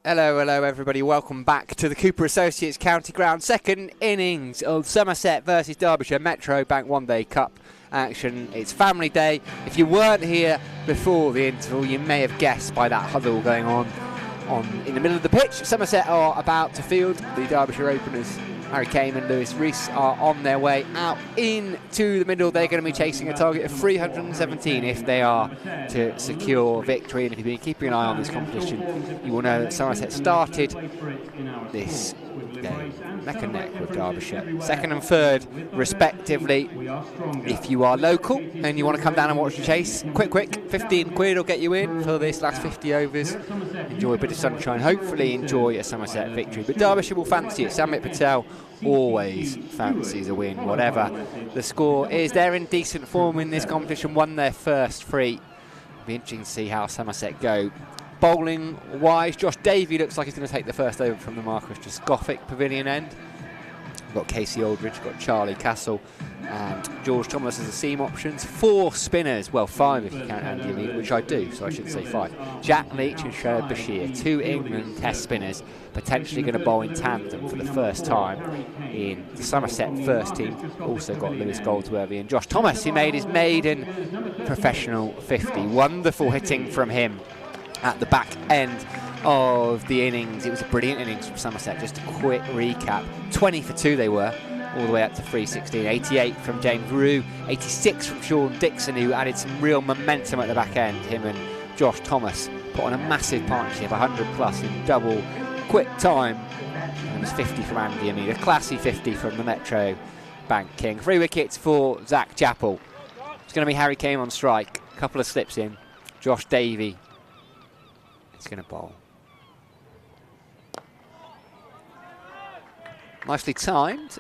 Hello, hello everybody, welcome back to the Cooper Associates County Ground, second innings of Somerset versus Derbyshire Metro Bank One Day Cup action. It's family day. If you weren't here before the interval, you may have guessed by that huddle going on in the middle of the pitch. Somerset are about to field. The Derbyshire openers, Harry Kane and Lewis Rees, are on their way out into the middle. They're going to be chasing a target of 317 if they are to secure victory. And if you've been keeping an eye on this competition, you will know that Somerset started this game neck and neck with Derbyshire, second and third respectively. If you are local and you want to come down and watch the chase, quick, 15 quid will get you in for this last 50 overs. Enjoy a bit of sunshine, hopefully enjoy a Somerset victory, but Derbyshire will fancy it. Samit Patel always fancies a win, whatever the score is. They're in decent form in this competition, won their first three. It'll be interesting to see how Somerset go. Bowling wise, Josh Davey looks like he's going to take the first over from the Marcus Gothic pavilion end. We've got Casey Aldridge, got Charlie Castle and George Thomas as the seam options. 4 spinners, well 5 if you count Andy Ameed, which I do, so I should say 5. Jack Leach and Shoaib Bashir, 2 England test spinners, potentially going to bowl in tandem for the first time in the Somerset first team. Also got Lewis Goldsworthy and Josh Thomas, who made his maiden professional 50. Wonderful hitting from him at the back end of the innings. It was a brilliant innings from Somerset. Just a quick recap, 20 for 2 they were, all the way up to 316. 88 from James Rue, 86 from Sean Dixon, who added some real momentum at the back end. Him and Josh Thomas put on a massive partnership, 100 plus in double quick time. And it was 50 from Andy Ameed, a classy 50 from the Metro Bank King. 3 wickets for Zach Chappell. It's going to be Harry Kane on strike, a couple of slips in. Josh Davey is going to bowl. Nicely timed.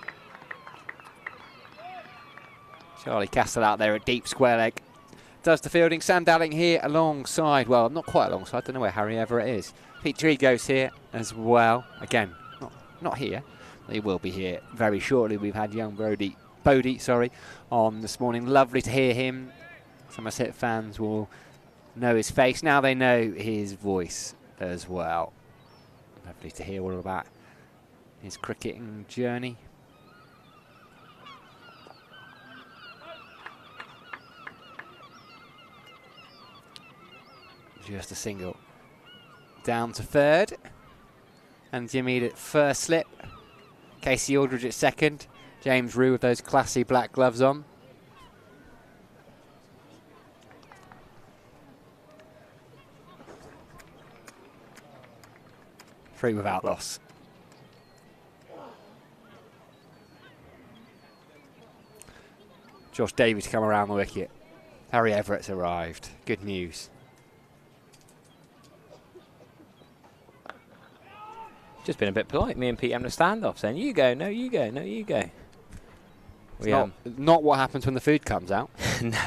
Charlie Castle out there at deep square leg does the fielding. Sam Dalling here alongside, well, not quite alongside, I don't know where Harry Everett is. Pete Tree goes here as well. Again, not here. He will be here very shortly. We've had young Bodie on this morning. Lovely to hear him. Somerset fans will know his face. Now they know his voice as well. Lovely to hear all about his cricketing journey. Just a single. Down to third. And Jimmy at first slip. Casey Aldridge at second. James Rue with those classy black gloves on. Three without loss. Josh Davey to come around the wicket. Harry Everett's arrived. Good news. Just been a bit polite. Me and Pete having a standoff, saying, you go, no, you go, no, you go. Not what happens when the food comes out. No.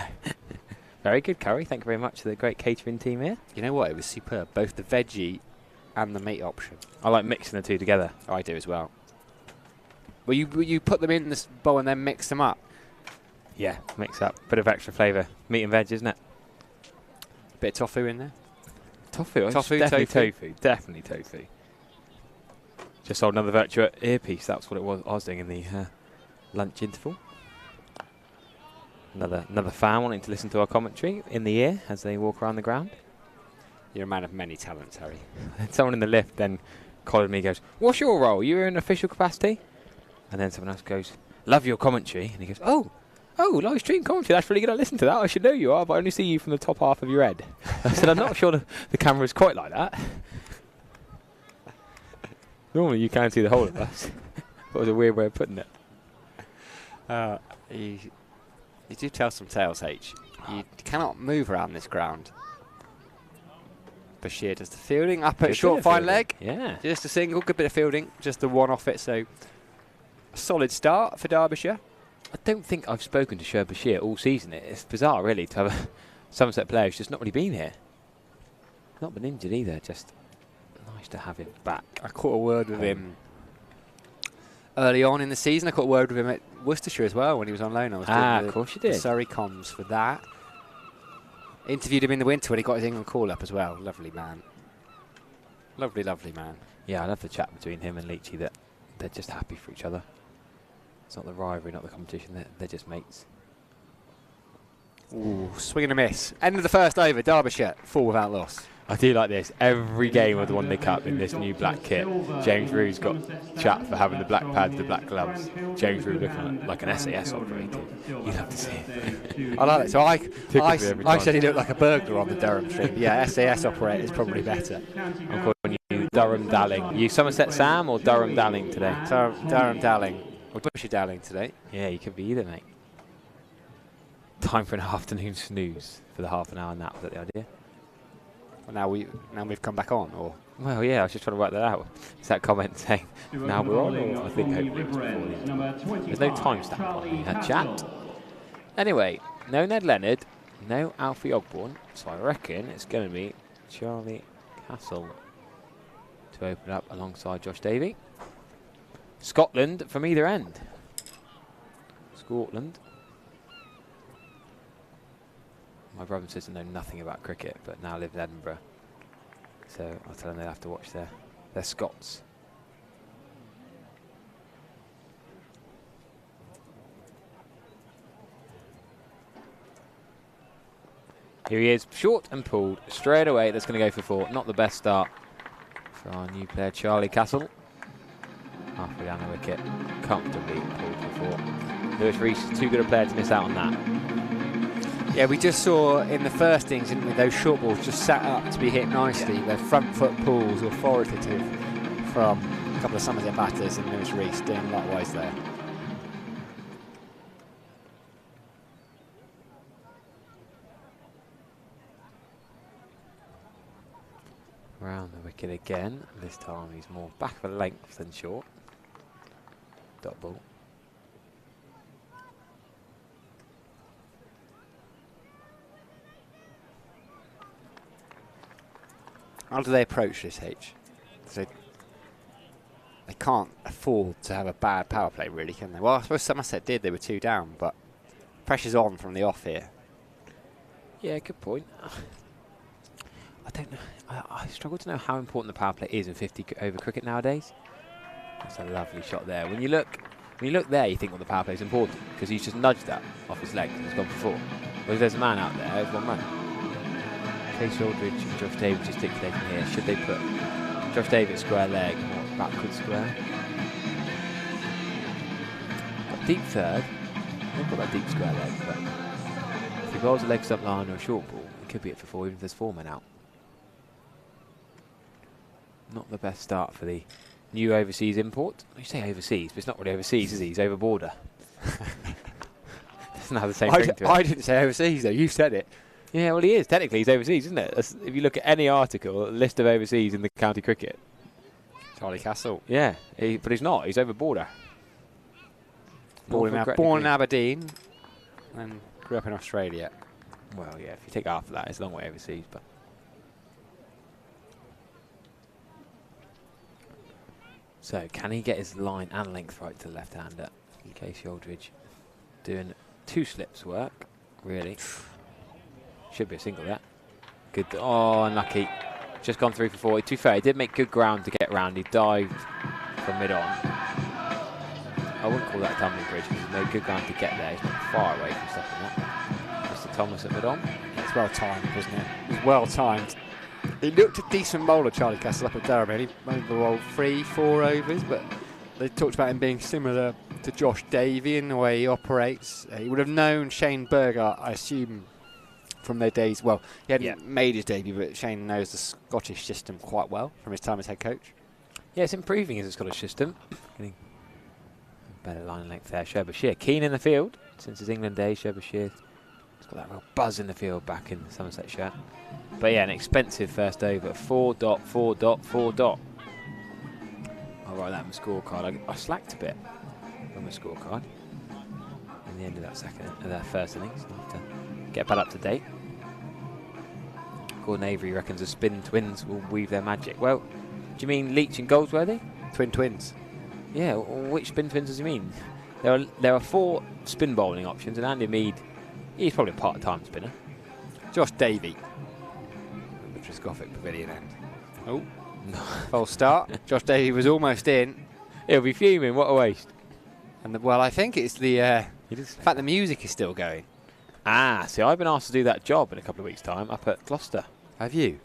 Very good curry. Thank you very much to the great catering team here. You know what? It was superb. Both the veggie and the meat option. I like mixing the two together. Oh, I do as well. Well, you put them in this bowl and then mix them up. Yeah, mix up. Bit of extra flavour. Meat and veg, isn't it? Bit of tofu in there. Tofu? Tofu, definitely tofu. Definitely tofu. Just sold another virtual earpiece. That's what it was. I was doing in the lunch interval. Another fan wanting to listen to our commentary in the ear as they walk around the ground. You're a man of many talents, Harry. Someone in the lift then collared me and goes, what's your role? You're in official capacity? And then someone else goes, love your commentary. And he goes, oh, live stream commentary. That's really good. I listen to that. I should know you are, but I only see you from the top half of your head. I said, I'm not sure the camera's quite like that. Normally you can see the whole of us. That was a weird way of putting it. You do tell some tales, H. You cannot move around this ground. Bashir does the fielding up at short fine leg. Yeah. Just a single, good bit of fielding. Just the one off it, so a solid start for Derbyshire. I don't think I've spoken to Shoaib Bashir all season. It's bizarre, really, to have a Somerset player who's just not really been here. Not been injured either, just nice to have him back. I caught a word with him early on in the season. I caught a word with him at Worcestershire as well when he was on loan. I was doing of course you did. the Surrey comms for that. Interviewed him in the winter when he got his England call-up as well. Lovely man. Lovely, lovely man. Yeah, I love the chat between him and Leachy, that they're just happy for each other. It's not the rivalry, not the competition, they're just mates. Ooh, swing and a miss. End of the first over, Derbyshire, 4 without loss. I do like this. Every game of the One Day Cup in this new black kit, James Rue's got chat for having the black pads, the black gloves. James Rue looking like an SAS operative. You'd have to see it. I like it. So I said he looked like a burglar on the Durham stream. Yeah, SAS operator is probably better. I'm calling you Durham Dalling. You Somerset Sam or Durham Dalling today? Durham Dalling. Or Derbyshire Dalling today. Yeah, you could be either, mate. Time for an afternoon snooze for the half an hour nap. Was that the idea? Well, now we've come back on, or? Well, yeah, I was just trying to work that out. Is that comment saying now we're on, or I think hopefully it was before the end. There's no timestamp on that chat. Anyway, no Ned Leonard, no Alfie Ogborn, so I reckon it's going to be Charlie Castle to open up alongside Josh Davey. Scotland from either end. Scotland. My brother and sister know nothing about cricket, but now live in Edinburgh. So I'll tell them they'll have to watch their Scots. Here he is, short and pulled straight away. That's going to go for 4. Not the best start for our new player, Charlie Castle. Halfway down the wicket, comfortably pulled for 4. Lewis Reese is too good a player to miss out on that. Yeah, we just saw in the first innings, didn't we, those short balls just sat up to be hit nicely. Yeah. Their front foot pulls authoritative from a couple of Somerset batters, and Lewis Reese doing likewise there. Round the wicket again. This time he's more back of a length than short. Dot ball. How do they approach this, H? They can't afford to have a bad power play, really, can they? Well, I suppose Somerset did. They were 2 down, but pressure's on from the off here. Yeah, good point. I don't know. I struggle to know how important the power play is in 50 over cricket nowadays. That's a lovely shot there. When you look there, you think, well, the power play is important because he's just nudged that off his leg and he's gone for 4. But if there's a man out there, there's 1 man. Casey Aldridge and Josh Davis gesticulating here. Should they put Josh Davis square leg or backward square? Got deep third. They've got that deep square leg, but if he bowls a legs up line or a short ball, it could be it for 4 even if there's 4 men out. Not the best start for the new overseas import. You say overseas, but it's not really overseas, is he? He's over border. Doesn't have the same ring to it. I didn't say overseas, though. You said it. Yeah, well, he is. Technically, he's overseas, isn't it? If you look at any article, a list of overseas in the county cricket. Charlie Castle. Yeah, but he's not. He's over border. Born in Aberdeen and grew up in Australia. Well, yeah, if you take half of that, it's a long way overseas. But so, can he get his line and length right to the left-hander? Casey Aldridge doing 2 slips work, really. Should be a single there. Good. Oh, unlucky. Just gone through for 4. To be fair, he did make good ground to get round. He dived from mid-on. I wouldn't call that a tumbling bridge because he made good ground to get there. He's not far away from stopping that. Mr. Thomas at mid-on. It's well timed, wasn't it? It was well timed. He looked a decent bowler, Charlie Castle, up at Durham. He only bowled 3-4 overs, but they talked about him being similar to Josh Davey in the way he operates. He would have known Shane Berger, I assume, from their days. Well, he hadn't made his debut, but Shane knows the Scottish system quite well from his time as head coach. Yeah, it's improving as a Scottish system. Getting a better line and length there. Derbyshire keen in the field since his England days. Derbyshire has got that real buzz in the field back in the Somerset shirt. But yeah, an expensive first over. 4.4.4. I'll write that on my scorecard. I slacked a bit on my scorecard in the end of that first innings. I'll have to get back up to date. Gordon Avery reckons the spin twins will weave their magic. Well, do you mean Leach and Goldsworthy? Twins. Yeah, which spin twins does he mean? There are 4 spin bowling options, and Andy Mead, he's probably a part-time spinner. Josh Davey. The Trescothic Pavilion end. Oh, False start. Josh Davey was almost in. He'll be fuming. What a waste. And well, I think it's the fact the music is still going. Ah, see, I've been asked to do that job in a couple of weeks' time up at Gloucester. Have you?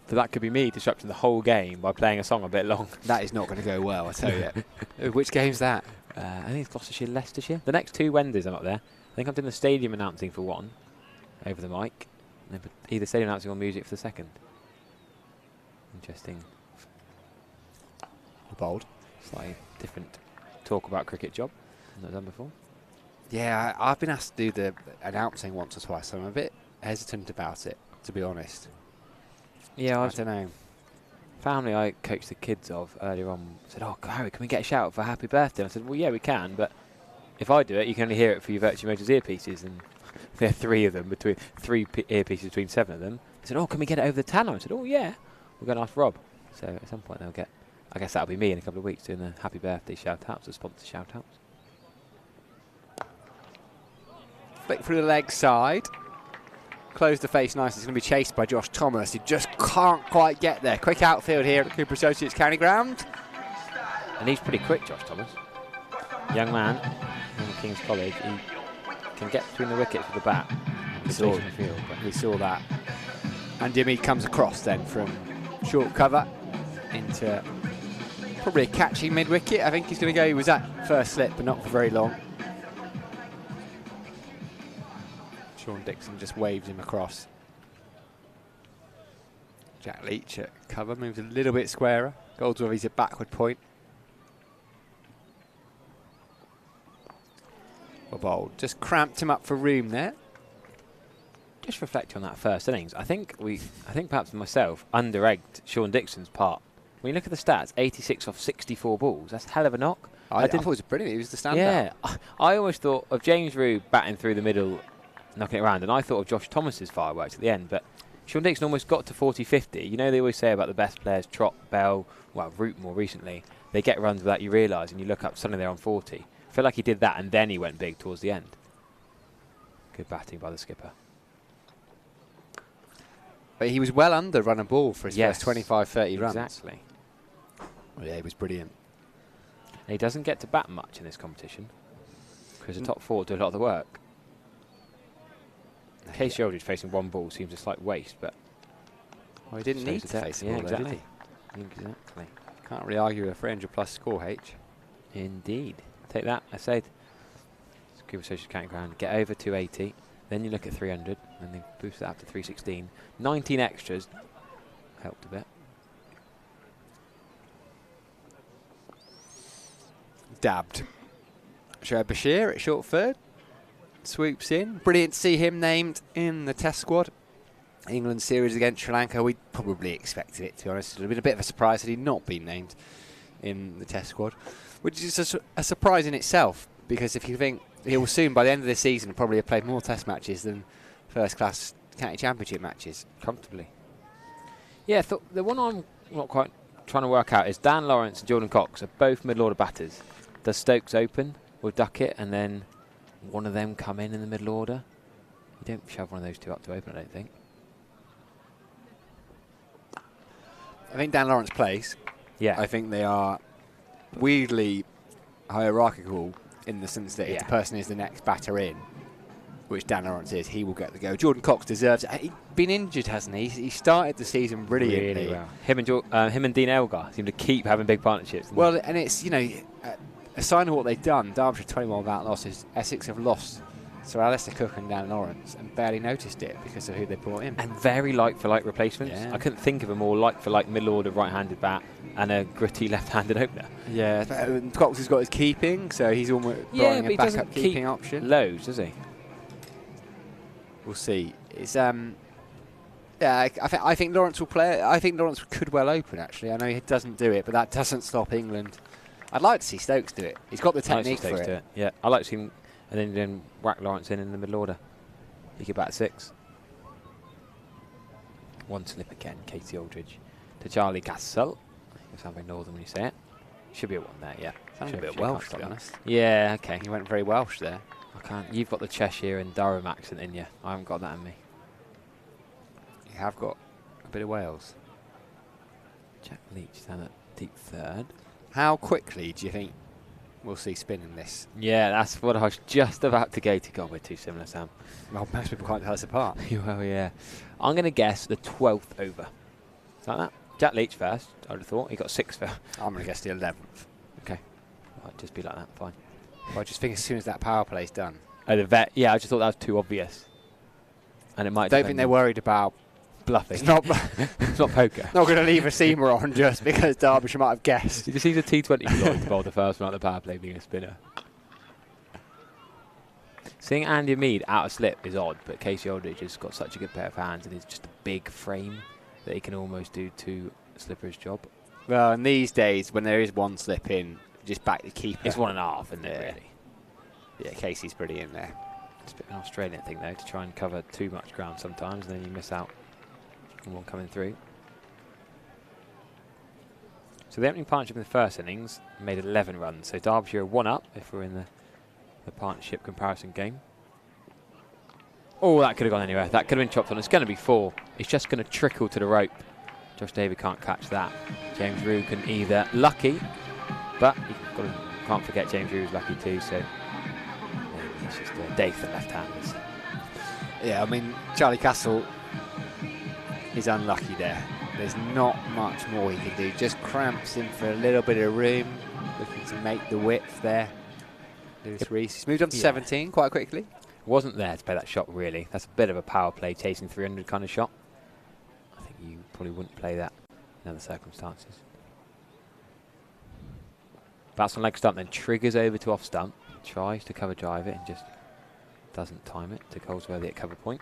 So that could be me disrupting the whole game by playing a song a bit long. That is not going to go well, I tell you. Which game's that? I think it's Gloucestershire, Leicestershire. The next 2 Wednesdays I'm up there. I think I'm doing the stadium announcing for one, over the mic. And then either stadium announcing or music for the second. Interesting. Bold. Slightly different talk about cricket job. Not done before. Yeah, I've been asked to do the announcing once or twice, so I'm a bit hesitant about it, to be honest. Yeah, I don't know. Family I coached the kids of earlier on said, "Oh, Harry, can we get a shout out for happy birthday?" I said, "Well, yeah, we can, but if I do it, you can only hear it for your Virtue Motors earpieces." And there are 3 of them, between 3 earpieces between 7 of them. I said, "Oh, can we get it over the tannoy?" I said, "Oh, yeah, we're going to ask Rob." So at some point they'll get. I guess that'll be me in a couple of weeks doing the happy birthday shout outs, the sponsor shout outs. Flick through the leg side. Close the face nice. It's going to be chased by Josh Thomas. He just can't quite get there. Quick outfield here at Cooper Associates County Ground. And he's pretty quick, Josh Thomas. Young man from King's College. He can get between the wickets with the bat. We saw that. And Jimmy comes across then from short cover into probably a catchy mid-wicket. I think he's going to go. He was at first slip, but not for very long. Sean Dixon just waved him across. Jack Leach at cover, moves a little bit squarer. Goldsworthy's a backward point. Bold just cramped him up for room there. Just reflecting on that first innings, I think perhaps myself under-egged Sean Dixon's part. When you look at the stats, 86 off 64 balls, that's a hell of a knock. I thought it was brilliant. He was the standout. Yeah, I always thought of James Rue batting through the middle, knocking it around, and I thought of Josh Thomas's fireworks at the end, but Sean Dixon almost got to 40-50. You know, they always say about the best players, Trott, Bell, well, Root more recently, they get runs without you realise, and you look up, suddenly they're on 40. I feel like he did that, and then he went big towards the end. Good batting by the skipper. But he was well under run and ball for his first 25-30 runs. Exactly. Well, yeah, he was brilliant. And he doesn't get to bat much in this competition, because the top 4 do a lot of the work. Casey Aldridge facing 1 ball seems a slight waste, but... Well, he didn't need to face the ball, exactly. did he? Exactly. Can't really argue with a 300-plus score, H. Indeed. Take that, I said. Cooper Associates County Ground, get over 280, then you look at 300, and they boost that up to 316. 19 extras helped a bit. Dabbed. Derbyshire at short third. Swoops in. Brilliant to see him named in the test squad. England series against Sri Lanka. We probably expected it, to be honest. It would have been a bit of a surprise had he not been named in the test squad, which is a surprise in itself, because if you think he will soon, by the end of the season, probably have played more test matches than first-class county championship matches comfortably. Yeah, the one I'm not quite trying to work out is Dan Lawrence and Jordan Cox are both middle-order batters. Does Stokes open or Duckett, and then one of them come in the middle order? You don't shove one of those 2 up to open, I don't think. I think Dan Lawrence plays. Yeah. I think they are weirdly hierarchical in the sense that if the person is the next batter in, which Dan Lawrence is, he will get the go. Jordan Cox deserves it. He's been injured, hasn't he? He started the season brilliantly. Really well. Him and Dean Elgar seem to keep having big partnerships. Well, and it's, you know, a sign of what they've done. Derbyshire 21 without losses. Essex have lost Sir Alistair Cook and Dan Lawrence and barely noticed it because of who they brought in. And very like-for-like replacements. Yeah. I couldn't think of a more like-for-like middle-order right-handed bat and a gritty left-handed opener. Yeah, Cox has got his keeping, so he's almost throwing a backup keeping option. Loads, does he? We'll see. It's yeah, I think Lawrence will play. I think Lawrence could well open, actually. I know he doesn't do it, but that doesn't stop England. I'd like to see Stokes do it. He's got the technique for it. Yeah, I like to see him, and then whack Lawrence in the middle order. He could bat 6. 1 slip again, Casey Aldridge to Charlie Castle. You sound very northern when you say it. Should be a 1 there, yeah. Sounds a bit Welsh, to be honest. Yeah, okay. You went very Welsh there. I can't. You've got the Cheshire and Durham accent in you. I haven't got that in me. You have got a bit of Wales. Jack Leach down at deep third. How quickly do you think we'll see spin in this? Yeah, that's what I was just about to go to. God, we're too similar, Sam. Well, most people can't tell us apart. Well, yeah. I'm going to guess the 12th over. Like that. Jack Leach first, I would have thought. He got 6th there. I'm going to guess the 11th. Okay. Might just be like that, fine. Well, I just think as soon as that power play's done. Oh, the vet. Yeah, I just thought that was too obvious. And it might. I don't think they're worried about bluffing. It's not, it's not poker. Not going to leave a seamer on just because Derbyshire might have guessed. Did you see the T20 Lloyd to bowl the first one at the power play being a spinner? Seeing Andy Mead out of slip is odd, but Casey Aldridge has got such a good pair of hands and he's just a big frame that he can almost do two Slipper's job. Well, in these days, when there is one slip in, just back the keeper. It's 1.5, isn't it, really? Yeah, Casey's pretty in there. It's a bit of an Australian thing, though, to try and cover too much ground sometimes, and then you miss out on one coming through. So the opening partnership in the first innings made 11 runs. So Derbyshire 1 up if we're in the partnership comparison game. Oh, that could have gone anywhere. That could have been chopped on. It's going to be 4. It's just going to trickle to the rope. Josh Davey can't catch that. James Rue can either lucky, but can't forget James Rue was lucky too. So it's just a day for left-handers. Yeah, I mean Charlie Castle is unlucky there. There's not much more he can do. Just cramps him for a little bit of room, looking to make the width there. Lewis Reese. He's moved on to 17 quite quickly. Wasn't there to play that shot, really. That's a bit of a power play, chasing 300 kind of shot. I think you probably wouldn't play that in other circumstances. Bats on leg stump, then triggers over to off stump. Tries to cover drive it and just doesn't time it to Colesworthy at cover point.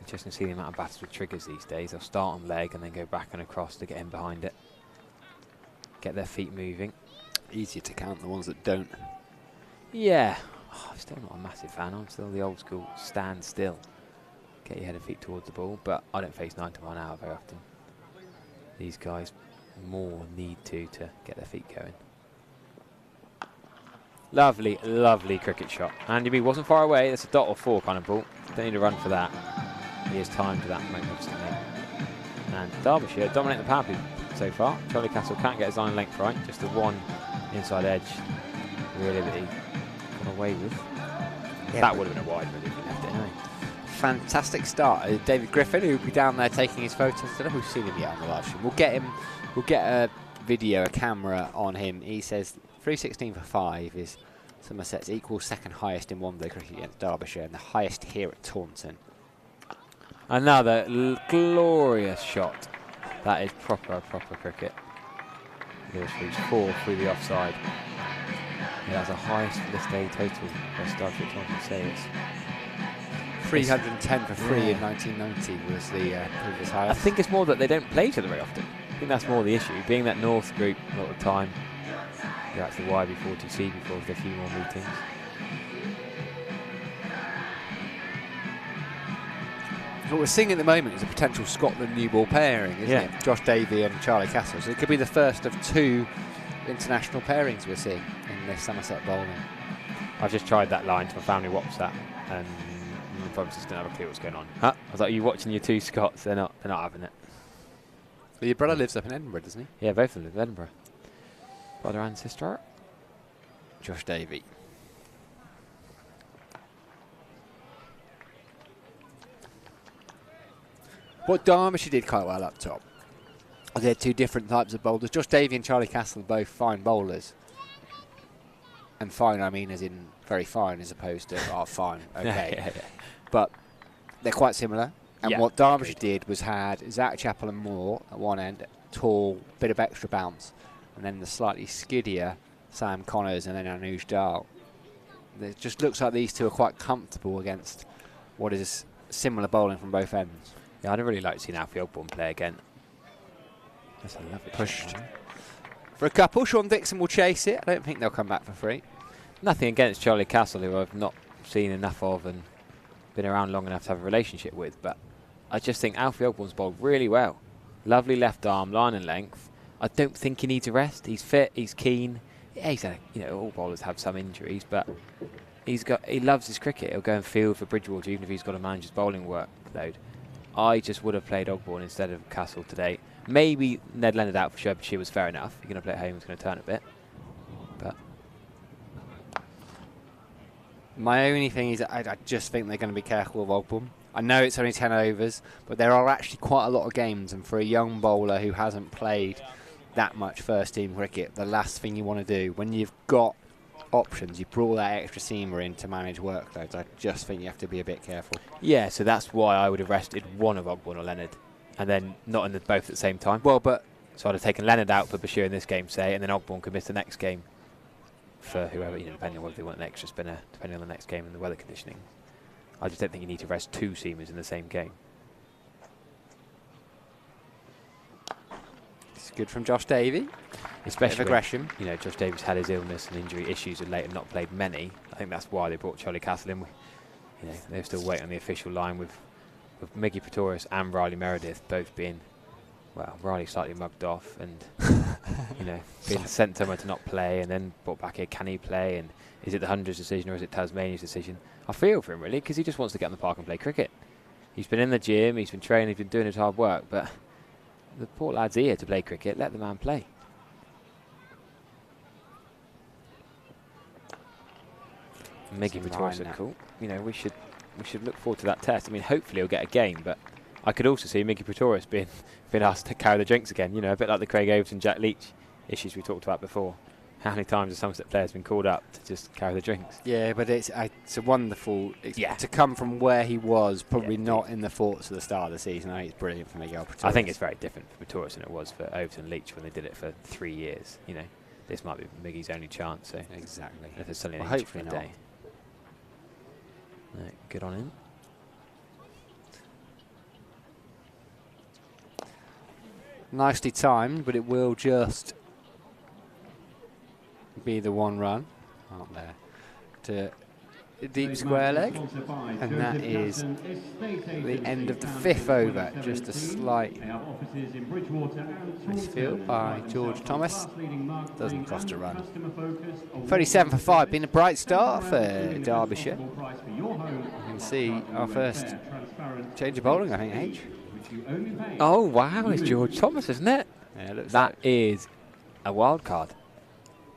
Interesting to see the amount of batters with triggers these days. They'll start on leg and then go back and across to get in behind it. Get their feet moving. Easier to count the ones that don't. Yeah. Oh, I'm still not a massive fan. I'm still the old school stand still. Get your head and feet towards the ball, but I don't face 90 mile an hour very often. These guys more need to get their feet going. Lovely, lovely cricket shot. Andy B wasn't far away. That's a dot or 4 kind of ball. Don't need to run for that. He has timed that magnificently. And Derbyshire dominate the power play so far. Charlie Castle can't get his line length right. Just the one inside edge really that he got away with. Yeah, that would have been a wide really if he left it anyway. Fantastic start. David Griffin, who will be down there taking his photos. I don't know if we've seen him yet on the live stream. We'll get a video, a camera on him. He says 316 for 5 is Somerset's equal second highest in one-day cricket against Derbyshire and the highest here at Taunton. Another glorious shot. That is proper cricket. Lewis Reach 4 through the offside. Yeah, that's the highest for this day total. Best Derbyshire at Taunton say it's 310 for 3 in 1990 was the previous highest. I think it's more that they don't play each other very often. I think that's more the issue. Being that North group a lot of the time, you're actually YB42C before with a few more meetings. What we're seeing at the moment is a potential Scotland new ball pairing, isn't it? Josh Davey and Charlie Castle. So it could be the first of 2 international pairings we're seeing in this Somerset bowling. I've just tried that line to my family WhatsApp and my folks just don't have a clue what's going on. Huh? I was like, are you watching your 2 Scots? They're not having it. Well, your brother lives up in Edinburgh, doesn't he? Yeah, both of them live in Edinburgh. Brother and sister. Josh Davey. What Derbyshire did quite well up top. They had 2 different types of bowlers. Josh Davey and Charlie Castle are both fine bowlers. And fine, I mean as in very fine as opposed to, fine, okay. yeah. But they're quite similar. And what Derbyshire did was had Zach Chappell and Moore at one end, tall, bit of extra bounce. And then the slightly skiddier Sam Connors and then Anuj Dal. It just looks like these 2 are quite comfortable against what is similar bowling from both ends. Yeah, I'd really like to see Alfie Ogborn play again. That's a lovely pushed shot. For a couple, Sean Dixon will chase it. I don't think they'll come back for free. Nothing against Charlie Castle, who I've not seen enough of and been around long enough to have a relationship with, but I just think Alfie Ogborn's bowled really well. Lovely left arm, line and length. I don't think he needs a rest. He's fit, he's keen. Yeah, he's had, all bowlers have some injuries, but he loves his cricket. He'll go and field for Bridgewater even if he's got to manage his bowling workload. I just would have played Ogbourne instead of Castle today. Maybe Ned Leonard out for Derbyshire was fair enough. You're going to play at home, it's going to turn a bit. But my only thing is I just think they're going to be careful of Ogbourne. I know it's only 10 overs, but there are actually quite a lot of games, and for a young bowler who hasn't played that much first team cricket, the last thing you want to do when you've got options, you brought that extra seamer in to manage workloads. I just think you have to be a bit careful. yeah, so that's why I would have rested one of Ogbourne or Leonard, and then not in both at the same time. Well, but So I'd have taken Leonard out for Bashir in this game, say, and then Ogbourne could miss the next game for whoever, depending on whether they want an extra spinner, depending on the next game and the weather conditioning. I just don't think you need to rest two seamers in the same game. it's good from Josh Davey. Especially aggression. when, Josh Davis had his illness and injury issues of late and not played many. I think that's why they brought Charlie Castle in. They're still waiting on the official line with Miggy Pretorius and Riley Meredith both being, well, Riley slightly mugged off and, being sent somewhere to not play and then brought back here. Can he play? And is it the Hundreds decision or is it Tasmania's decision? I feel for him, really, because he just wants to get on the park and play cricket. He's been in the gym, he's been training, he's been doing his hard work, but the poor lad's here to play cricket. Let the man play. Miggy Pretorius are cool. We should look forward to that test. I mean, hopefully he'll get a game, but I could also see Miggy Pretorius being asked to carry the drinks again. A bit like the Craig Overton, Jack Leach issues we talked about before. How many times has Somerset players been called up to just carry the drinks? Yeah, but it's a wonderful... to come from where he was, probably not in the thoughts at the start of the season. I think it's brilliant for Miguel Pretorius. I think it's very different for Pretorius than it was for Overton and Leach when they did it for 3 years. This might be Miggy's only chance. So exactly. If there's suddenly an well, injury for a hopefully day. No, good on him. Nicely timed, but it will just be the one run out there to deep square leg, and that is the end of the 5th over. Just a slight misfield by George Thomas. Doesn't cost a run. 37 for 5, been a bright start for Derbyshire. You can see our first change of bowling, I think, H. Oh, wow, it's George Thomas, isn't it? Yeah, it looks that is a wild card.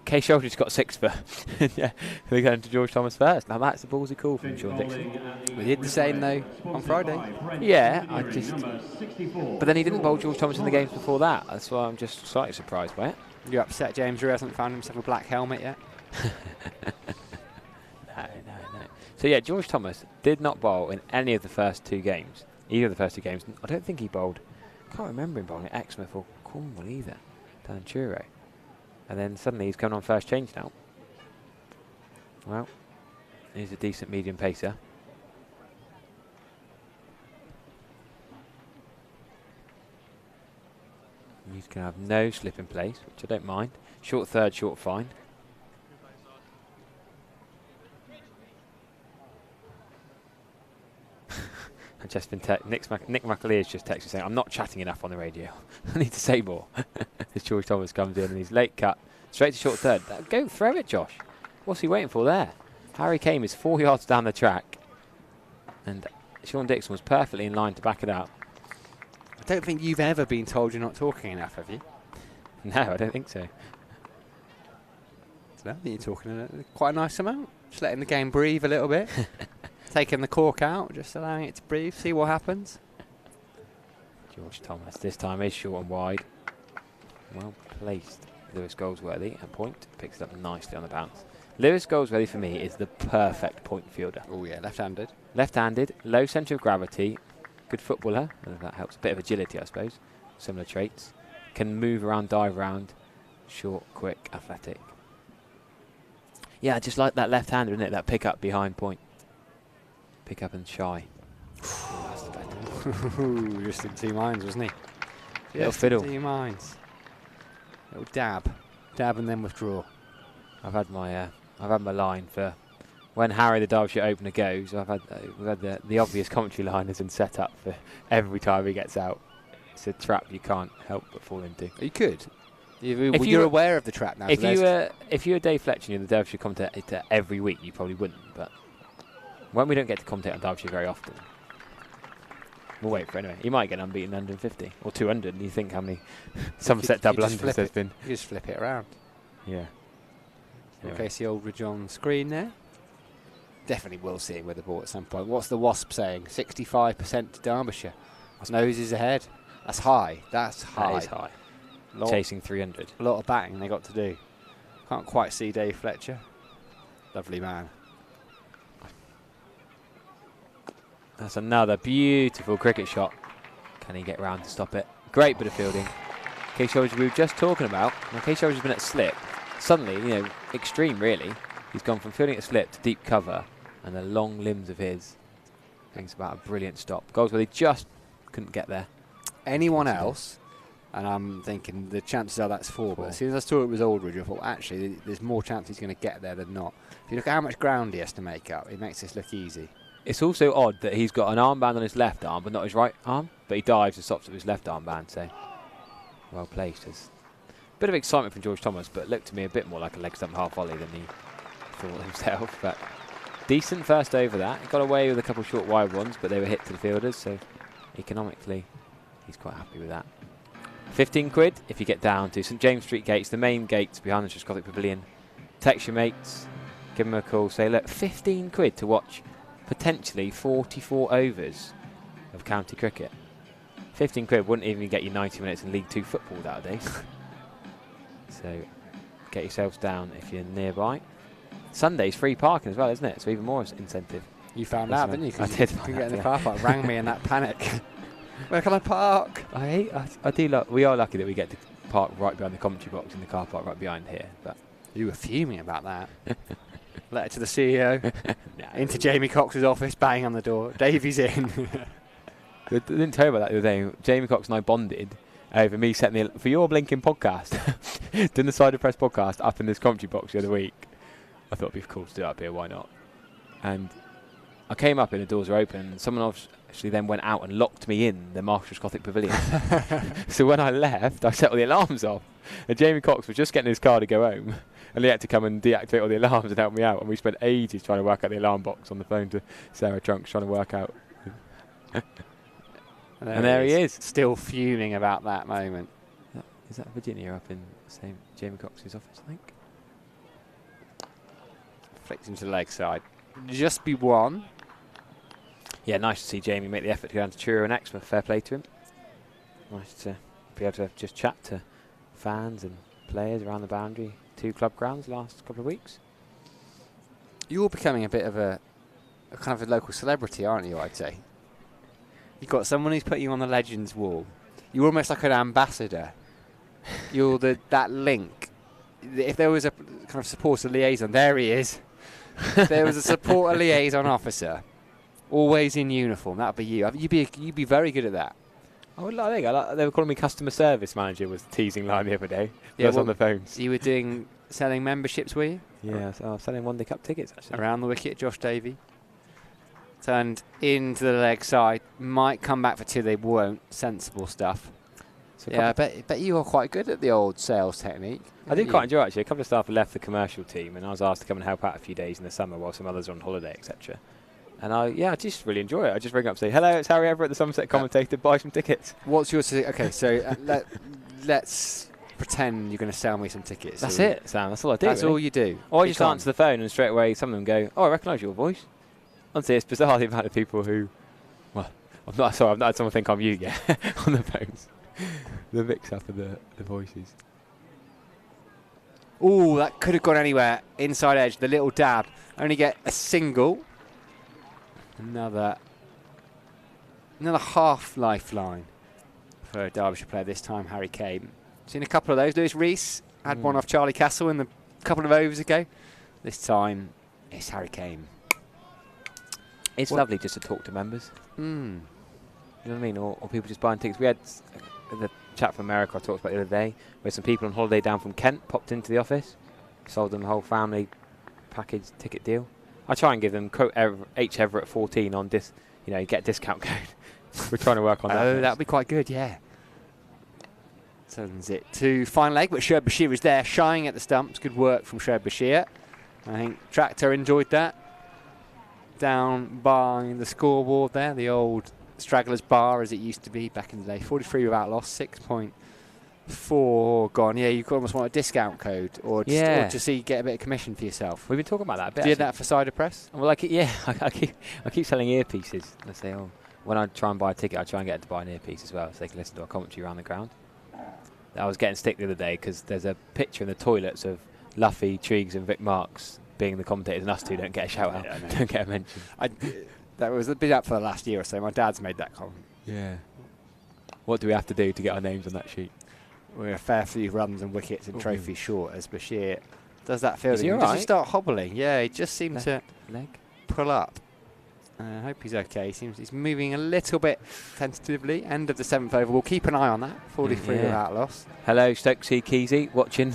Kay Shoulders got 6 for. Yeah, we're going to George Thomas first. Now that's a ballsy call from Sean Dixon. We did the same though on Friday. Yeah, but then he didn't bowl George Thomas in the games before that. That's why I'm just slightly surprised by it. You're upset James Rew hasn't found himself a black helmet yet? No. So yeah, George Thomas did not bowl in any of the first 2 games. Either of the first 2 games. I don't think he bowled. I can't remember him bowling at Exmouth or Cornwall either. Down in Truro. And then suddenly he's coming on first change now. Well, he's a decent medium pacer. He's going to have no slip in place, which I don't mind. Short third, short fine. I've just been Nick McAleer's just texted saying, I'm not chatting enough on the radio. I need to say more. As George Thomas comes in and he's late cut. Straight to short third. Go throw it, Josh. What's he waiting for there? Harry Kane is 4 yards down the track. And Sean Dixon was perfectly in line to back it out. I don't think you've ever been told you're not talking enough, have you? No, I don't think so. I think you're talking quite a nice amount. Just letting the game breathe a little bit. Taking the cork out, just allowing it to breathe, see what happens. George Thomas, this time is short and wide. Well placed. Lewis Goldsworthy at point, picks it up nicely on the bounce. Lewis Goldsworthy for me is the perfect point fielder. Oh yeah, left-handed. Left-handed, low centre of gravity, good footballer, and that helps. A bit of agility, I suppose. Similar traits. Can move around, dive around. Short, quick, athletic. Yeah, just like that left-hander, isn't it? That pick up behind point. Pick up and shy. That's the better. Just in 2 minds, wasn't he? Little fiddle. 2 minds. Little dab and then withdraw. I've had my line for when Harry the Derbyshire opener goes. We've had the obvious commentary line has been set up for every time he gets out. It's a trap you can't help but fall into. You could. You're aware of the trap now. If you were Dave Fletcher and you're the Derbyshire commentator every week, you probably wouldn't. But when we don't get to commentate on Derbyshire very often, We'll wait for it anyway. He might get unbeaten 150 or 200. And you think how many Somerset double unders there's been? You just flip it around. Yeah. Anyway. Okay, see Aldridge on screen there. Definitely will see him with the ball at some point. What's the Wasp saying? 65% to Derbyshire. Noses ahead. That's high. That's high. That is high. Chasing 300. A lot of batting they got to do. Can't quite see Dave Fletcher. Lovely man. That's another beautiful cricket shot. Can he get round to stop it? Great bit of fielding. Case Aldridge we were just talking about. Now Case Aldridge has been at slip. Suddenly, you know, extreme really. He's gone from fielding at slip to deep cover, and the long limbs of his brings about a brilliant stop. Goals where they just couldn't get there. Anyone else, and I'm thinking the chances are that's 4, but as soon as I saw it was Aldridge, I thought actually there's more chance he's going to get there than not. If you look at how much ground he has to make up, it makes this look easy. It's also odd that he's got an armband on his left arm, but not his right arm. But he dives and stops with his left armband, so well placed. There's a bit of excitement from George Thomas, but looked to me a bit more like a leg stump half volley than he thought himself. But decent first over that. He got away with a couple short wide ones, but they were hit to the fielders, so economically he's quite happy with that. 15 quid if you get down to St James Street gates, the main gates behind the Trescothick Pavilion. Text your mates, give them a call, say look, 15 quid to watch potentially 44 overs of county cricket. 15 quid wouldn't even get you 90 minutes in League 2 football nowadays. So get yourselves down if you're nearby. Sunday's free parking as well, isn't it? So even more incentive. You found out, didn't you? I did. You couldn't get in the car park. Rang me in that panic. Where can I park? I do. We are lucky that we get to park right behind the commentary box in the car park right behind here. But you were fuming about that. Letter to the CEO. Into Jamie Cox's office, bang on the door. Davey's in. I didn't tell you about that the other day. Jamie Cox and I bonded over me setting for your blinking podcast, doing the Side of Press podcast up in this commentary box the other week. I thought it'd be cool to do it up here. Why not? And I came up and the doors were open. And someone actually then went out and locked me in the Marshall's Gothic Pavilion. So when I left, I set all the alarms off. And Jamie Cox was just getting his car to go home. And he had to come and deactivate all the alarms and help me out. And we spent ages trying to work out the alarm box on the phone to Sarah Trunks, trying to work out. and there he is. Still fuming about that moment. Is that Virginia up in same Jamie Cox's office, I think? Flicks into the leg side. Just be one. Yeah, nice to see Jamie make the effort to go down to Truro and Exmouth. Fair play to him. Nice to be able to just chat to fans and players around the boundary. 2 club grounds last couple of weeks. You're becoming a bit of a kind of a local celebrity, aren't you, I'd say? You've got someone who's put you on the Legends wall. You're almost like an ambassador. You're that link. If there was a kind of supporter liaison, there he is. If there was a supporter liaison officer, always in uniform, that would be you. You'd be very good at that. I would like, they were calling me customer service manager, was the teasing line the other day. Yeah, I was on the phones. You were selling memberships, were you? Yeah, I was selling One Day Cup tickets, actually. Around the wicket, Josh Davey. Turned into the leg side. Might come back for 2, they won't. Sensible stuff. So yeah, I bet you are quite good at the old sales technique. I did quite enjoy it, actually. A couple of staff had left the commercial team, and I was asked to come and help out a few days in the summer while some others are on holiday, etc. And I just really enjoy it. I just ring up and say, hello, it's Harry Everett, the Somerset commentator, buy some tickets. What's your okay, so let's pretend you're going to sell me some tickets. That's it, Sam. That's all I do. That's all you do. Or I just answer the phone and straight away some of them go, oh, I recognise your voice. Honestly, it's bizarre the amount of people who, well, I've not had someone think I'm you yet on the phones. The mix-up of the voices. Ooh, that could have gone anywhere. Inside edge, the little dab. Only get a single. Another half lifeline for a Derbyshire player this time, Harry Kane. Seen a couple of those. Lewis Rees had one off Charlie Castle in a couple of overs ago. This time, it's Harry Kane. It's lovely just to talk to members. You know what I mean? Or people just buying tickets. We had the chap from America I talked about the other day, where some people on holiday down from Kent popped into the office, sold them a whole family package ticket deal. I try and give them quote H Everett 14 on this, get a discount code. We're trying to work on that. Oh, that would be quite good, yeah. Sends it to fine leg, but Sherb Bashir is there, shying at the stumps. Good work from Sherb Bashir. I think Tractor enjoyed that. Down by the scoreboard there, the old stragglers bar as it used to be back in the day. 43 without loss, 6.4 gone. Yeah, you almost want a discount code or just so you get a bit of commission for yourself. We've been talking about that a bit. Do you do that for cider press? Well, I keep selling earpieces. I say, when I try and buy a ticket, I try and get them to buy an earpiece as well, so they can listen to our commentary around the ground. I was getting stick the other day because there's a picture in the toilets of Luffy, Triggs and Vic Marks being the commentators, and us two don't get a shout out, don't get a mention. That was been up for the last year or so. My dad's made that comment. Yeah. What do we have to do to get our names on that sheet? We're a fair few runs and wickets and trophies short as Bashir does that fielding. Is he Does he start hobbling? Yeah, he just seems to leg pull up. I hope he's okay. He seems he's moving a little bit tentatively. End of the 7th over. We'll keep an eye on that. 43 without loss. Hello, Stokesy Keezy, watching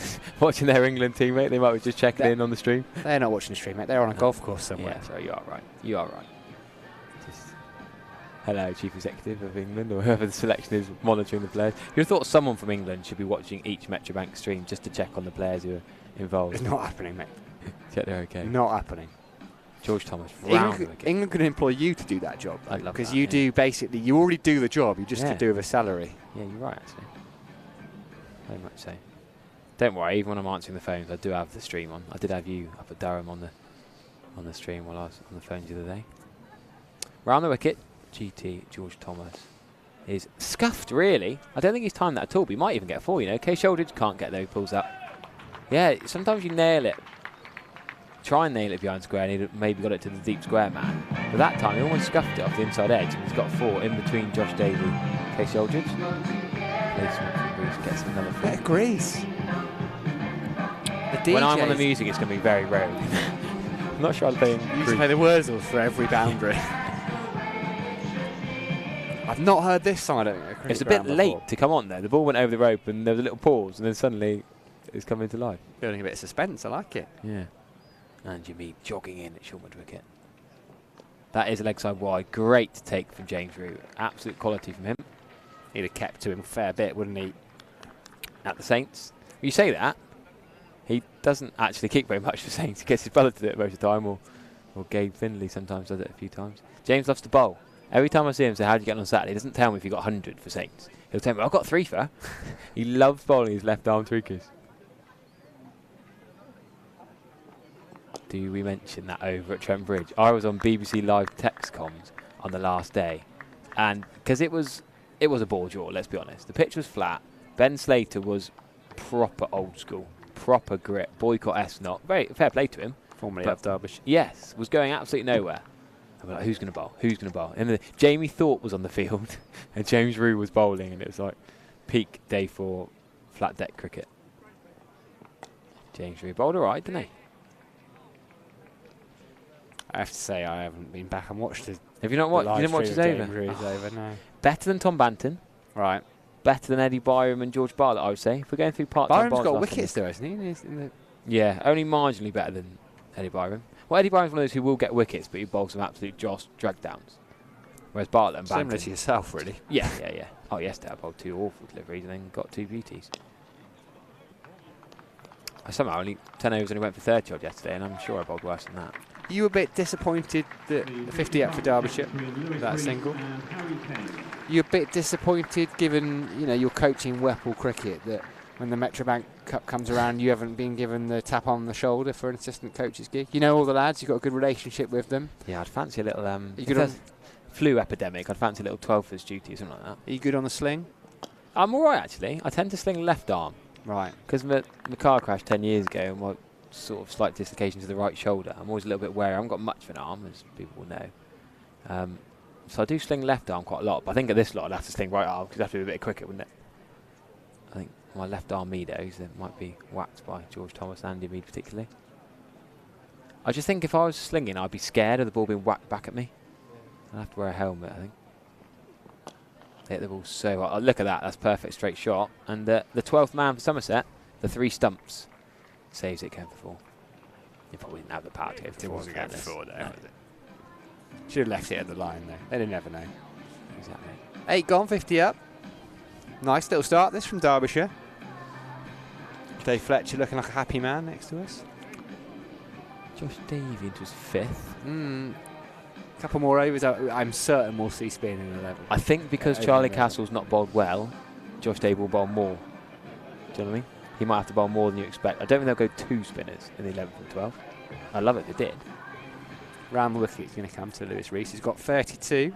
their England teammate. They might be just checking in on the stream. They're not watching the stream, mate. They're on a golf course somewhere. Yeah, so you are right. You are right. Just hello, Chief Executive of England, or whoever the selection is monitoring the players. You'd have thought someone from England should be watching each Metrobank stream just to check on the players who are involved. It's not happening, mate. Check they're okay. Not happening. George Thomas. England could employ you to do that job. I'd love because that, you do basically, you already do the job. You just could do with a salary. Yeah, you're right, actually. Very much so. Don't worry, even when I'm answering the phones, I do have the stream on. I did have you up at Durham on the stream while I was on the phones the other day. Round the wicket, GT George Thomas is scuffed, really. I don't think he's timed that at all, but he might even get a 4, you know. Case Sholdridge can't get there, he pulls up. Yeah, sometimes you nail it. Try and nail it behind square, and he maybe got it to the deep square man. But that time, he almost scuffed it off the inside edge, and he's got 4 in between Josh Davey and Case Sholdridge. Placement for Greece gets another 4. Greece. When I'm on the music, it's going to be very rogue. I'm not sure I'm playing. You used to play the Wurzel for every boundary. I've not heard this side of it. It's a bit late to come on there. The ball went over the rope, and there was a little pause, and then suddenly it's coming to life. Building a bit of suspense. I like it. Yeah. And Jimmy jogging in at short mid wicket. That is a leg side wide. Great to take from James Root. Absolute quality from him. He'd have kept to him a fair bit, wouldn't he? At the Saints. You say that. He doesn't actually kick very much for Saints. He gets his brother to do it most of the time, or Gabe Findlay sometimes does it a few times. James loves to bowl. Every time I see him say, how did you get on Saturday? He doesn't tell me if he got 100 for Saints. He'll tell me, I've got 3 for. He loves bowling his left arm tweakers. Do we mention that over at Trent Bridge? I was on BBC Live text comms on the last day, and because it was a ball draw, let's be honest. The pitch was flat. Ben Slater was proper old school, proper grit, boycott-esque not. Very fair play to him. Formerly of Derbyshire. Yes, was going absolutely nowhere. I'm like, who's going to bowl? Who's going to bowl? And Jamie Thorpe was on the field, and James Rue was bowling, and it was like peak day 4 flat deck cricket. James Rue bowled all right, didn't he? I have to say, I haven't been back and watched it. Have you not watched? You didn't watch his over? Over, no. Better than Tom Banton. Right. Better than Eddie Byram and George Bartlett, I would say. If we're going through part-time Byram's got wickets though, hasn't he? Yeah, only marginally better than Eddie Byram. Well, Eddie Byram's one of those who will get wickets, but he bowls some absolute drag downs. Whereas Bartlett and Banton... Similar to yourself, really. Yeah. Oh, yesterday I bowled 2 awful deliveries and then got 2 beauties. I somehow only 10 overs only went for 30 odd yesterday, and I'm sure I bowled worse than that. You were a bit disappointed that the 50 up for Derbyshire, that single. You're a bit disappointed, given your coaching Whipple cricket, that when the Metrobank Cup comes around, you haven't been given the tap on the shoulder for an assistant coach's gig. You know all the lads, you've got a good relationship with them. Yeah, I'd fancy a little flu epidemic. I'd fancy a little 12 duty or something like that. Are you good on the sling? I'm all right actually. I tend to sling left arm. Right. Because my car crashed 10 years ago, and my sort of slight dislocation to the right shoulder. I'm always a little bit wary. I haven't got much of an arm, as people will know. So I do sling left arm quite a lot, but I think at this lot I'd have to sling right arm, because it'd have to be a bit quicker, wouldn't it? I think my left arm Meadows that might be whacked by George Thomas and Andy Mead particularly. I just think if I was slinging, I'd be scared of the ball being whacked back at me. I'd have to wear a helmet, I think. Hit the ball so hard. Oh, look at that, that's perfect straight shot. And the 12th man for Somerset, the 3 stumps, saves it going for 4. You probably didn't have the power to go for 4. It wasn't going for 4 though, was it? Should have left it at the line though. They'd never know. Exactly. 8 gone, 50 up. Nice little start this from Derbyshire. Dave Fletcher looking like a happy man next to us. Josh Davey into his 5th. A couple more overs, I'm certain we'll see spin in 11. I think because Charlie Castle's not bowled well, Josh Dave will bowl more. Do you know what I mean? He might have to bowl more than you expect. I don't think they'll go 2 spinners in the 11th and 12th. I love it, they did. Round the wicket, it's going to come to Lewis Reese. He's got 32.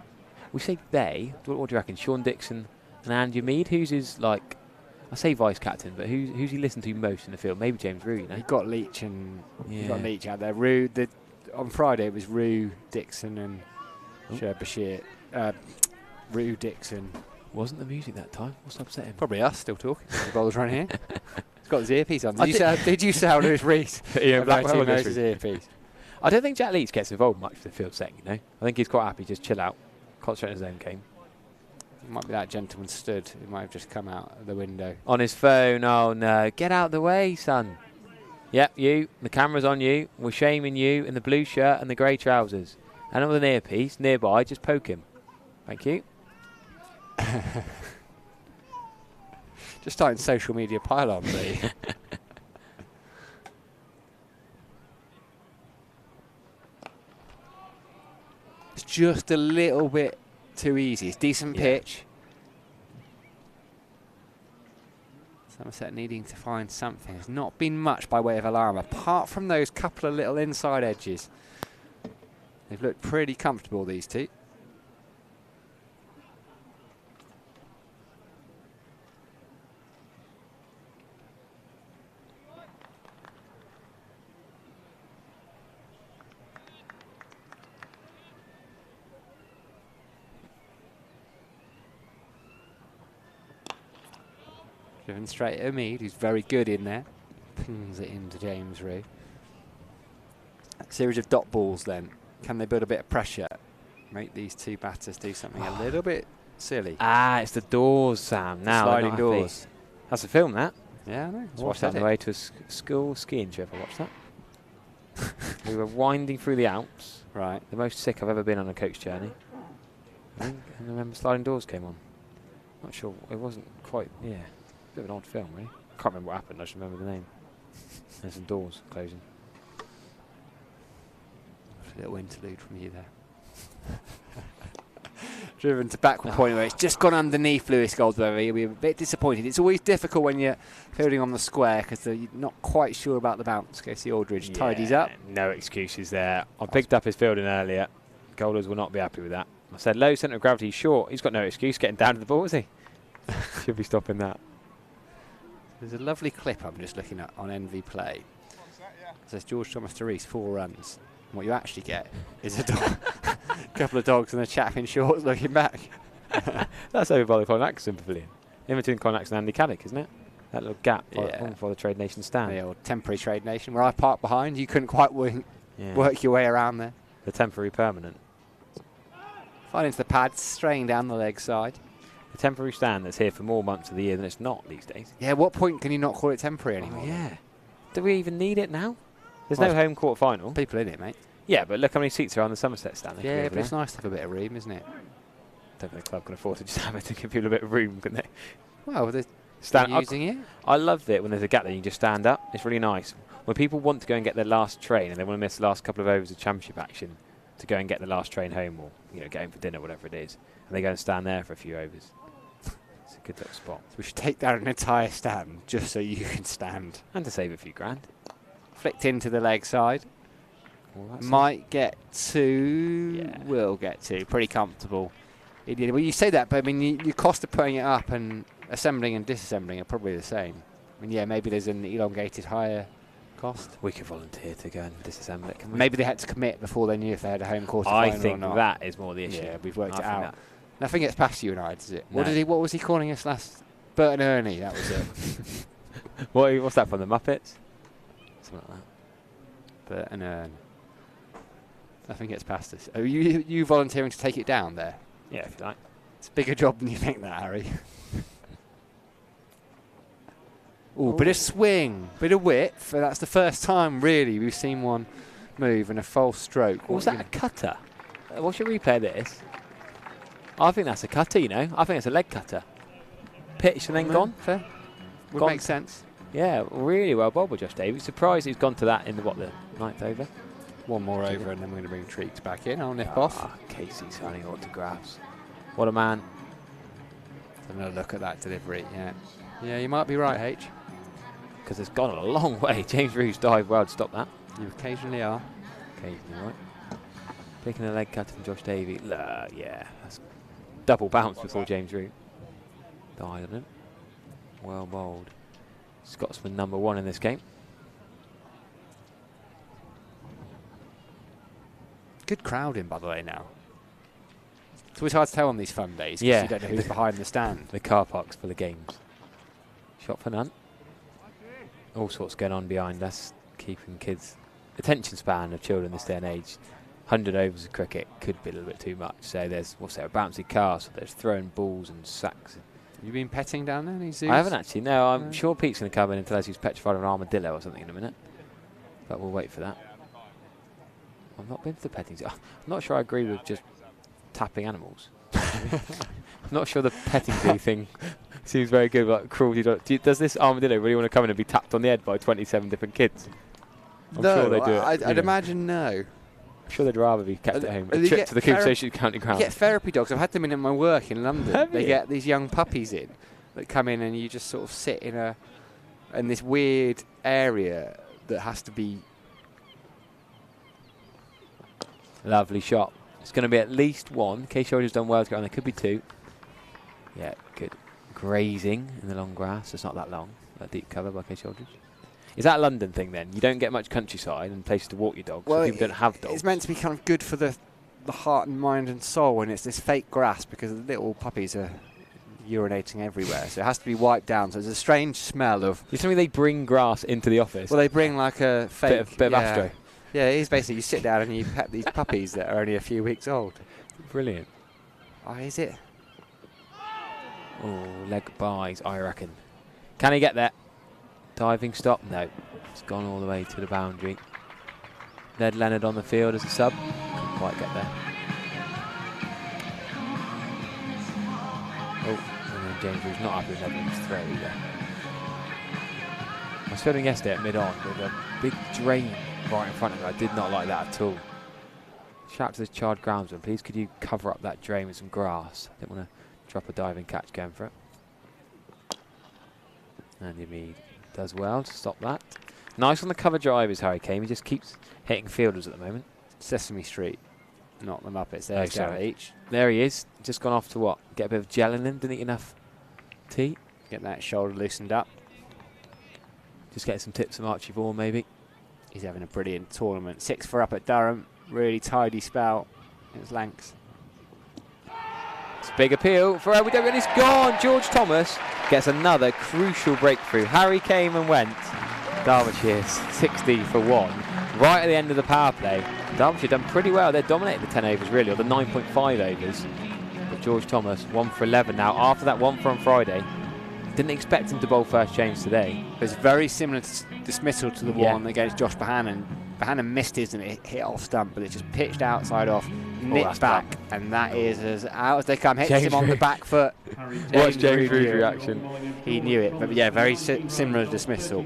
We say they. What do you reckon? Sean Dixon and Andrew Mead? Who's his, like, I say vice captain, but who's he listened to most in the field? Maybe James Rue, you know? He got Leach and he got Leach out there. Rue, on Friday it was Rue, Dixon and Derbyshire. Rue, Dixon. Wasn't the music that time? What's upsetting? Probably us still talking. The bowler's right here. He's got his earpiece on. Did you say how Lewis Reese? Yeah, Blackwell knows his earpiece. I don't think Jack Leach gets involved much with the field setting, you know? I think he's quite happy just chill out, concentrate on his own game. Might be that gentleman stood. He might have just come out of the window. On his phone, oh no. Get out of the way, son. Yep, you. The camera's on you. We're shaming you in the blue shirt and the grey trousers. And with an earpiece nearby, just poke him. Thank you. Just starting social media pile-on, really. It's just a little bit too easy. It's decent pitch. Somerset needing to find something. There's not been much by way of alarm, apart from those couple of little inside edges. They've looked pretty comfortable, these two. Driven straight at Mead, who's very good in there. Pings it into James Rue. A series of dot balls then. Can they build a bit of pressure? Make these two batters do something a little bit silly. Ah, it's the doors, Sam. Now sliding doors. That's a film, that. Yeah, I know. I watched that on the way to a school skiing trip. I watched that. We were winding through the Alps. Right. The most sick I've ever been on a coach journey. And I remember Sliding Doors came on. Not sure. It wasn't quite, yeah. Bit of an odd film, really. Can't remember what happened. I just remember the name. There's some doors closing. A little interlude from you there. Driven to backward point where it's just gone underneath Lewis Goldsworthy. You'll be a bit disappointed. It's always difficult when you're fielding on the square because you're not quite sure about the bounce. Casey Aldridge tidies up. No excuses there. I picked up his fielding earlier. Golders will not be happy with that. I said low centre of gravity, short. He's got no excuse getting down to the ball, is he? Should be stopping that. There's a lovely clip I'm just looking at on NV Play. It says George Thomas to Rees, 4 runs. And what you actually get is a couple of dogs and a chap in shorts looking back. That's over by the Climax pavilion. In between Climax and Andy Caddick, isn't it? That little gap for the Trade Nation stand. The old temporary Trade Nation, where I parked behind. You couldn't quite work your way around there. The temporary permanent. Fine into the pads, straying down the leg side. The temporary stand that's here for more months of the year than it's not these days. Yeah, at what point can you not call it temporary anymore? Oh, yeah. Do we even need it now? There's no home court final. People in it, mate. Yeah, but look how many seats are on the Somerset stand. Yeah, but it's nice to have a bit of room, isn't it? Don't think the club can afford to just have it to give people a bit of room, can they? Well, they're using it. I love it when there's a gap that you can just stand up. It's really nice. When people want to go and get their last train and they want to miss the last couple of overs of championship action to go and get the last train home or get home for dinner, whatever it is, and they go and stand there for a few overs. It's a good little spot. So we should take down an entire stand just so you can stand. And to save a few grand. Flicked into the leg side. Well, might get to. Will get to. Pretty comfortable. It did. Well, you say that, but I mean, your cost of putting it up and assembling and disassembling are probably the same. I mean, yeah, maybe there's an elongated higher cost. We could volunteer to go and disassemble it, can we? Maybe they had to commit before they knew if they had a home quarter final or not. I think that is more the issue. Yeah, we've worked it out. Nothing gets past you and I, does it? No. What was he calling us last? Bert and Ernie, that was it. What's that from, the Muppets? Something like that. Bert and Ern. Nothing gets past us. Are you volunteering to take it down there? Yeah, if you like. It's a bigger job than you think that, Harry. Ooh, bit of swing, bit of width. That's the first time, really, we've seen one move and a false stroke. Was that a cutter? What's your replay of this? I think that's a cutter, I think it's a leg cutter. Pitched and then gone. Fair. Would make sense. Yeah, really well bowled by Josh Davies. Surprised he's gone to that in the 9th over. One more over, and then we're going to bring Treeks back in. I'll nip off. Casey signing autographs. What a man. Another look at that delivery. Yeah, you might be right, H. Because it's gone a long way. James Rue's dived well to stop that. You occasionally are. Occasionally, right. Picking a leg cutter from Josh Davey. Yeah, that's double bounce before James Rue died on him. Well bowled. Scotsman number 1 in this game. Good crowding, by the way, now. It's always hard to tell on these fun days. Yeah. You don't know who's behind the stand. The car parks for the games. Shot for none. All sorts going on behind us, keeping kids' attention span of children this day and age. 100 overs of cricket could be a little bit too much. So there's, what's there, a bouncy castle, there's throwing balls and sacks. Have you been petting down there, any zoos? I haven't actually, no. I'm sure Pete's going to come in and tell us he's petrified of an armadillo or something in a minute. But we'll wait for that. I've not been to the petting zoo. I'm not sure I agree with just tapping animals. I'm not sure the petting zoo thing seems very good, like cruelty. Does this armadillo really want to come in and be tapped on the head by 27 different kids? I'm sure they do it. I'd imagine no. I'm sure they'd rather be kept at home. A trip to the Cooper Associates County Ground. You get therapy dogs. I've had them in my work in London. Have They you? get these young puppies in that come in, and you just sort of sit in this weird area that has to be. Lovely shot. It's going to be at least 1. Case Shoulder's done well to go on. There could be 2. Yeah, good. Grazing in the long grass. It's not that long. That deep cover by Case Shoulders. Is that a London thing then? You don't get much countryside and places to walk your dogs. Well, so people don't have dogs. It's meant to be kind of good for the heart and mind and soul when it's this fake grass, because the little puppies are urinating everywhere. So it has to be wiped down. So there's a strange smell of. You're telling me they bring grass into the office? Well, they bring like a fake bit of astro. Yeah, it is basically you sit down and you pet these puppies that are only a few weeks old. Brilliant. Oh, is it? Oh, leg buys, I reckon. Can he get there? Diving stop? No. It's gone all the way to the boundary. Ned Leonard on the field as a sub. Couldn't quite get there. Oh, and then James Rue's not happy with Ned's throw either. I was filming yesterday at mid-on with a big drain right in front of me. I did not like that at all. Shout out to this child groundsman. Please could you cover up that drain with some grass? I didn't want to drop a diving catch going for it. Andy Mead does well to stop that. Nice on the cover drive is Harry Kane. He just keeps hitting fielders at the moment. Sesame Street, not the Muppets. There's Garrett H. There he is. Just gone off to what? Get a bit of gel in him. Didn't eat enough tea. Get that shoulder loosened up. Just getting some tips from Archie Vaughan maybe. He's having a brilliant tournament. 6 for up at Durham. Really tidy spell. It's Lancs. It's a big appeal for LBW and it's gone. George Thomas gets another crucial breakthrough. Harry came and went. Derbyshire 60 for 1. Right at the end of the power play. Derbyshire done pretty well. They dominated the 10 overs really, or the 9.5 overs. But George Thomas 1 for 11 now. After that 1 for on Friday. Didn't expect him to bowl first change today. It's very similar dismissal to the one against Josh Bohannon. Bohannon missed his and it hit off stump, but it just pitched outside off, nipped back, and that is as out as they come. Hits him on the back foot. Watch James Rue's reaction. He knew it, but yeah, very similar dismissal.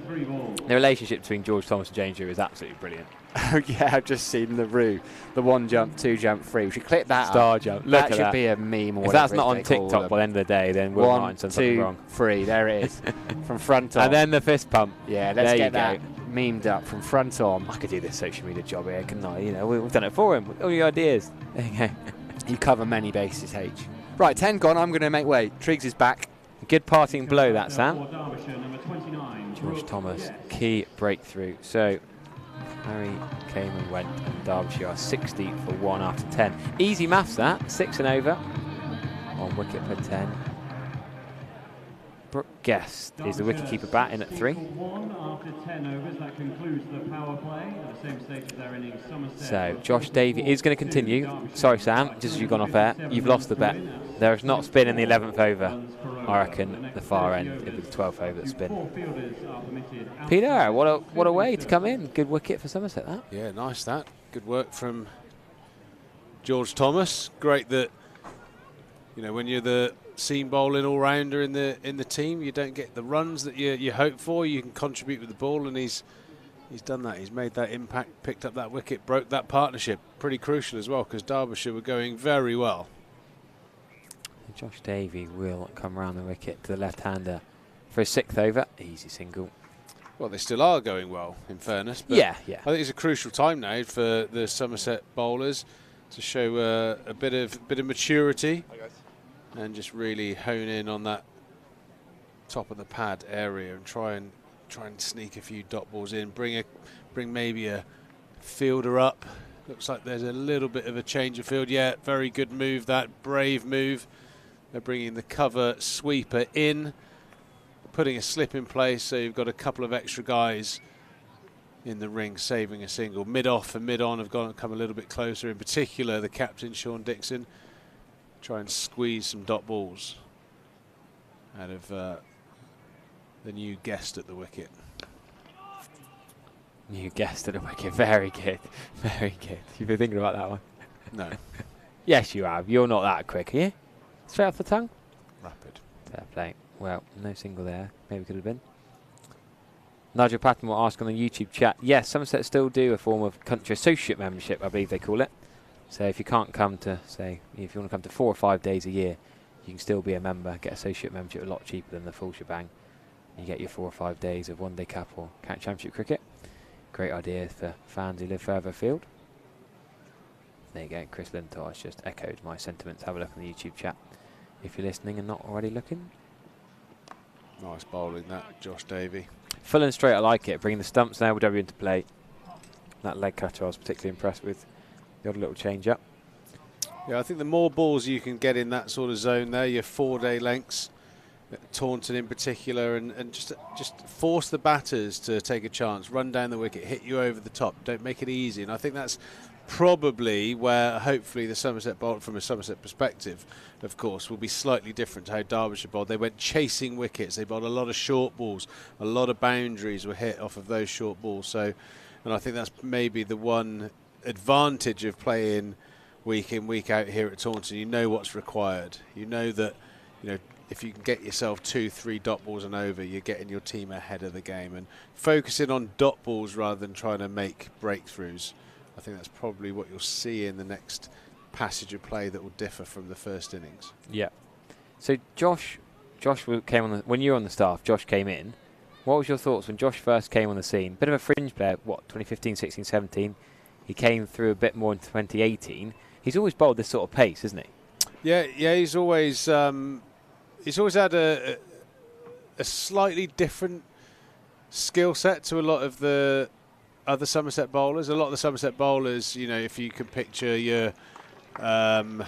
The relationship between George Thomas and James Rue is absolutely brilliant. Oh yeah, I've just seen the Rue, the 1 jump, 2 jump, 3. We should clip that Star up. jump. That should be a meme or whatever. If that's not on TikTok by the end of the day, then we'll find something wrong. 1, 2, 3, there it is. From front on. And then the fist pump. Yeah, let's get that memed up from front on. I could do this social media job here, couldn't I? You know, we've done it for him. All your ideas. There you go. You cover many bases, H. Right, 10 gone. I'm going to make way. Triggs is back. Good parting blow, that, Sam. George Thomas, key breakthrough. So, Harry came and went, and Derbyshire are 60 for 1 after 10. Easy maths, that. 6 and over. On wicket for 10. Brooke Guest is the wicketkeeper bat in at 3. So Josh Davey is going to continue. Sorry, Sam, just as you've gone off air, you've lost the bet. There is not spin in the 11th over. I reckon the far end, it was the 12th over that spin. Peter, what a way to come in. Good wicket for Somerset, that. Yeah, nice that. Good work from George Thomas. Great that, you know, when you're the seam bowling all-rounder in the team, you don't get the runs that you hope for. You can contribute with the ball, and he's he's done that. He's made that impact, picked up that wicket, broke that partnership. Pretty crucial as well, because Derbyshire were going very well. Josh Davey will come round the wicket to the left-hander for his 6th over. Easy single. Well, they still are going well, in fairness. But Yeah. I think it's a crucial time now for the Somerset bowlers to show a bit of maturity and just really hone in on that top of the pad area and try and sneak a few dot balls in. Bring maybe a fielder up. Looks like there's a little bit of a change of field. Yeah, very good move. That brave move. They're bringing the cover sweeper in, putting a slip in place, so you've got a couple of extra guys in the ring saving a single. Mid-off and mid-on have come a little bit closer, in particular the captain, Sean Dixon. Try and squeeze some dot balls out of the new guest at the wicket. New guest at the wicket. Very good. Very good. You've been thinking about that one? No. Yes, you have. You're not that quick, are you? Straight off the tongue? Rapid. Fair play. Well, no single there. Maybe could have been. Nigel Patton will ask on the YouTube chat. Yes, Somerset still do a form of country associate membership, I believe they call it. So if you can't come to, say, if you want to come to 4 or 5 days a year, you can still be a member, get associate membership a lot cheaper than the full shebang. You get your 4 or 5 days of one-day cap or county championship cricket. Great idea for fans who live further afield. There you go, Chris Lintosh just echoed my sentiments. Have a look on the YouTube chat if you're listening and not already looking. Nice bowling that, Josh Davey. Full and straight, I like it. Bringing the stumps and LBW into play. That leg cutter I was particularly impressed with. The odd little change up. Yeah, I think the more balls you can get in that sort of zone there, your 4-day lengths, Taunton in particular, and just force the batters to take a chance, run down the wicket, hit you over the top. Don't make it easy. And I think that's probably where hopefully the Somerset bowl, from a Somerset perspective, of course, will be slightly different to how Derbyshire bowled. They went chasing wickets. They bowled a lot of short balls. A lot of boundaries were hit off of those short balls. So, and I think that's maybe the one advantage of playing week in, week out here at Taunton. You know what's required. You know that, if you can get yourself 2-3 dot balls and over, you're getting your team ahead of the game. And focusing on dot balls rather than trying to make breakthroughs, I think that's probably what you'll see in the next passage of play that will differ from the first innings. Yeah. So Josh came on when you were on the staff. Josh came in. What was your thoughts when Josh first came on the scene? Bit of a fringe player. What, 2015, 16, 17? He came through a bit more in 2018. He's always bowled this sort of pace, isn't he? Yeah. He's always had a slightly different skill set to a lot of the other Somerset bowlers. A lot of the Somerset bowlers, if you could picture your, I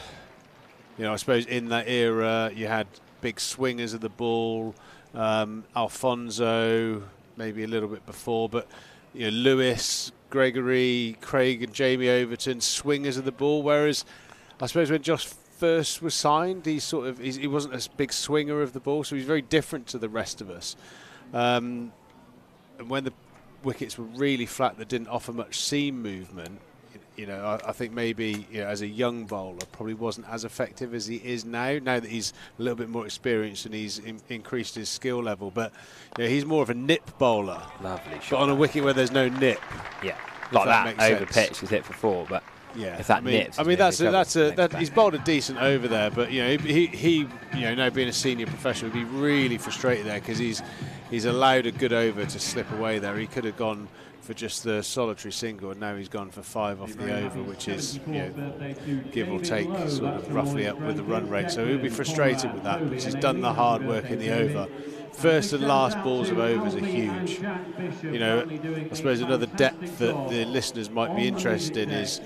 suppose in that era you had big swingers of the ball, Alfonso, maybe a little bit before, but Lewis, Gregory, Craig and Jamie Overton, swingers of the ball, whereas I suppose when Josh first was signed, he wasn't a big swinger of the ball, so he's very different to the rest of us. And when the wickets were really flat that didn't offer much seam movement, I think maybe as a young bowler probably wasn't as effective as he is now that he's a little bit more experienced and he's increased his skill level. But he's more of a nip bowler. Lovely shot. But on a wicket where there's no nip. Yeah, like that over pitch is hit for 4, but yeah, if that nips, he's bowled a decent over there, but he now being a senior professional would be really frustrated there because he's allowed a good over to slip away there. He could have gone for just the solitary single, and now he's gone for 5 off the over, which is give or take sort of roughly up with the run rate. So he'll be frustrated with that because he's done the hard work in the over. First and last balls of overs are huge. I suppose another depth that the listeners might be interested in is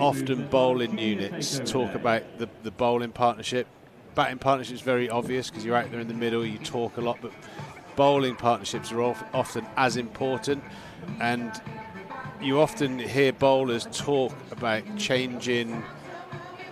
often bowling units talk about the bowling partnership. Batting partnership is very obvious because you're out there in the middle, you talk a lot, but bowling partnerships are often as important. And you often hear bowlers talk about changing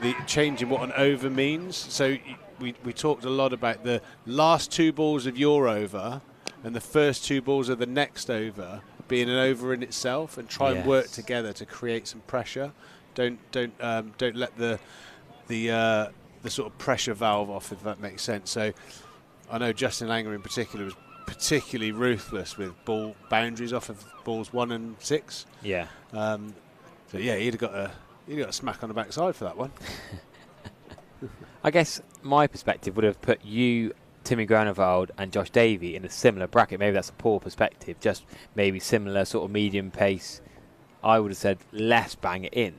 what an over means. So we talked a lot about the last 2 balls of your over and the first 2 balls of the next over being an over in itself, and try and work together to create some pressure. Don't let the sort of pressure valve off, if that makes sense. So I know Justin Langer in particular was particularly ruthless with ball boundaries off of balls 1 and 6. Yeah. So yeah, he'd have got a smack on the backside for that one. I guess my perspective would have put you, Timmy Groenewald and Josh Davey in a similar bracket. Maybe that's a poor perspective, just maybe similar sort of medium pace. I would have said less bang it in.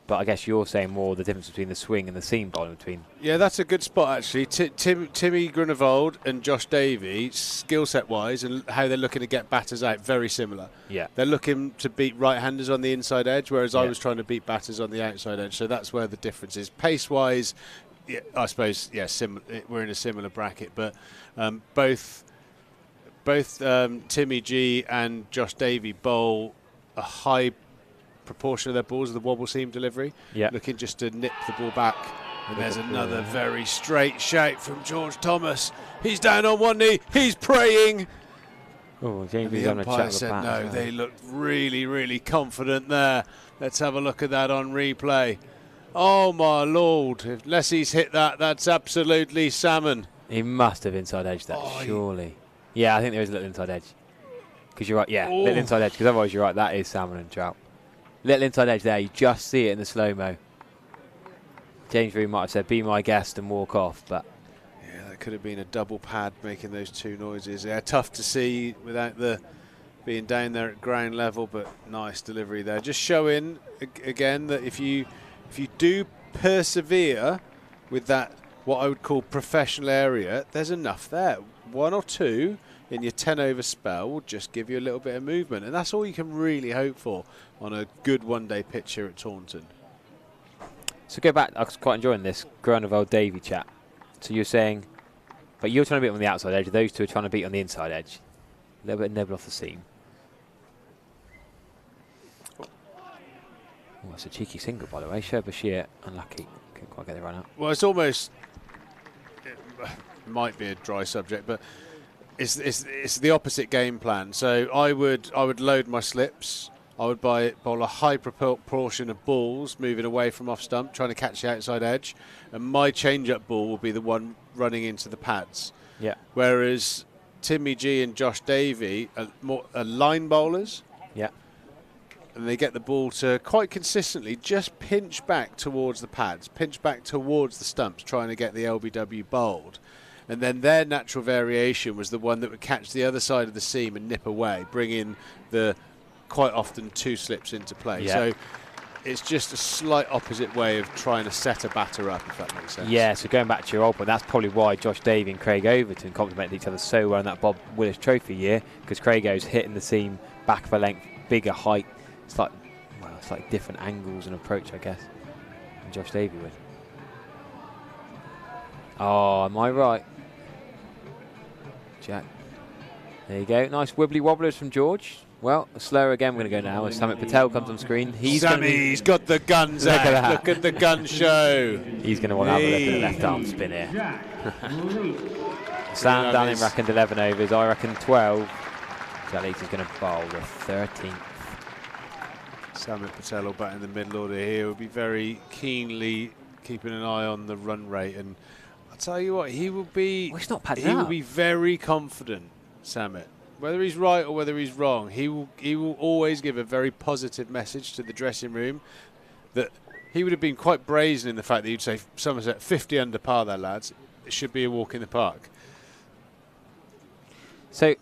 But I guess you're saying more the difference between the swing and the seam bowling between. Yeah, that's a good spot actually. Timmy Groenewald and Josh Davey, skill set wise and how they're looking to get batters out, very similar. Yeah. They're looking to beat right-handers on the inside edge, whereas I was trying to beat batters on the outside edge. So that's where the difference is. Pace wise, yeah, I suppose, yeah, we're in a similar bracket, but both Timmy G and Josh Davey bowl a high proportion of their balls of the wobble seam delivery, looking just to nip the ball back. And there's another very straight shout from George Thomas. He's down on one knee, he's praying. Oh, James, the umpire said no. They looked really, really confident there. Let's have a look at that on replay. Oh my lord, unless he's hit that, that's absolutely salmon. He must have inside edged that, surely. Yeah, I think there is a little inside edge. Because you're right, little inside edge, because otherwise you're right, that is salmon and trout. Little inside edge there, you just see it in the slow-mo. James Reed might have said, be my guest and walk off, but... Yeah, that could have been a double pad making those two noises. Yeah, tough to see without the being down there at ground level, but nice delivery there. Just showing, again, that if you do persevere with that, what I would call professional area, there's enough there. 1 or 2 in your 10 over spell will just give you a little bit of movement, and that's all you can really hope for on a good one-day pitch here at Taunton. So go back, I was quite enjoying this Groenewald Davey chat. So you're saying, but you're trying to beat on the outside edge, those two are trying to beat on the inside edge. A little bit of nibble off the seam. Oh, that's a cheeky single, by the way. Derbyshire, unlucky. Couldn't quite get the run out. Well, it's almost, it might be a dry subject, but it's the opposite game plan. So I would load my slips. I would bowl a high proportion of balls moving away from off stump, trying to catch the outside edge, and my change-up ball will be the one running into the pads. Yeah. Whereas Timmy G and Josh Davey are line bowlers. Yeah. And they get the ball to quite consistently just pinch back towards the pads, pinch back towards the stumps, trying to get the LBW bowled. And then their natural variation was the one that would catch the other side of the seam and nip away, bringing the quite often 2 slips into play. Yeah. So it's just a slight opposite way of trying to set a batter up, if that makes sense. Yeah, so going back to your old point, that's probably why Josh Davey and Craig Overton complemented each other so well in that Bob Willis Trophy year, because Craigo's hitting the seam back of a length, bigger height. It's like different angles and approach, I guess, and Josh Davey with. Oh, am I right? Jack. There you go. Nice wibbly wobblers from George. Well, slower again we're going to go now as Samit Patel comes on screen. Sammy's got the guns out. Look at the gun show. He's going to want to have a look at the left arm spin here. Sam Downing reckoned 11 overs. I reckon 12. Jack Leeds is going to bowl the 13th. Samit Patel will bat in the middle order here. Will be very keenly keeping an eye on the run rate, and I'll tell you what, he will be. Well, it's not padding he will up. be very confident, Samit. Whether he's right or whether he's wrong, he will always give a very positive message to the dressing room. That he would have been quite brazen in the fact that you'd say Somerset 50 under par there, lads. It should be a walk in the park. So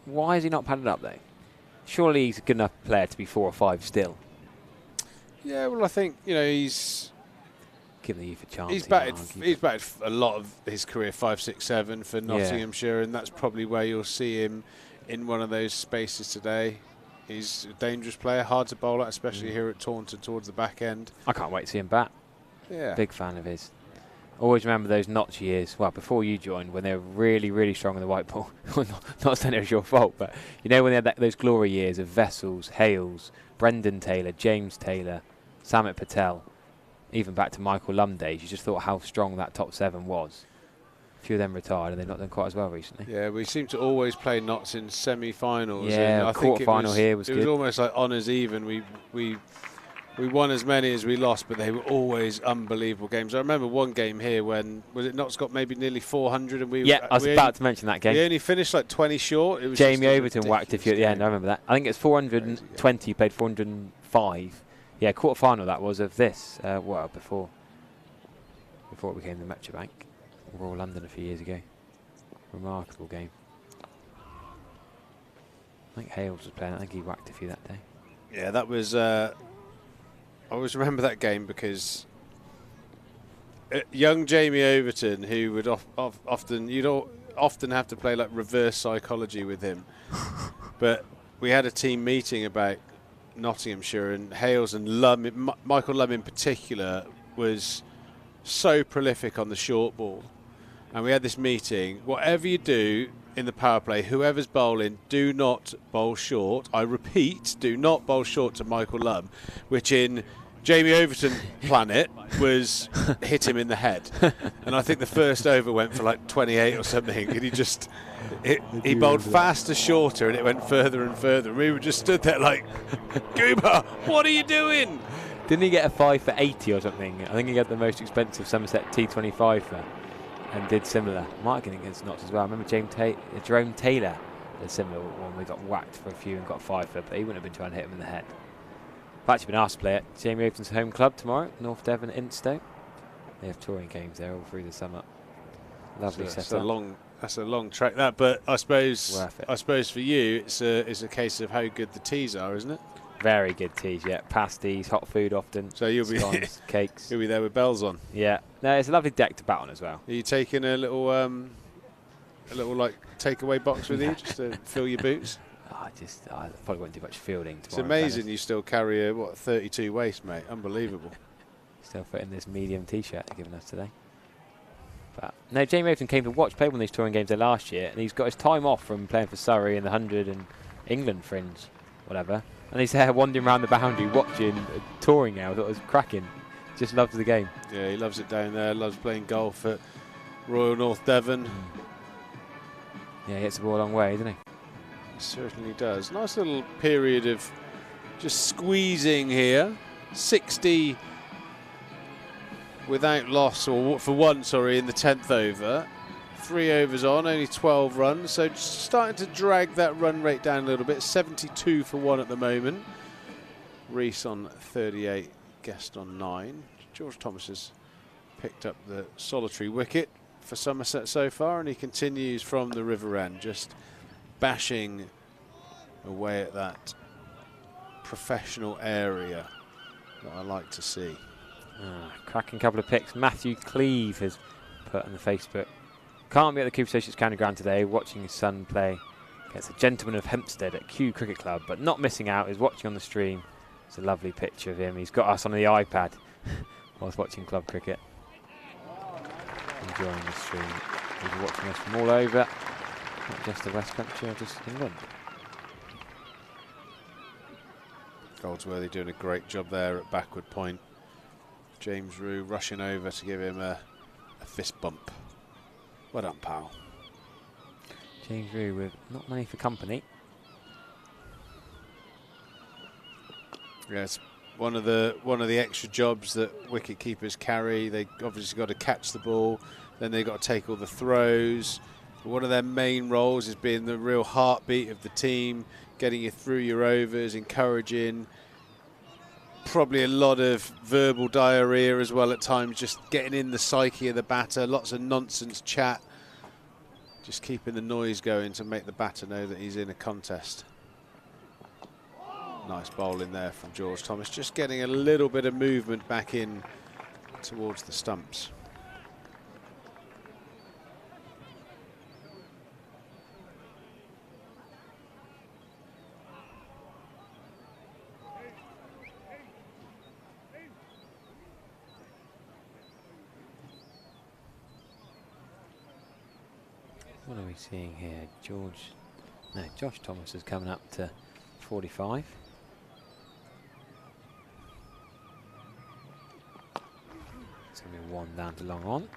why is he not padded up though? Surely he's a good enough player to be 4 or 5 still. Yeah, well, I think he's give the youth a chance. He's batted a lot of his career 5, 6, 7 for Nottinghamshire, and that's probably where you'll see him in one of those spaces today. He's a dangerous player, hard to bowl at, especially here at Taunton towards the back end. I can't wait to see him bat. Yeah, big fan of his. Always remember those Notch years, well, before you joined, when they were really, really strong in the white ball. Not saying it was your fault, but when they had those glory years of Vessels, Hales, Brendan Taylor, James Taylor, Samit Patel, even back to Michael Lum days, you just thought how strong that top 7 was. A few of them retired and they've not done quite as well recently. Yeah, we seem to always play Notts in semi-finals. Yeah, I quarter-final here was good. It was almost like honours even. We We won as many as we lost, but they were always unbelievable games. I remember one game here when, was it Notts got maybe nearly 400 and we... Yeah, I was about to mention that game. We only finished like 20 short. It was Jamie Overton whacked a few at the end, I remember that. I think it's 420, played 405. Yeah, quarter-final that was of this, well, before it became the Metrobank. Royal London a few years ago. Remarkable game. I think Hales was playing, I think he whacked a few that day. Yeah, that was... I always remember that game because young Jamie Overton, who would often have to play like reverse psychology with him. But we had a team meeting about Nottinghamshire, and Hales and Lum, Michael Lum in particular, was so prolific on the short ball. And we had this meeting. Whatever you do in the power play, whoever's bowling, do not bowl short. I repeat, do not bowl short to Michael Lum, which in Jamie Overton planet was hit him in the head. And I think the first over went for like 28 or something, and he bowled faster, shorter, and it went further and further. And we were just stood there like, Goober, what are you doing? Didn't he get a 5 for 80 or something? I think he had the most expensive Somerset T25 for, and did similar. Might have been against Notts as well. I remember Jerome Taylor did a similar one. We got whacked for a few and got 5 for, but he wouldn't have been trying to hit him in the head. I've actually been asked to play at Jamie Overton's home club tomorrow, North Devon, Instoke. They have touring games there all through the summer. Lovely setup. That's a long track, that. But I suppose worth it. I suppose for you, it's a case of how good the teas are, isn't it? Very good teas, yeah. Pasties, hot food often. So you'll be scones, cakes. You'll be there with bells on. Yeah. No, it's a lovely deck to bat on as well. Are you taking a little like takeaway box with you just to fill your boots? I probably won't do much fielding tomorrow. It's amazing you still carry a 32 waist, mate. Unbelievable. Still fitting this medium T-shirt they're giving us today. But no, Jamie Overton came to played one of these touring games there last year, and he's got his time off from playing for Surrey and the 100 and England fringe, whatever. And he's there wandering around the boundary watching touring now. I thought it was cracking. Just loves the game. Yeah, he loves it down there. Loves playing golf at Royal North Devon. Yeah, he gets the ball a long way, doesn't he? He certainly does. Nice little period of just squeezing here. 60 without loss, or for one, sorry, in the 10th over. 3 overs on, only 12 runs. So just starting to drag that run rate down a little bit. 72 for 1 at the moment. Reese on 38, Guest on 9. George Thomas has picked up the solitary wicket for Somerset so far, and he continues from the river end, just bashing away at that professional area that I like to see. Cracking couple of picks. Matthew Cleave has put on the Facebook. Can't be at the Cooper Associates County Ground today, watching his son play against a gentleman of Hempstead at Kew Cricket Club, but not missing out. He's watching on the stream. It's a lovely picture of him. He's got us on the iPad whilst watching club cricket. Enjoying the stream. He's watching us from all over, not just the West Country or just England. Goldsworthy doing a great job there at backward point. James Rue rushing over to give him a fist bump. Well done, pal. James Rue with not money for company. Yeah, it's one of the extra jobs that wicket keepers carry. They obviously got to catch the ball, then they got to take all the throws. But one of their main roles is being the real heartbeat of the team, getting you through your overs, encouraging. Probably a lot of verbal diarrhea as well at times, just getting in the psyche of the batter, lots of nonsense chat, just keeping the noise going to make the batter know that he's in a contest. Nice bowling there from George Thomas, just getting a little bit of movement back in towards the stumps. What are we seeing here? Josh Thomas is coming up to 45. It's going to be 1 down to long on.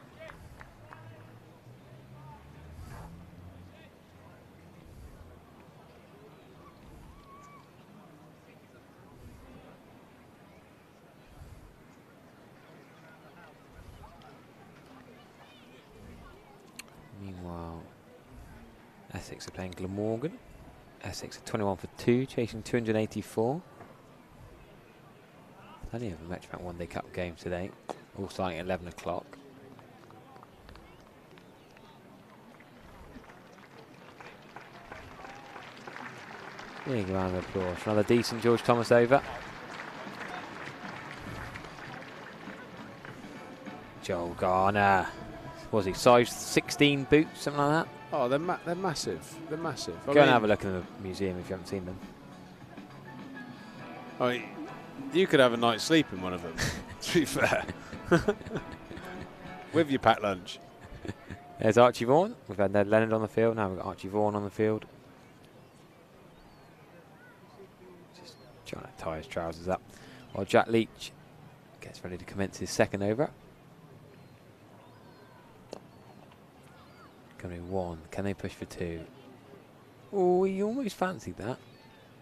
Meanwhile, Essex are playing Glamorgan. Essex are 21 for 2, chasing 284. Plenty of Metrobank One Day Cup games today, all starting at 11 o'clock. Big round of applause for another decent George Thomas over. Joel Garner. Was he size 16 boots, something like that? Oh, they're massive. They're massive. Go and have a look in the museum if you haven't seen them. I mean, you could have a night's sleep in one of them, to be fair. With your packed lunch. There's Archie Vaughan. We've had Ned Leonard on the field. Now we've got Archie Vaughan on the field. Just trying to tie his trousers up. While Jack Leach gets ready to commence his second over. Going to be 1. Can they push for 2? Oh, he almost fancied that.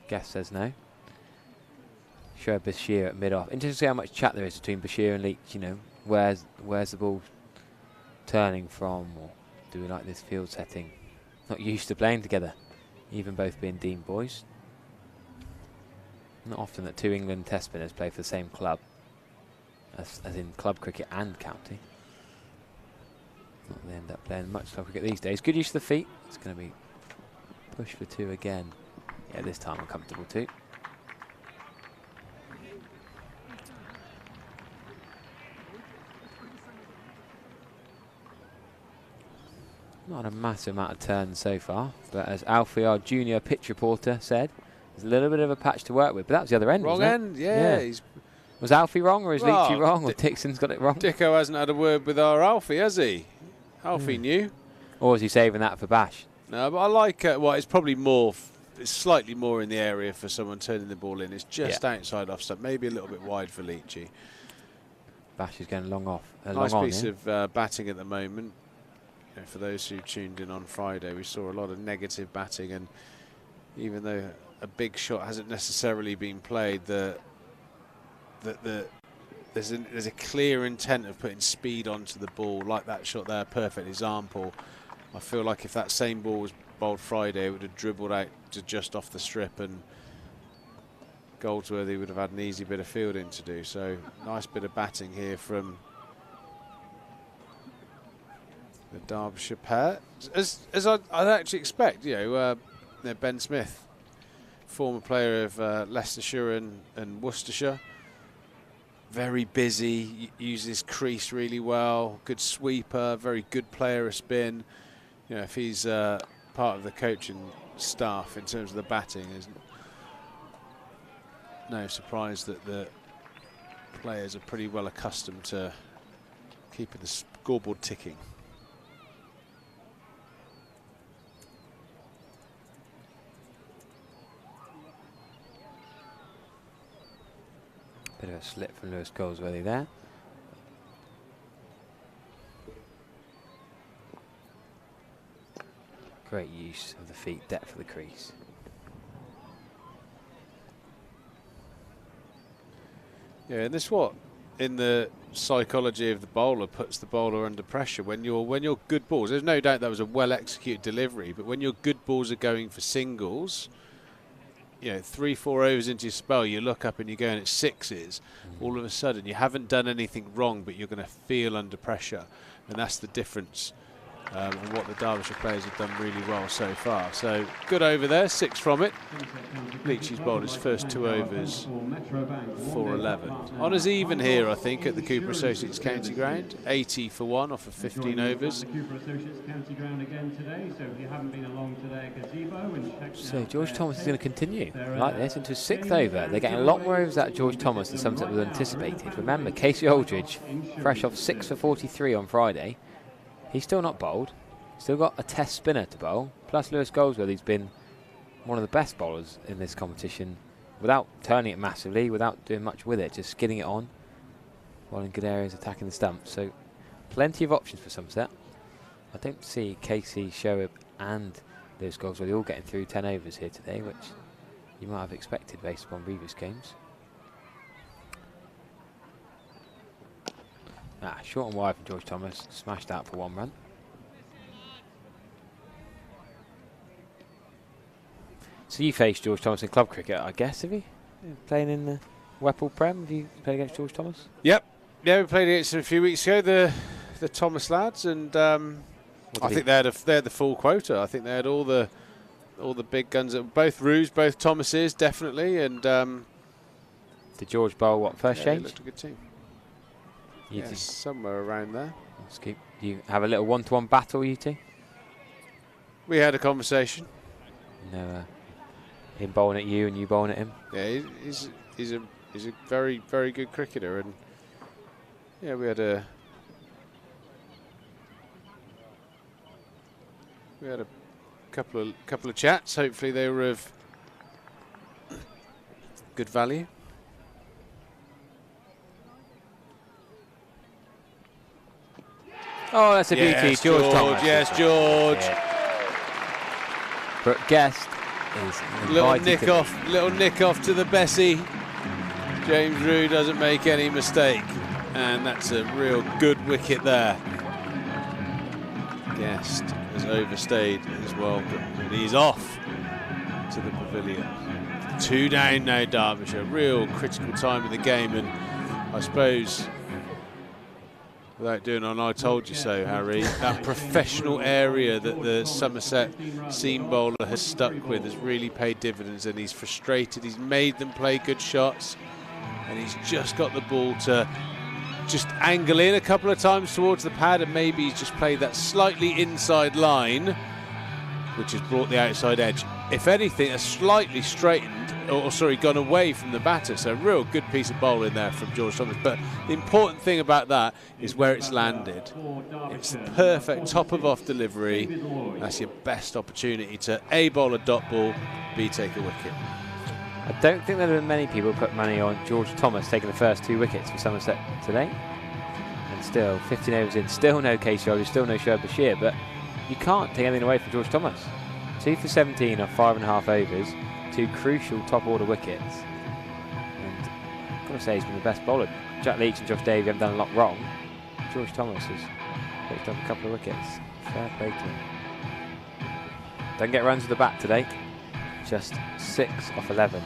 Guess says no. Show Bashir at mid-off. Interesting to see how much chat there is between Bashir and Leach. You know, where's the ball turning from, or do we like this field setting? Not used to playing together, even both being Dean boys. Not often that 2 England test spinners play for the same club, as in club cricket and county. Not they end up playing much club cricket these days. Good use of the feet. It's going to be push for 2 again. Yeah, this time uncomfortable too. Not a massive amount of turns so far, but as Alfie, our junior pitch reporter, said, there's a little bit of a patch to work with. But that was the other end, wrong wasn't end, it? yeah. Was Alfie wrong, or is Well, Leachy wrong, or Dixon's got it wrong? Dicko hasn't had a word with our Alfie, has he? Alfie knew. Or is he saving that for Bash? No, but I like well, it's probably more, it's slightly more in the area for someone turning the ball in. It's just outside off stump, maybe a little bit wide for Leachy. Bash is going long off. Nice long piece on, of batting at the moment. You know, for those who tuned in on Friday, we saw a lot of negative batting, and even though a big shot hasn't necessarily been played, there's a clear intent of putting speed onto the ball, like that shot there, perfect example. I feel like if that same ball was bowled Friday, it would have dribbled out to just off the strip, and Goldsworthy would have had an easy bit of fielding to do. So nice bit of batting here from the Derbyshire pair, as I'd actually expect. You know, Ben Smith, former player of Leicestershire and Worcestershire, very busy, uses crease really well, good sweeper, very good player of spin. You know, if he's part of the coaching staff in terms of the batting, is no surprise that the players are pretty well accustomed to keeping the scoreboard ticking. Bit of a slip from Lewis Goldsworthy there. Great use of the feet, depth of the crease. Yeah, and this what in the psychology of the bowler puts the bowler under pressure. When you're good balls, there's no doubt that was a well executed delivery, but when your good balls are going for singles, you know, 3-4 overs into your spell, you look up and you're going at sixes, all of a sudden you haven't done anything wrong, but you're going to feel under pressure, and that's the difference. And what the Derbyshire players have done really well so far. So good over there, 6 from it. Leachy's bowled his first 2 overs for 11. On as even here, I think, at the Cooper Associates County Ground. 80 for 1 off of 15 overs. So George Thomas is going to continue like this into his 6th over. They're getting a lot more overs out of George Thomas than Somerset was anticipated. Remember, Casey Aldridge, fresh off 6 for 43 on Friday. He's still not bowled. Still got a test spinner to bowl. Plus Lewis Goldsworthy's been one of the best bowlers in this competition without turning it massively, without doing much with it, just skidding it on while in good areas attacking the stumps. So plenty of options for Somerset. I don't see Casey, Shoaib and Lewis Goldsworthy all getting through 10 overs here today, which you might have expected based upon previous games. Short and wide from George Thomas, smashed out for 1 run. So you faced George Thomas in club cricket, I guess, have you? Playing in the Whipple Prem, have you played against George Thomas? Yep. Yeah, we played against them a few weeks ago, the Thomas lads, and I think they had the full quota. I think they had all the big guns, both Roos, both Thomases, definitely, and did George bowl what, first change? They looked a good team. Yeah, somewhere around there. Do you have a little one-to-one battle, you two? We had a conversation. No, him bowling at you and you bowling at him. Yeah, he's a very, very good cricketer, and yeah, we had a couple of chats. Hopefully they were of good value. Oh, that's a beauty, Yes, George Thomas. Yes, George. Yeah. But Guest is little nick off to the Bessie. James Rue doesn't make any mistake, and that's a real good wicket there. Guest has overstayed his welcome, and he's off to the pavilion. 2 down now, Derbyshire. Real critical time in the game, and I suppose, without doing an I told you so, Harry, that professional area that the Somerset seam bowler has stuck with has really paid dividends, and he's frustrated. He's made them play good shots, and he's just got the ball to just angle in a couple of times towards the pad, and maybe he's just played that slightly inside line, which has brought the outside edge. If anything, a slightly straightened, gone away from the batter. So a real good piece of bowling there from George Thomas. But the important thing about that is where it's landed. It's the perfect top of off delivery. That's your best opportunity to A, bowl a dot ball, B, take a wicket. I don't think there have been many people put money on George Thomas taking the first 2 wickets for Somerset today. And still, 15 overs in, still no Case Shoulders, still no Derbyshire, but you can't take anything away from George Thomas. 2 for 17 off 5.5 overs, 2 crucial top order wickets. And I've got to say, he's been the best bowler. Jack Leach and Josh Davey haven't done a lot wrong. George Thomas has picked up a couple of wickets. Fair play to him. Don't get runs with the bat today. Just 6 off 11.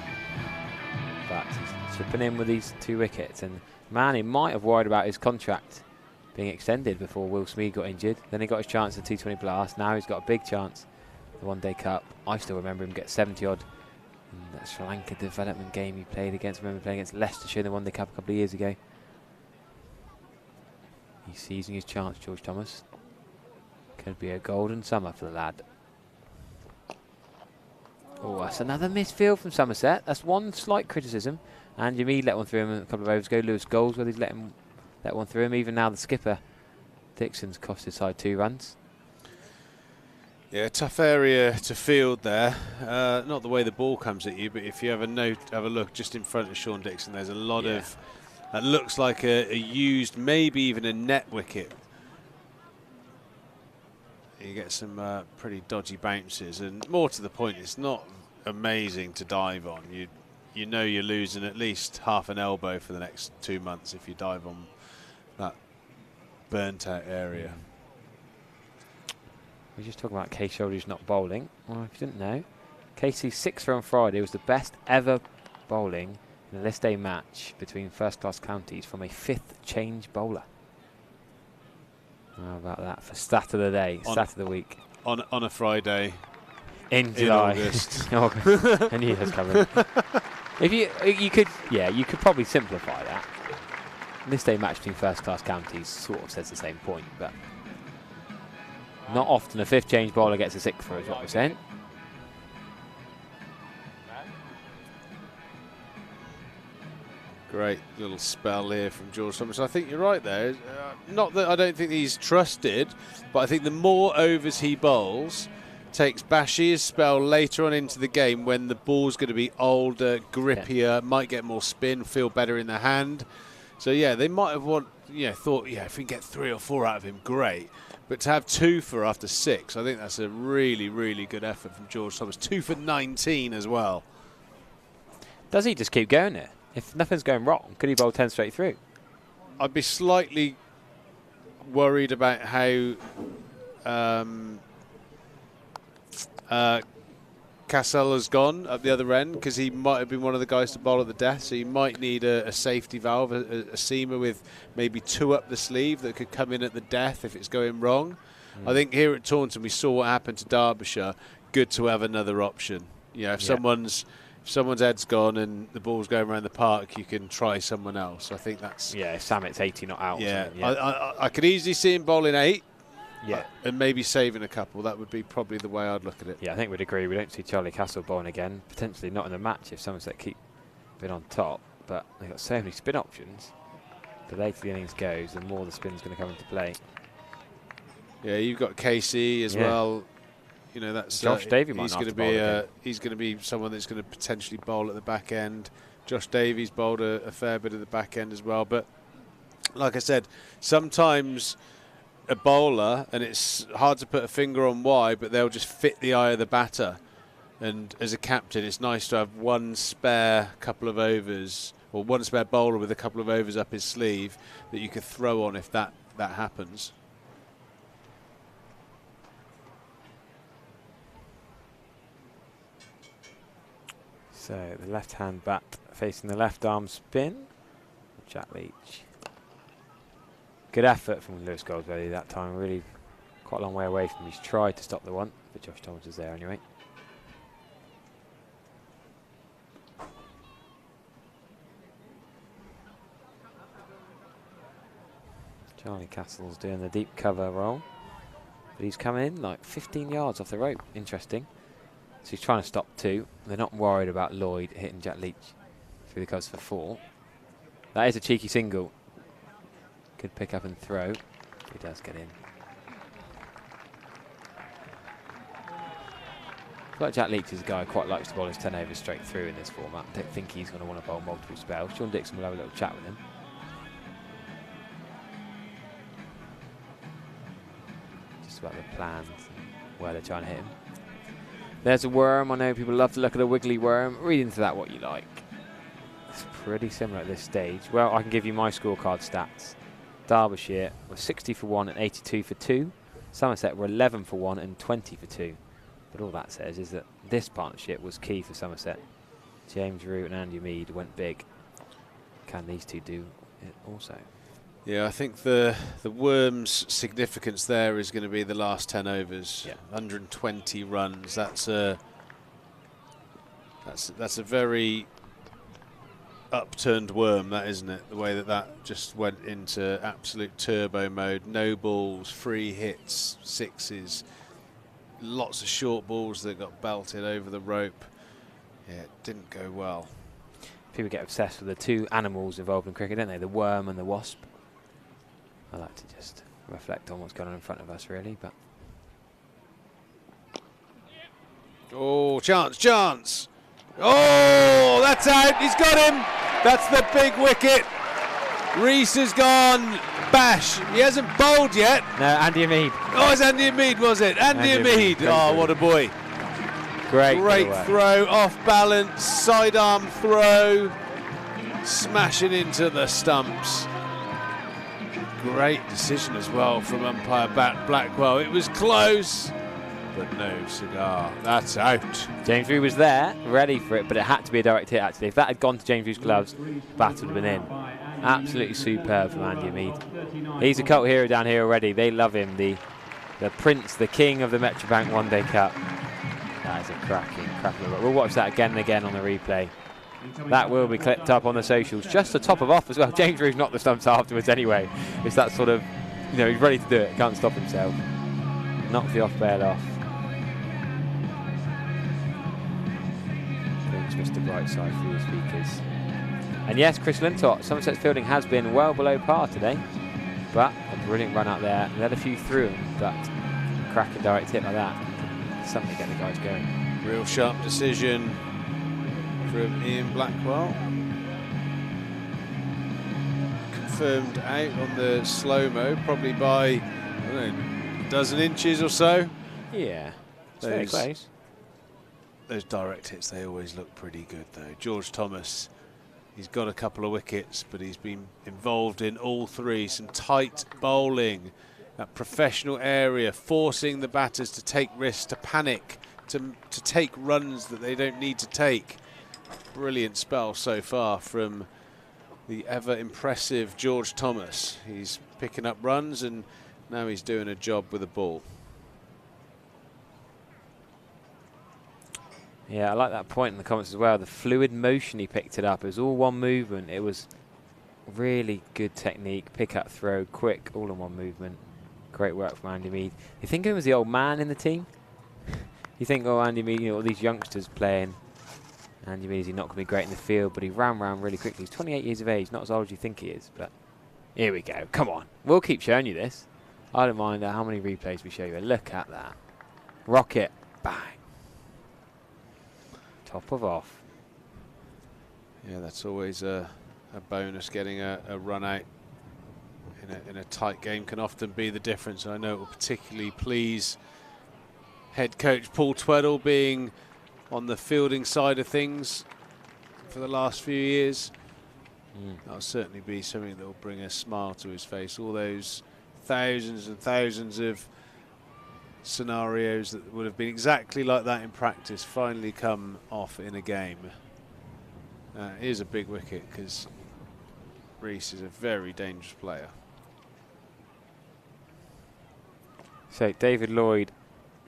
But he's chipping in with these 2 wickets, and man, he might have worried about his contract being extended before Will Smead got injured. Then he got his chance at T20 Blast. Now he's got a big chance at the One Day Cup. I still remember him get 70 odd in that Sri Lanka development game he played against. I remember playing against Leicestershire in the One Day Cup a couple of years ago. He's seizing his chance, George Thomas. Could be a golden summer for the lad. Oh, that's another misfield from Somerset. That's one slight criticism. And Jamid let one through him a couple of overs ago. Lewis Goldsworthy's let one through him. Even now the skipper, Dixon's cost his side 2 runs. Yeah, tough area to field there. Not the way the ball comes at you, but if you have a look just in front of Sean Dixon, there's a lot of, that looks like a used, maybe even a net wicket. You get some pretty dodgy bounces, and more to the point, it's not amazing to dive on. You know you're losing at least half an elbow for the next 2 months if you dive on that burnt out area. We're just talking about Case Shoulders not bowling. Well, if you didn't know, Casey's 6th on Friday was the best ever bowling in a list day match between first-class counties from a 5th change bowler. How about that for stat of the day, stat of the week? On a Friday. In July. In August. August. And he has covered. If you could probably simplify that. This day match between first-class counties sort of says the same point, but not often a 5th change bowler gets a 6th for, is what we're saying. Great little spell here from George Thomas. I think you're right there. Not that I don't think he's trusted, but I think the more overs he bowls, takes Bashir's spell later on into the game when the ball's going to be older, grippier, might get more spin, feel better in the hand. So yeah, they might have thought, if we can get 3 or 4 out of him, great. But to have 2 for after 6, I think that's a really, really good effort from George Thomas. 2 for 19 as well. Does he just keep going there? If nothing's going wrong, could he bowl 10 straight through? I'd be slightly worried about how Cassell has gone up the other end because he might have been one of the guys to bowl at the death, so you might need a safety valve, a seamer with maybe 2 up the sleeve that could come in at the death if it's going wrong. I think here at Taunton we saw what happened to Derbyshire. Good to have another option. You know, if someone's head's gone and the ball's going around the park, you can try someone else. I think that's... Yeah, Sammet's 80 not out. Yeah, I could easily see him bowling 8. Yeah. And maybe saving a couple. That would be probably the way I'd look at it. Yeah, I think we'd agree. We don't see Charlie Cassell bowling again. Potentially not in the match if Somerset keep being on top. But they've got so many spin options. The later the innings goes, the more the spin's going to come into play. Yeah, you've got Casey as well. You know, that's Josh Davey might he's going to be he's going to be someone that's going to potentially bowl at the back end. Josh Davies bowled a fair bit at the back end as well. But like I said, sometimes a bowler, and it's hard to put a finger on why, but they'll just fit the eye of the batter. And as a captain, it's nice to have one spare couple of overs, or one spare bowler with a couple of overs up his sleeve that you could throw on if that happens. So the left-hand bat facing the left arm spin. Jack Leach. Good effort from Lewis Goldsworthy that time. Really quite a long way away from him. He's tried to stop the one, but Josh Thomas is there anyway. Charlie Castle's doing the deep cover roll. But he's coming in like 15 yards off the rope. Interesting. So he's trying to stop 2. They're not worried about Lloyd hitting Jack Leach through the covers for 4. That is a cheeky single. Could pick up and throw. He does get in. I feel like Jack Leach is a guy who quite likes to bowl his 10 overs straight through in this format. I don't think he's going to want to bowl multiple spells. Sean Dixon will have a little chat with him. Just about the plans and where they're trying to hit him. There's a worm. I know people love to look at a wiggly worm. Read into that what you like. It's pretty similar at this stage. Well, I can give you my scorecard stats. Derbyshire were 60 for 1 and 82 for 2. Somerset were 11 for 1 and 20 for 2. But all that says is that this partnership was key for Somerset. James Root and Andy Mead went big. Can these two do it also? Yeah, I think the worm's significance there is going to be the last 10 overs. Yeah. 120 runs. That's a very upturned worm, that, isn't it? The way that just went into absolute turbo mode. No balls, free hits, sixes, lots of short balls that got belted over the rope. Yeah, it didn't go well. People get obsessed with the 2 animals involved in cricket, don't they? The worm and the wasp. I like to just reflect on what's going on in front of us, really. But oh, chance! Oh, that's out. He's got him. That's the big wicket. Reese has gone. Bash. He hasn't bowled yet. no, Andy Mead. Oh, it's Andy Mead, was it? Andy Mead. Oh, what a boy. Great throw, off balance, sidearm throw, smashing into the stumps. Great decision as well from umpire Blackwell. It was close, but no cigar. That's out. James Reed was there, ready for it, but it had to be a direct hit, actually. If that had gone to James Reed's gloves, bat would have been in. Absolutely superb from Andy Mead. He's a cult hero down here already. They love him. The prince, the king of the Metrobank One Day Cup. That is a cracking. We'll watch that again and again on the replay. That will be clipped up on the socials. Just to top of off as well. James Reeves knocked the stumps afterwards anyway. It's that sort of, you know, he's ready to do it. Can't stop himself. Knocks the off bail off. Brings Mr. Brightside through the speakers. And yes, Chris Lintott, Somerset's fielding has been well below par today. But a brilliant run out there. Let a few through him, but cracking direct hit like that. Something to get the guys going. Real sharp decision from Ian Blackwell. Confirmed out on the slow-mo, probably by, I don't know, a dozen inches or so. Yeah, it's very close. Those direct hits, they always look pretty good though. George Thomas, he's got a couple of wickets, but he's been involved in all 3. Some tight bowling, that professional area, forcing the batters to take risks, to panic, to take runs that they don't need to take. Brilliant spell so far from the ever impressive George Thomas. He's picking up runs and now he's doing a job with the ball. Yeah, I like that point in the comments as well. The fluid motion he picked it up. It was all one movement. It was really good technique. Pick up, throw, quick, all in one movement. Great work from Andy Mead. You think of him as the old man in the team? You think, oh, Andy Mead, all these youngsters playing. Andy Mead, he's not going to be great in the field, but he ran around really quickly. He's 28 years of age, not as old as you think he is. But here we go. Come on. We'll keep showing you this. I don't mind how many replays we show you. Look at that. Rocket. Bang. Top of off. Yeah, that's always a bonus. Getting a run out in a tight game can often be the difference. And I know it will particularly please head coach Paul Tweddle, being on the fielding side of things for the last few years. That'll certainly be something that will bring a smile to his face. All those thousands and thousands of scenarios that would have been exactly like that in practice finally come off in a game. It is a big wicket because Rees is a very dangerous player. So David Lloyd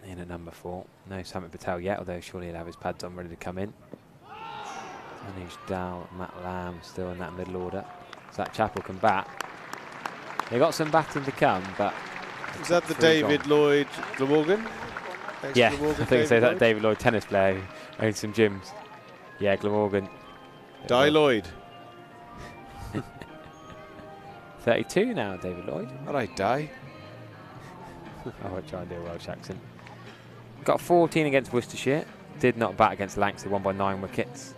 in at number 4. No Samit Patel yet, although surely he'll have his pads on ready to come in. Anish Dowell, Matt Lamb still in that middle order. Zach Chappell can bat. They got some batting to come, but is that the David Lloyd Glamorgan? Yeah, I think so. That David Lloyd tennis player who owns some gyms. Yeah, Glamorgan. Di Lloyd. 32 now, David Lloyd. All right, Di. I won't try and do a Welsh accent. Got 14 against Worcestershire. Did not bat against Lancaster, won by 9 wickets.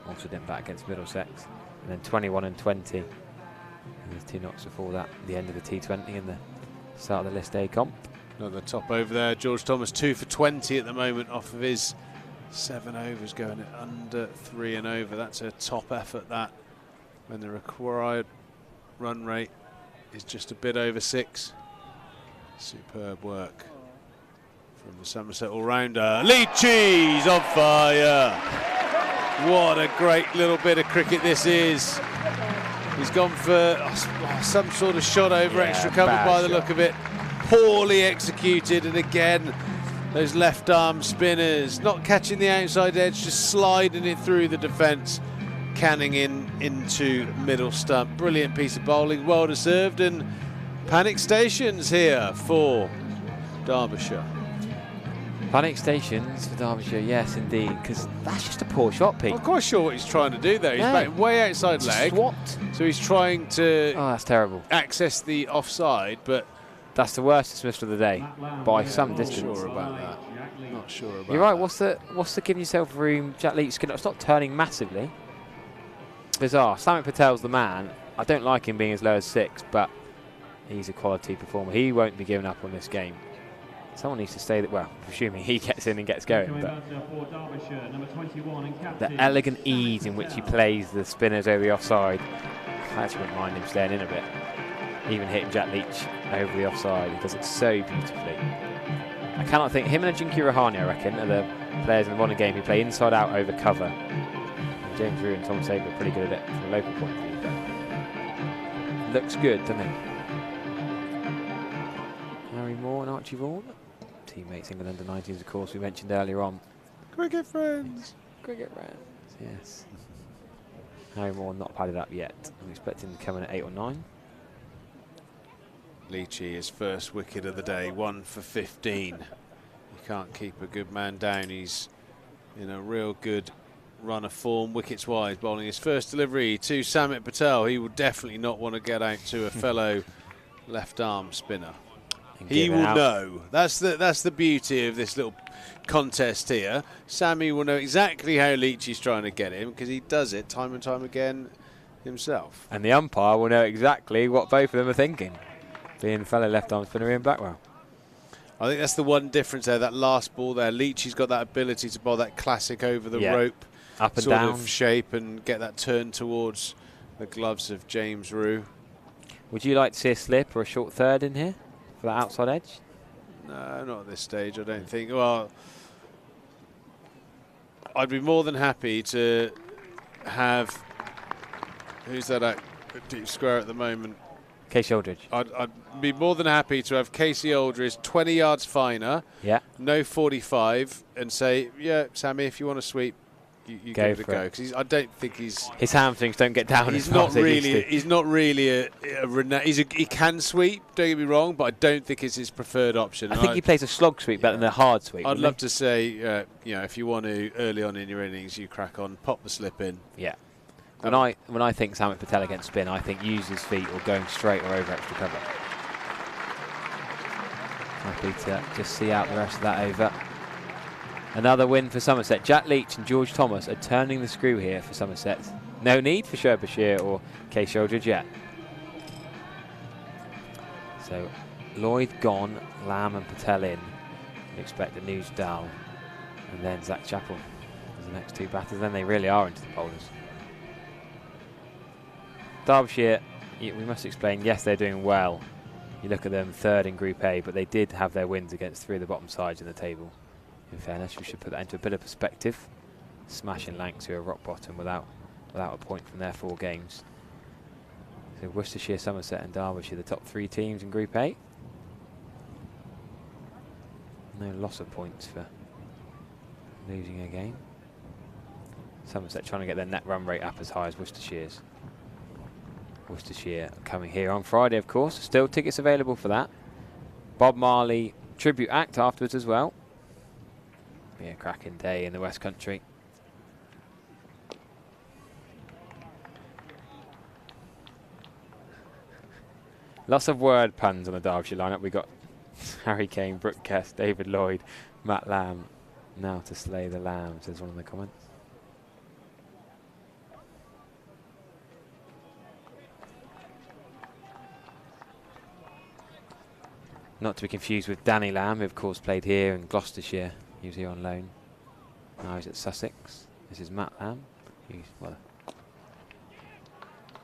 Also didn't bat against Middlesex. And then 21 and 20. And there's 2 knocks before that, the end of the T20 and the start of the List A comp. Another top over there. George Thomas 2 for 20 at the moment off of his 7 overs, going at under 3 and over. That's a top effort, that, when the required run rate is just a bit over 6. Superb work from the Somerset all-rounder. Leachy's on fire. What a great little bit of cricket this is. He's gone for some sort of shot over extra cover by the look of it. Poorly executed, and again those left arm spinners not catching the outside edge, just sliding it through the defence, canning into middle stump. Brilliant piece of bowling, well deserved, and panic stations here for Derbyshire. Panic stations for Derbyshire, yes indeed, because that's just a poor shot, Pete. I'm quite sure what he's trying to do there. He's batting way outside leg. What? So he's trying to that's terrible. Access the offside, but that's the worst dismissal of the day by some distance. Not sure about that. Not sure about that. You're right. What's the giving yourself room? Jack Leach is not turning massively. Bizarre. Samit Patel's the man. I don't like him being as low as 6, but he's a quality performer. He won't be giving up on this game. Someone needs to stay that. Well, presuming he gets in and gets going. But the elegant ease in which he plays the spinners over the offside, I actually wouldn't mind him staying in a bit. Even hitting Jack Leach over the offside, he does it so beautifully. I cannot think. Him and Ajinkya Rahane, I reckon, are the players in the modern game who play inside out over cover. And James Rew and Tom Sabre are pretty good at it from a local point of view. But looks good, doesn't it? Harry Moore and Archie Vaughan, teammates England under 19s, of course, we mentioned earlier on. Cricket friends. Cricket friends, yes. Harry Moore not padded up yet. I'm expecting him to come in at 8 or 9. Leachy, his first wicket of the day, 1 for 15. You can't keep a good man down. He's in a real good run of form, wickets wise, bowling his first delivery to Samit Patel. He will definitely not want to get out to a fellow left arm spinner. He will know. That's the beauty of this little contest here. Sammy will know exactly how Leachy's trying to get him, because he does it time and time again himself. And the umpire will know exactly what both of them are thinking, being fellow left arm spinner Ian Blackwell. I think that's the one difference there, that last ball there. Leachy's got that ability to bowl that classic over the rope up and sort down of shape and get that turn towards the gloves of James Rew. Would you like to see a slip or a short third in here for that outside edge? No, not at this stage, I don't think. Well, I'd be more than happy to have, who's that at deep square at the moment? Casey Aldridge. I'd be more than happy to have Casey Aldridge 20 yards finer, Yeah. no 45, and say, yeah, Sammy, if you want to sweep, you Go give it a for go. it. Because I don't think he's... His hamstrings don't get down He's as far not as they used really. to. He's not really he can sweep. Don't get me wrong, but I don't think it's his preferred option. I think he plays a slog sweep better than a hard sweep. I'd love to say, you know, if you want to early on in your innings, you crack on, pop the slip in. Yeah. When I think Samit Patel against spin, I think use his feet or going straight or over extra cover. Happy to just see out the rest of that over. Another win for Somerset. Jack Leach and George Thomas are turning the screw here for Somerset. No need for Derbyshire or Casey Aldridge yet. So Lloyd gone, Lamb and Patel in. You expect Anuj Dal and then Zach Chappell as the next two batters. Then they really are into the bowlers. Derbyshire, we must explain, yes, they're doing well. You look at them, third in Group A, but they did have their wins against three of the bottom sides in the table. In fairness, we should put that into a bit of perspective. Smashing Lancs, who are rock bottom without a point from their 4 games. So Worcestershire, Somerset and Derbyshire, the top 3 teams in Group A. No loss of points for losing a game. Somerset trying to get their net run rate up as high as Worcestershire's. Worcestershire coming here on Friday, of course. Still tickets available for that. Bob Marley tribute act afterwards as well. Be a cracking day in the West Country. Lots of word puns on the Derbyshire lineup. We got Harry Kane, Brooke Kest, David Lloyd, Matt Lamb. Now to slay the lamb, says one of the comments. Not to be confused with Danny Lamb, who of course played here in Gloucestershire. He was here on loan. Now he's at Sussex. This is Matt Lamb. He's, well,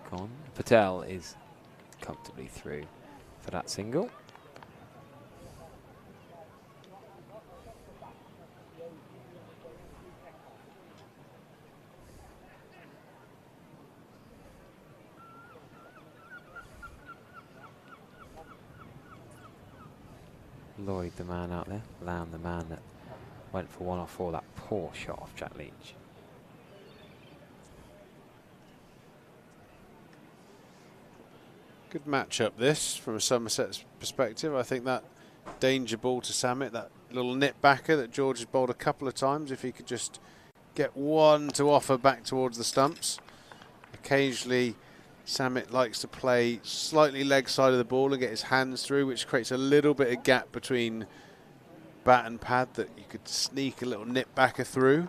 gone. Patel is comfortably through for that single. Lloyd, the man out there. Lamb, the man that went for 1 off 4. That poor shot off Jack Leach. Good matchup this from a Somerset's perspective. I think that danger ball to Samit, that little nip backer that George has bowled a couple of times, if he could just get one to offer back towards the stumps. Occasionally Samit likes to play slightly leg side of the ball and get his hands through, which creates a little bit of gap between bat and pad that you could sneak a little nip backer through.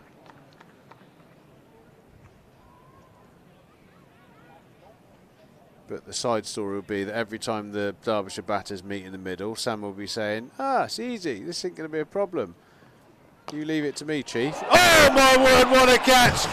But the side story will be that every time the Derbyshire batters meet in the middle, Sam will be saying, it's easy, this ain't going to be a problem. You leave it to me, Chief. Oh my word, what a catch!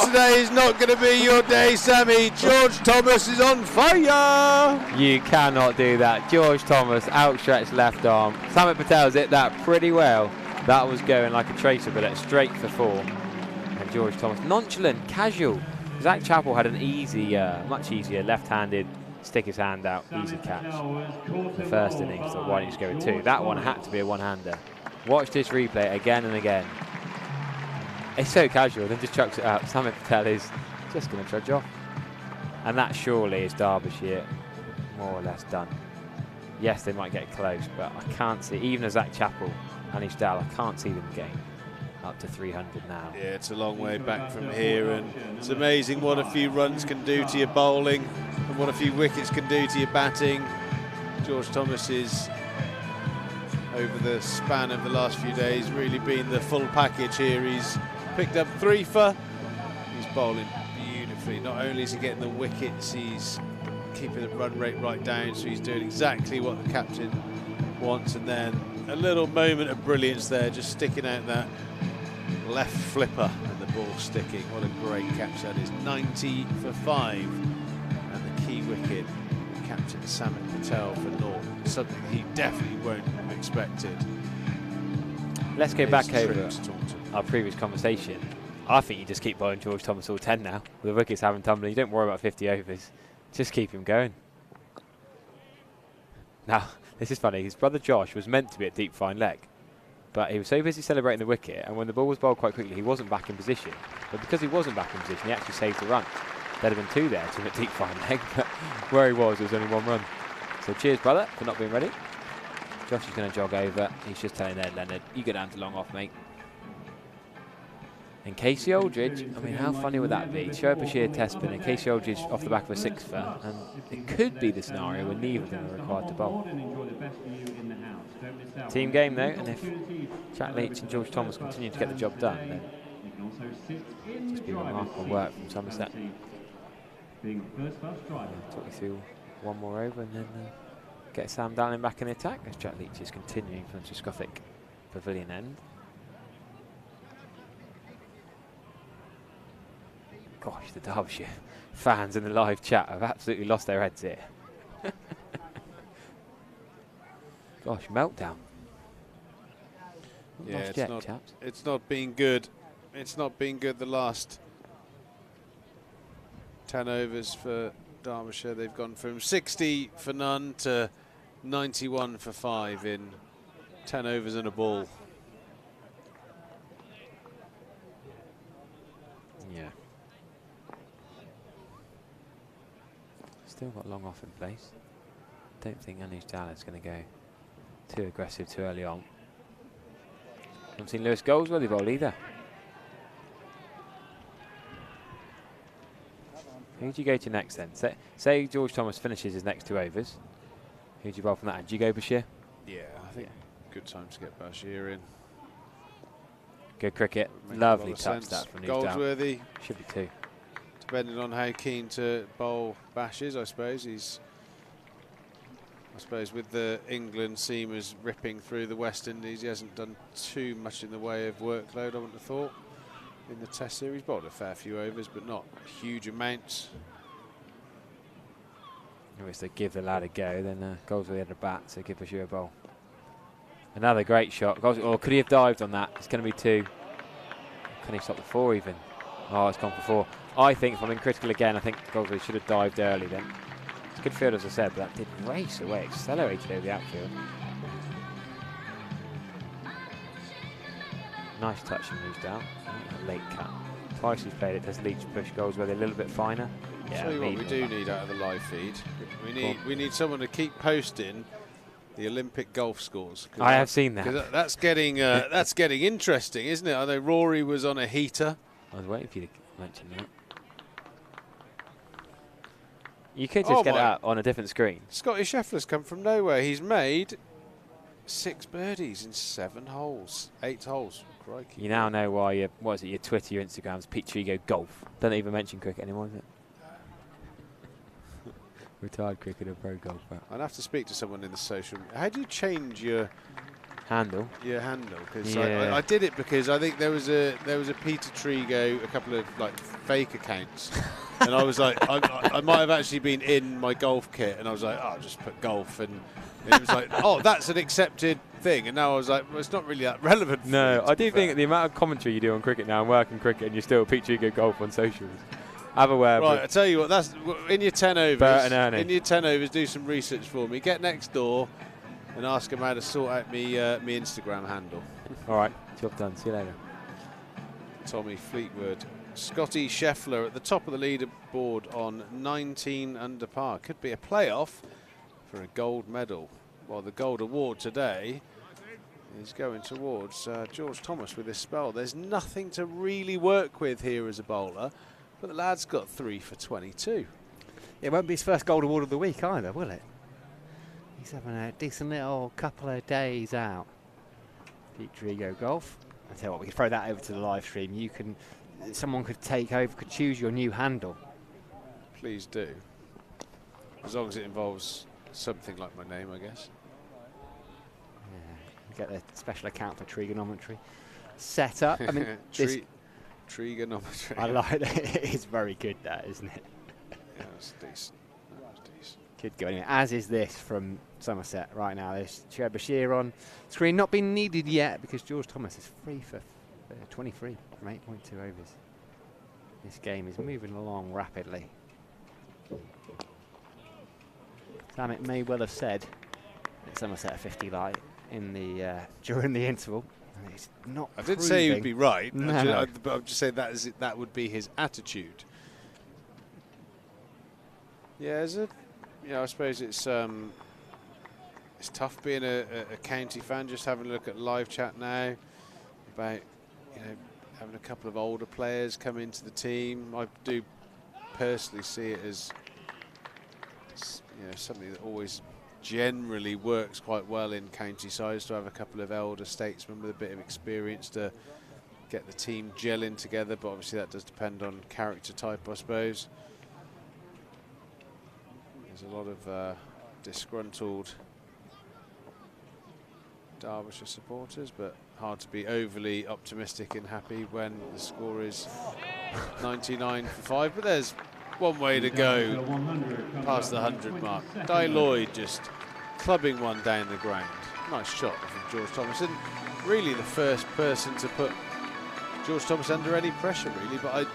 Today is not going to be your day, Sammy. George Thomas is on fire! You cannot do that. George Thomas, outstretched left arm. Samit Patel's hit that pretty well. That was going like a tracer bullet, straight for 4. And George Thomas, nonchalant, casual. Zach Chappell had an easy, much easier left-handed, stick his hand out, easy catch. The first innings, so why don't you just go with 2? That one had to be a one-hander. Watch this replay again and again. It's so casual, then just chucks it out. Samit Patel is just going to trudge off. And that surely is Derbyshire more or less done. Yes, they might get close, but I can't see, even as Zach Chappell and Ishdal, I can't see them getting up to 300 now. Yeah, it's a long way back from here, and it's amazing what a few runs can do to your bowling and what a few wickets can do to your batting. George Thomas is, over the span of the last few days, really been the full package here. He's picked up 3 for. He's bowling beautifully. Not only is he getting the wickets, he's keeping the run rate right down, so he's doing exactly what the captain wants. And then a little moment of brilliance there, just sticking out that left flipper and the ball sticking. What a great catch that is. 90 for 5, and the key wicket, captain Samit Patel for North, something he definitely won't have expected. Let's go back over our previous conversation, I think you just keep bowling George Thomas all 10 now. With the wickets having tumbling, you don't worry about 50 overs. Just keep him going. Now, this is funny. His brother Josh was meant to be at deep fine leg, but he was so busy celebrating the wicket, and when the ball was bowled quite quickly, he wasn't back in position. But because he wasn't back in position, he actually saved the run. There'd have been 2 there to him at deep fine leg, but where he was, there was only 1 run. So cheers, brother, for not being ready. Josh is going to jog over. He's just telling Ed Leonard, you go down to long off, mate. And Casey Aldridge, I mean, how funny would that be? Derbyshire test spin and Casey Aldridge off the back of a 6-fer, and it could be the scenario where neither of them are required to bowl. Team game though, and if Jack Leach and George Thomas continue to get the job done, then it'll just be remarkable work from Somerset. Talk you through 1 more over and then get Sam Dowling back in the attack as Jack Leach is continuing from the Scothic Pavilion end. Gosh, the Derbyshire fans in the live chat have absolutely lost their heads here. Gosh, meltdown. Yeah, chaps. It's not been good. It's not been good the last 10 overs for Derbyshire. They've gone from 60 for none to 91 for 5 in 10 overs and a ball. Yeah. Still got long off in place. Don't think Anish Dalla is going to go too aggressive too early on. Haven't seen Lewis Goldsworthy bowl either. Who do you go to next then? Say George Thomas finishes his next 2 overs. Who do you bowl from that? And do you go Bashir? Yeah, I think good time to get Bashir in. Good cricket. Lovely touch that from Goldsworthy. Should be 2. Depending on how keen to bowl Bash is, I suppose. I suppose with the England seamers ripping through the West Indies, he hasn't done too much in the way of workload, I wouldn't have thought, in the Test series. Bowled a fair few overs, but not huge amounts. If they give the lad a go, then Goldsworthy had a bat, so give Bashir a bowl. Another great shot. Or could he have dived on that? It's going to be 2. Can he stop the 4 even? Oh, it's gone for 4. I think, if I'm in critical again, I think Goldsworthy should have dived early then. It's a good field, as I said, but that did race away, accelerated over the outfield. Nice touch from Moose a late cut. Twice he's played it, does Leach push Goldsworthy a little bit finer? Yeah, Tell you what we do need out of the live feed. We need someone to keep posting the Olympic golf scores. I have seen that. That's getting interesting, isn't it? I know Rory was on a heater. I was waiting for you to mention that. You could just get it out on a different screen. Scotty Scheffler's come from nowhere. He's made 6 birdies in 7 holes, 8 holes. Crikey. You now know why your Twitter, your Instagram's Pete Trigo Golf. Don't even mention cricket anymore, is it? Retired cricketer, pro golfer. I'd have to speak to someone in the social. How do you change your handle? Your handle, because I did it because I think there was a Peter Trigo, a couple of like fake accounts, and I was like, I might have actually been in my golf kit, and I was like, oh, I'll just put golf, and it was like, oh, that's an accepted thing, and now I was like, well, it's not really that relevant. No, I do think the amount of commentary you do on cricket now and work in cricket, and you're still Pete Trigo Golf on socials. Have a word. Right, I tell you what, that's in your 10 overs. In your 10 overs, do some research for me. Get next door and ask him how to sort out me Instagram handle. All right, job done. See you later. Tommy Fleetwood. Scotty Scheffler at the top of the leaderboard on 19 under par. Could be a playoff for a gold medal. Well, the gold award today is going towards George Thomas with this spell. There's nothing to really work with here as a bowler, but the lad's got 3 for 22. It won't be his first gold award of the week either, will it? He's having a decent little couple of days out. Pete Trigo Golf. I tell you what, we can throw that over to the live stream. Someone could take over, could choose your new handle. Please do. As long as it involves something like my name, I guess. Yeah, get a special account for trigonometry set up. I mean, trigonometry. I like it. It's very good, that, isn't it? Yeah, that's decent. That was decent. Could go anyway. As is this from Somerset right now. There's Derbyshire on screen, not being needed yet because George Thomas is 3 for 23 from 8.2 overs. This game is moving along rapidly. Sam, it may well have said that Somerset are 50 light in the during the interval. And it's not. I didn't say he would be right. No. But I'm just saying that would be his attitude. Yeah, I suppose it's tough being a county fan. Just having a look at live chat now about having a couple of older players come into the team. I do personally see it as something that always generally works quite well in county sides, to have a couple of elder statesmen with a bit of experience to get the team gelling together. But obviously that does depend on character type, I suppose. There's a lot of disgruntled Derbyshire supporters, but hard to be overly optimistic and happy when the score is 99 for 5. But there's one way to go past the 100 mark. Di Lloyd just clubbing one down the ground. Nice shot from George Thomas, and really the first person to put George Thomas under any pressure, really. But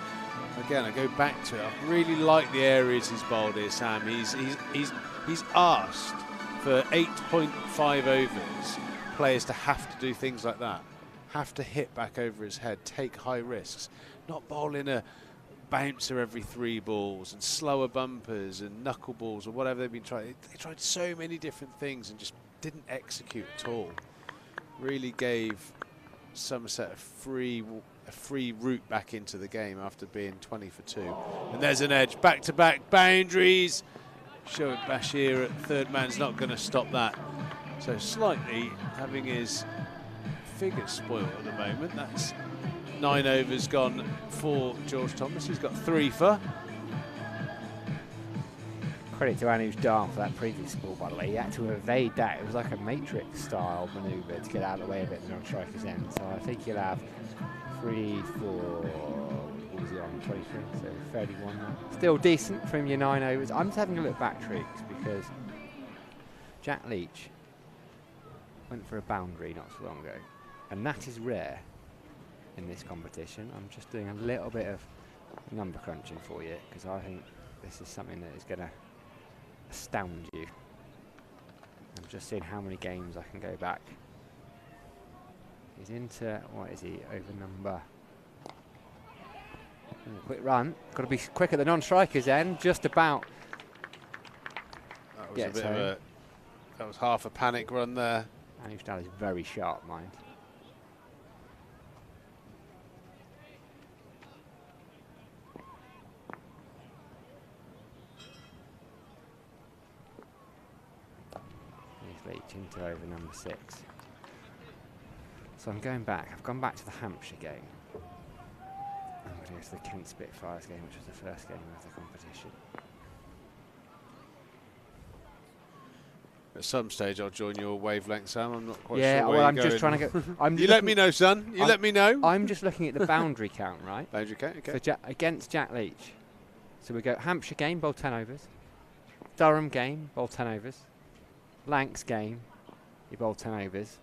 again, I go back to it. I really like the areas he's bowled here, Sam. He's asked for 8.5 overs players to have to do things like that, have to hit back over his head, take high risks, not bowling a bouncer every 3 balls and slower bumpers and knuckleballs or whatever they've been trying. They tried so many different things and just didn't execute at all. Really gave Somerset a free route back into the game after being 20 for 2. And there's an edge, back-to-back boundaries. Shoaib Bashir at third man's not going to stop that. So slightly having his figures spoiled at the moment. That's 9 overs gone for George Thomas. He's got 3 for. Credit to Anuj Dar for that previous ball, by the way. He had to evade that. It was like a Matrix-style manoeuvre to get out of the way of it on striker's end. So I think he'll have 3 for, what was he on, 23, so 31 now. Still decent from your 9 overs. I'm just having a look back, Triggs, because Jack Leach went for a boundary not so long ago. And that is rare in this competition. I'm just doing a little bit of number crunching for you, because I think this is something that is going to astound you. I'm just seeing how many games I can go back. He's into, what is he, over number? Quick run. Got to be quick at the non-striker's end, just about. That was a bit of a, that was half a panic run there. Anuj Dar is very sharp, mind. Leach into over number 6. So I'm going back. I've gone back to the Hampshire game. I'm going to go to the Kent Spitfires game, which was the first game of the competition. At some stage, I'll join your wavelength, Sam. I'm not quite sure. Yeah, where well, I'm you're just going. trying to go. You let me know, son. You let me know. I'm just looking at the boundary count, right? Boundary count, okay. For against Jack Leach. So we go Hampshire game, bowled 10 overs. Durham game, bowled 10 overs. Lancs game, he bowled 10 overs,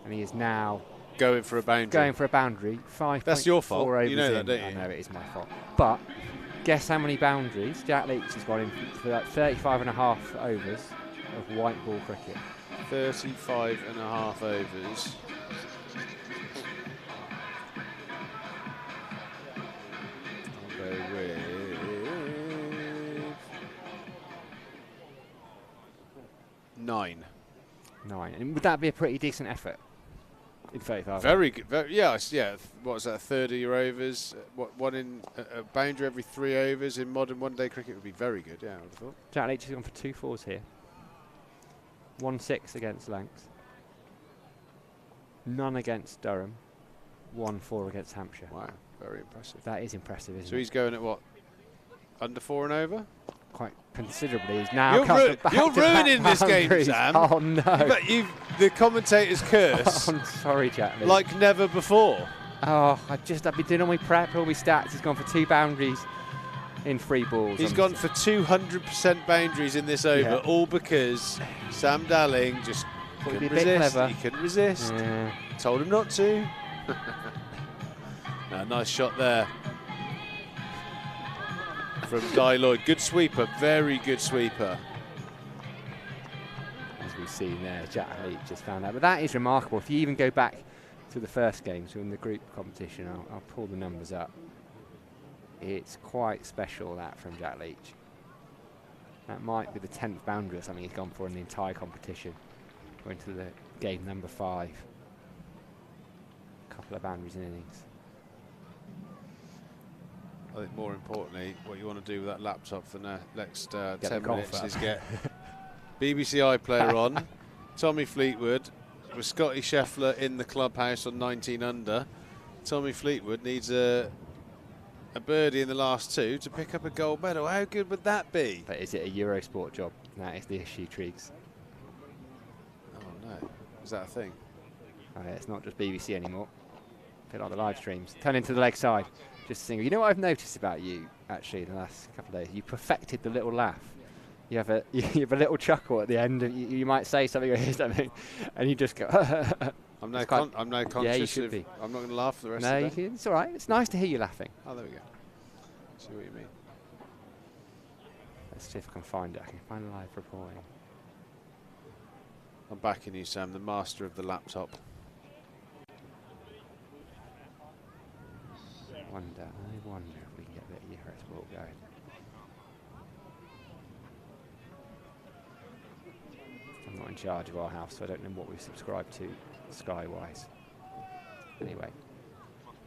and he is now going for a boundary. 5. That's your fault. Overs you know that, in. don't you? I know it is my fault. But guess how many boundaries Jack Leach has got in for like 35.5 overs of white ball cricket. 35.5 overs. I'll go with 9. 9. And would that be a pretty decent effort in 35? Very good. Yeah. What was that? A third of your overs. One in a boundary every 3 overs in modern one-day cricket would be very good. Yeah, I would have thought. Jack Leach has gone for 2 4s here. 1-6 against Lancs. None against Durham. 1-4 against Hampshire. Wow, very impressive. That is impressive, isn't it? So he's going at what? Under 4 and over? Quite considerably. He's now you're ruining this game, Sam. Oh no! But the commentator's curse. I'm sorry, Jack Leach. Like never before. Oh, I've been doing all my prep, all my stats. He's gone for 2 boundaries in 3 balls. He's gone for 200% boundaries in this over, all because Sam Dalling just couldn't resist. He couldn't resist. Yeah. Told him not to. Nice shot there from Di Lloyd. Good sweeper, very good sweeper. As we've seen there, Jack Leach just found out. But that is remarkable. If you even go back to the first game, so in the group competition, I'll pull the numbers up. It's quite special, that, from Jack Leach. That might be the 10th boundary or something he's gone for in the entire competition. Going to the game number 5. A couple of boundaries in innings. I think more importantly, what you want to do with that laptop for the next 10 the minutes is get BBC iPlayer on, Tommy Fleetwood, with Scotty Scheffler in the clubhouse on 19 under. Tommy Fleetwood needs a birdie in the last 2 to pick up a gold medal. How good would that be? But is it a Eurosport job? That is the issue, Triggs. Oh no, is that a thing? Oh, yeah, it's not just BBC anymore. A bit like the live streams. Turn into the leg side. Just single. You know what I've noticed about you, actually, the last couple of days? You perfected the little laugh. You have a little chuckle at the end. You might say something or hear something, and you just go. I'm now conscious. Yeah, you should be. I'm not going to laugh for the rest no, of the day. It's all right. It's nice to hear you laughing. Oh, there we go. See what you mean. Let's see if I can find it. I can find a live recording. I'm backing you, Sam, the master of the laptop. I wonder if we can get a bit of Eurosport going. I'm not in charge of our house, so I don't know what we've subscribed to Sky-wise. Anyway,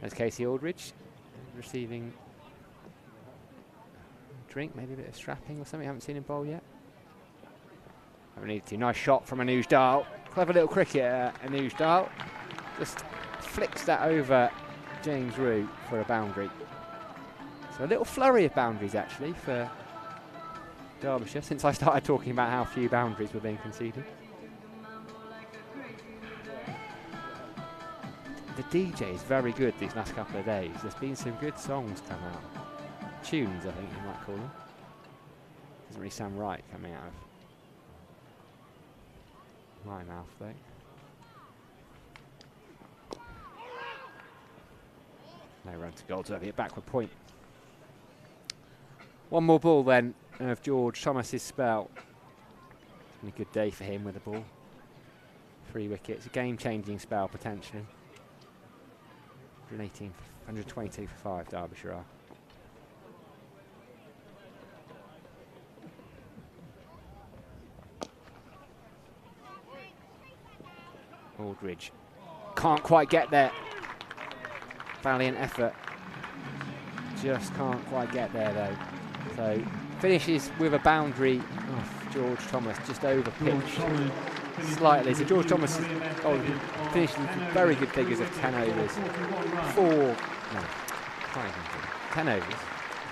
there's Casey Aldridge receiving a drink, maybe a bit of strapping or something. I haven't seen him bowl yet. I need to. Nice shot from Anuj Dal. Clever little cricketer, Anuj Dal. Just flicks that over James Root for a boundary. So a little flurry of boundaries actually for Derbyshire since I started talking about how few boundaries were being conceded. The DJ is very good these last couple of days. There's been some good songs come out. Tunes, I think you might call them. Doesn't really sound right coming out of my mouth though. No run to goal, so that'll be a backward point. One more ball then of George Thomas's spell. It's been a good day for him with the ball. 3 wickets, a game-changing spell potentially. 122 for 5, Derbyshire are. Aldridge can't quite get there. Valiant effort. Just can't quite get there though. So finishes with a boundary off George Thomas, just over pitch slightly. So George Thomas finished with very good figures of 10 overs. 10 overs,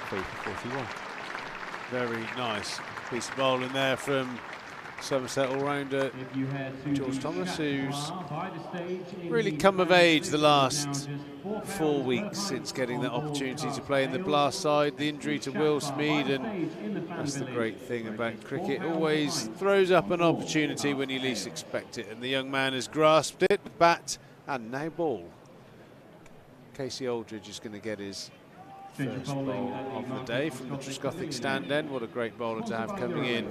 3 for 41. Very nice piece of bowling there from Somerset all-rounder George Thomas, who's really come of age the last 4 weeks since getting that opportunity to play in the Blast side. The injury to Will Smead, and that's the great thing about cricket, always throws up an opportunity when you least expect it, and the young man has grasped it, bat and now ball. Casey Aldridge is going to get his first bowl of the day from the Trescothick stand end. What a great bowler to have coming in.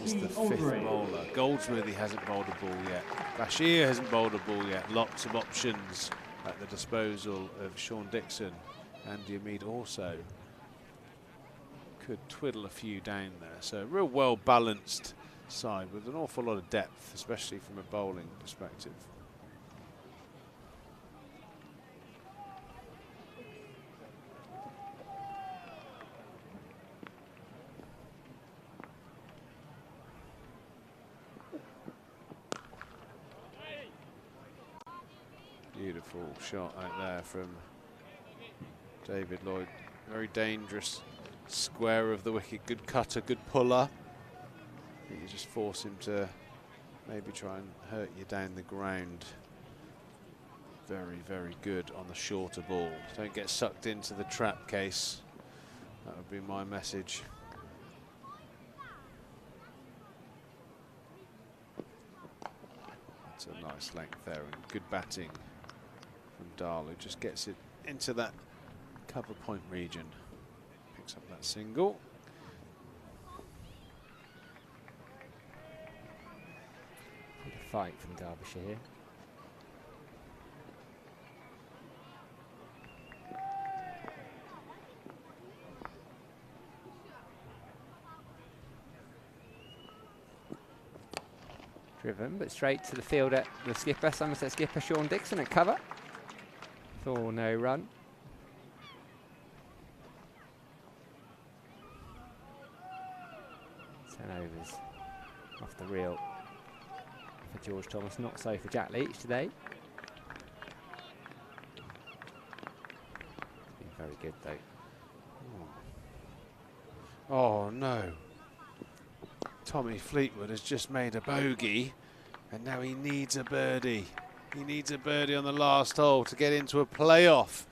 It's the 5th bowler. Goldsworthy hasn't bowled a ball yet. Bashir hasn't bowled a ball yet. Lots of options at the disposal of Sean Dixon. Andy Hamid also could twiddle a few down there. So a real well-balanced side with an awful lot of depth, especially from a bowling perspective. Beautiful shot out there from David Lloyd. Very dangerous square of the wicket. Good cutter, good puller. I think you just force him to maybe try and hurt you down the ground. Very, very good on the shorter ball. Don't get sucked into the trap case. That would be my message. That's a nice length there and good batting from Dahl, who just gets it into that cover point region. Picks up that single. Good fight from Derbyshire here. Driven, but straight to the fielder, the skipper, Somerset skipper Sean Dixon at cover. For no run. Overs off the reel for George Thomas, not so for Jack Leach today. It's been very good though. Oh no. Tommy Fleetwood has just made a bogey and now he needs a birdie. He needs a birdie on the last hole to get into a playoff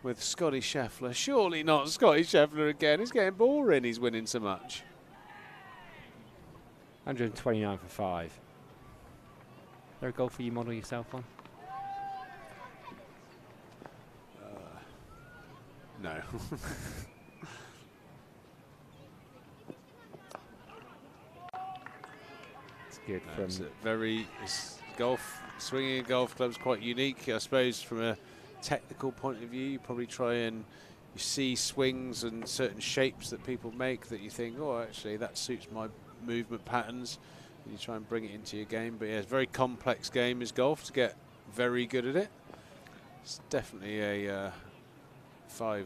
with Scotty Scheffler. Surely not Scotty Scheffler again. He's getting boring, he's winning so much. 129 for 5. Is there a golfer you model yourself on? No. It's good. No, it's golf, swinging a golf club's quite unique, I suppose, from a technical point of view. You probably try and you see swings and certain shapes that people make that you think, oh, actually that suits my movement patterns, and you try and bring it into your game. But yeah, it's a very complex game is golf to get very good at it. It's definitely a 5-10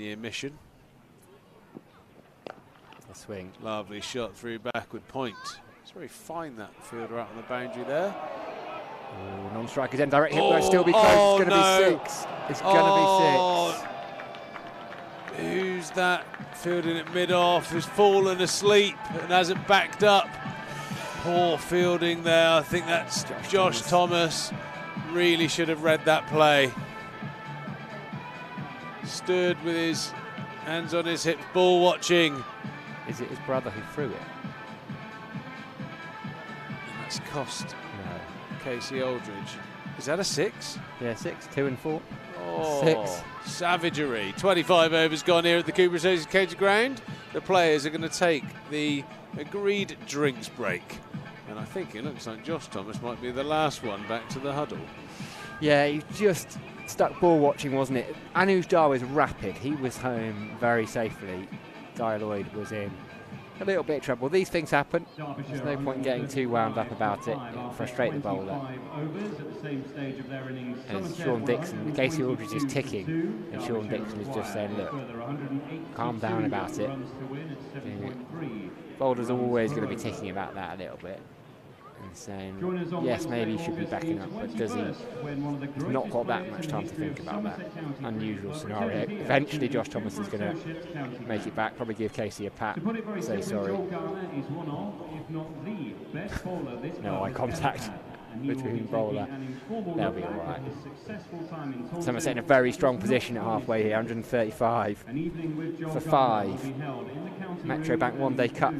year mission. A swing. Lovely shot through backward point. It's very fine, that fielder out on the boundary there. Oh, non-strikers end direct hit, but still be close. It's going to be 6. It's going to be 6. Who's that fielding it mid-off, who's fallen asleep and hasn't backed up? Poor fielding there. I think that's Josh Thomas. Really should have read that play. Stood with his hands on his hips, ball watching. Is it his brother who threw it? And that's cost Casey Aldridge. Is that a 6? Yeah, 6, 2 and 4. Oh, 6. Savagery. 25 overs gone here at the Cooper Associates Cage Ground. The players are going to take the agreed drinks break. And I think it looks like Josh Thomas might be the last one back to the huddle. Yeah, he just stuck ball watching, wasn't it? Anuj Dar was rapid. He was home very safely. Guy Lloyd was in a little bit of trouble. These things happen. There's no point in getting too wound up about it. It'll frustrate the bowler. And Sean Dixon, Casey Aldridge is ticking, and Sean Dixon is just saying, look, calm down about it. Bowlers are always going to be ticking about that a little bit. And saying, yes, maybe he should be backing up, but does he? He's not got that much time to think about that unusual scenario. Eventually, Josh Thomas is going to make it back, probably give Casey a pat, say sorry. No eye contact between bowler. They'll be all right. Somerset in a very strong position at halfway here, 135 for 5. Metro Bank One Day Cup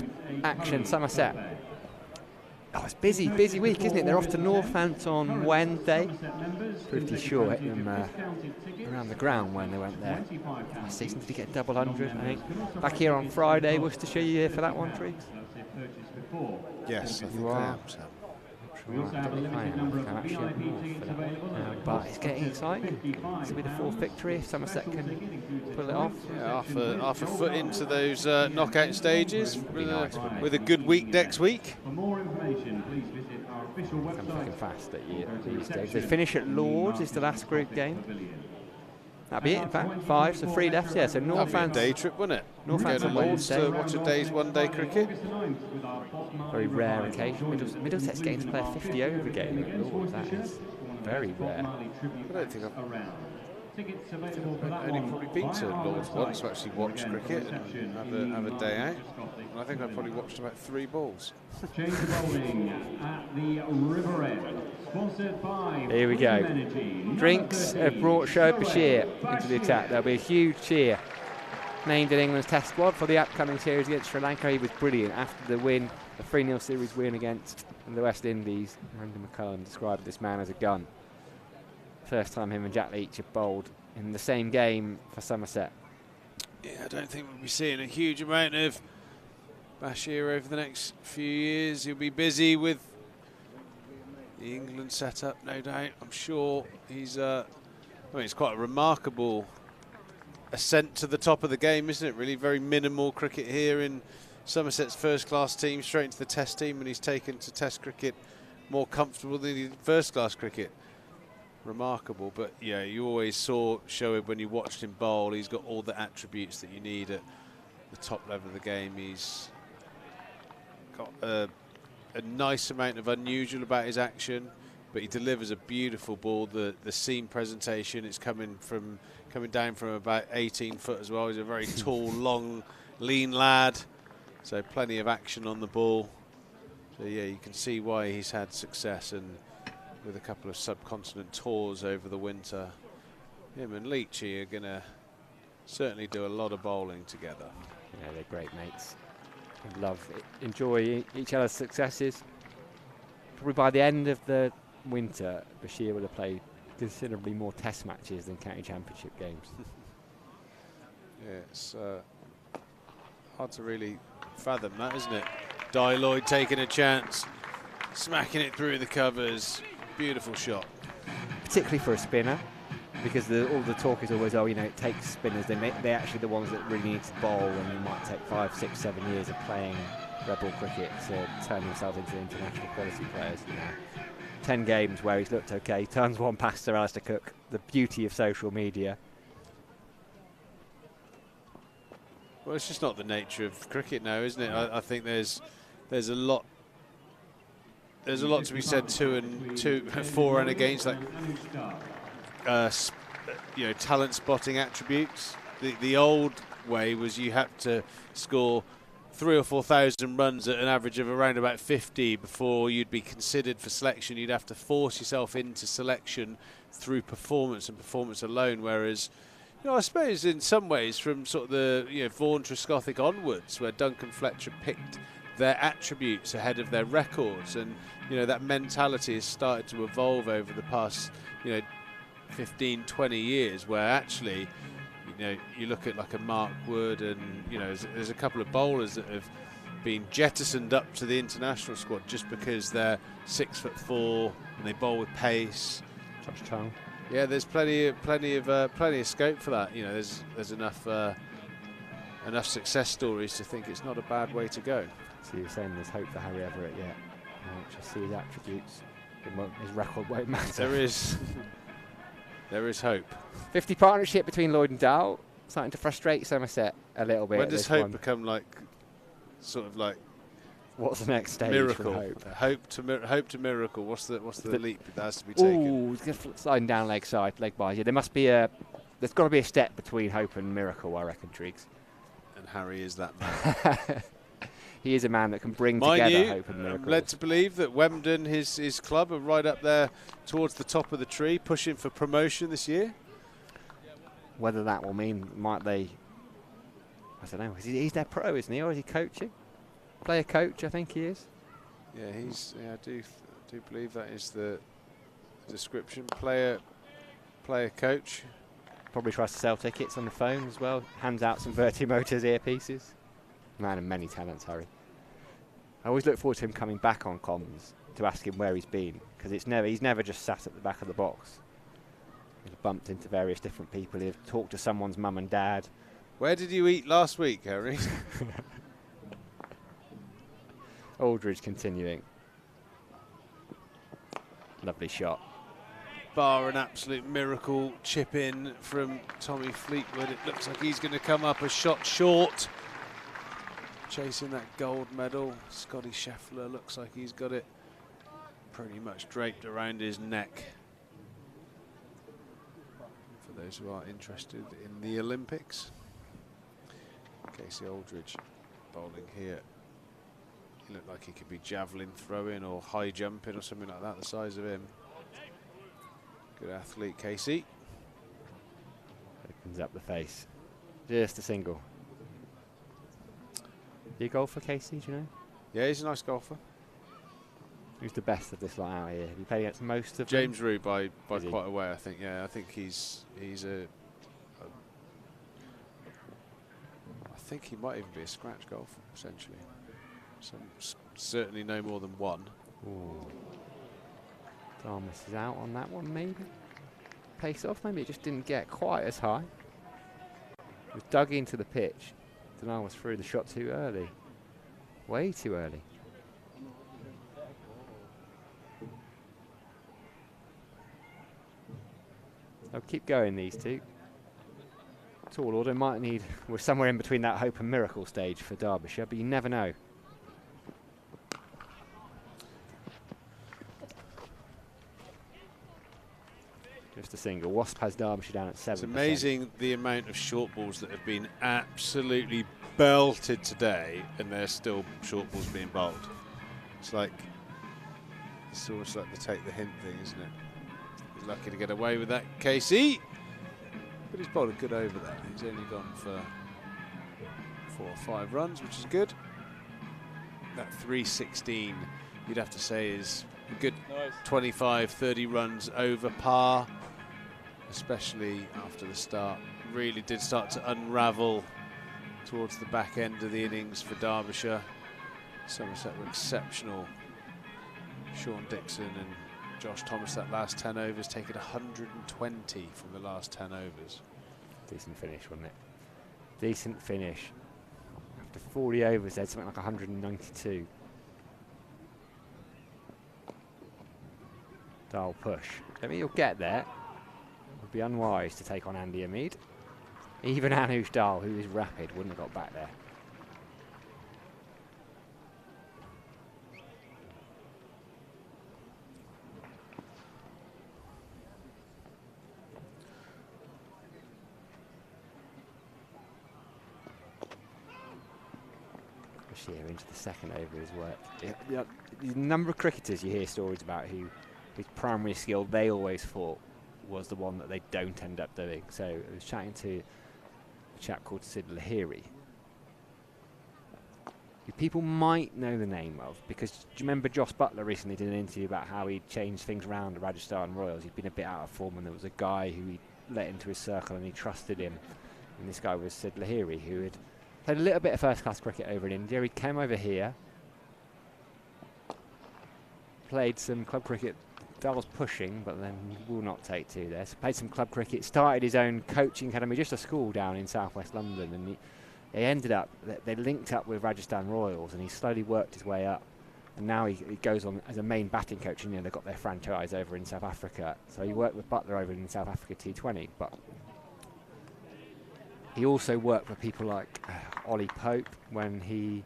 action, Somerset. Oh, it's busy week, isn't it? They're off to Northants on Wednesday. Pretty sure hit them around the ground when they went there. Last season, did he get double 100, I think? Back here on Friday, Worcestershire, you here for that one, Triggs? Yes, I think you I are. am, Sam. But it's getting exciting. This will be the 4th victory if Somerset can pull it off. Yeah, half a foot into those knockout stages with a good week next week. For more information, please visit our official website. Comes looking fast at these days. They finish at Lords, is the last group game. That'll be it, in fact. 5, so 3 left. Yeah, so Northants. Day trip, wouldn't it? Northants on Wednesday. To watch a day's one-day cricket. Very rare occasion. Middlesex getting to play a 50 over game at Lords. That is very rare. I don't think I've only probably been to Lords once to actually watch cricket and have a day out. And I think I've probably watched about 3 balls. Change the bowling at the River End. Sponsored by Here we go. Drinks have brought Derbyshire into the attack. There'll be a huge cheer. Named in England's Test squad for the upcoming series against Sri Lanka. He was brilliant after the win, the 3-0 series win against the West Indies. Andy McCullum described this man as a gun. First time him and Jack Leach have bowled in the same game for Somerset. Yeah, I don't think we'll be seeing a huge amount of Bashir over the next few years. He'll be busy with the England setup, no doubt. I'm sure he's, I mean, it's quite a remarkable ascent to the top of the game, isn't it? Really very minimal cricket here in Somerset's first-class team, straight into the Test team, and he's taken to Test cricket more comfortable than he did first-class cricket. Remarkable, but yeah, you always saw Shoaib when you watched him bowl. He's got all the attributes that you need at the top level of the game. He's got a nice amount of unusual about his action, but he delivers a beautiful ball. The seam presentation, it's coming down from about 18 foot as well. He's a very tall, long, lean lad, so plenty of action on the ball. So yeah, you can see why he's had success, and with a couple of subcontinent tours over the winter, him and Leachy are going to certainly do a lot of bowling together. Yeah, they're great mates. Enjoy each other's successes. Probably by the end of the winter, Bashir will have played considerably more Test matches than county championship games. Yeah, it's hard to really fathom that, isn't it? Di Lloyd taking a chance, smacking it through the covers. Beautiful shot. Particularly for a spinner, because all the talk is always, oh, you know, it takes spinners. They're actually the ones that really need to bowl, and you might take 5, 6, 7 years of playing red ball cricket to turn themselves into international quality players. You know, 10 games where he's looked okay, turns one past Sir Alistair Cook. The beauty of social media. Well, it's just not the nature of cricket now, isn't it? I think there's a lot. There's a lot to be said for and against, like you know, talent spotting attributes. The old way was you had to score 3,000 or 4,000 runs at an average of around about 50 before you'd be considered for selection. You'd have to force yourself into selection through performance and performance alone. Whereas, you know, I suppose in some ways from sort of the, you know, Vaughan Trescothick onwards, where Duncan Fletcher picked their attributes ahead of their records, and you know, that mentality has started to evolve over the past, you know, 15, 20 years, where actually, you know, you look at like a Mark Wood, and you know, there's a couple of bowlers that have been jettisoned up to the international squad just because they're 6'4" and they bowl with pace. Touch tongue. Yeah, there's plenty of scope for that. You know, there's enough success stories to think it's not a bad way to go. So you're saying there's hope for Harry Everett yet? Just see his attributes. His record won't matter. There is hope. 50 partnership between Lloyd and Dow, starting to frustrate Somerset a little bit. When does hope become like, sort of like, what's the next stage? Miracle. Hope to miracle. What's the leap that has to be taken? Ooh, sliding down leg by. Yeah, there's got to be a step between hope and miracle, I reckon, Triggs. And Harry is that man. He is a man that can bring together hope and miracles. I'm led to believe that Wemden, his club, are right up there towards the top of the tree, pushing for promotion this year. Whether that will mean, might they, I don't know. He's their pro, isn't he, or is he coaching? Player coach, I think he is. Yeah, I do believe that is the description. Player coach. Probably tries to sell tickets on the phone as well. Hands out some Vertimotors earpieces. Man of many talents, Harry. I always look forward to him coming back on comms to ask him where he's been, because he's never just sat at the back of the box. He's bumped into various different people. He's talked to someone's mum and dad. Where did you eat last week, Harry? Aldridge continuing. Lovely shot. Bar an absolute miracle chip in from Tommy Fleetwood. It looks like he's going to come up a shot short. Chasing that gold medal. Scotty Scheffler looks like he's got it pretty much draped around his neck. For those who are interested in the Olympics. Casey Aldridge bowling here. He looked like he could be javelin throwing or high jumping or something like that, the size of him. Good athlete, Casey. Opens up the face. Just a single. You golfer, Casey, do you know? Yeah, he's a nice golfer. Who's the best of this lot out here? Have you played against most of them? James Root by quite a way, I think. Yeah, I think he's I think he might even be a scratch golfer, essentially. Certainly no more than one. Ooh. Darmus is out on that one, maybe. Pace off, maybe it just didn't get quite as high. It was dug into the pitch. Darmus threw the shot too early. Way too early. I'll keep going, these two. Tall order might need, we're somewhere in between that hope and miracle stage for Derbyshire, but you never know. Just a single. Wasp has Derbyshire down at 7%. It's amazing the amount of short balls that have been absolutely belted today, and there's still short balls being bowled. It's almost like the take the hint thing, isn't it? He's lucky to get away with that, Casey. But he's bowled a good over there. He's only gone for 4 or 5 runs, which is good. That 316, you'd have to say, is a good 25, 30 runs over par, especially after the start. Really did start to unravel towards the back end of the innings for Derbyshire. Somerset were exceptional. Sean Dixon and Josh Thomas, that last 10 overs, taking 120 from the last 10 overs. Decent finish, wasn't it? Decent finish. After 40 overs, they had something like 192. Dahl push. I mean, you'll get there. It would be unwise to take on Andy Hamid. Even Anush Dahl, who is rapid, wouldn't have got back there. Bashir into the second over his work. The number of cricketers you hear stories about whose primary skill they always thought was the one that they don't end up doing. So I was chatting to a chap called Sid Lahiri, who people might know the name of, because do you remember Joss Butler recently did an interview about how he changed things around the Rajasthan Royals? He'd been a bit out of form, and there was a guy who he let into his circle and he trusted him. And this guy was Sid Lahiri, who had played a little bit of first-class cricket over in India. He came over here, played some club cricket. Dahl's pushing, but then will not take two there. So played some club cricket, started his own coaching academy, just a school down in southwest London, and he ended up, they linked up with Rajasthan Royals, and he slowly worked his way up. And now he goes on as a main batting coach, and they've got their franchise over in South Africa. So he worked with Butler over in South Africa T20, but he also worked with people like Ollie Pope when he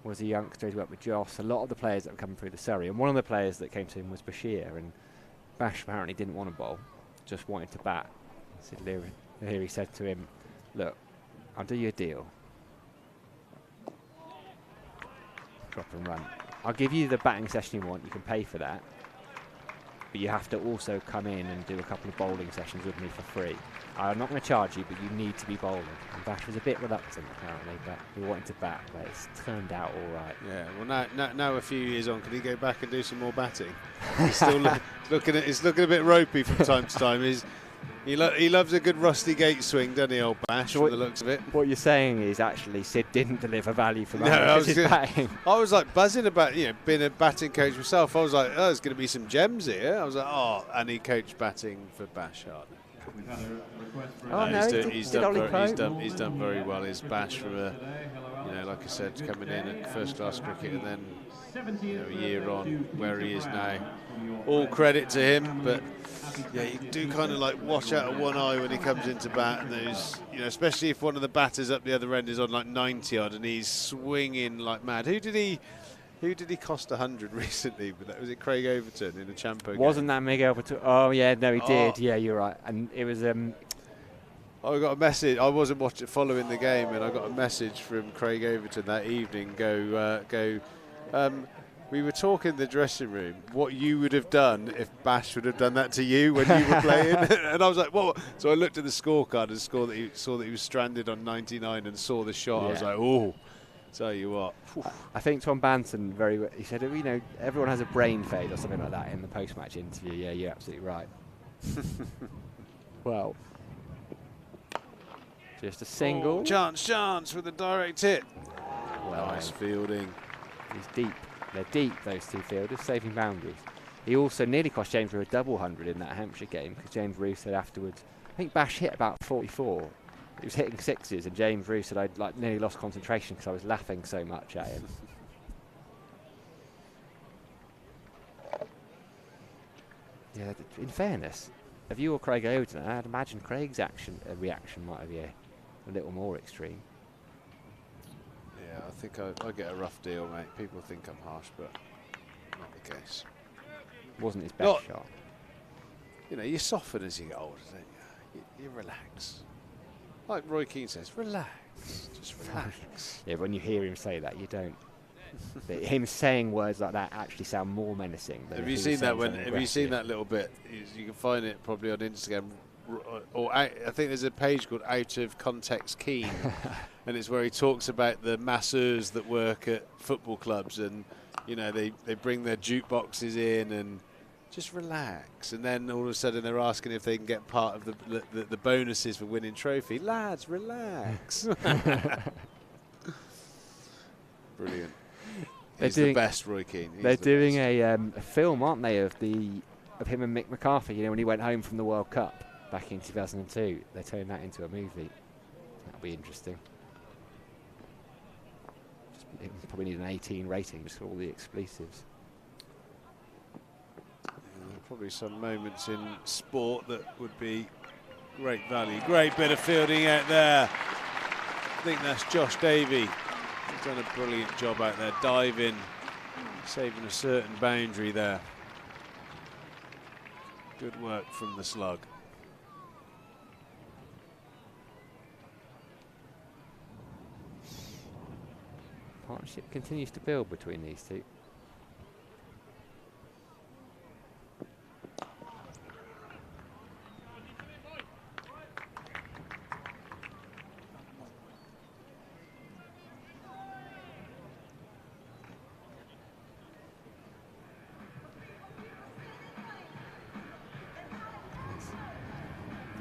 was a youngster. He worked with Joss, a lot of the players that were coming through the Surrey, and one of the players that came to him was Bashir, and Bash apparently didn't want to bowl, just wanted to bat. Sid Lahiri said to him, look, I'll do you a deal. Drop and run. I'll give you the batting session you want, you can pay for that, but you have to also come in and do a couple of bowling sessions with me for free. I'm not going to charge you, but you need to be bowling. And Bash was a bit reluctant, apparently, but he wanted to bat, but it's turned out all right. Yeah, well, now a few years on, can he go back and do some more batting? He's still it's looking a bit ropey from time to time. He loves a good rusty gate swing, doesn't he, old Bash, so from the looks of it? What you're saying is actually Sid didn't deliver value for no, batting. I was like buzzing about, being a batting coach myself. I was like, oh, there's going to be some gems here. I was like, oh, and he coached batting for Bash Hart. He's done very well. His Bash from like I said, coming in at first-class cricket, and then a year on where he is now. All credit to him, but yeah, you do kind of like watch out of one eye when he comes into bat, and those, especially if one of the batters up the other end is on like 90 odd and he's swinging like mad. Who did he cost 100 recently? Was it Craig Overton in a Champo game? Wasn't that Miguel Overton? Oh yeah, no, he did. Yeah, you're right. And it was. I got a message. I wasn't following the game, and I got a message from Craig Overton that evening. We were talking in the dressing room what you would have done if Bash would have done that to you when you were playing. And I was like, what? So I looked at the scorecard and saw that he was stranded on 99 and saw the shot. Yeah. I was like, oh. Tell you what. I think Tom Banton he said, you know, everyone has a brain fade or something like that in the post-match interview. Yeah, you're absolutely right. Well, just a single. Oh, chance with a direct hit. Well, nice fielding. He's deep. They're deep, those two fielders, saving boundaries. He also nearly cost James Roos a double 100 in that Hampshire game, because James Roos said afterwards, I think Bash hit about 44. He was hitting sixes, and James Roos said I'd like nearly lost concentration because I was laughing so much at him. Yeah, in fairness, if you were Craig Oden, I'd imagine Craig's reaction might have been a little more extreme. Yeah, I think I get a rough deal, mate. People think I'm harsh, but not the case. Wasn't his best shot. You know, you soften as you get older, don't you? You relax. Like Roy Keane says, relax. Just relax. Yeah, when you hear him say that, you don't. But him saying words like that actually sound more menacing. Than Have you seen that? Have you seen that little bit? You can find it probably on Instagram. Or I think there's a page called Out of Context Keane, and it's where he talks about the masseurs that work at football clubs, and you know they bring their jukeboxes in and just relax, and then all of a sudden they're asking if they can get part of the bonuses for winning trophy. Lads, relax. Brilliant. He's the best, Roy Keane. They're doing a film, aren't they, of him and Mick McCarthy? You know, when he went home from the World Cup back in 2002, they turned that into a movie. That'll be interesting. Probably need an 18 rating just for all the expletives. Probably some moments in sport that would be great value. Great bit of fielding out there. I think that's Josh Davey. He's done a brilliant job out there, diving, saving a certain boundary there. Good work from the slug. Partnership continues to build between these two.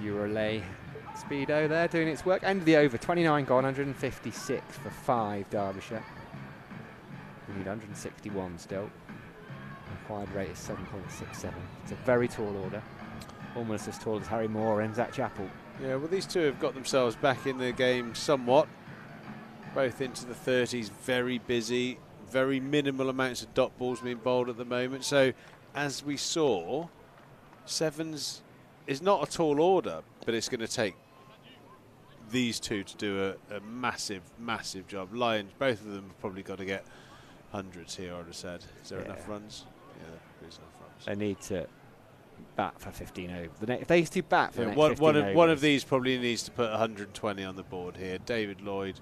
Eurolay Speedo there doing its work. End of the over, 29 gone, 156 for 5 Derbyshire. We need 161 still. Required rate is 7.67. It's a very tall order. Almost as tall as Harry Moore and Zach Chappell. Yeah, well, these two have got themselves back in the game somewhat. Both into the 30s, very busy. Very minimal amounts of dot balls being bowled at the moment. So, as we saw, sevens is not a tall order, but it's going to take these two to do a massive, massive job. Lions, both of them have probably got to get hundreds here, I would have said. Is there enough runs? Yeah, there's enough runs. They need to bat for 15 over. If they used to bat for the next 15 overs. One of these probably needs to put 120 on the board here. David Lloyd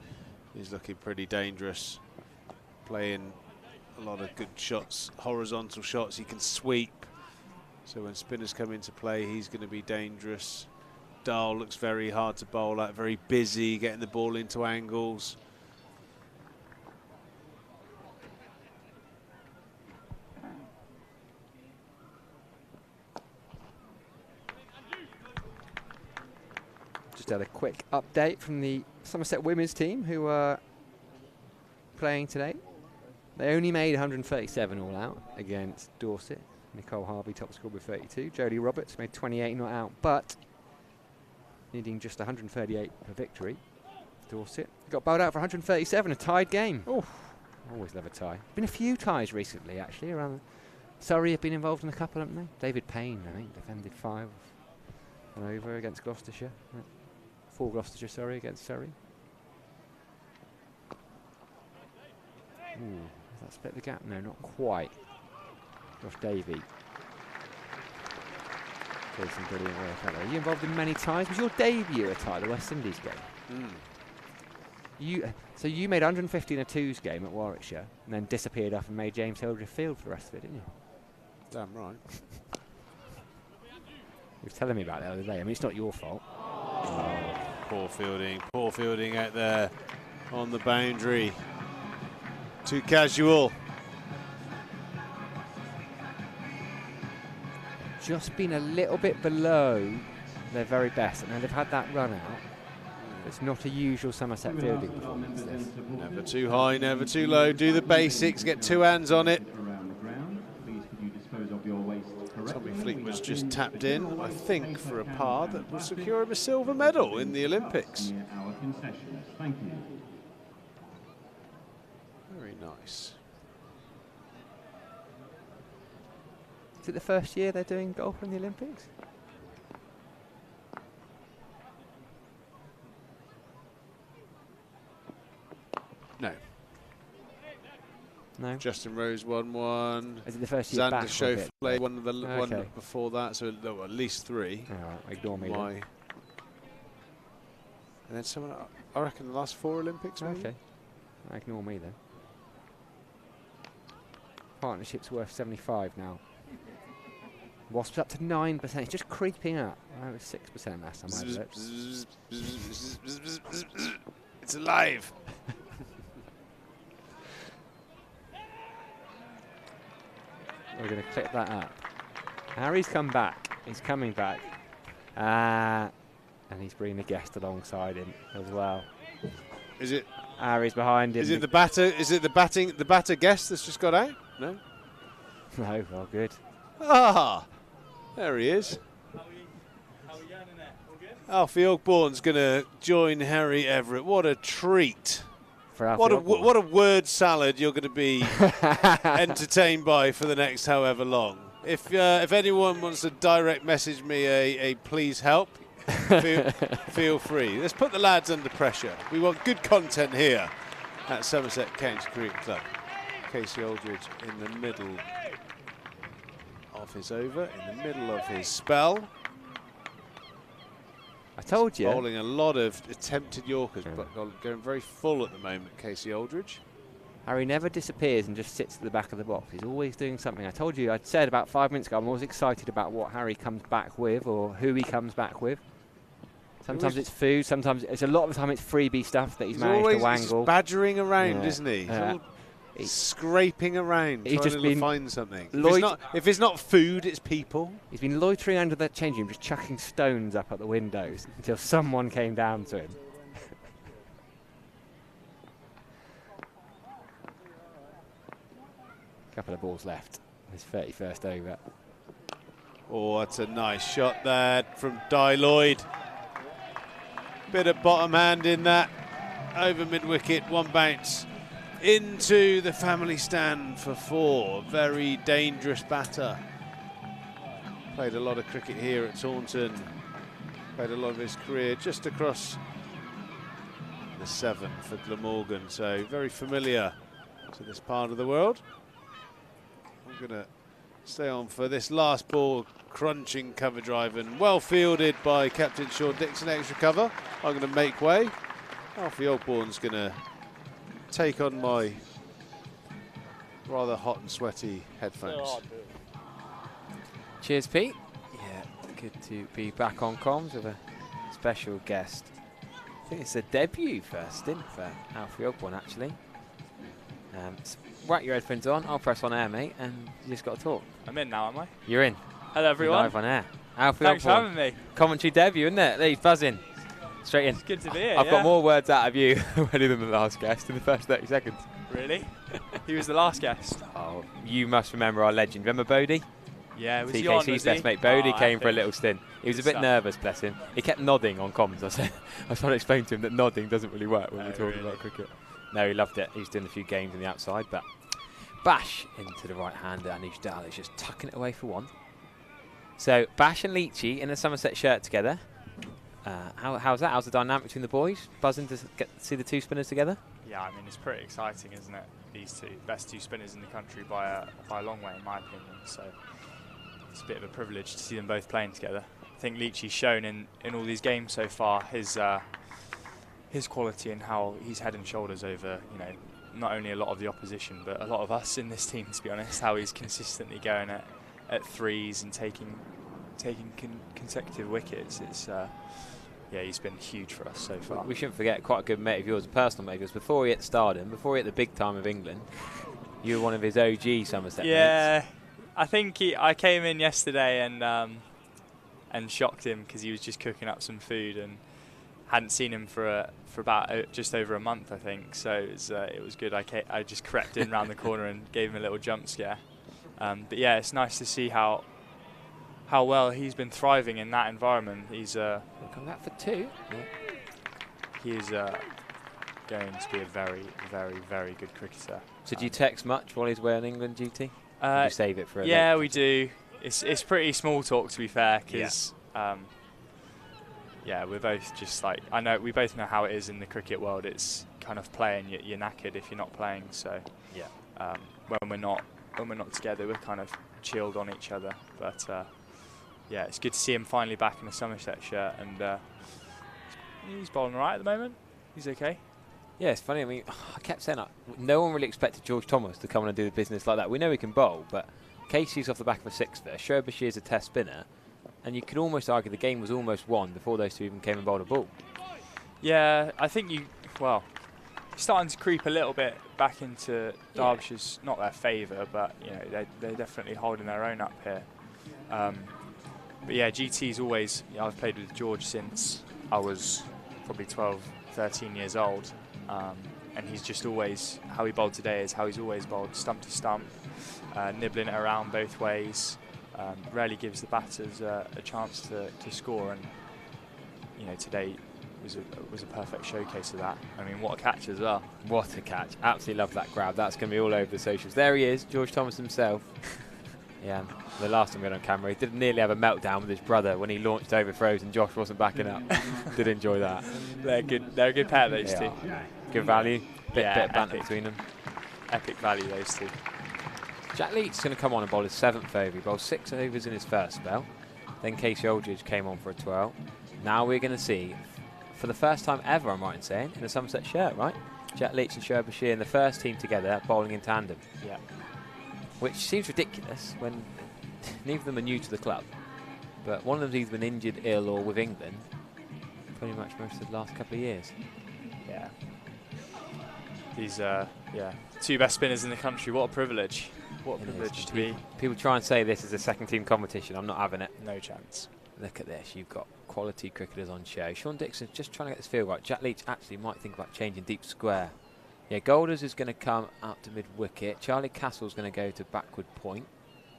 is looking pretty dangerous, playing a lot of good shots, horizontal shots. He can sweep. So when spinners come into play, he's going to be dangerous. Dahl looks very hard to bowl at, very busy, getting the ball into angles. Just had a quick update from the Somerset women's team who are playing today. They only made 137 all out against Dorset. Nicole Harvey top scored with 32. Jodie Roberts made 28 not out, but needing just 138 for victory. Dorset got bowled out for 137, a tied game. Oh, always love a tie. Been a few ties recently, actually. Around Surrey have been involved in a couple, haven't they? David Payne, I think, defended 5 and over against Gloucestershire. 4 Gloucestershire, sorry, against Surrey. Ooh, does that split the gap? No, not quite. Josh Davey. Doing some brilliant work out there. Are you involved in many ties? Was your debut a tie, the West Indies game? So you made 150 in a twos game at Warwickshire and then disappeared off and made James Hildreth field for the rest of it, didn't you? Damn right. He was telling me about it the other day. I mean, it's not your fault. Oh, poor fielding out there on the boundary. Too casual. Just been a little bit below their very best, and they've had that run out. It's not a usual Somerset fielding performance. Never too high, never too low. Do the basics, get 2 hands on it. Tommy Fleet was just tapped in, I think, for a par that will secure him a silver medal in the Olympics. Thank you. Very nice. Is it the first year they're doing golf in the Olympics? No. No. Justin Rose won one. Is it the first year Xander back? Schauffele won the one Okay. before that, so there were at least 3. All right, ignore me. And then someone, I reckon, the last 4 Olympics. Maybe? Okay. Ignore me then. Partnership's worth 75 now. Wasps up to 9%. It's just creeping up. It was 6% last time I looked. It's alive. We're going to clip that up. Harry's come back. He's coming back. And he's bringing a guest alongside him as well. Is it? Harry's behind him. Is it the batter? Is it the batter guest that's just got out? No. No. Oh, good. Ah, there he is. Alfie Ogborn's going to join Harry Everett. What a treat. What a word salad you're going to be entertained by for the next however long. If anyone wants to direct message me a please help, feel free. Let's put the lads under pressure. We want good content here at Somerset County Cricket Club. Casey Aldridge in the middle of his over, in the middle of his spell. I told you. Bowling a lot of attempted Yorkers, but going very full at the moment, Casey Aldridge. Harry never disappears and just sits at the back of the box. He's always doing something. I told you, I'd said about 5 minutes ago, I'm always excited about what Harry comes back with or who he comes back with. Sometimes it's food, sometimes it's a lot of the time it's freebie stuff that he's managed to wangle. He's badgering around, isn't he? He's scraping around, he's trying to find something. If it's not food, it's people. He's been loitering under that changing room, just chucking stones up at the windows until someone came down to him. Couple of balls left. His 31st over. Oh, that's a nice shot there from Di Lloyd. Bit of bottom hand in that. Over mid-wicket, 1 bounce. Into the family stand for 4. Very dangerous batter. Played a lot of cricket here at Taunton. Played a lot of his career just across the 7 for Glamorgan. So very familiar to this part of the world. I'm going to stay on for this last ball. Crunching cover drive and well fielded by Captain Sean Dixon. Extra cover. I'm going to make way. Alfie Ogborn's going to take on my rather hot and sweaty headphones. Cheers, Pete. Yeah, good to be back on comms with a special guest. I think it's a debut first stint for Alfie Ogborn, actually. Whack your headphones on, I'll press on air, mate, and you just got to talk. I'm in now, am I? You're in. Hello, everyone. You're live on air. Alfie Thanks for Ogborn. having me. Commentary debut, isn't it? He's buzzing. Straight in. It's good to be here. I've got more words out of you already than the last guest in the first 30 seconds. Really? He was the last guest. Oh, you must remember our legend. Remember Bodie? Yeah, it was Jon, TKC's was best he? mate. Bodie Oh, came for a epic. little stint. He was a bit stuff. nervous, bless him. He kept nodding on comms. I was trying to explain to him that nodding doesn't really work when we're talking really? about cricket. No, he loved it. He was doing a few games on the outside, but bash into the right-hander. Anish Dal is just tucking it away for 1. So Bash and Leachy in a Somerset shirt together. How's that? How's the dynamic between the boys? Buzzing to see the 2 spinners together? Yeah, I mean, it's pretty exciting, isn't it? These 2, best 2 spinners in the country by a long way, in my opinion. So it's a bit of a privilege to see them both playing together. I think Leachy's shown in all these games so far his quality and how he's head and shoulders over, not only a lot of the opposition, but a lot of us in this team, to be honest. How he's consistently going at 3s and taking consecutive wickets. It's yeah, he's been huge for us so far. We shouldn't forget, quite a good mate of yours, a personal mate of yours, before he hit stardom, before he hit the big time of England, you were one of his OG Somerset mates. I think I came in yesterday and shocked him because he was just cooking up some food and hadn't seen him for about just over a month, I think. So it was good. I just crept in round the corner and gave him a little jump scare. But yeah, it's nice to see how well he's been thriving in that environment. He's come back for 2. He is going to be a very, very, very good cricketer. So do you text much while he's away on England duty? Or do you save it for a Yeah, late we do. It's pretty small talk, to be fair, because we're both just like, I know we both know how it is in the cricket world. It's kind of playing, you're knackered if you're not playing. So when we're not together, we're kind of chilled on each other. But yeah, it's good to see him finally back in a Somerset shirt, and he's bowling all right at the moment. He's okay. Yeah, it's funny. I mean, I kept saying no one really expected George Thomas to come on and do the business like that. We know he can bowl, but Casey's off the back of a 6-fer. Derbyshire's a test spinner, and you could almost argue the game was almost won before those two even came and bowled a ball. Yeah, I think starting to creep a little bit back into Derbyshire's, not their favour, but they're definitely holding their own up here. But yeah, GT's always. I've played with George since I was probably 12, 13 years old. And he's just always, how he bowled today is how he's always bowled, stump to stump, nibbling it around both ways, rarely gives the batters a chance to score, and today was a perfect showcase of that. I mean, what a catch as well. What a catch. Absolutely love that grab. That's going to be all over the socials. There he is, George Thomas himself. Yeah, the last time we had on camera, he did nearly have a meltdown with his brother when he launched overthrows and Josh wasn't backing up. Did enjoy that. They're a good pair, those two. Good value. Bit of banter between them. Epic value, those two. Jack Leach's going to come on and bowl his 7th over. He bowled 6 overs in his first spell. Then Casey Aldridge came on for a 12. Now we're going to see, for the first time ever, I'm right in saying, in a Somerset shirt, right? Jack Leach and Derbyshire in the first team together, bowling in tandem. Yeah. Which seems ridiculous when neither of them are new to the club. But one of them's either been injured, ill, or with England pretty much most of the last couple of years. Yeah. These two best spinners in the country. What a privilege. What a privilege to be. People try and say this is a second team competition. I'm not having it. No chance. Look at this. You've got quality cricketers on show. Sean Dixon just trying to get this feel right. Jack Leach actually might think about changing deep square. Yeah, Golders is going to come out to mid-wicket. Charlie Castle's going to go to backward point.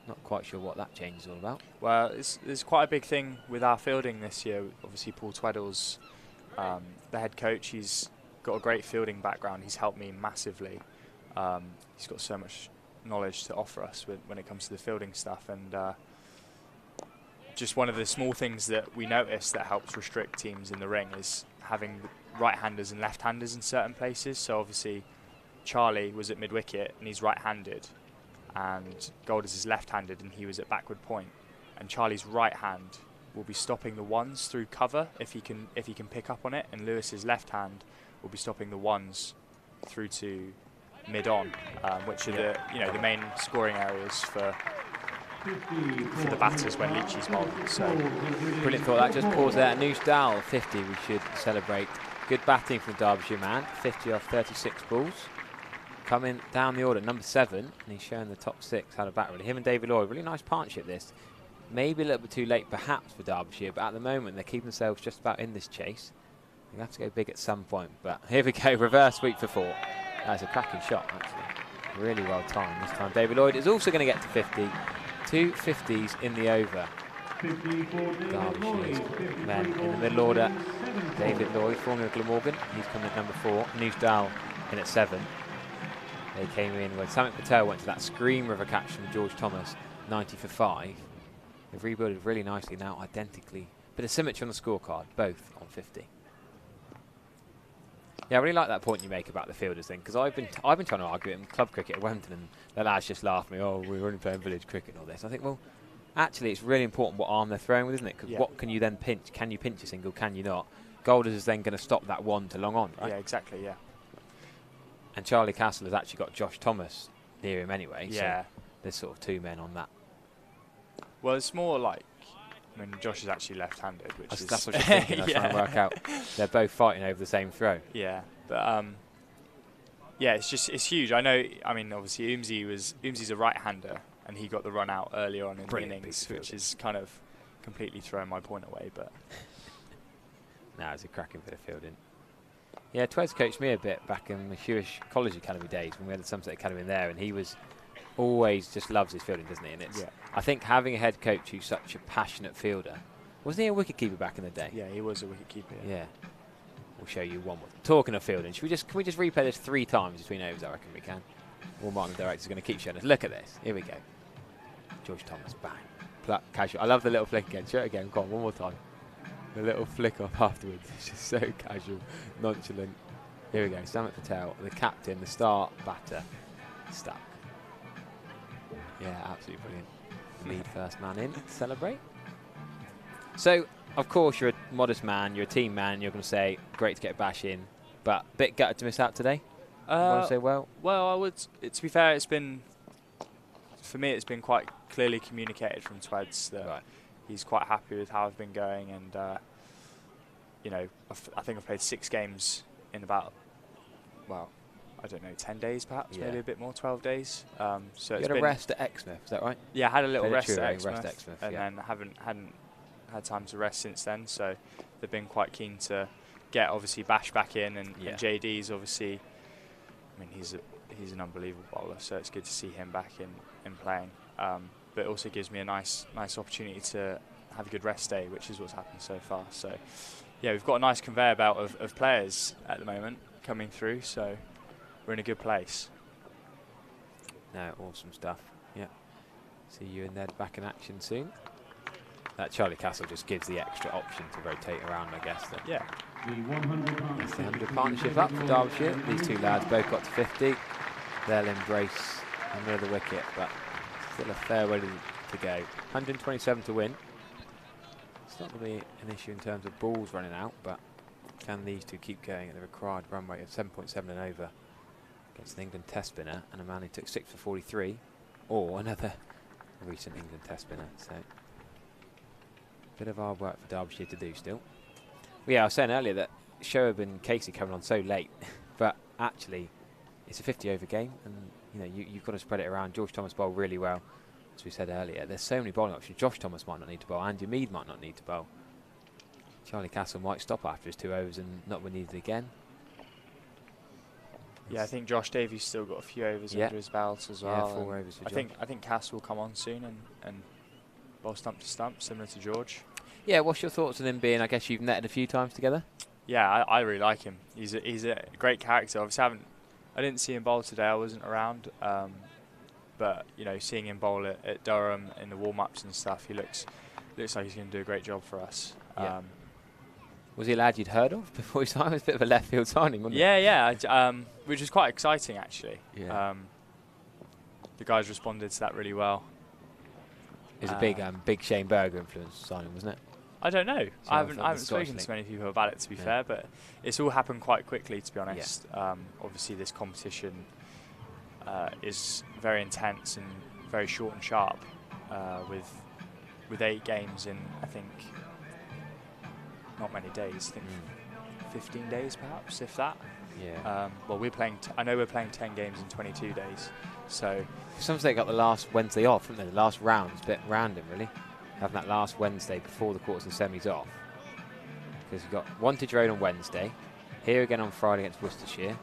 Not quite sure what that change is all about. Well, it's quite a big thing with our fielding this year. Obviously, Paul Tweddle's the head coach. He's got a great fielding background. He's helped me massively. He's got so much knowledge to offer us when it comes to the fielding stuff. And just one of the small things that we notice that helps restrict teams in the ring is having right-handers and left-handers in certain places. So obviously Charlie was at mid-wicket and he's right-handed, and Golders is left-handed and he was at backward point, and Charlie's right hand will be stopping the ones through cover if he can pick up on it, and Lewis's left hand will be stopping the ones through to mid-on, which are the main scoring areas for the batters when Leachy's bowling. So brilliant thought. That just pause there. Noosh Dowell 50. We should celebrate. Good batting from the Derbyshire man. 50 off 36 balls. Coming down the order, number 7, and he's showing the top 6 how to bat really. Him and David Lloyd, really nice partnership this. Maybe a little bit too late perhaps for Derbyshire, but at the moment they're keeping themselves just about in this chase. They'll have to go big at some point, but here we go, reverse sweep for 4. That's a cracking shot actually. Really well timed this time. David Lloyd is also going to get to 50. 2 50s in the over. Derbyshire's men in the middle order. David Lloyd, formerly of Glamorgan, he's coming at number 4. Noosh Dowell in at 7. They came in when Samit Patel went to that screamer of a catch from George Thomas, 90 for 5. They've rebuilt really nicely now, identically. Bit of symmetry on the scorecard, both on 50. Yeah, I really like that point you make about the fielders thing, because I've been trying to argue it in club cricket at Wellington, and the lads just laugh at me, oh, we're only playing village cricket and all this. I think, well, actually it's really important what arm they're throwing with, isn't it? Because what can you then pinch? Can you pinch a single? Can you not? Golders is then going to stop that one to long on, right? Yeah, exactly, yeah. And Charlie Castle has actually got Josh Thomas near him anyway, yeah. So there's sort of 2 men on that. Well, it's more like I mean, Josh is actually left-handed, which is... That's what you're thinking. I was trying to work out. They're both fighting over the same throw. Yeah, but yeah, it's huge. I know. I mean, obviously, Oomsey's a right-hander, and he got the run out early on in the innings, which is kind of completely thrown my point away. But no, it's a cracking bit of fielding. Yeah, Twez coached me a bit back in the Hewish College Academy days when we had the Somerset Academy in there, and he was always just loves his fielding, doesn't he? And it's I think having a head coach who's such a passionate fielder. Wasn't he a wicketkeeper back in the day? Yeah, he was a wicketkeeper. Yeah. We'll show you one more. Talking of fielding, can we just replay this 3 times between overs? I reckon we can. Well, Martin, the director's going to keep showing us. Look at this. Here we go. George Thomas, bang. Pluck, casual. I love the little flick again. Show it again. Go on, one more time. The little flick off afterwards. It's just so casual, nonchalant. Here we go. Samit Patel, the captain, the start batter, stuck. Yeah, absolutely brilliant. Lead first man in. Celebrate. So, of course, you're a modest man, you're a team man, you're going to say, great to get Bash in, but a bit gutted to miss out today? Want to say, well, I would, to be fair, for me, it's been quite clearly communicated from Tweds that he's quite happy with how I've been going, and, you know, I think I've played 6 games in about, well, I don't know, 10 days perhaps, maybe a bit more, 12 days. So you it's had a rest at Exmouth, is that right? Yeah, I had a little rest at Exmouth, and then hadn't had time to rest since then, so they've been quite keen to get obviously Bash back in, and JD's obviously, I mean, he's an unbelievable bowler, so it's good to see him back in playing, but it also gives me a nice opportunity to have a good rest day, which is what's happened so far. So yeah, we've got a nice conveyor belt of players at the moment coming through, so we're in a good place. No, awesome stuff. Yeah, see you and Ned back in action soon. That Charlie Castle just gives the extra option to rotate around, I guess. Yeah. The 100 partnership up for Derbyshire. These 2 lads both got to 50. They'll embrace another wicket, but still a fair way to go. 127 to win. It's not going to be an issue in terms of balls running out, but can these 2 keep going at the required run rate of 7.7 and over against an England test spinner and a man who took 6 for 43, or another recent England test spinner? So bit of hard work for Derbyshire to do still. Well, yeah, I was saying earlier that Shoaib and Casey coming on so late, but actually it's a 50 over game, and you know you've got to spread it around. George Thomas bowled really well, as we said earlier. There's so many bowling options. Josh Thomas might not need to bowl, Andy Mead might not need to bowl. Charlie Castle might stop after his 2 overs and not be needed again. Yeah, I think Josh Davies still got a few overs under his belt as well. Yeah, 4 overs for I think Cass will come on soon and bowl stump to stump, similar to George. Yeah, what's your thoughts on him being, I guess you've netted a few times together? Yeah, I really like him. He's a great character. Obviously, I didn't see him bowl today. I wasn't around, but you know, seeing him bowl at Durham in the warm-ups and stuff, he looks like he's going to do a great job for us. Yeah. Was he a lad you'd heard of before he signed? It was a bit of a left field signing, wasn't it? Yeah, which was quite exciting actually. Yeah. The guys responded to that really well. It was a big Shane Berger influence signing, wasn't it? I don't know. So I haven't spoken to many people about it, to be fair, but it's all happened quite quickly, to be honest. Obviously, this competition is very intense and very short and sharp, with 8 games in, I think, not many days. I think 15 days, perhaps, if that. Yeah. Well, I know we're playing 10 games in 22 days. So Somerset got the last Wednesday off, haven't they? The last round's a bit random, really. Having that last Wednesday before the quarters and semis off. Because you've got Wantage Road on Wednesday, here again on Friday against Worcestershire,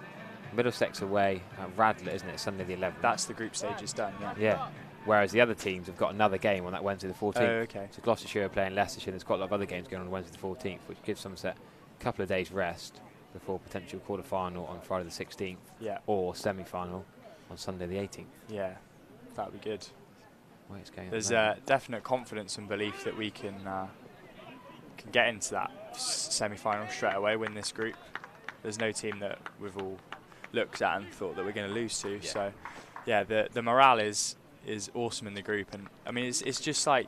Middlesex away at Radler, isn't it? Sunday the 11th. That's the group stage is done, yeah. Yeah. Whereas the other teams have got another game on that Wednesday the 14th. Oh, okay. So Gloucestershire are playing Leicestershire, and there's quite a lot of other games going on Wednesday the 14th, which gives Somerset a couple of days rest before potential quarter-final on Friday the 16th, or semi-final on Sunday the 18th. Yeah, that would be good. Way it's going. There's definite confidence and belief that we can get into that semi-final straight away, win this group. There's no team that we've all looked at and thought that we're going to lose to. Yeah. So, yeah, the morale is awesome in the group, and I mean it's just like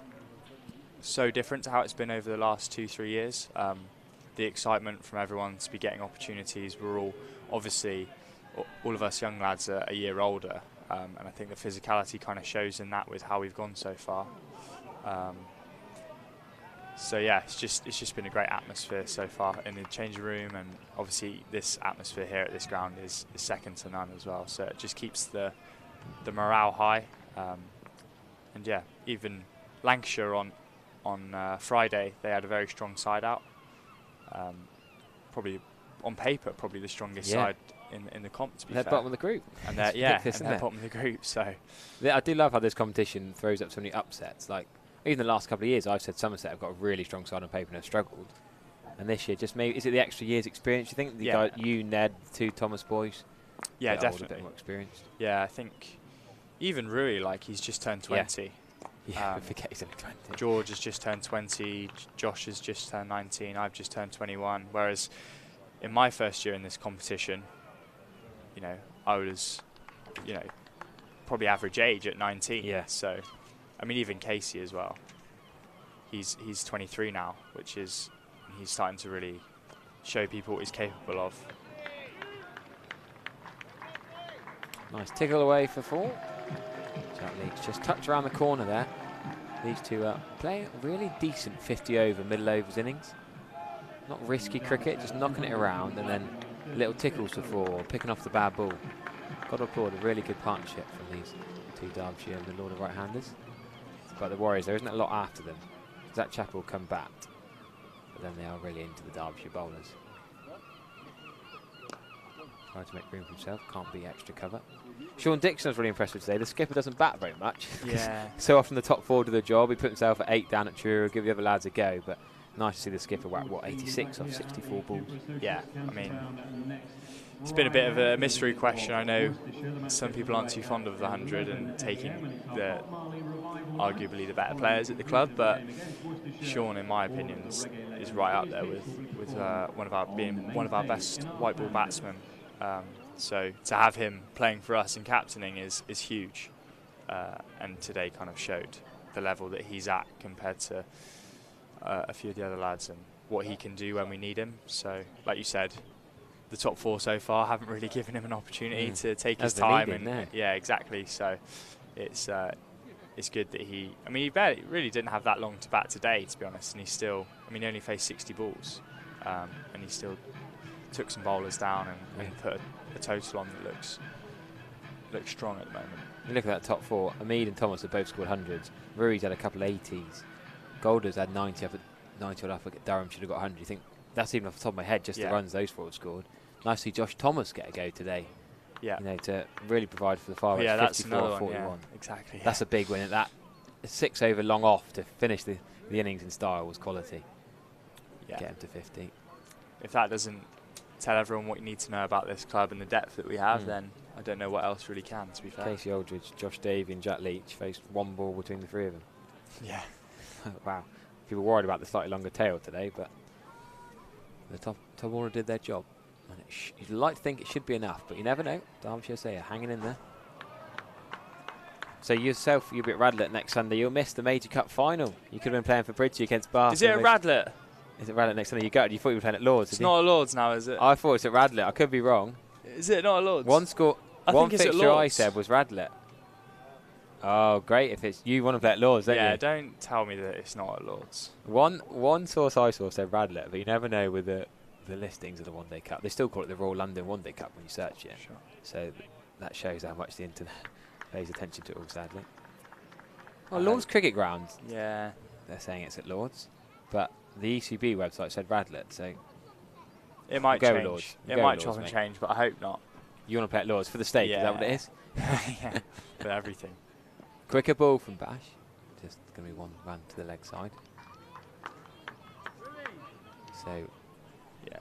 so different to how it's been over the last 2-3 years. The excitement from everyone to be getting opportunities. We're all obviously all of us young lads are a year older, and I think the physicality kind of shows in that with how we've gone so far. So yeah, it's just been a great atmosphere so far in the changing room, and obviously this atmosphere here at this ground is second to none as well. So it just keeps the morale high, and yeah, even Lancashire on Friday, they had a very strong side out. Probably on paper, probably the strongest side in the comp. To be they're fair. bottom of the group, and they're bottom of the group. So I do love how this competition throws up so many upsets. Like even the last couple of years, I've said Somerset have got a really strong side on paper and have struggled. And this year, just maybe, is it the extra year's experience? You think you, Ned, the 2 Thomas boys? Yeah, definitely. A bit more experienced. Yeah, I think even Rui, like he's just turned 20. Yeah, I forget he's only 20. George has just turned 20. Josh has just turned 19. I've just turned 21. Whereas in my first year in this competition, you know, I was, you know, probably average age at 19. Yeah. So, I mean, even Casey as well. He's 23 now, which is, he's starting to really show people what he's capable of. Nice tickle away for 4. Jack Leach just tucked around the corner there. These two play a really decent 50 over, middle overs innings. Not risky cricket, just knocking it around and then little tickles for 4, picking off the bad ball. Got to applaud a really good partnership from these 2 Derbyshire and the Lord of right-handers. But the Warriors, there isn't a lot after them. Zach Chappell will come back, but then they are really into the Derbyshire bowlers. Trying to make room for himself, can't be extra cover. Sean Dixon was really impressive today. The skipper doesn't bat very much. Yeah. So often the top 4 do the job. He put himself at 8 down at Truro, give the other lads a go, but nice to see the skipper whack, what, 86 off 64 balls. Yeah, I mean, it's been a bit of a mystery question. I know some people aren't too fond of the 100 and taking the arguably the better players at the club, but Sean, in my opinion, is right up there with one of our best white ball batsmen. So to have him playing for us and captaining is huge, and today kind of showed the level that he's at compared to a few of the other lads and what he can do when we need him. So, like you said, the top 4 so far haven't really given him an opportunity to take his time. Yeah, exactly. So it's good that he really didn't have that long to bat today, to be honest, and he still, he only faced 60 balls, and he still took some bowlers down and put a total on that looks strong at the moment. You look at that top 4, Amid and Thomas have both scored hundreds. Rui's had a couple of 80s. Golders had 90 up at Durham, should have got 100. You think that's even off the top of my head, just the runs those 4 have scored. Nice to see Josh Thomas get a go today. Yeah. You know, to really provide for the far yeah, edge, that's another 41. One, yeah, exactly. That's a big win. At that 6 over long off to finish the innings in style was quality. Yeah. Get him to 50. If that doesn't tell everyone what you need to know about this club and the depth that we have, then I don't know what else really can, to be fair. Casey Aldridge, Josh Davey and Jack Leach faced 1 ball between the 3 of them. Yeah. Wow. People worried about the slightly longer tail today, but the top order did their job. And you'd like to think it should be enough, but you never know. Derbyshire say hanging in there. So yourself, you'll be at Radlett next Sunday. You'll miss the Major Cup final. You could have been playing for Bridgie against Bath. Is it at Radlett? Is it Radlett next Sunday? You thought you were playing at Lords. It's not at Lords now, is it? I thought it's at Radlett. I could be wrong. Is it not at Lords? One fixture I said was Radlett. Oh, great! If it's you want to play at Lords, don't you? Yeah, don't tell me that it's not at Lords. One source I saw said Radlett, but you never know with the listings of the One Day Cup. They still call it the Royal London One Day Cup when you search it. Sure. So that shows how much the internet pays attention to it all, sadly. Well, Lords Cricket Ground. Yeah. They're saying it's at Lords, but the ECB website said Radlett, so it might change. change. Lords. It might chop and change, but I hope not. You want to play at Lords for the stake? Yeah. Is that what it is? Yeah, for everything. Quicker ball from Bash. Just going to be one run to the leg side. So, yeah.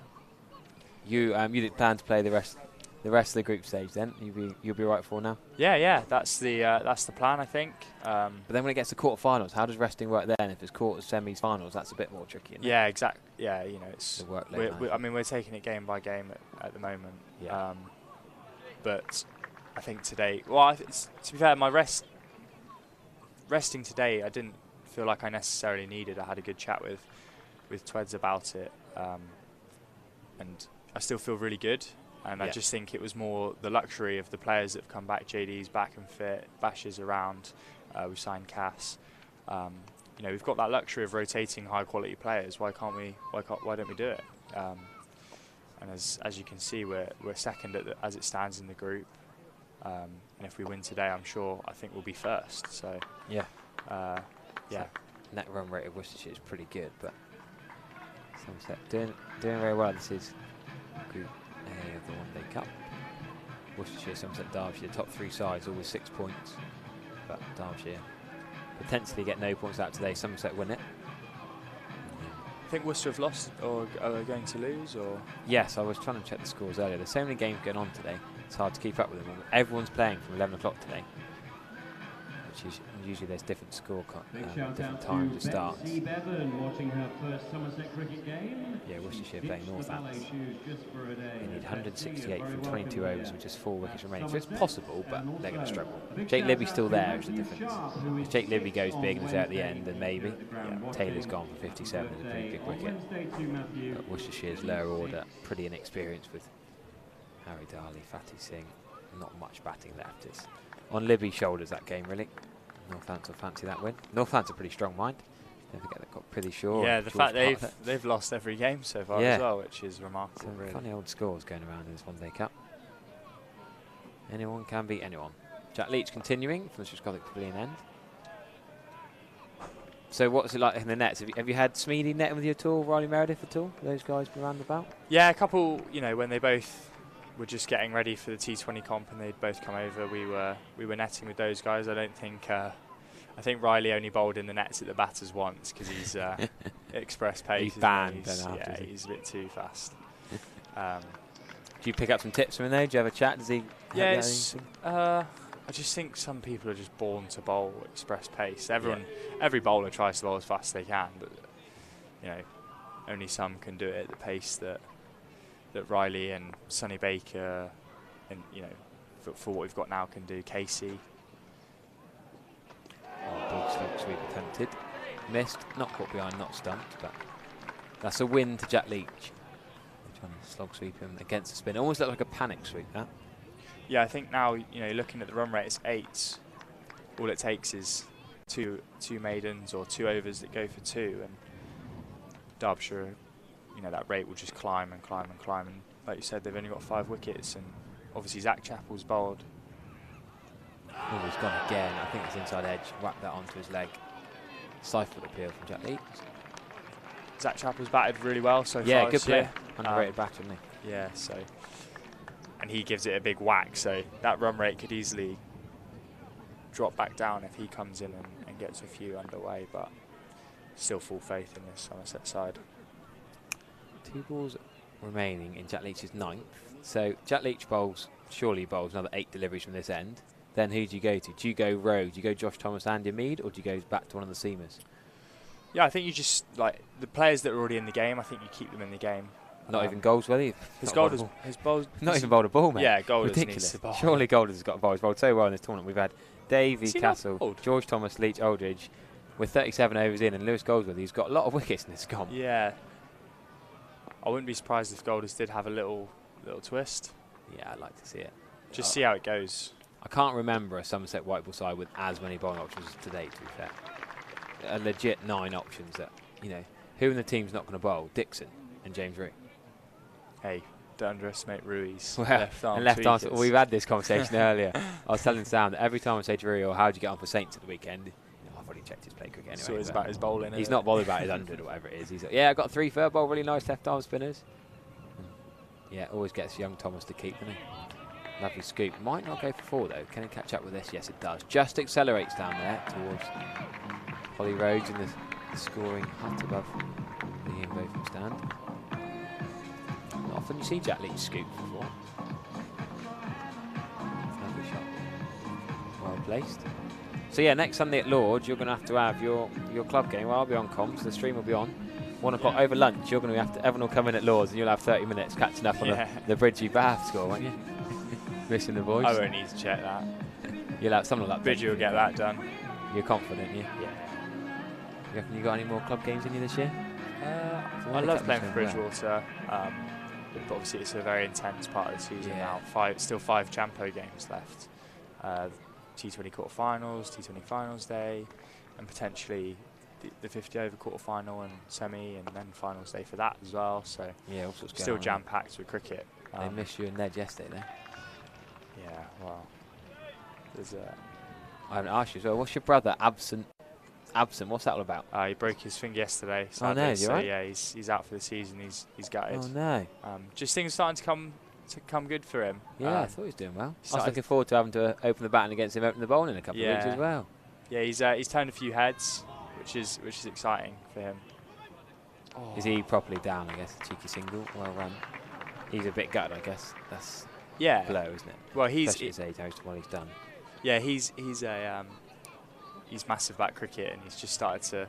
You didn't plan to play the rest of the group stage then? You'll be right for now. Yeah. That's the plan, I think. But then when it gets to quarterfinals, how does resting work then? If it's quarters, semis, finals, that's a bit more tricky. Isn't yeah, exactly. Yeah, it's the work. we're taking it game by game at the moment. Yeah. But I think today, to be fair, my resting today, I didn't feel like I necessarily needed. I had a good chat with Tweds about it, and I still feel really good. And I just think it was more the luxury of the players that have come back. JD's back and fit, Bash is around. We signed Cass. you know, we've got that luxury of rotating high quality players. Why don't we do it? And as you can see, we're second as it stands in the group. And if we win today, I think we'll be first. So yeah, yeah. Net run rate of Worcestershire is pretty good, but Somerset doing very well. This is Group A of the One Day Cup. Worcestershire, Somerset, Derbyshire, top 3 sides, all with 6 points. But Derbyshire potentially get no points out today. Somerset win it. I think Worcester have lost, or are they going to lose? Or yes, I was trying to check the scores earlier. There's so many games going on today. It's hard to keep up with them. Everyone's playing from 11 o'clock today, which is usually there's different different times to start. Bevan watching her first Somerset cricket game. Yeah, Worcestershire playing Northants. They need 168 from 22 overs with just 4 wickets remaining. So it's possible, but they're going to struggle. Jake Libby's still there, is the difference. If Jake Libby goes big and is there at the end, then maybe. Yeah, Taylor's gone for 57 is a pretty big wicket. But Worcestershire's lower order, pretty inexperienced with Harry Darley, Fatih Singh. Not much batting left. It's on Libby's shoulders, that game, really. Northants will fancy that win. Northants are pretty strong mind. Don't forget they've got pretty sure. Yeah, the fact they've lost every game so far as well, which is remarkable. Some really. funny old scores going around in this One Day Cup. Anyone can beat anyone. Jack Leach continuing from the Scottish Pavilion end. So what's it like in the nets? Have you had Smeedy netting with you at all, Riley Meredith at all? Those guys been around about? Yeah, a couple. You know, when they both were just getting ready for the T20 comp and they'd both come over, we were netting with those guys. I don't think. I think Riley only bowled in the nets at the batters once because he's express pace. He's banned. He's a bit too fast. Do you pick up some tips from him though? Do you have a chat? Does he? Yeah, I just think some people are just born to bowl express pace. Every bowler tries to bowl as fast as they can, but you know, only some can do it at the pace that Riley and Sonny Baker, and you know, for what we've got now, can do. Casey. Big slug sweep attempted, missed, not caught behind, not stumped, but that's a win to Jack Leach. They're trying to slog sweep him against the spin. Almost looked like a panic sweep, that. Yeah, I think now, you know, looking at the run rate, it's 8. All it takes is two maidens or 2 overs that go for 2, and Derbyshire, you know, that rate will just climb and climb and climb. And like you said, they've only got 5 wickets, and obviously Zach Chappell's bowled. Oh, he's gone again. I think it's inside edge. Whacked that onto his leg. Stifled appeal from Jack Leach. Zach Chappell's batted really well so far. Yeah, good player. Underrated batter, isn't he? Yeah, so. And he gives it a big whack, so that run rate could easily drop back down if he comes in and gets a few underway, but still full faith in this Somerset side. 2 balls remaining in Jack Leach's 9th. So Jack Leach surely bowls another 8 deliveries from this end. Then who do you go to? Do you go Rowe? Do you go Josh Thomas, Andy Mead, or do you go back to one of the seamers? Yeah, I think you just, like, the players that are already in the game, I think you keep them in the game. Not even Goldsworthy? His bowled not even bowled a ball, mate. Yeah, Golders ridiculous. Needs to bowl. Surely Golders has got a bowl. He's bowled so well in this tournament. We've had Davey, Castle, George Thomas, Leach, Aldridge with 37 overs in, and Lewis Goldsworthy, who's got a lot of wickets in this comp. Yeah. I wouldn't be surprised if Golders did have a little twist. Yeah, I'd like to see it. Just see how it goes. I can't remember a Somerset white ball side with as many bowling options as today, to be fair. A legit 9 options that, you know, who in the team's not going to bowl? Dixon and James Rue. Hey, don't underestimate Rui's left arm. Well, we've had this conversation earlier. I was telling Sam that every time I say to Rue, "Oh, how did you get on for Saints at the weekend?" You know, I've already checked his play cricket anyway. So it's about his bowling. He's not bothered about his 100 or whatever it is. He's like, yeah, I got 3 third bowl, really nice left arm spinners. Yeah, always gets young Thomas to keep, doesn't he? Lovely scoop. Might not go for 4 though. Can it catch up with this? Yes, it does. Just accelerates down there towards Holly Rhodes in the scoring hut above the Ian Botham stand. Not often you see Jack Leach scoop before. Lovely shot. Well placed. So yeah, next Sunday at Lord's, you're going to have your club game. Well, I'll be on comms. The stream will be on. 1 o'clock over lunch. You're going to have to. Everyone will come in at Lord's, and you'll have 30 minutes catching up on the Bridgie Bath score, won't you? Missing the voice. I won't need to check that. You'll have something like that. Bridgie will get that done. You're confident, yeah? Yeah. You reckon you got any more club games in you this year? I love playing for Bridgewater, but obviously it's a very intense part of the season now. Still 5 Champo games left. T20 quarterfinals, T20 finals day, and potentially the 50 over quarter final and semi, and then finals day for that as well. So yeah, all sorts still going on. jam packed with cricket. They missed you and Ned yesterday, though. Yeah, well, there's I haven't asked you as well. What's your brother absent? What's that all about? he broke his finger yesterday. Oh no, Sadly, you so right? yeah, he's out for the season. He's gutted. Oh no. Just things starting to come good for him. Yeah, I thought he was doing well. I was started- looking forward to having to open the batting against him, open the bowl in a couple of weeks Yeah. as well. Yeah, he's turned a few heads, which is exciting for him. Is he properly down? I guess cheeky single, well run. He's a bit gutted, I guess. That's Yeah. blow, isn't it? Well, Especially his age, what he's done. Yeah, he's massive about cricket, and he's just started to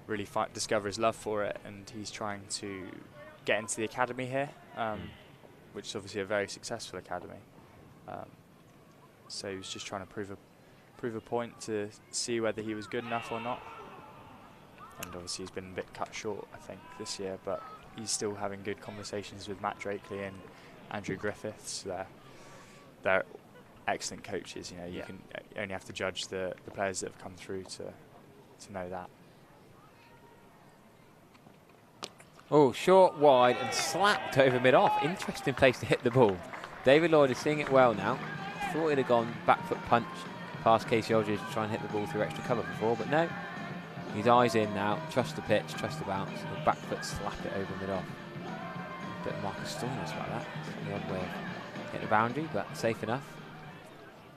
really discover his love for it, and he's trying to get into the academy here, which is obviously a very successful academy. So he was just trying to prove a point to see whether he was good enough or not. And obviously he's been a bit cut short, I think, this year, but he's still having good conversations with Matt Drakeley and Andrew Griffiths. They're excellent coaches. You know, you only have to judge the players that have come through to know that. Oh, short, wide, and slapped over mid-off. Interesting place to hit the ball. David Lloyd is seeing it well now. Thought he'd have gone back foot punch past Casey Aldridge to try and hit the ball through extra cover before, but no. His eyes in now. Trust the pitch, trust the bounce. And back foot slap it over mid-off. A bit of Marcus Stormers like that. It's the odd way of hitting the boundary, but safe enough.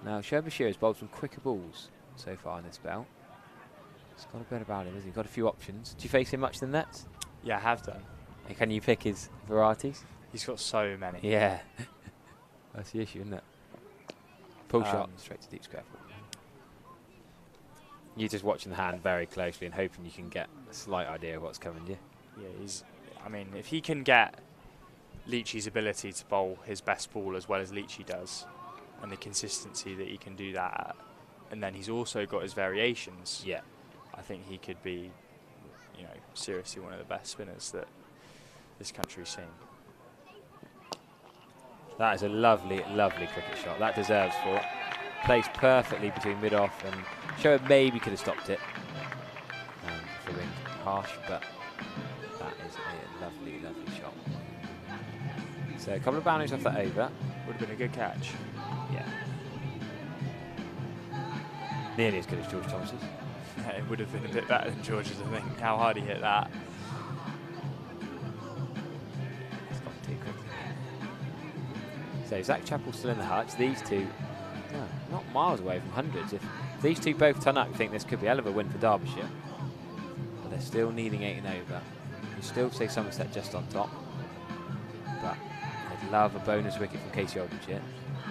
Now, Derbyshire has bowled some quicker balls so far in this spell. He's got a bit about him, hasn't he? Got a few options. Do you face him much in the nets? Yeah, I have done. And can you pick his varieties? He's got so many. Yeah. That's the issue, isn't it? Pull shot, straight to deep square. You're just watching the hand very closely and hoping you can get a slight idea of what's coming, yeah? Yeah, I mean, if he can get Leachy's ability to bowl his best ball as well as Leachy does, and the consistency that he can do that at, and then he's also got his variations. Yeah. I think he could be, seriously one of the best spinners that this country's seen. That is a lovely, lovely cricket shot. That deserves 4. Placed perfectly between mid-off, and Shoaib maybe could have stopped it for being harsh, but that is a lovely, lovely shot. So a couple of boundaries off that over. Would have been a good catch. Yeah. Nearly as good as George Thomas's. It would have been a bit better than George's, I think. How hard he hit that. It's gone too quickly. So Zach Chappell's still in the hutch. These two, not miles away from hundreds. If these two both turn up, you think this could be a hell of a win for Derbyshire. But they're still needing 8 and over. You still say Somerset just on top. But I'd love a bonus wicket from Casey Aldridge here.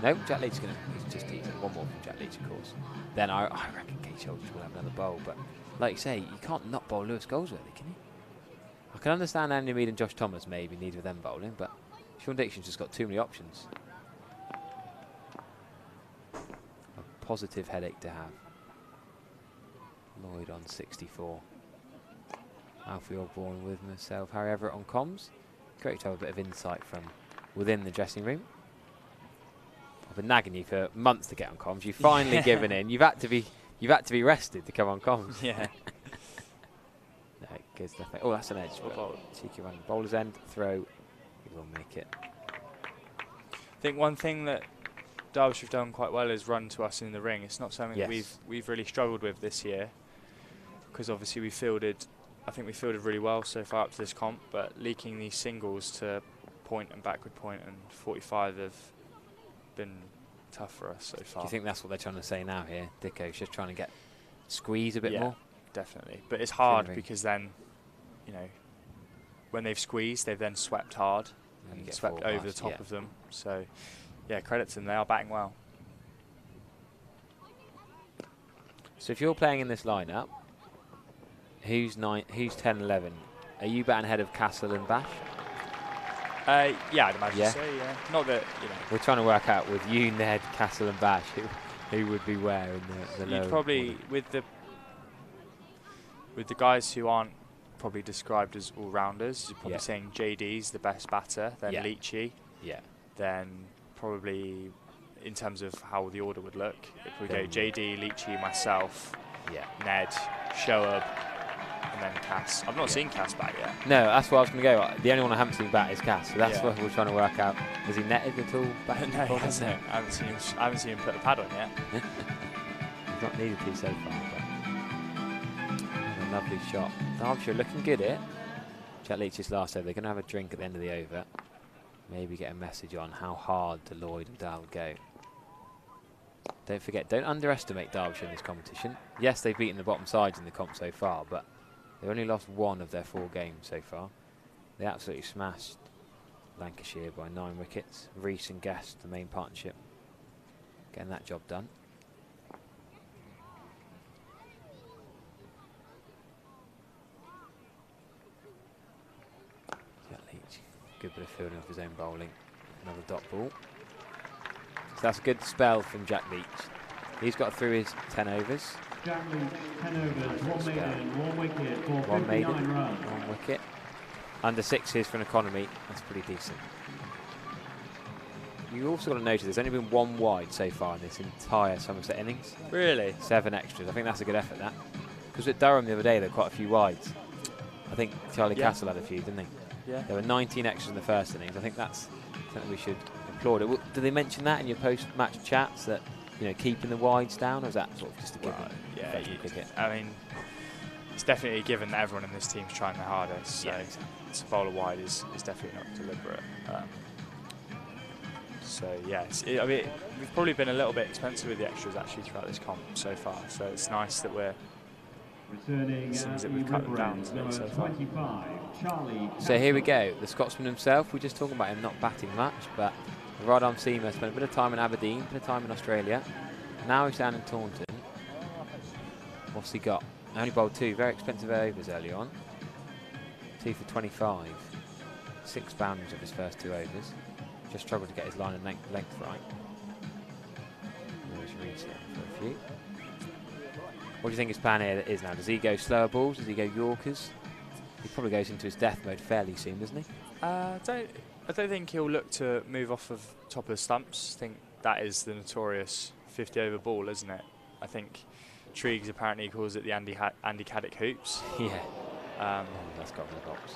No, Jack Leach is going to, he's just teasing. One more from Jack Leach, of course. Then I reckon Casey Aldridge will have another bowl. But like you say, you can't not bowl Lewis Goldsworthy, can you? I can understand Andy Mead and Josh Thomas maybe need with them bowling, but Sean Dixon's just got too many options. A positive headache to have. Lloyd on 64. Alfie Osborne with myself, Harry Everett on comms. Great to have a bit of insight from within the dressing room. I've been nagging you for months to get on comms. You've finally given in. You've had to be rested to come on comms. Yeah. No, good stuff. Oh, that's an edge. Cheeky run. Bowler's end, throw. He will make it. I think one thing that Derbyshire have done quite well is run to us in the ring. It's not something that we've really struggled with this year, because obviously I think we fielded really well so far up to this comp, but leaking these singles to point and backward point and 45 have been tough for us so far. Do you think that's what they're trying to say now here? Dicko's just trying to squeeze a bit more? Definitely. But it's hard because then, when they've squeezed, they've then swept hard and swept over the top of them. So, yeah, credit to them. They are batting well. So if you're playing in this lineup, who's 10, 11? Are you batting ahead of Castle and Bash? Yeah, I'd imagine so, yeah. Not that, We're trying to work out with you, Ned, Castle and Bash, who would be where in the lower. You'd probably, with the guys who aren't probably described as all-rounders, you're probably saying JD's the best batter, then Leachy. Yeah. Then probably, in terms of how the order would look, if we go JD, Leachy, myself, Ned, Shoaib, and then Cass. I've not seen Cass back yet. No, that's what I was going to go. The only one I haven't seen bat is Cass, so that's Yeah. what we're trying to work out. Has he netted at all? Back No, he hasn't. I haven't seen him put the pad on yet. He's not needed to so far, but a lovely shot. Derbyshire looking good here. Jack Leach's last over. They're going to have a drink at the end of the over. Maybe get a message on how hard the Lloyd and Dal go. Don't forget, don't underestimate Derbyshire in this competition. Yes, they've beaten the bottom sides in the comp so far, but they've only lost 1 of their 4 games so far. They absolutely smashed Lancashire by 9 wickets. Rees and Guest, the main partnership, getting that job done. Jack Leach, good bit of fielding off his own bowling. Another dot ball. So that's a good spell from Jack Leach. He's got through his 10 overs. Jack Leach, 10 overs, 1 maiden, 1 wicket for 1 maiden, 59 runs. 1 wicket. Under 6s for an economy, that's pretty decent. You also got to notice there's only been 1 wide so far in this entire Somerset innings. Really? 7 extras. I think that's a good effort, that. Because at Durham the other day, there were quite a few wides. I think Charlie Castle had a few, didn't he? Yeah. There were 19 extras in the first innings. I think that's something we should applaud. Did they mention that in your post-match chats, that, you know, keeping the wides down, or is that sort of just a given? Yeah, I mean, it's definitely a given that everyone in this team's trying their hardest. So Yeah. to bowl a wide is definitely not deliberate. So yeah, I mean, we've probably been a little bit expensive with the extras actually throughout this comp so far. So it's nice that we're Returning seems at that the we've cut them down Woodlands, a bit number so far. 25, Charlie. So here we go, the Scotsman himself. We're just talking about him not batting much, but the right arm seamer spent a bit of time in Aberdeen, a bit of time in Australia. Now he's down in Taunton. What's he got? Only bowled 2 very expensive overs early on. 2 for 25. 6 boundaries of his first 2 overs. Just struggled to get his line and length right. Always reset for a few. What do you think his plan here is now? Does he go slower balls? Does he go Yorkers? He probably goes into his death mode fairly soon, doesn't he? I don't think he'll look to move off of top of the stumps. I think that is the notorious 50 over ball, isn't it? I think Triggs apparently calls it the Andy Caddick hoops. Yeah. That's got in the box.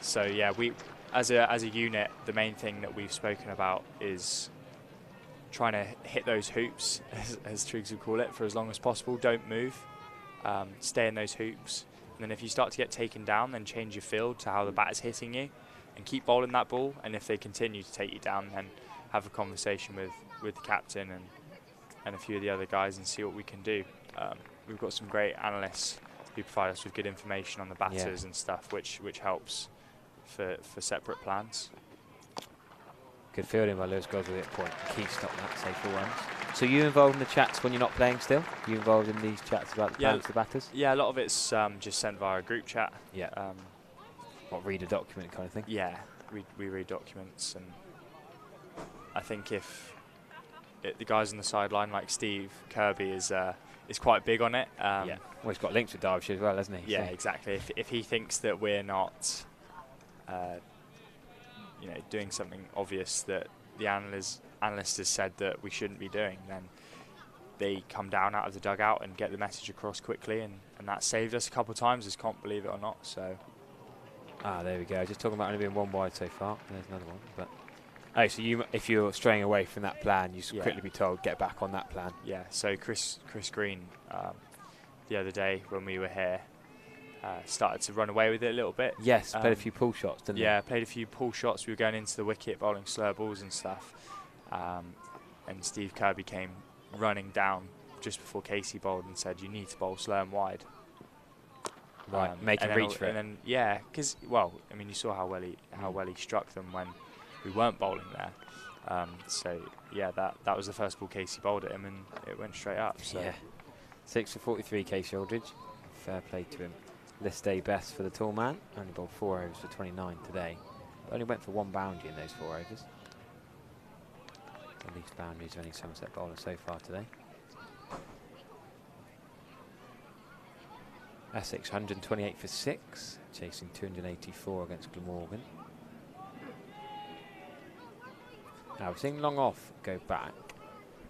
So yeah, we as a unit, the main thing that we've spoken about is trying to hit those hoops, as Triggs would call it, for as long as possible. Don't move. Stay in those hoops. And then if you start to get taken down, then change your field to how the bat is hitting you and keep bowling that ball. And if they continue to take you down, then have a conversation with the captain and a few of the other guys and see what we can do. We've got some great analysts who provide us with good information on the batters and stuff, which helps for separate plans. Good fielding by Lewis Goswell at point. Key stop that, safe for ones. So you involved in the chats when you're not playing still? You involved in these chats about the plans to batters? Yeah, a lot of it's just sent via a group chat. Yeah. What, read a document kind of thing? Yeah, we read documents, and I think if the guys on the sideline like Steve Kirby is quite big on it. Yeah. Well, he's got links with Derbyshire as well, hasn't he? Yeah, so exactly. If he thinks that we're not, doing something obvious that the analyst has said that we shouldn't be doing, then they come down out of the dugout and get the message across quickly, and that saved us a couple of times, this comp, believe it or not. So. There we go. Just talking about only being 1 wide so far. There's another one. But so if you're straying away from that plan, you should quickly be told get back on that plan. Yeah. So Chris Green, the other day when we were here, started to run away with it a little bit. Yes, played a few pull shots, didn't he? Yeah, played a few pull shots. We were going into the wicket, bowling slow balls and stuff. And Steve Kirby came running down just before Casey bowled and said, "You need to bowl slow and wide." Right, make him reach for it. And then because you saw how well he struck them when we weren't bowling there. So yeah, that was the first ball Casey bowled at him, and it went straight up. So. Yeah, 6 for 43, Casey Aldridge. Fair play to him. List day best for the tall man. Only bowled 4 overs for 29 today. But only went for 1 boundary in those 4 overs. The least boundaries of any Somerset bowler so far today. Essex 128 for 6, chasing 284 against Glamorgan. Now we're seeing long off go back.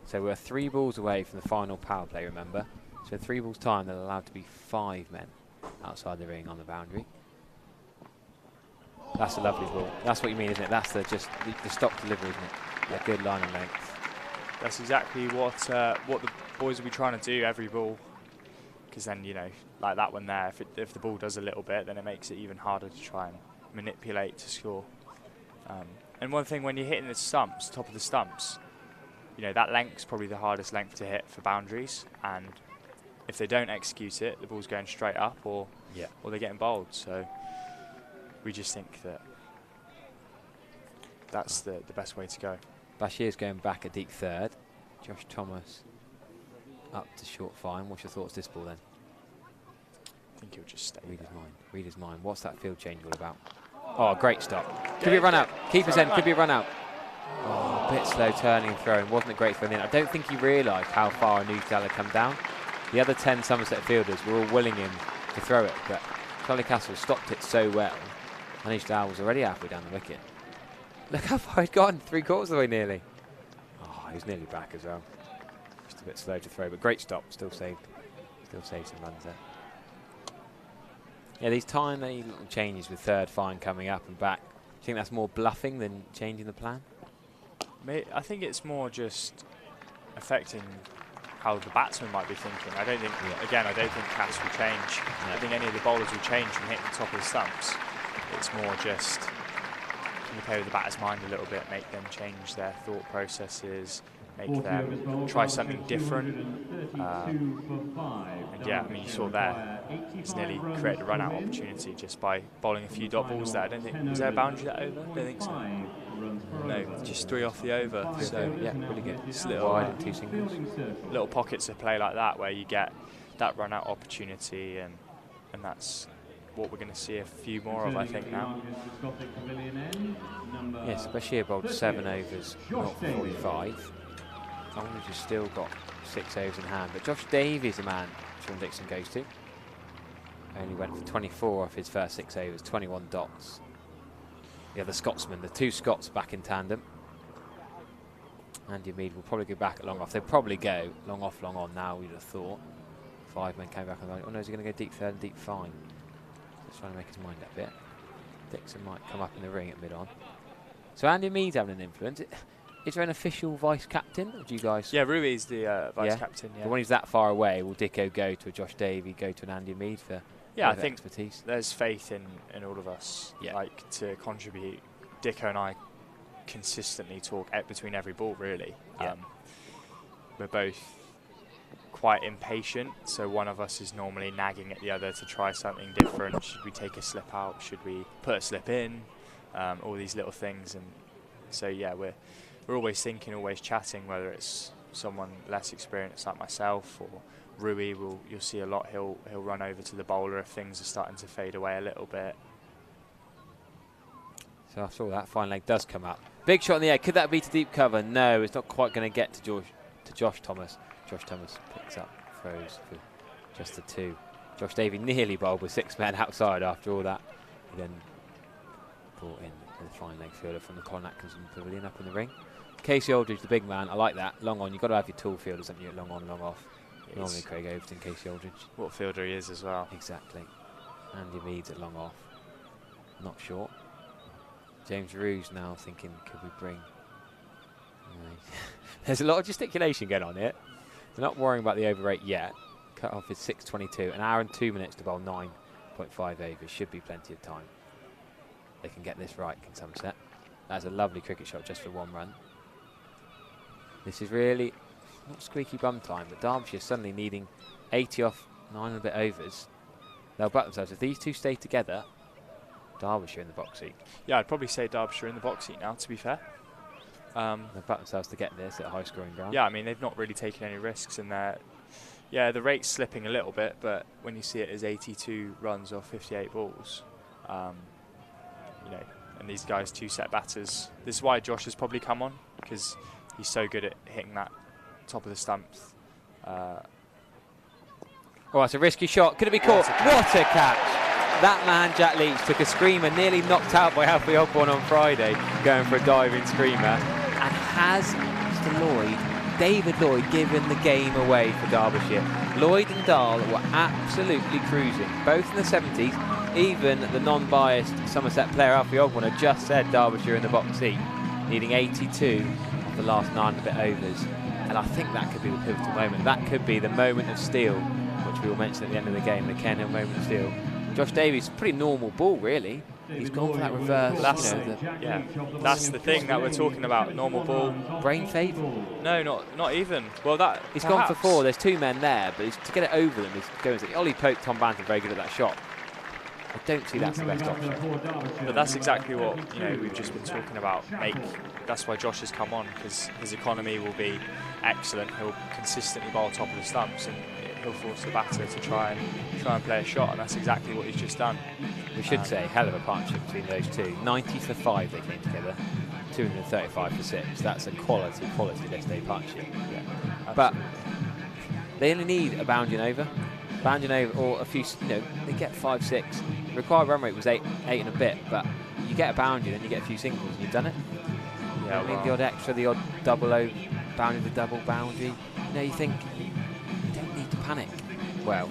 So we're 3 balls away from the final power play, remember? So in 3 balls time, they're allowed to be 5 men outside the ring on the boundary. That's a lovely ball. That's what you mean, isn't it? That's just the stock delivery, isn't it? Yeah, good line and length. That's exactly what the boys will be trying to do every ball. Because then, you know, like that one there, if the ball does a little bit, then it makes it even harder to try and manipulate to score. And one thing, when you're hitting the stumps, top of the stumps, you know, that length's probably the hardest length to hit for boundaries. And if they don't execute it, the ball's going straight up or they're getting bowled. So we just think that that's the best way to go. Bashir's going back a deep third. Josh Thomas up to short fine. What's your thoughts this ball then? I think he'll just stay. Read his mind. Read his mind. What's that field change all about? Oh, great stop. Could be a run out. Keeper's end. Could be a run out. Oh, a bit slow turning and throwing. Wasn't a great throw in. I don't think he realised how far Newsdale had come down. The other 10 Somerset fielders were all willing him to throw it, but Charlie Castle stopped it so well. And Newsdale was already halfway down the wicket. Look how far he'd gone. 3/4 of the way nearly. Oh, he was nearly back as well. Just a bit slow to throw, but great stop. Still saved some runs there. Yeah, these tiny little changes with third fine coming up and back. Do you think that's more bluffing than changing the plan? I think it's more just affecting how the batsman might be thinking. I don't think, again, I don't think Cass will change. I don't think any of the bowlers will change from hitting the top of the stumps. It's more just, can you play with the batter's mind a little bit, make them change their thought processes, make them try something different. And yeah, I mean, you saw there, he's nearly created a run-out opportunity just by bowling a few dot balls there. I don't think, was there a boundary that over? I don't think so. No, just 3 off the over. So yeah, really good. Just little wide and 2 singles. Little pockets of play like that where you get that run-out opportunity, and that's what we're going to see a few more of, I think, now. Yes, Bashir bowled 7 overs, not 45. Orange has still got 6 overs in hand, but Josh Davies, the man Sean Dixon goes to, only went for 24 off his first 6 overs, 21 dots. The other Scotsman, the 2 Scots back in tandem. Andy Mead will probably go back at long off. They'll probably go long off, long on now, we'd have thought. 5 men came back on the line. Oh no, is he going to go deep third and deep fine? Just trying to make his mind up a bit. Dixon might come up in the ring at mid-on. So Andy Mead's having an influence. Is there an official vice-captain? Or do you guys... Yeah, Rui's the vice-captain, yeah. But when he's that far away, will Dicko go to a Josh Davey, go to an Andy Mead for I think expertise? There's faith in all of us, like, to contribute. Dicko and I consistently talk between every ball, really. We're both quite impatient, so one of us is normally nagging at the other to try something different. Should we take a slip out? Should we put a slip in? All these little things. And so, yeah, we're always thinking, always chatting, whether it's someone less experienced like myself or Rui. You'll see a lot. He'll run over to the bowler if things are starting to fade away a little bit. So after all, that fine leg does come up. Big shot in the air. Could that be to deep cover? No, it's not quite going to get to Josh Thomas. Josh Thomas picks up, throws for just the 2. Josh Davey nearly bowled with 6 men outside after all that. He then brought in the fine leg fielder from the Colin Atkinson Pavilion up in the ring. Casey Aldridge, the big man. I like that. Long on. You've got to have your tall fielders, haven't you? Long on, long off. Normally Craig Overton, Casey Aldridge. What fielder he is as well. Exactly. Andy Meads at long off. Not short. James Roos now thinking, could we bring... There's a lot of gesticulation going on here. They're not worrying about the over rate yet. Cut off is 6:22. An hour and 2 minutes to bowl 9.5 overs. Should be plenty of time. They can get this right, can Somerset. That's a lovely cricket shot just for 1 run. This is really not squeaky bum time, but Derbyshire suddenly needing 80 off 9 and a bit overs. They'll back themselves. If these two stay together, Derbyshire in the box seat. Yeah, I'd probably say Derbyshire in the box seat now, to be fair. They've backed themselves to get this at a high-scoring ground. Yeah, I mean, they've not really taken any risks in there. Yeah, the rate's slipping a little bit, but when you see it as 82 runs off 58 balls, you know, and these guys 2 set batters, this is why Josh has probably come on, because he's so good at hitting that top of the stumps. Oh, that's a risky shot. Could it be caught? What a catch! That man, Jack Leach, took a screamer, nearly knocked out by Alfie Ogborn on Friday, going for a diving screamer. And has Mr. Lloyd David Lloyd giving the game away for Derbyshire. Lloyd and Dahl were absolutely cruising, both in the 70s. Even the non-biased Somerset player Alfie Ogborn had just said Derbyshire in the box seat, needing 82 of the last 9 and a bit overs. And I think that could be the pivotal moment. That could be the moment of steel, which we will mention at the end of the game, the Ken Hill moment of steel. Josh Davies, pretty normal ball, really. He's gone for that reverse. That's the thing that we're talking about. Normal ball. Brain fade? No, not even. Well, that he's gone for 4. There's 2 men there, but to get it over them, he's going to. Ollie poked Tom Banton very good at that shot. I don't see that's the best option. But that's exactly what we've just been talking about. That's why Josh has come on, because his economy will be excellent. He'll consistently bowl top of the stumps, and he'll force the batter to try and play a shot, and that's exactly what he's just done. We should say hell of a partnership between those two. 90 for 5 they came together. 235 for 6. That's a quality list A partnership. Yeah, but they only need a bounding over. Bounding over or a few, they get 5, 6. The required run rate was 8 and a bit, but you get a boundary, then you get a few singles, and you've done it. Yeah, I mean, the odd extra, the odd double O, boundary, the double boundary. You think you don't need to panic. Well,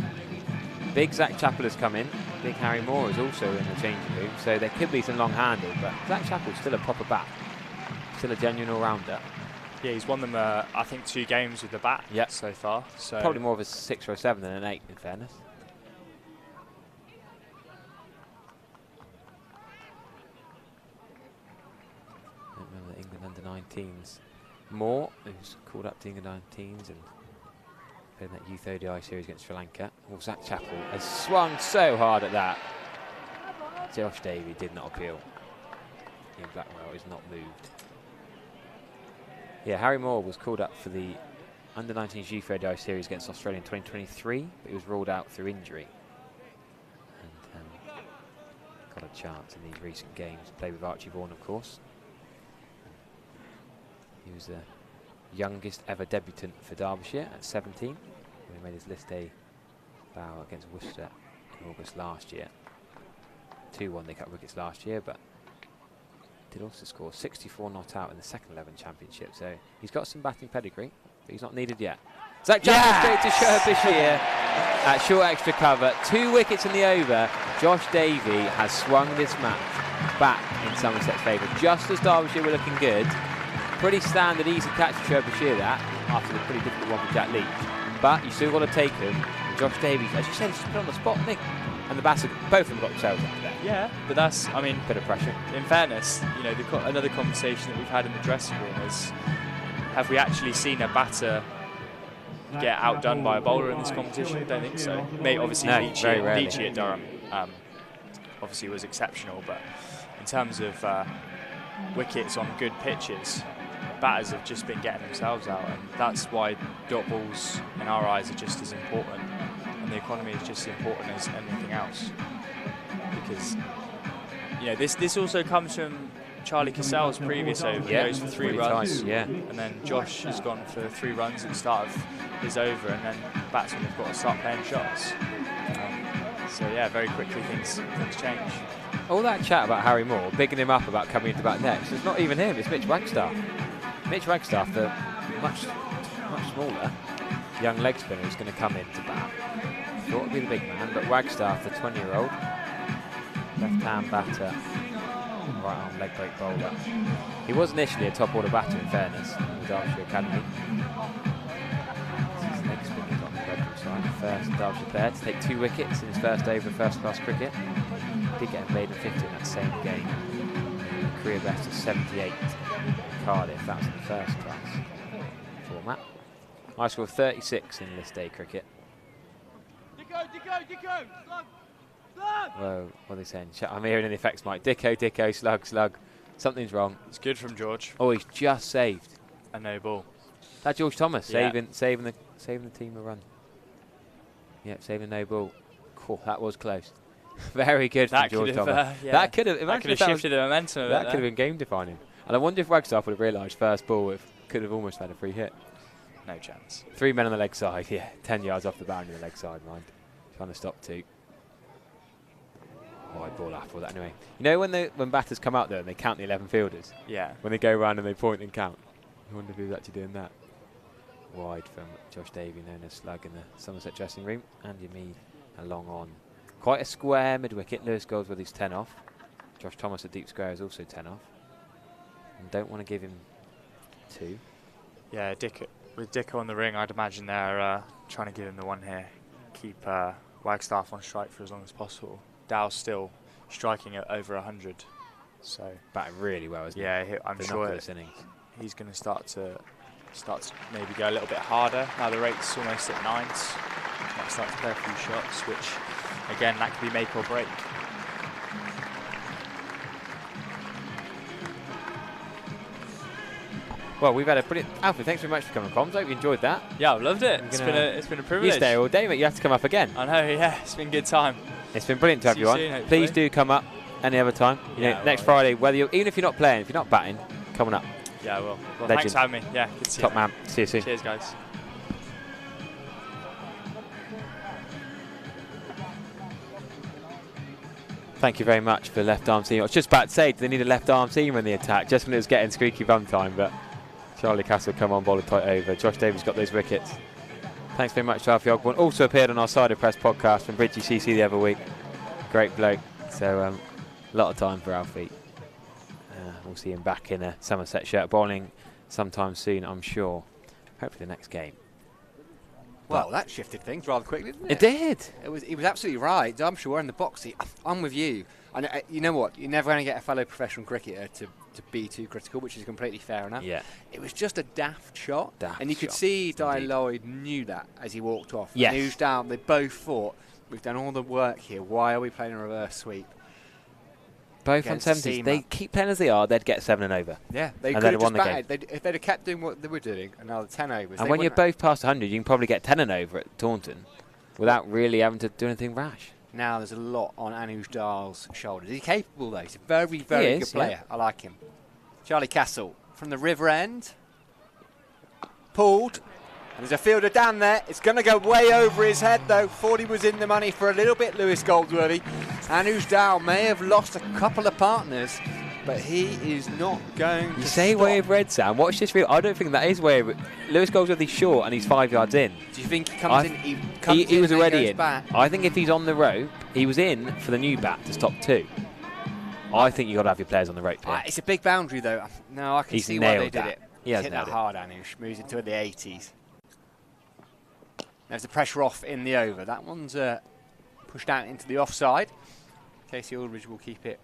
big Zach Chappell has come in. Big Harry Moore is also in the changing room, so there could be some long handle, but Zach Chappell's still a proper bat, still a genuine all-rounder. Yeah, he's won them, I think, 2 games with the bat so far. So probably more of a 6 or a 7 than an 8, in fairness. I don't remember the England under-19s. Moore, who's called up to England 19s and played that Youth ODI series against Sri Lanka. Well, Zach Chappell has swung so hard at that. Josh Davey did not appeal. Ian Blackwell is not moved. Yeah, Harry Moore was called up for the under-19s Youth ODI series against Australia in 2023, but he was ruled out through injury. And got a chance in these recent games. Played with Archie Vaughan, of course. He was the youngest ever debutant for Derbyshire at 17. When he made his List A bow against Worcester in August last year. 2-1 they cut wickets last year, but did also score 64 not out in the second 11 championship, so he's got some batting pedigree, but he's not needed yet. Zach Chappell straight to Derbyshire at short extra cover. 2 wickets in the over. Josh Davey has swung this match back in Somerset's favour, just as Derbyshire were looking good. Pretty standard, easy catch for Derbyshire that, after the pretty difficult one for Jack Leach. But you still got to take him. Josh Davies, as you said, he's just put on the spot, Nick. And the Bassett, both of them got themselves out there. Yeah, but that's, I mean, bit of pressure. In fairness, another conversation that we've had in the dressing room is, have we actually seen a batter get outdone by a bowler in this competition? Don't think so. Maybe obviously Leachy at Durham obviously was exceptional, but in terms of wickets on good pitches, batters have just been getting themselves out, and that's why dot balls in our eyes are just as important, and the economy is just as important as anything else. Because this also comes from Charlie Cassell's previous over. He goes for 3 runs, and then Josh has gone for 3 runs at the start of his over, and then batsmen have got to start playing shots. So yeah, very quickly things change. All that chat about Harry Moore, bigging him up about coming into bat next, it's not even him, it's Mitch Wagstaff. Mitch Wagstaff, the much smaller young leg spinner, who's going to come in to bat. Thought would be the big man, but Wagstaff, the 20-year-old, left-hand batter, right-arm leg break bowler. He was initially a top-order batter, in fairness, in the Derbyshire Academy. His leg spinner's on the Redbridge side. The first Derbyshire player to take 2 wickets in his first over of first-class cricket. Did get a maiden 50 in that same game. Career best of 78 in Cardiff. That was in the first class format. High score of 36 in List A cricket. Dicko, slug. Whoa, what are they saying? I'm hearing in the effects, Mike. Dicko, slug. Something's wrong. It's good from George. Oh, he's just saved a no ball. That George Thomas saving the team a run. Yep, saving a no ball. Cool, that was close. Very good from George Thomas. That could have shifted the momentum of it. That could have been game defining. And I wonder if Wagstaff would have realised first ball could have almost had a free hit. No chance. 3 men on the leg side, 10 yards off the boundary on the leg side, mind. Trying to stop 2. Wide ball apple, that anyway. When batters come out there and they count the 11 fielders? Yeah. When they go around and they point and count. I wonder if he was actually doing that. wide from Josh Davey, known as Slug in the Somerset dressing room. Andy Mead and long on. Quite a square mid-wicket. Lewis Goldsworthy's 10 off. Josh Thomas at deep square is also 10 off. And don't want to give him 2. Yeah, with Dicko on the ring, I'd imagine they're trying to give him the 1 here. Keep Wagstaff on strike for as long as possible. Dow's still striking at over 100. So batting really well, isn't he? Yeah, I'm sure he's going to start to maybe go a little bit harder. Now the rate's almost at 9s. Might start to play a few shots, which again, that could be make or break. Well, we've had a brilliant... Alfred, thanks very much for coming on comms. I hope you enjoyed that. Yeah, I've loved it. It's been a privilege. You stay all day, mate. You have to come up again. I know, yeah. It's been a good time. It's been brilliant to have you on. Soon, please do come up any other time. You know, next Friday, even if you're not playing, if you're not batting, come on up. Yeah, I will. Well, thanks for having me. Yeah, good to see you. Top man. See you soon. Cheers, guys. Thank you very much for the left arm seam. I was just about to say, do they need a left arm seamer in the attack? Just when it was getting squeaky bum time, but Charlie Castle come on, bowler tight over. Josh Davies got those wickets. Thanks very much to Alfie Ogborn. Also appeared on our Side of Press podcast from Bridgie CC the other week. Great bloke. So a lot of time for Alfie. We'll see him back in a Somerset shirt bowling sometime soon, I'm sure. Hopefully the next game. Well, that shifted things rather quickly, didn't it? It did. He was absolutely right. Derbyshire were in the box. I'm with you. And you know what? You're never going to get a fellow professional cricketer to be too critical, which is completely fair enough. Yeah. It was just a daft shot. And you could shot, see Di Lloyd knew that as he walked off. Yes. And he was down. They both thought, we've done all the work here. Why are we playing a reverse sweep? Both on 70s. They keep playing as they are, they'd get 7 and over. Yeah, they could have just batted. If they'd have kept doing what they were doing, another 10 overs. And when you're both past 100, you can probably get 10 and over at Taunton without really having to do anything rash. Now there's a lot on Anuj Dal's shoulders. He's capable though. He's a very, very good player. Yeah. I like him. Charlie Castle from the River End. Pulled. And there's a fielder down there. It's going to go way over his head though. 40 was in the money for a little bit, Lewis Goldsworthy. Anuj Dal may have lost a couple of partners, but he is not going to say stop. Way of Red Sound. Watch this field. I don't think that is way of... Lewis Goldsworthy's short and he's 5 yards in. Do you think he comes in? He was already in. Back. I think if he's on the rope, he was in for the new bat to stop 2. I think you've got to have your players on the rope here. It's a big boundary though. No, I can see why they did it. He has hit that hard, Anuj. Moves into the 80s. There's the pressure off in the over. That one's pushed out into the offside. Casey Aldridge will keep it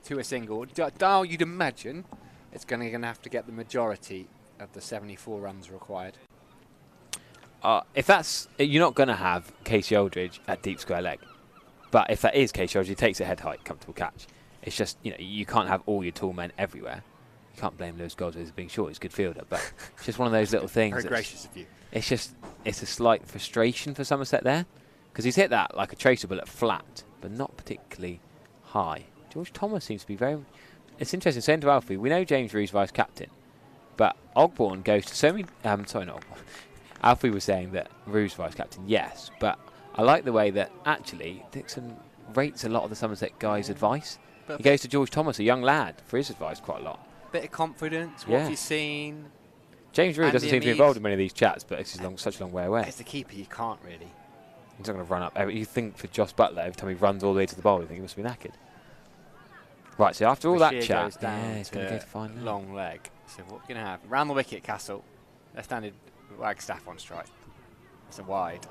to a single. Dial, you'd imagine, it's going to have to get the majority of the 74 runs required. If that's... You're not going to have Casey Aldridge at deep square leg. But if that is Casey Aldridge, he takes a head height, comfortable catch. It's just, you can't have all your tall men everywhere. You can't blame Lewis Goldsworthy for being short. He's a good fielder. But it's just one of those little things. Very gracious of you. It's just... It's a slight frustration for Somerset there, because he's hit that like a tracer bullet flat, but not particularly high. George Thomas seems to be very... It's interesting, saying to Alfie, we know James Rew's vice-captain, but Ogborn goes to so many... sorry, not Ogborn. Alfie was saying that Rew's vice-captain, yes, but I like the way that actually Dixon rates a lot of the Somerset guys' advice. But he goes to George Thomas, a young lad, for his advice quite a lot. Bit of confidence, what have you seen? James Rew doesn't seem to be involved in many of these chats, but it's such a long way away. As the keeper, you can't really. He's not going to run up. You think for Josh Butler, every time he runs all the way to the bowl, you think he must be knackered. Right, so after all that chat, he's going to go to final long leg. So what we're going to have? Round the wicket, Castle. Left-handed Wagstaff on strike. It's a wide.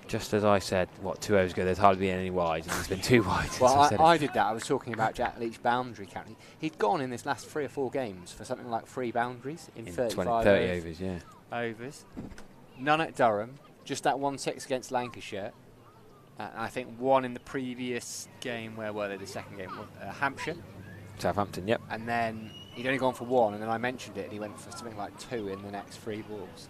Just as I said, 2 overs ago, there's hardly been any wides, and there's been 2 wides. Well, I did that. I was talking about Jack Leach's boundary count. He'd gone in this last 3 or 4 games for something like 3 boundaries in 30 overs, yeah. Overs. None at Durham. Just that 1-6 against Lancashire. I think 1 in the previous game. Where were they? The second game? Hampshire. Southampton, yep. And then he'd only gone for 1, and then I mentioned it, and he went for something like 2 in the next 3 balls.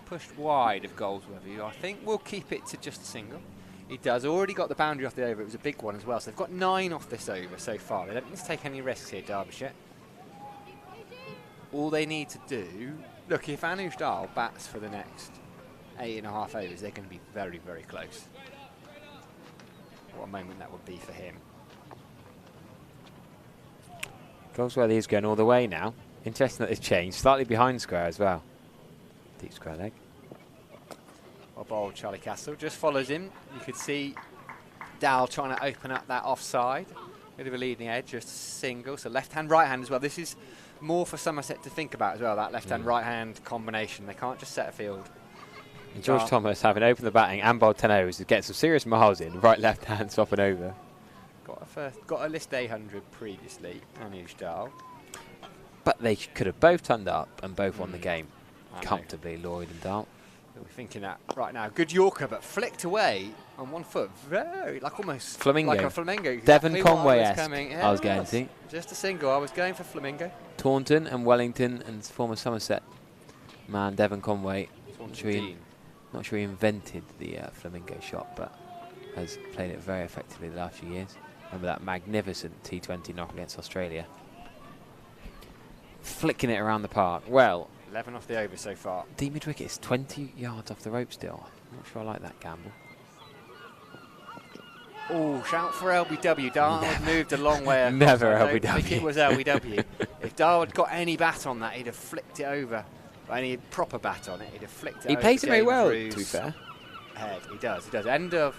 Pushed wide of Goldsworthy. I think we'll keep it to just a single. He does already got the boundary off the over. It was a big one as well. So they've got 9 off this over so far. They don't need to take any risks here, Derbyshire. All they need to do... Look, if Anuj Dal bats for the next 8.5 overs, they're going to be very, very close. What a moment that would be for him. Goldsworthy is going all the way now. Interesting that it's changed. Slightly behind square as well. Deep square leg. Well bowled, Charlie Castle. Just follows him. You could see Dowell trying to open up that offside. Bit of a leading edge, just single. So left hand, right hand as well. This is more for Somerset to think about as well, that left hand, right hand combination. They can't just set a field. And George Thomas, having opened the batting and bowled 10 overs, is getting some serious miles in. Right, left hand, swapping over. Got a list 800 previously, Anuj Dowell. But they could have both turned up and both won the game comfortably, Lloyd and Dowell. We're thinking that right now. Good Yorker, but flicked away on 1 foot. Very, like almost Flamingo. like a flamingo. Devon Exactly Conway-esque, yeah, I was going to. Just a single. I was going for flamingo. Taunton and Wellington and former Somerset man Devon Conway. Not sure he invented the flamingo shot, but has played it very effectively the last few years. Remember that magnificent T20 knock against Australia. Flicking it around the park. Well, 11 off the over so far. Deep mid wicket is 20 yards off the rope still. I'm not sure I like that gamble. Oh, shout for LBW. Darwin had moved a long way across. Never I don't LBW. think it was LBW. If Darwin had got any bat on that, he'd have flicked it over. Or any proper bat on it, he'd have flicked it over. He plays it very well, to Drew's be fair. Head. He does. End of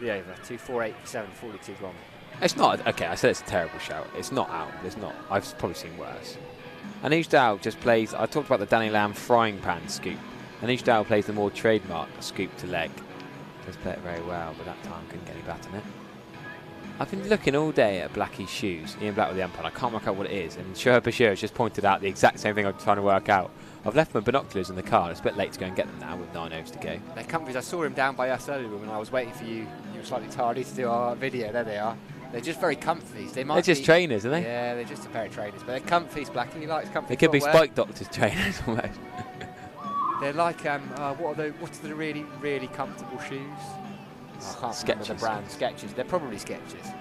the over. 2-4-8-7, 42 gone. It's not, okay, I said it's a terrible shout. It's not out. It's not. I've probably seen worse. Anish Dowell just plays, I talked about the Danny Lamb frying pan scoop. Anish Dowell plays the more trademark scoop to leg. Does play it very well, but that time couldn't get any bat on it. I've been looking all day at Blackie's shoes, Ian Black with the umpire. I can't work out what it is, and Shoaib Bashir has just pointed out the exact same thing I'm trying to work out. I've left my binoculars in the car. It's a bit late to go and get them now with 9 overs to go. They're comfies. I saw him down by us earlier when I was waiting for you. You were slightly tardy to do our video. There they are. They're just very comfy. They're just trainers, aren't they? Yeah, they're just a pair of trainers. But they're comfies, Blackie. He likes comfy. They could be footwear. Spike Doctors trainers almost. They're like, what's the really, really comfortable shoes? Oh, I can't remember the brand. Skechers. They're probably Skechers.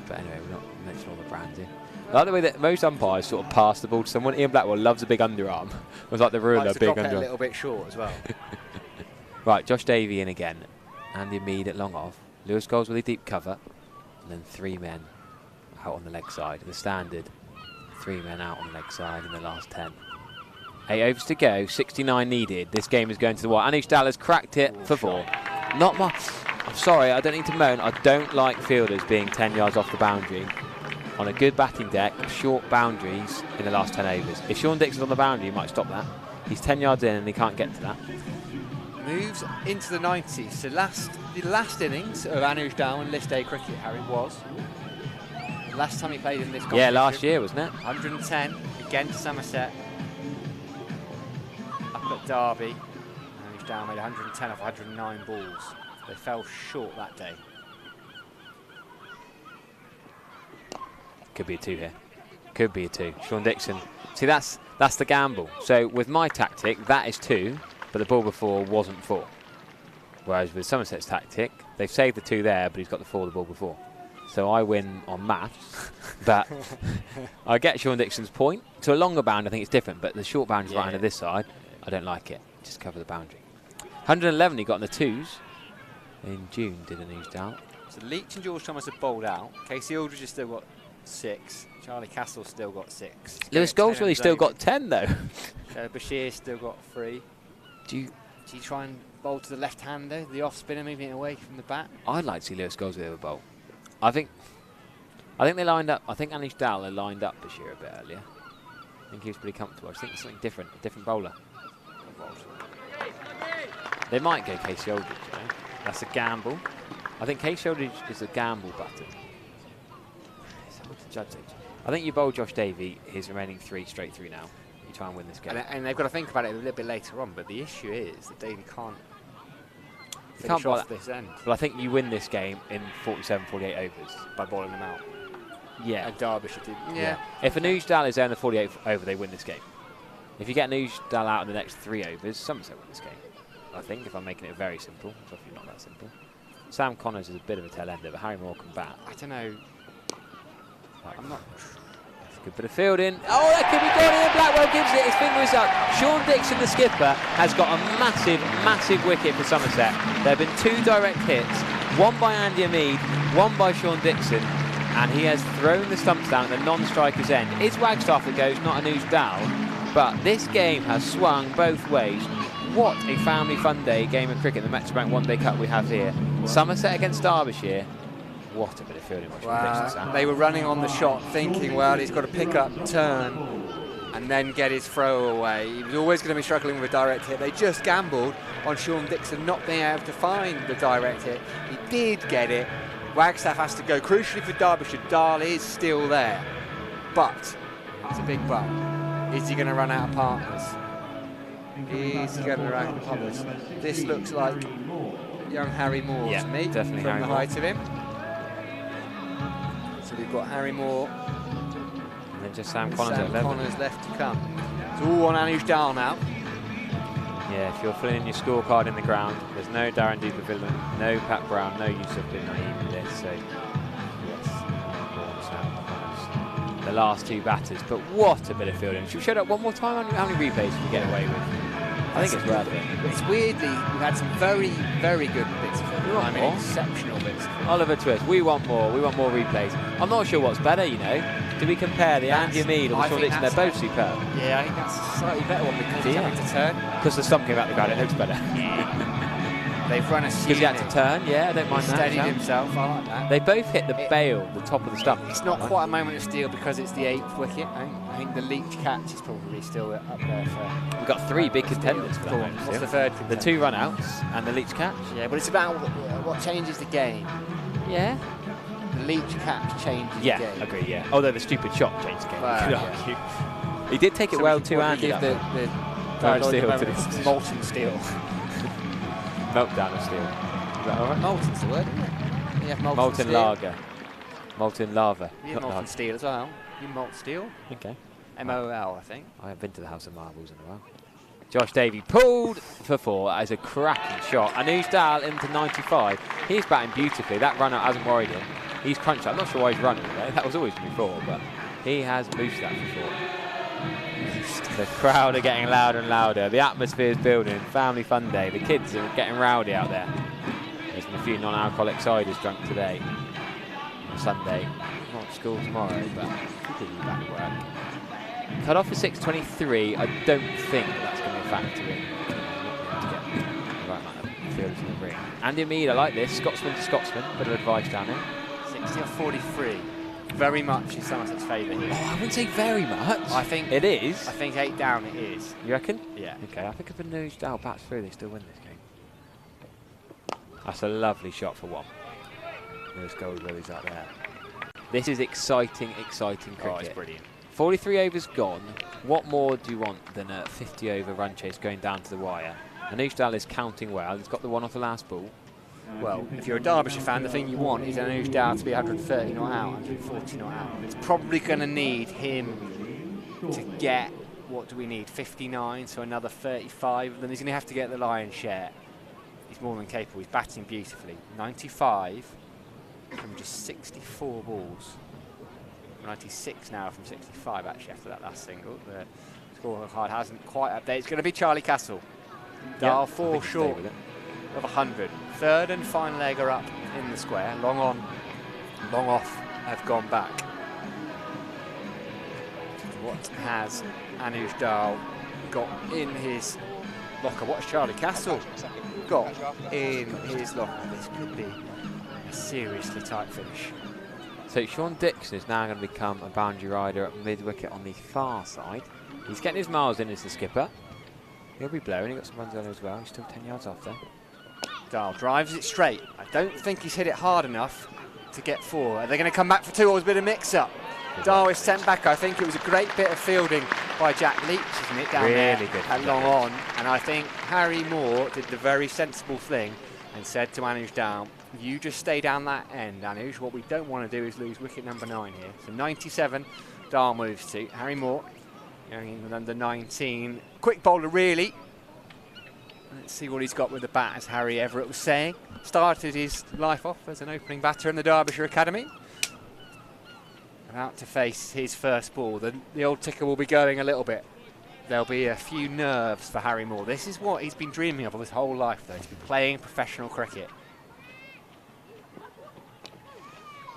But anyway, we're not mentioning all the brands here. I like the way that most umpires sort of pass the ball to someone. Ian Blackwell loves a big underarm. It was like the ruler, likes to big drop underarm. it a little bit short as well. Right, Josh Davey in again. Andy Mead at long off. Lewis Goldsworthy deep cover. And then 3 men out on the leg side. The standard, 3 men out on the leg side in the last 10. 8 overs to go, 69 needed. This game is going to the wire. Anish Dowell has cracked it for 4. Not much. I'm sorry, I don't need to moan. I don't like fielders being 10 yards off the boundary. On a good batting deck, short boundaries in the last 10 overs. If Sean Dixon's on the boundary, you might stop that. He's 10 yards in and he can't get to that. Moves into the 90s. So the last innings of Anuj Dowell in List A cricket, Harry, was the last time he played in this competition. Yeah, last year, wasn't it? 110 against Somerset. Up at Derby. Anuj Dowell made 110 off 109 balls. They fell short that day. Could be a 2 here. Could be a 2. Sean Dixon. See, that's the gamble. So with my tactic, that is 2, but the ball before wasn't 4. Whereas with Somerset's tactic, they've saved the 2 there, but he's got the 4 the ball before. So I win on maths, but I get Sean Dixon's point. To a longer bound, I think it's different, but the short boundary right under this side, I don't like it. Just cover the boundary. 111 he got in the 2s. In June, did Anish Dowell. So Leach and George Thomas have bowled out. Casey Aldridge has still got 6. Charlie Castle still got 6. Lewis Goldsworthy still got 10 though. Bashir still got 3. Do you try and bowl to the left-hander, the off-spinner, moving it away from the bat? I'd like to see Lewis Goldsworthy have a bowl. I think they lined up. I think Anish Dowell lined up Bashir a bit earlier. I think he was pretty comfortable. I just think it's something different, a different bowler. They might go Casey Aldridge, you know? That's a gamble. I think Casey Aldridge is a gamble button. It's hard to judge it. I think you bowl Josh Davey, his remaining 3 straight through now. You try and win this game. And they've got to think about it a little bit later on, but the issue is that Davey can't bowl off this end. But I think you win this game in 47, 48 overs. By bowling them out. Yeah. And Derbyshire did. Yeah. If Anuj Dowell is there in the 48th over, they win this game. If you get Anuj Dowell out in the next 3 overs, Somerset win this game. I think, if I'm making it very simple. It's obviously not that simple. Sam Connors is a bit of a tail ender, but Harry Moore can bat. I don't know. I'm not. That's a good bit of fielding. Oh, that could be gone here. Blackwell gives it. His finger is up. Sean Dixon, the skipper, has got a massive, massive wicket for Somerset. There have been 2 direct hits. One by Andy Mead, one by Sean Dixon. and he has thrown the stumps down at the non-striker's end. It's Wagstaff that goes, not Anuj Dal, but this game has swung both ways. What a family fun day game of cricket, the Metrobank One Day Cup we have here. Somerset against Derbyshire. What a bit of fielding. Wow. They were running on the shot thinking, well, he's got to pick up, turn, and then get his throw away. He was always going to be struggling with a direct hit. They just gambled on Sean Dixon not being able to find the direct hit. He did get it. Wagstaff has to go. Crucially for Derbyshire, Dahl is still there. But, it's a big but, is he going to run out of partners? Is he going to run out of partners? This looks like young Harry Moore to me, definitely from Harry the Moore. height of him. So we've got Harry Moore. And then just Sam Connors at 11. Connors left to come. It's all on Anuj Dal now. Yeah, if you're filling in your scorecard in the ground, there's no Darren Duper-Villan, no Pat Brown, no Yusuf Bin Naeem in this, so yes, Sam Connors. The last two batters, but what a bit of fielding. Should we show that one more time? How many replays can we get away with? I think it's worth it. It's weirdly, we've had some very, very good bits of fielding. I mean, exceptional bits of fielding. Oliver Twist, we want more replays. I'm not sure what's better, you know. Do we compare the Andy Mead or the Sean Dixon? They're both superb. Yeah, I think that's a slightly better one because he's having to turn. Because there's something about the ground, it looks better. They've run a because he had to turn, yeah, I don't mind that. Steadied himself, I like that. They both hit the bail, the top of the stump. It's not quite a moment of steel because it's the 8th wicket. I think the Leach catch is probably still up there for... We've got 3 big contenders for that moment. What's the third contender? The 2 run-outs and the Leach catch. Yeah, but it's about what changes the game. Yeah. The Leach catch changes the game. Yeah, agree, yeah. Although the stupid shot changed the game. Yeah. He did take it well too, Andy. Give the steel to this. molten steel. Meltdown of steel. Is that all right? Molten's the word, isn't it? You have molten lager. Molten lava. You have molten steel as well. You malt steel. Okay. MOL, I think. I haven't been to the House of Marbles in a while. Josh Davey pulled for 4 as a cracking shot. Anuj Dal into 95. He's batting beautifully. That run out hasn't worried him. He's crunched. I'm not sure why he's running today. That was always going to be 4, but he has boosted that for 4. The crowd are getting louder and louder. The atmosphere is building. Family fun day. The kids are getting rowdy out there. There's been a few non-alcoholic ciders drunk today. On Sunday. Not school tomorrow, but completely back to work. Cut off for 6:23. I don't think that's going to be a factor in. Not to get the right amount of fielders in the ring. Andy Mead, I like this. Scotsman to Scotsman. Bit of advice down here. 60 or 43. Very much in Somerset's favour here. Oh, I wouldn't say very much. I think it is. I think 8 down it is. You reckon? Yeah. Okay, I think if Anuj Dal bats through, they still win this game. That's a lovely shot for 1. There's Goldwillies out there. This is exciting, exciting cricket. Oh, it's brilliant. 43 overs gone. What more do you want than a 50 over run chase going down to the wire? Anuj Dal is counting well. He's got the 1 off the last ball. Well, if you're a Derbyshire fan, the thing you want is Anuj Dal to be 130 not out, 140 not out. It's probably going to need him to get, what do we need, 59, so another 35. Then he's going to have to get the lion's share. He's more than capable. He's batting beautifully. 95 from just 64 balls. 96 now from 65, actually, after that last single. The scorecard hasn't quite updated. It's going to be Charlie Castle. Dal 4 short of 100. Third and final leg are up in the square. Long on, long off have gone back. What has Anuj Dal got in his locker? What has Charlie Castle got in his locker? This could be a seriously tight finish. So Sean Dixon is now going to become a boundary rider at mid-wicket on the far side. He's getting his miles in as the skipper. He'll be blowing. He got some runs on as well. He's still 10 yards off there. Dal drives it straight. I don't think he's hit it hard enough to get 4. Are they going to come back for 2 or was a bit of mix-up? Dal is sent back. I think it was a great bit of fielding by Jack Leach, isn't it, down there at long on. And I think Harry Moore did the very sensible thing and said to Anuj Dal, you just stay down that end, Anuj. What we don't want to do is lose wicket number 9 here. So 97, Dal moves to. Harry Moore going in with under 19. Quick bowler, really. Let's see what he's got with the bat, as Harry Everett was saying. Started his life off as an opening batter in the Derbyshire Academy. About to face his first ball. The old ticker will be going a little bit. There'll be a few nerves for Harry Moore. This is what he's been dreaming of his whole life, though. He's been playing professional cricket.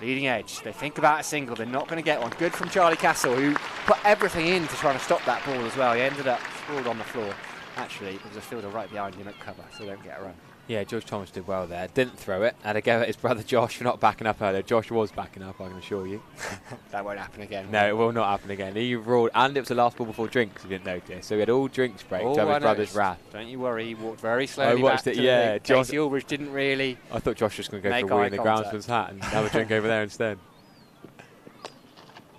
Leading edge. They think about a single. They're not going to get one. Good from Charlie Castle, who put everything in to try and stop that ball as well. He ended up sprawled on the floor. Actually, there was a fielder right behind him at cover, so they don't get a run. Yeah, George Thomas did well there. Didn't throw it. Had a go at his brother Josh for not backing up earlier. Josh was backing up, I can assure you. That won't happen again. No, it will not happen again. He roared, and it was the last ball before drinks, if you didn't notice. So he had all drinks break to have his brother's wrath. Don't you worry, he walked very slowly. I watched back it, to yeah. the Casey Aldridge didn't really. I thought Josh was going to go make for a wee eye in the contact. groundsman's hat and have a drink over there instead.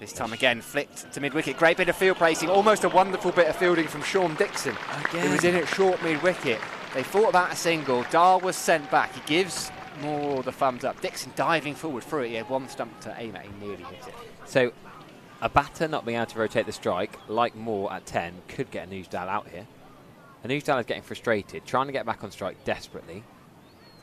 This time again, flicked to mid-wicket. Great bit of field placing. Almost a wonderful bit of fielding from Sean Dixon. He was in at short mid-wicket. They thought about a single. Dahl was sent back. He gives Moore the thumbs up. Dixon diving forward through it. He had one stump to aim at. He nearly hit it. So a batter not being able to rotate the strike, like Moore at 10, could get Anujdal out here. Anujdal is getting frustrated, trying to get back on strike desperately.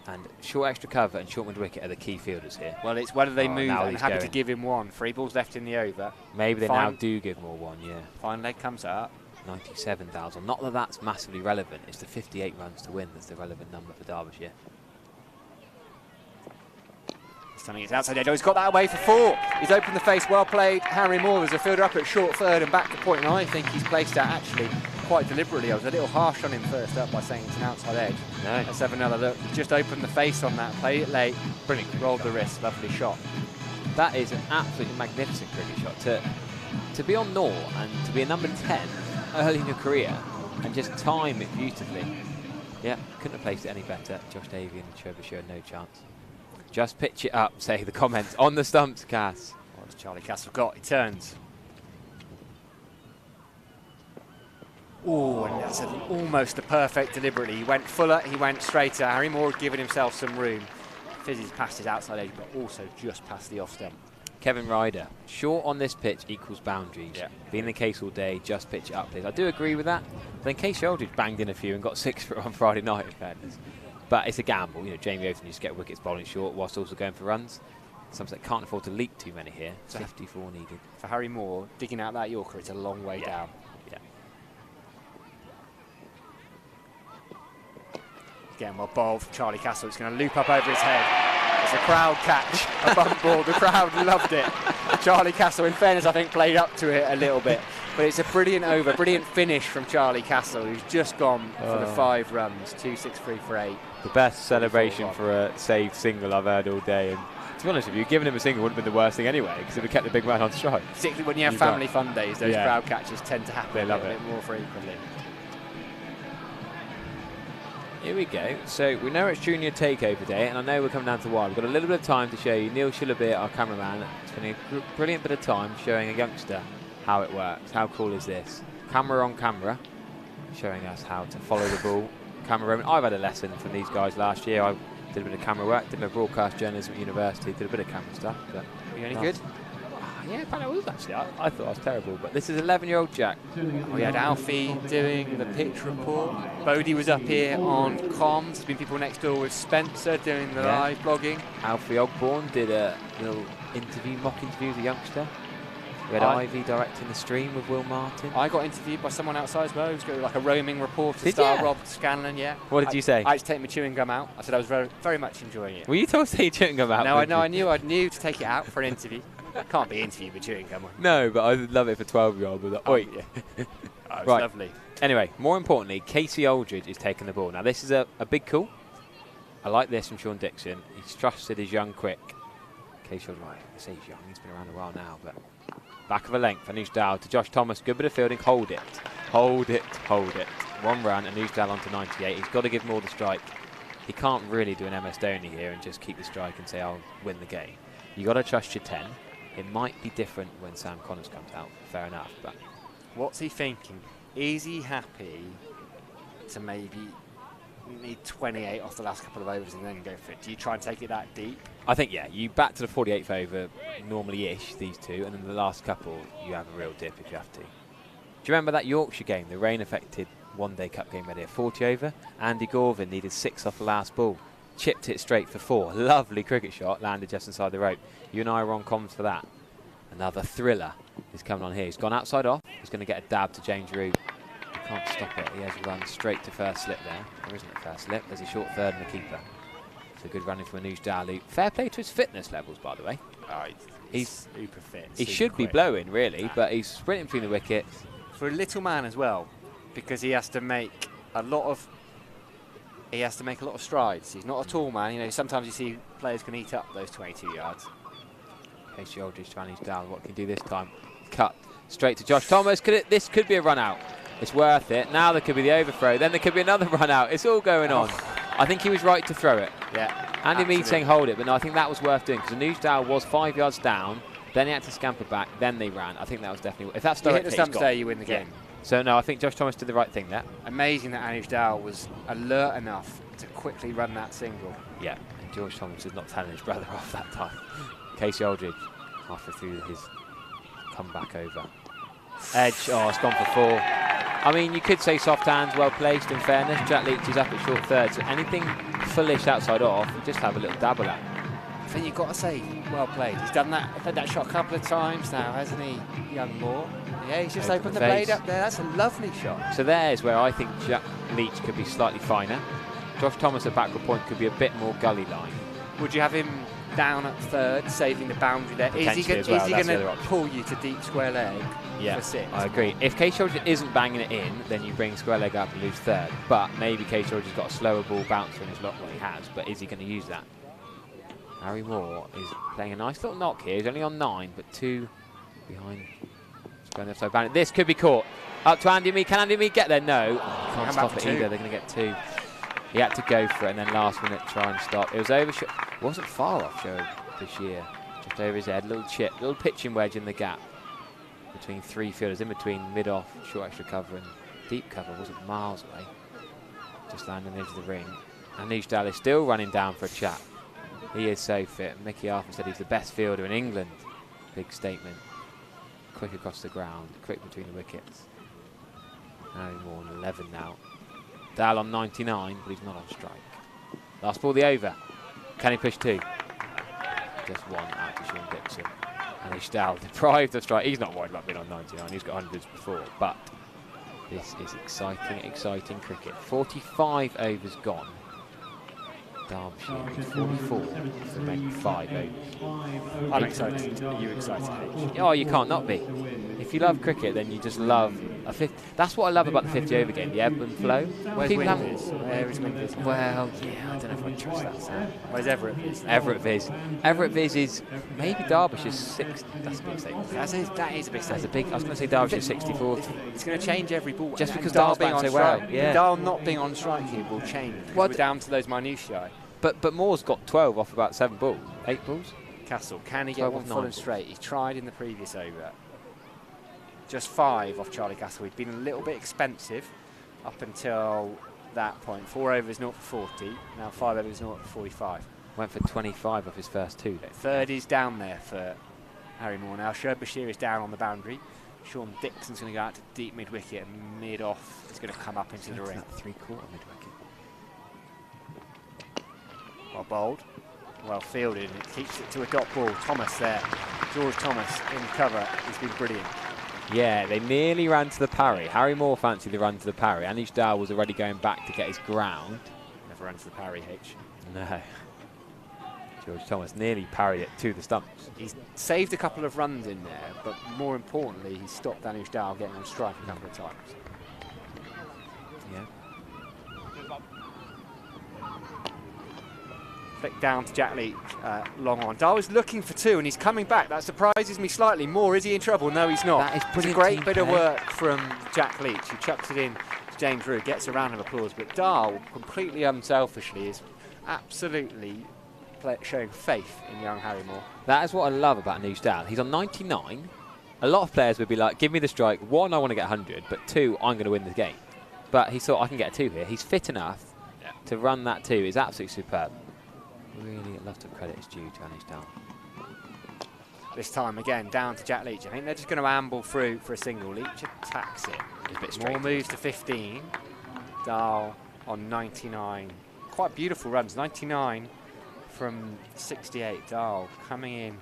And short extra cover and short mid-wicket are the key fielders here. Well, it's whether they move. Now I'm he's happy to going. give him one. 3 balls left in the over. Maybe they now do give Moore one, yeah. Fine leg comes up. 97,000. Not that that's massively relevant. It's the 58 runs to win that's the relevant number for Derbyshire. Stunning it's outside edge. Oh, he's got that away for 4. He's opened the face. Well played, Harry Moore. There's a fielder up at short third and back to point. And I think he's placed that actually quite deliberately. I was a little harsh on him first up by saying it's an outside edge. No. Let's have another look. He's just opened the face on that. Played it late. Brilliant. Rolled the wrist. Lovely shot. That is an absolutely magnificent cricket shot. To be on Nor and to be a number 10 early in your career and just time it beautifully. Yeah, couldn't have placed it any better. Josh Davey and Derbyshire, no chance. Just pitch it up, say the comments on the stumps, Cass. What's Charlie Castle got? He turns. Oh, and that's almost the perfect deliberately. He went fuller, he went straighter. Harry Moore had given himself some room. Fizzy's past his outside edge, but also just past the off stump. Kevin Ryder, short on this pitch equals boundaries. Yeah. Being the case all day, just pitch it up, please. I do agree with that. But then Casey Aldridge banged in a few and got 6 for it on Friday night, in fairness. But it's a gamble. You know, Jamie Oaten used to get wickets bowling short whilst also going for runs. Somerset can't afford to leak too many here. 54 needed. For Harry Moore, digging out that Yorker, it's a long way down. Yeah. Again, well bowled from Charlie Castle. It's going to loop up over his head. It's a crowd catch, a bump ball. The crowd loved it. Charlie Castle, in fairness, I think played up to it a little bit. But it's a brilliant over, brilliant finish from Charlie Castle, who's just gone for the 5 runs, 2-6-3 for 8. The best celebration for a saved single I've heard all day. And to be honest with you, giving him a single wouldn't have been the worst thing anyway, because it would have kept the big man on strike. Particularly when you have family fun days, those Yeah. crowd catches tend to happen They a love little it. bit more frequently. Here we go. So we know it's junior takeover day, and I know we're coming down to the wire. We've got a little bit of time to show you. Neil Shillabir, our cameraman, spending a brilliant bit of time showing a youngster how it works. How cool is this? Camera on camera, showing us how to follow the ball. Camera roaming. I've had a lesson from these guys last year. I did a bit of camera work, did a bit of broadcast journalism at university, did a bit of camera stuff. But Are you any good? Yeah, apparently I was actually. I thought I was terrible, but this is 11-year-old Jack. We had Alfie doing the pitch report. Bodie was up here on comms. There's been people next door with Spencer doing the live blogging. Alfie Ogborn did a little interview, mock interview with a youngster. We had Ivy directing the stream with Will Martin. I got interviewed by someone outside as well. He was going like a roaming reporter Did style, ya? Rob Scanlon, yeah. What did you say? I had to take my chewing gum out. I said I was very, very much enjoying it. Were you told to take chewing gum out? No, I knew to take it out for an interview. Can't be interviewed with chewing gum. No, but I would love it for 12-year-old. Like, oi. Yeah. Oh, it was Right. lovely. Anyway, more importantly, Casey Aldridge is taking the ball. Now, this is a big call. I like this from Sean Dixon. He's trusted his young quick. Casey Aldridge, I say he's young, he's been around a while now, but back of a length, Anujdal to Josh Thomas. Good bit of fielding. Hold it. Hold it. Hold it. 1 run, Anujdal onto 98. He's got to give Moore the strike. He can't really do an MS Dhoni here and just keep the strike and say, I'll win the game. You got to trust your 10. It might be different when Sam Connors comes out. Fair enough, but What's he thinking? Is he happy to maybe need 28 off the last couple of overs and then go for it? Do you try and take it that deep? I think, yeah, you bat to the 48th over normally-ish, these two, and then the last couple, you have a real dip if you have to. Do you remember that Yorkshire game, the rain-affected one-day cup game ready at 40 over? Andy Gorvin needed 6 off the last ball, chipped it straight for 4. Lovely cricket shot, landed just inside the rope. You and I were on comms for that. Another thriller is coming on here. He's gone outside off. He's going to get a dab to James Root. He can't stop it. He has run straight to first slip there. There isn't a first slip. There's a short third and the keeper. It's a good running from Anuj Dalu. Fair play to his fitness levels, by the way. Oh, He's super fit. He super should be quick. blowing, really, but he's sprinting between the wickets. For a little man as well, because he has to make a lot of strides. He's not a tall man. You know, sometimes you see players can eat up those 22 yards. Casey Aldridge to Anuj Dalu. What can he do this time? Cut straight to Josh Thomas. This could be a run out. It's worth it. Now there could be the overthrow. Then there could be another run out. It's all going on. I think he was right to throw it. Yeah. Andy Mead saying hold it, but no, I think that was worth doing because Anuj Dalu was 5 yards down. Then he had to scamper back. Then they ran. I think that was definitely. If that's You hit direct the hit, stumps there, you win the game. So no, I think Josh Thomas did the right thing there. Amazing that Anuj Dalu was alert enough to quickly run that single. Yeah, and George Thomas is not telling his brother off that time. Casey Aldridge halfway through his comeback over. Edge, oh, it's gone for 4. I mean, you could say soft hands, well placed in fairness. Jack Leach is up at short third, so anything fullish outside off, you just have a little dabble at. I think you've got to say, well played. He's done that shot a couple of times now, hasn't he, young Moore? Yeah, he's just opened the blade up there. That's a lovely shot. So there's where I think Jack Leach could be slightly finer. Josh Thomas at backward point could be a bit more gully line. Would you have him down at third, saving the boundary there? Is he going to pull you to deep square leg for 6? I agree. If Casey Aldridge isn't banging it in, then you bring square leg up and lose third. But maybe Casey Aldridge has got a slower ball bouncer in his lot. Well, he has, but is he going to use that? Harry Moore is playing a nice little knock here. He's only on 9, but 2 behind. So this could be caught. Up to Andy Mead. Can Andy Mead get there? No. Can't stop it either. They're going to get 2. He had to go for it and then last minute try and stop. It was overshot. Wasn't far off Joe this year. Just over his head. Little chip. Little pitching wedge in the gap between 3 fielders. In between mid-off, short extra cover and deep cover. Wasn't miles away. Just landing on the edge of the ring. Anuj Dalu is still running down for a chat. He is so fit. Mickey Arthur said he's the best fielder in England. Big statement. Quick across the ground, quick between the wickets. Harry Moore on 11 now. Dalu on 99, but he's not on strike. Last ball, the over. Can he push 2? Just 1 out to Sean Dixon. And Dalu deprived of strike. He's not worried about being on 99. He's got hundreds before, but this is exciting, exciting cricket. 45 overs gone. Derbyshire 44 to make 5 overs. I'm excited. Are you excited, H? Oh, you can't not be. If you love cricket, then you just love a 50. That's what I love about the 50 over game, the ebb and flow. Where's Winters? Where is Winters? Well, yeah, I don't know if I trust that sound. Where's Everett Viz? Everett Viz. Everett Viz is maybe Derbyshire's 6th. That's a big statement. That is a big statement. I was going to say Derbyshire's 64th. It's going to change every ball. Just because Dahl's being on strike. Yeah. Dahl not being on strike here will change. We're down to those minutiae. But Moore's got 12 off about 7 balls. 8 balls? Castle, can he get one full and straight? He tried in the previous over. Just 5 off Charlie Castle. He'd been a little bit expensive up until that point. 4 overs, 0 for 40. Now 5 overs, 0 for 45. Went for 25 off his first 2. Third is down there for Harry Moore now. Derbyshire is down on the boundary. Sean Dixon's going to go out to deep mid-wicket and mid-off is going to come up into the ring. 3/4 mid-wicket. Well bowled, well fielded, and it keeps it to a dot ball. Thomas there, George Thomas in cover. He's been brilliant. Yeah, they nearly ran to the parry. Harry Moore fancied the run to the parry. Anuj Dalu was already going back to get his ground. Never ran to the parry, H. No. George Thomas nearly parried it to the stumps. He's saved a couple of runs in there, but more importantly, he stopped Anuj Dalu getting on strike a couple of times. Yeah. Flick down to Jack Leach, long on. Dahl's looking for 2 and he's coming back. That surprises me slightly. Moore, is he in trouble? No, he's not. That is it's a great bit of work from Jack Leach, who chucks it in to James Rew, gets a round of applause. But Dahl, completely unselfishly, is absolutely showing faith in young Harry Moore. That is what I love about Anuj Dalu. He's on 99. A lot of players would be like, give me the strike. 1, I want to get 100, but 2, I'm going to win the game. But he thought, I can get a 2 here. He's fit enough to run that 2. It's absolutely superb. Really, a lot of credit is due to Anuj Dalu. This time again down to Jack Leach. I think they're just going to amble through for a single. Leach attacks it. It's a bit straight. Moore moves to 15. Dahl on 99. Quite beautiful runs. 99 from 68. Dahl coming in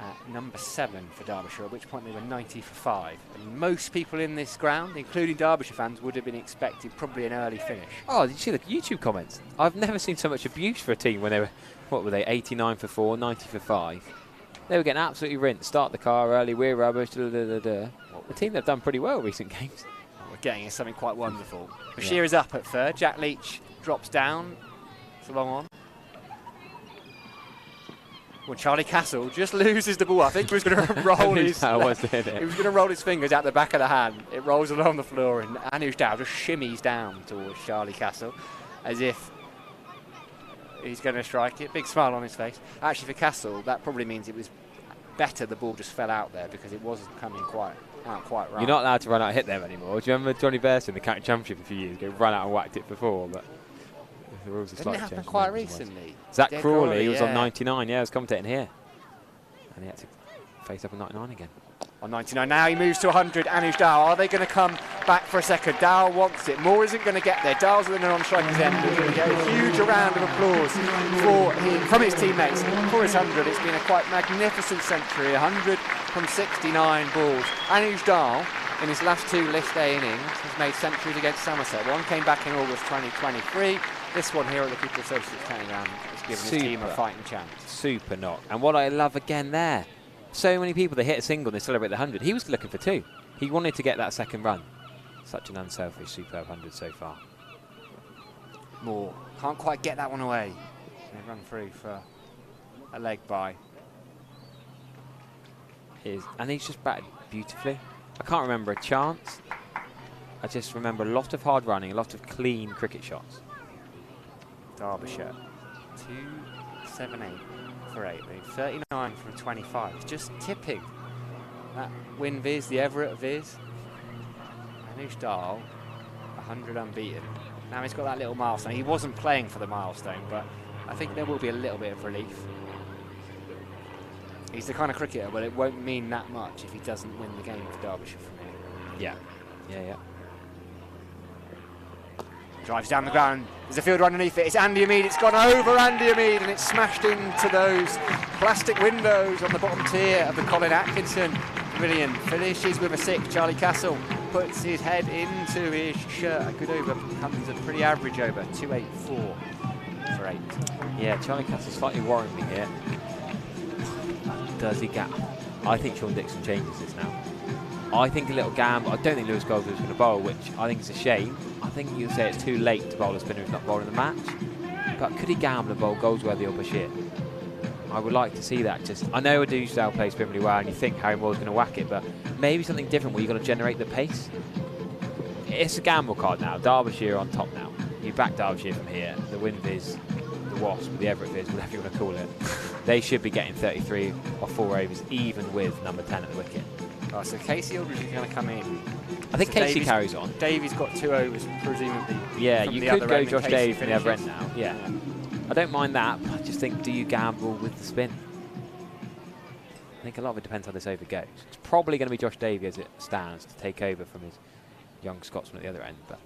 at number 7 for Derbyshire, at which point they were 90 for 5. And most people in this ground, including Derbyshire fans, would have been expecting probably an early finish. Oh, did you see the YouTube comments? I've never seen so much abuse for a team when they were, what were they, 89 for 4, 90 for 5. They were getting absolutely rinsed. Start the car early, we're rubbish, da, da, da, da. The team have done pretty well in recent games. What we're getting is something quite wonderful. Bashir is up at third. Jack Leach drops down. It's a long on. Well, Charlie Castle just loses the ball. I think he was going to roll his. He was going to roll his fingers out the back of the hand. It rolls along the floor, and Anuj Dow just shimmies down towards Charlie Castle, as if he's going to strike it. Big smile on his face. Actually, for Castle, that probably means it was better the ball just fell out there because it wasn't coming quite right. You're not allowed to run out and hit them anymore. Do you remember Johnny Bearson in the county championship a few years ago? Ran out and whacked it before, but. Didn't it happen quite recently? Zach Crawley was on 99, yeah, I was commentating here. And he had to face up on 99 again. On 99 now, he moves to 100. Anuj Dow, are they going to come back for a second? Dow wants it. Moore isn't going to get there. Dow's winning on striker's end. We're going to get a huge round of applause from his teammates for his 100. It's been a quite magnificent century. 100 from 69 balls. Anuj Dow, in his last 2 list A innings, has made centuries against Somerset. One came back in August 2023. This one here at the Cooper Associates County Ground has given his team a fighting chance. Super knock. And what I love again there, so many people, they hit a single and they celebrate the 100. He was looking for 2. He wanted to get that second run. Such an unselfish, superb 100 so far. Moore can't quite get that one away. They run through for a leg by. And he's just batted beautifully. I can't remember a chance. I just remember a lot of hard running, a lot of clean cricket shots. Derbyshire, 278 for 8. 39 from 25. It's just tipping that win Viz, the Everett Viz. Anuj Dow, 100 unbeaten. Now he's got that little milestone. He wasn't playing for the milestone, but I think there will be a little bit of relief. He's the kind of cricketer, but it won't mean that much if he doesn't win the game for Derbyshire from here. Yeah. Drives down the ground. There's a fielder underneath it. It's Andy Ameed. It's gone over Andy Ameed and it's smashed into those plastic windows on the bottom tier of the Colin Atkinson Pavilion. Finishes with a 6. Charlie Castle puts his head into his shirt. A good over comes a pretty average over. 284 for 8. Yeah, Charlie Castle slightly worrying me here. Does he gap? I think Sean Dixon changes this now. I think a little gamble. I don't think Lewis Goldsworth's going to bowl, which I think is a shame. I think you'll say it's too late to bowl a spinner who's not bowling the match. But could he gamble and bowl Goldsworthy or Bashir? I would like to see that. I know Adusdale plays really well, and you think Harry Moore's going to whack it, but maybe something different where you've got to generate the pace. It's a gamble card now. Derbyshire on top now. You back Derbyshire from here. The Win Viz, the Wasp, the Everett Viz, whatever you want to call it. They should be getting 33 or 4 overs, even with number 10 at the wicket. Oh, so Casey Aldridge is going to come in. I think Casey carries on. Davy's got 2 overs, presumably. Yeah, you could go Josh Davey from the other finishes. end now. Yeah. I don't mind that, but I just think, do you gamble with the spin? I think a lot of it depends how this over goes. It's probably going to be Josh Davey as it stands to take over from his young Scotsman at the other end. But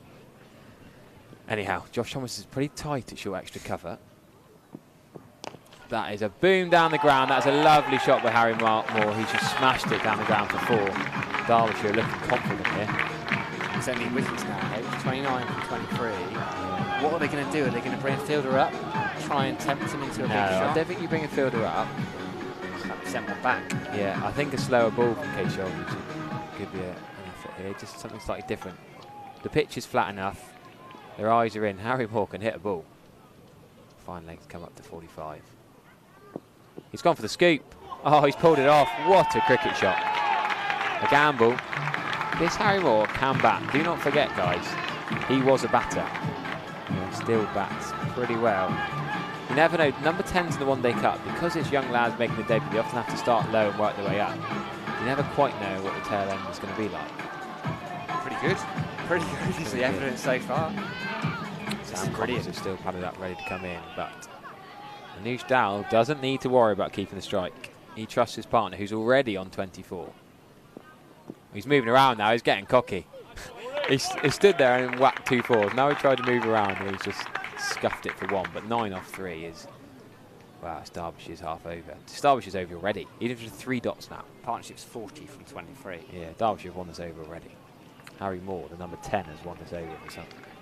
anyhow, Josh Thomas is pretty tight at short extra cover. That is a boom down the ground. That's a lovely shot by Harry Moore. He's just smashed it down the ground for 4. Derbyshire looking confident here. It's only wickets now, 29 from 23. What are they going to do? Are they going to bring a fielder up, try and tempt him into a big shot? I don't think you bring a fielder up. Send one back. Yeah, I think a slower ball from Casey Aldridge could be an effort here. Just something slightly different. The pitch is flat enough. Their eyes are in. Harry Moore can hit a ball. Fine legs come up to 45. He's gone for the scoop. Oh, he's pulled it off. What a cricket shot. A gamble. This Harry Moore can bat. Do not forget, guys, he was a batter. He still bats pretty well. You never know. Number 10's in the one-day cup. Because it's young lads making the debut, they often have to start low and work their way up. You never quite know what the tail end is going to be like. Pretty good. Pretty good is the evidence so far. Sam Collins is still padded up, ready to come in, but Anuj Dow doesn't need to worry about keeping the strike. He trusts his partner, who's already on 24. He's moving around now. He's getting cocky. he stood there and whacked 2 4s. Now he tried to move around and he's just scuffed it for 1. But 9 off 3 is, Wow, it's Derbyshire's half over. Derbyshire's over already. Even if it's 3 dots now. Partnership's 40 from 23. Yeah, Derbyshire have won this over already. Harry Moore, the number 10, has won this over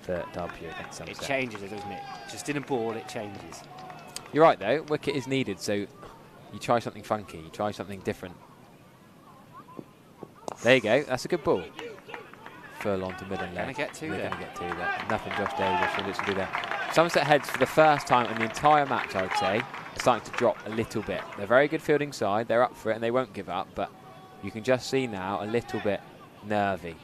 for Derbyshire against Somerset. It changes it, doesn't it? Just in a ball, it changes. You're right, though. Wicket is needed, so you try something funky. You try something different. There you go. That's a good ball. Furlong to middle leg. Going to get two there. Going to get two there. Nothing Josh Davis should literally do there. Somerset heads for the first time in the entire match, I would say, are starting to drop a little bit. They're a very good fielding side. They're up for it and they won't give up, but you can just see now a little bit nervy.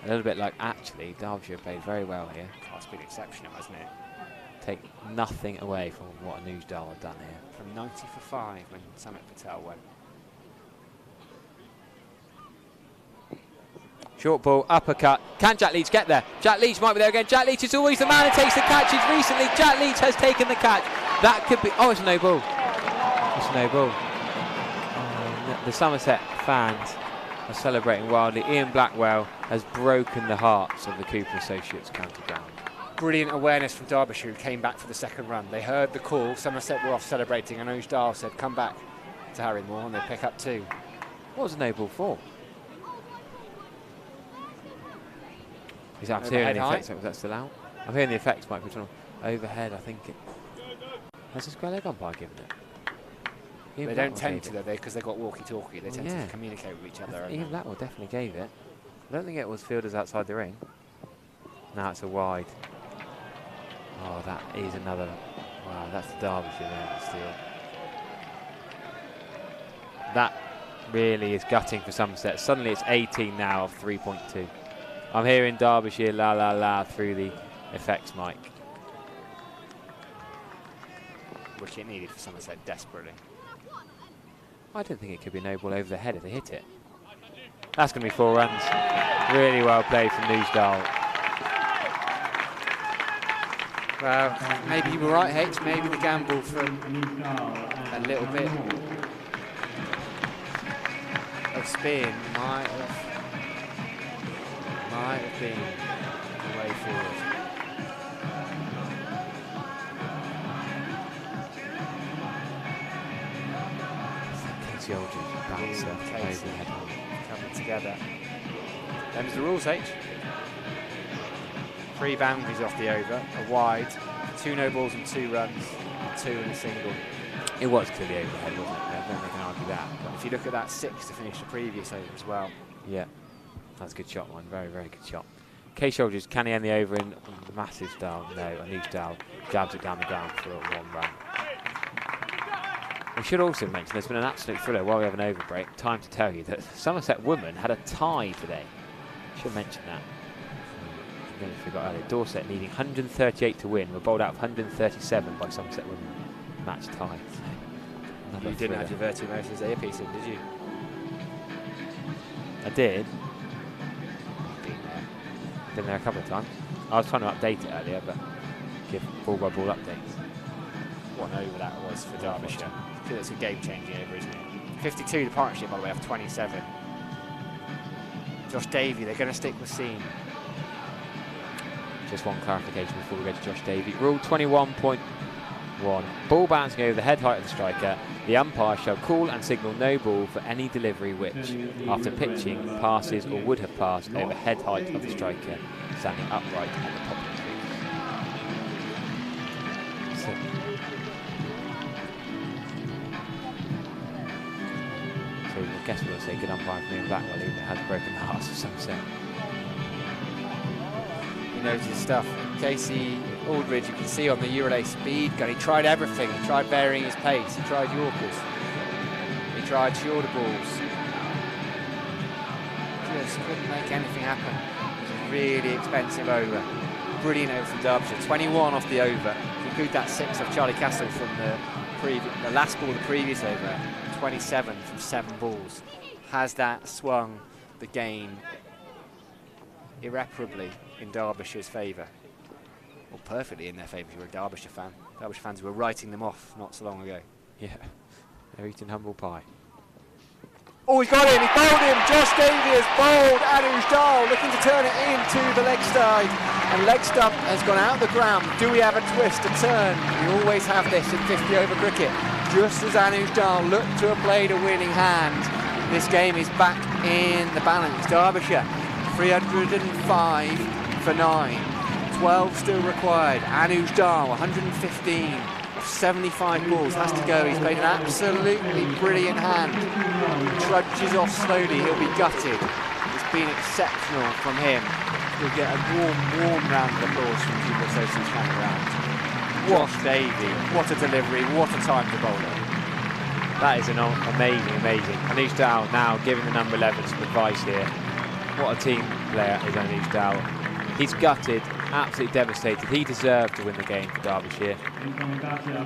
A little bit like, actually, Derbyshire played very well here. That's been exceptional, hasn't it? Take nothing away from what Anujdal have done here. From 90 for 5 when Samit Patel went. Short ball, uppercut. Can Jack Leach get there? Jack Leach might be there again. Jack Leach is always the man who takes the catches. Recently, Jack Leach has taken the catch. That could be... Oh, it's a no ball. It's a no ball. The Somerset fans are celebrating wildly. Ian Blackwell has broken the hearts of the Cooper Associates county ground. Brilliant awareness from Derbyshire, who came back for the second run. They heard the call. Somerset were off celebrating, and Anujdal said, come back to Harry Moore, and they pick up 2. What was a no ball for? Is that Overhead hearing the high? effects? Was that still out? I'm hearing the effects, Mike. Overhead, I think it. Has the square leg umpire given it? Ian They Blackwell don't tend gave to, it. though, because they've got walkie-talkie. They tend to communicate with each other. Ian Blackwell definitely gave it. I don't think it was fielders outside the ring. Now it's a wide. Oh, that is another. Wow, that's the Derbyshire there, still. That really is gutting for Somerset. Suddenly it's 18 now of 3.2. I'm hearing Derbyshire la la la through the effects mic. Wicket needed for Somerset desperately. I don't think it could be no ball over the head if they hit it. That's going to be 4 runs. Really well played from Anujdal. Well, maybe you were right, H. Maybe the gamble from a little bit of spin might have been the way forward. Casey Aldridge bouncer over the head on. Coming together. Them's the rules, H. 3 boundaries off the over, a wide, 2 no balls and 2 runs, 2 and a single. It was clearly overhead, wasn't it? I don't think I can argue that. But if you look at that 6 to finish the previous over as well. Yeah, that's a good shot, one. Very, very good shot. Casey Aldridge, can he end the over in massive style? No, Anujdal jabs it down the ground for a 1 run. We should also mention there's been an absolute thriller while we have an over break. Time to tell you that Somerset women had a tie today. Should mention that. I forgot earlier. Dorset needing 138 to win. Were bowled out of 137 by Somerset women. Match tie. You didn't have your Virtu Motors earpiece in, did you? I did. Been there a couple of times. I was trying to update it earlier, but give ball by ball updates. What an over that was for Derbyshire. I feel it's a game-changing over, isn't it? 52 the partnership, by the way, after 27. Josh Davey, they're going to stick with Seam. Just one clarification before we go to Josh Davey. Rule 21.1. Ball bouncing over the head height of the striker. The umpire shall call and signal no ball for any delivery which, after pitching, passes or would have passed over head height of the striker standing upright at the top of the crease. So I guess we'll say good umpire from Ian Blackwell, even though it has broken the hearts of Somerset. He knows his stuff. Casey Aldridge, you can see on the Eurolay speed gun, he tried everything. He tried varying his pace. He tried Yorkers. He tried shorter balls. Just couldn't make anything happen. It was a really expensive over. Brilliant over from Derbyshire. 21 off the over. Include that 6 of Charlie Castle from the last ball of the previous over. 27 from 7 balls. Has that swung the game irreparably in Derbyshire's favour? Or perfectly in their favour if you're a Derbyshire fan. Derbyshire fans who were writing them off not so long ago. Yeah, they're eating humble pie. Oh, he's got him, he bowled him. Josh Davey has bowled Anuj Dal, looking to turn it into the leg side. And leg stump has gone out the ground. Do we have a twist, a turn? We always have this in 50 over cricket. Just as Anuj Dal looked to have played a winning hand, this game is back in the balance. Derbyshire, 305 for 9. 12 still required. Anuj Dal, 115. 75 balls, has to go. He's played an absolutely brilliant hand. Trudges off slowly, he'll be gutted. It's been exceptional from him. He'll get a warm round of applause from Cooper Associates County Ground. Josh Davey, what a delivery, what a time to bowl it. That is an amazing. Anuj Dal now giving the number 11 some advice here. What a team player is Anuj Dal. He's gutted, absolutely devastated. He deserved to win the game for Derbyshire.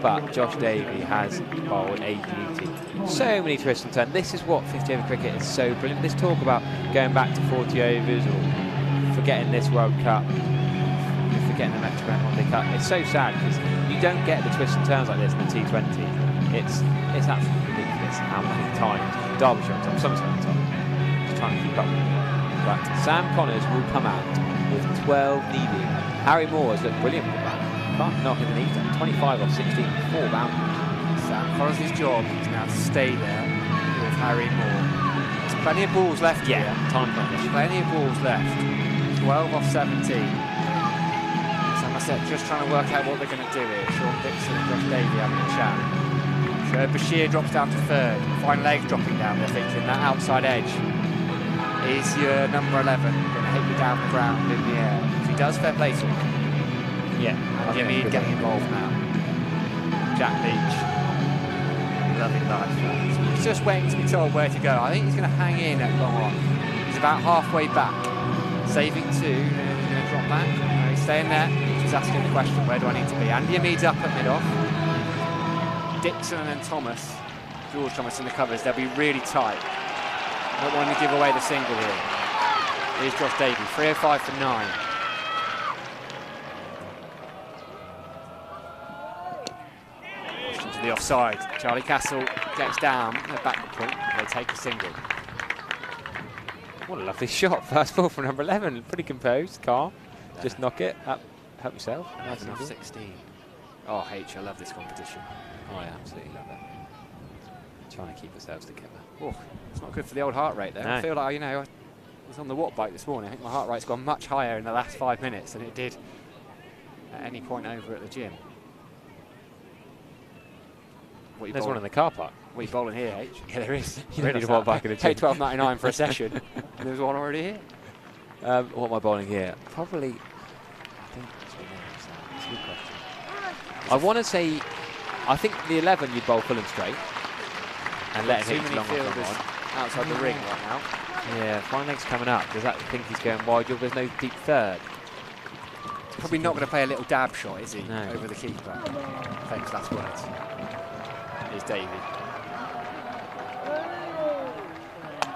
But Josh Davey has bowled a beauty. So many twists and turns. This is what 50 over cricket is so brilliant. This talk about going back to 40 overs or forgetting this World Cup, forgetting the Metro Bank One Day Cup. It's so sad because you don't get the twists and turns like this in the T20. It's absolutely ridiculous how many times Derbyshire on top, Somerset on top, just trying to keep up with it. But Sam Connors will come out with 12 needed. Harry Moore has looked brilliant with that. Can't knock him in either. 25 off 16, 4 boundaries. Sam Connors' job is now to stay there with Harry Moore. There's plenty of balls left here. Time for this. Plenty of balls left. 12 off 17. Somerset just trying to work out what they're going to do here. Sean Dixon and Josh Davey having a chat. Derbyshire drops down to third. Fine legs dropping down, they're thinking that outside edge. Is your number 11 going to hit you down the ground in the air? If he does, fair play to him. Yeah. And Jimmy getting involved now. Jack Leach. Loving life. He's just waiting to be told where to go. I think he's going to hang in at long on. He's about halfway back. Saving 2. He's going to drop back. No, he's staying there. He's asking the question, where do I need to be? Andy Hamid's up at mid-off. Dixon and Thomas. George Thomas in the covers. They'll be really tight. Not wanting to give away the single here. Here's Josh Davey, 305 for 9. Pushed into the offside. Charlie Castle gets down at back point. They take a single. What a lovely shot. First ball from number 11. Pretty composed, calm. Yeah. Just knock it up. Help yourself. That's enough 16. Oh, H, I love this competition. Oh, I absolutely love it. Trying to keep ourselves together. Oh, it's not good for the old heart rate there. No. I feel like, I was on the watt bike this morning. I think my heart rate's gone much higher in the last 5 minutes than it did at any point over at the gym. There's bowling? One in the car park. What are you bowling here, H? Yeah, there is. You don't need a watt bike in the gym. Pay $12.99 for a session. There's one already here. What am I bowling here? Probably, I think it's a good question. I want to say, I think the 11 you'd bowl full and straight. And let him hit long fielders outside the ring right now. Yeah, fine legs coming up. Does that think he's going wide? There's no deep third. He's probably not going to play a little dab shot, is he? No. Over the keeper. Famous last words. Here's Davey.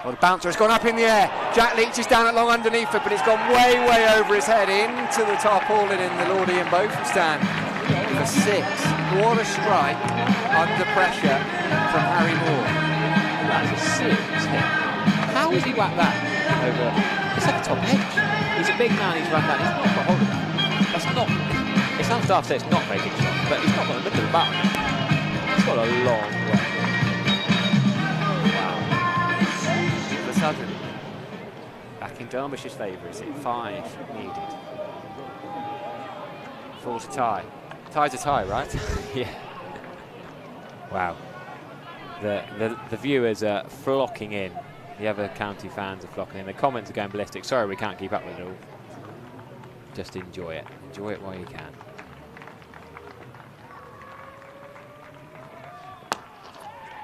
Well, the bouncer has gone up in the air. Jack Leach is down at long underneath it, but it's gone way over his head into the tarpaulin in the Lord Ian Beaufort stand for 6. What a strike under pressure from Harry Moore. That's a 6 hit. How has he whacked that over? It's like a top edge. He's a big man, he's run that. He's not got hold of that. That's not. It sounds daft to say it's not very big shot, but he's not got the middle of the bat. He's got a long way. Wow. All of a sudden, back in Derbyshire's favour, is it 5 needed? 4 to tie. Tie's a tie, right? Yeah. Wow. The viewers are flocking in. The other county fans are flocking in. The comments are going ballistic. Sorry, we can't keep up with it all. Just enjoy it. Enjoy it while you can.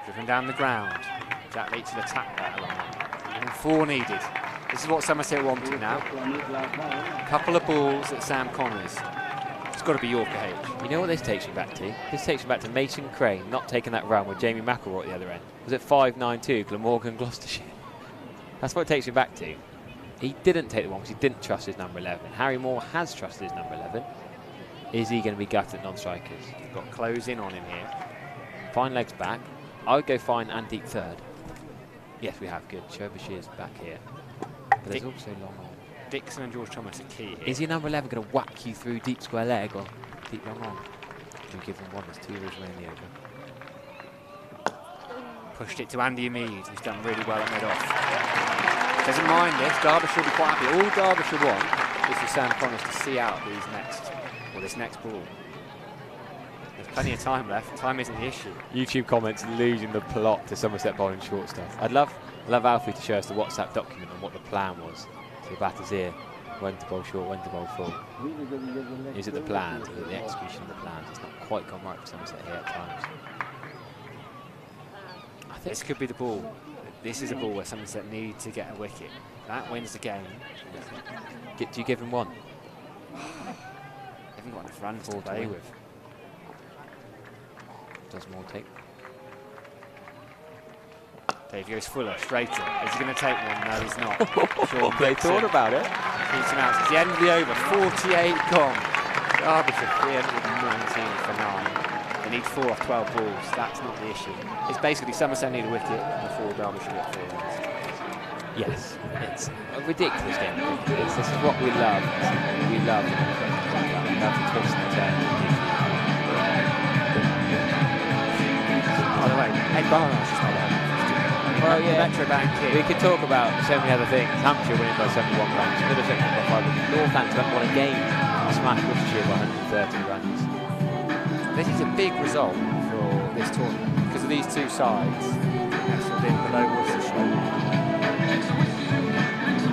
Driven down the ground. Jack Leach will attack that along. And 4 needed. This is what Somerset wanted now. A couple of balls at Sam Connors. It's got to be Yorker H. You know what this takes me back to? This takes me back to Mason Crane not taking that run with Jamie McElroy at the other end. Was it 5-9-2, Glamorgan, Gloucestershire? That's what it takes me back to. He didn't take the one because he didn't trust his number 11. Harry Moore has trusted his number 11. Is he going to be gutted at non-strikers? Got to close in on him here. Fine legs back. I would go fine and deep third. Yes, we have. Good. Derbyshire's back here. But there's also long on. Dixon and George Thomas are key here. Is your number 11 going to whack you through deep square leg or deep long on? Do you give them one? There's 2 years away in the over. Pushed it to Andy Mead, who's done really well at mid-off. Doesn't mind this. Derbyshire will be quite happy. All Derbyshire want is for Sam Connors to see out this next ball. There's plenty of time left. Time isn't the issue. YouTube comments losing the plot to Somerset bowling short stuff. I'd love Alfie to show us the WhatsApp document on what the plan was. So the batter's here. When to bowl short, when to bowl full. Is it the plan? Is it the execution of the plan? It's not quite gone right for Somerset here at times. This could be the ball. This is a ball where Somerset need to get a wicket. That wins the game. Do you give him one? They haven't got enough runs to play with. Does more take? Dave goes fuller, straighter. Is he going to take one? No, he's not. They thought about it. Keeps him out. It's the end of the over. 48 gone. Derbyshire 319 for 9. They need 4 off 12 balls. That's not the issue. It's basically Somerset need a wicket before Derbyshire get 4 runs. Yes, it's a ridiculous game. This is what we love. We love the twist and turn. By the way, Ed Barnard's just not there. Well, yeah, Metro Bank we could talk about so many other things. Hampshire winning by 71 runs, Middlesex by 5. Northampton haven't won a game. Smashed Worcestershire by 130 runs. This is a big result for this tournament because of these two sides. Exeter being below Worcestershire.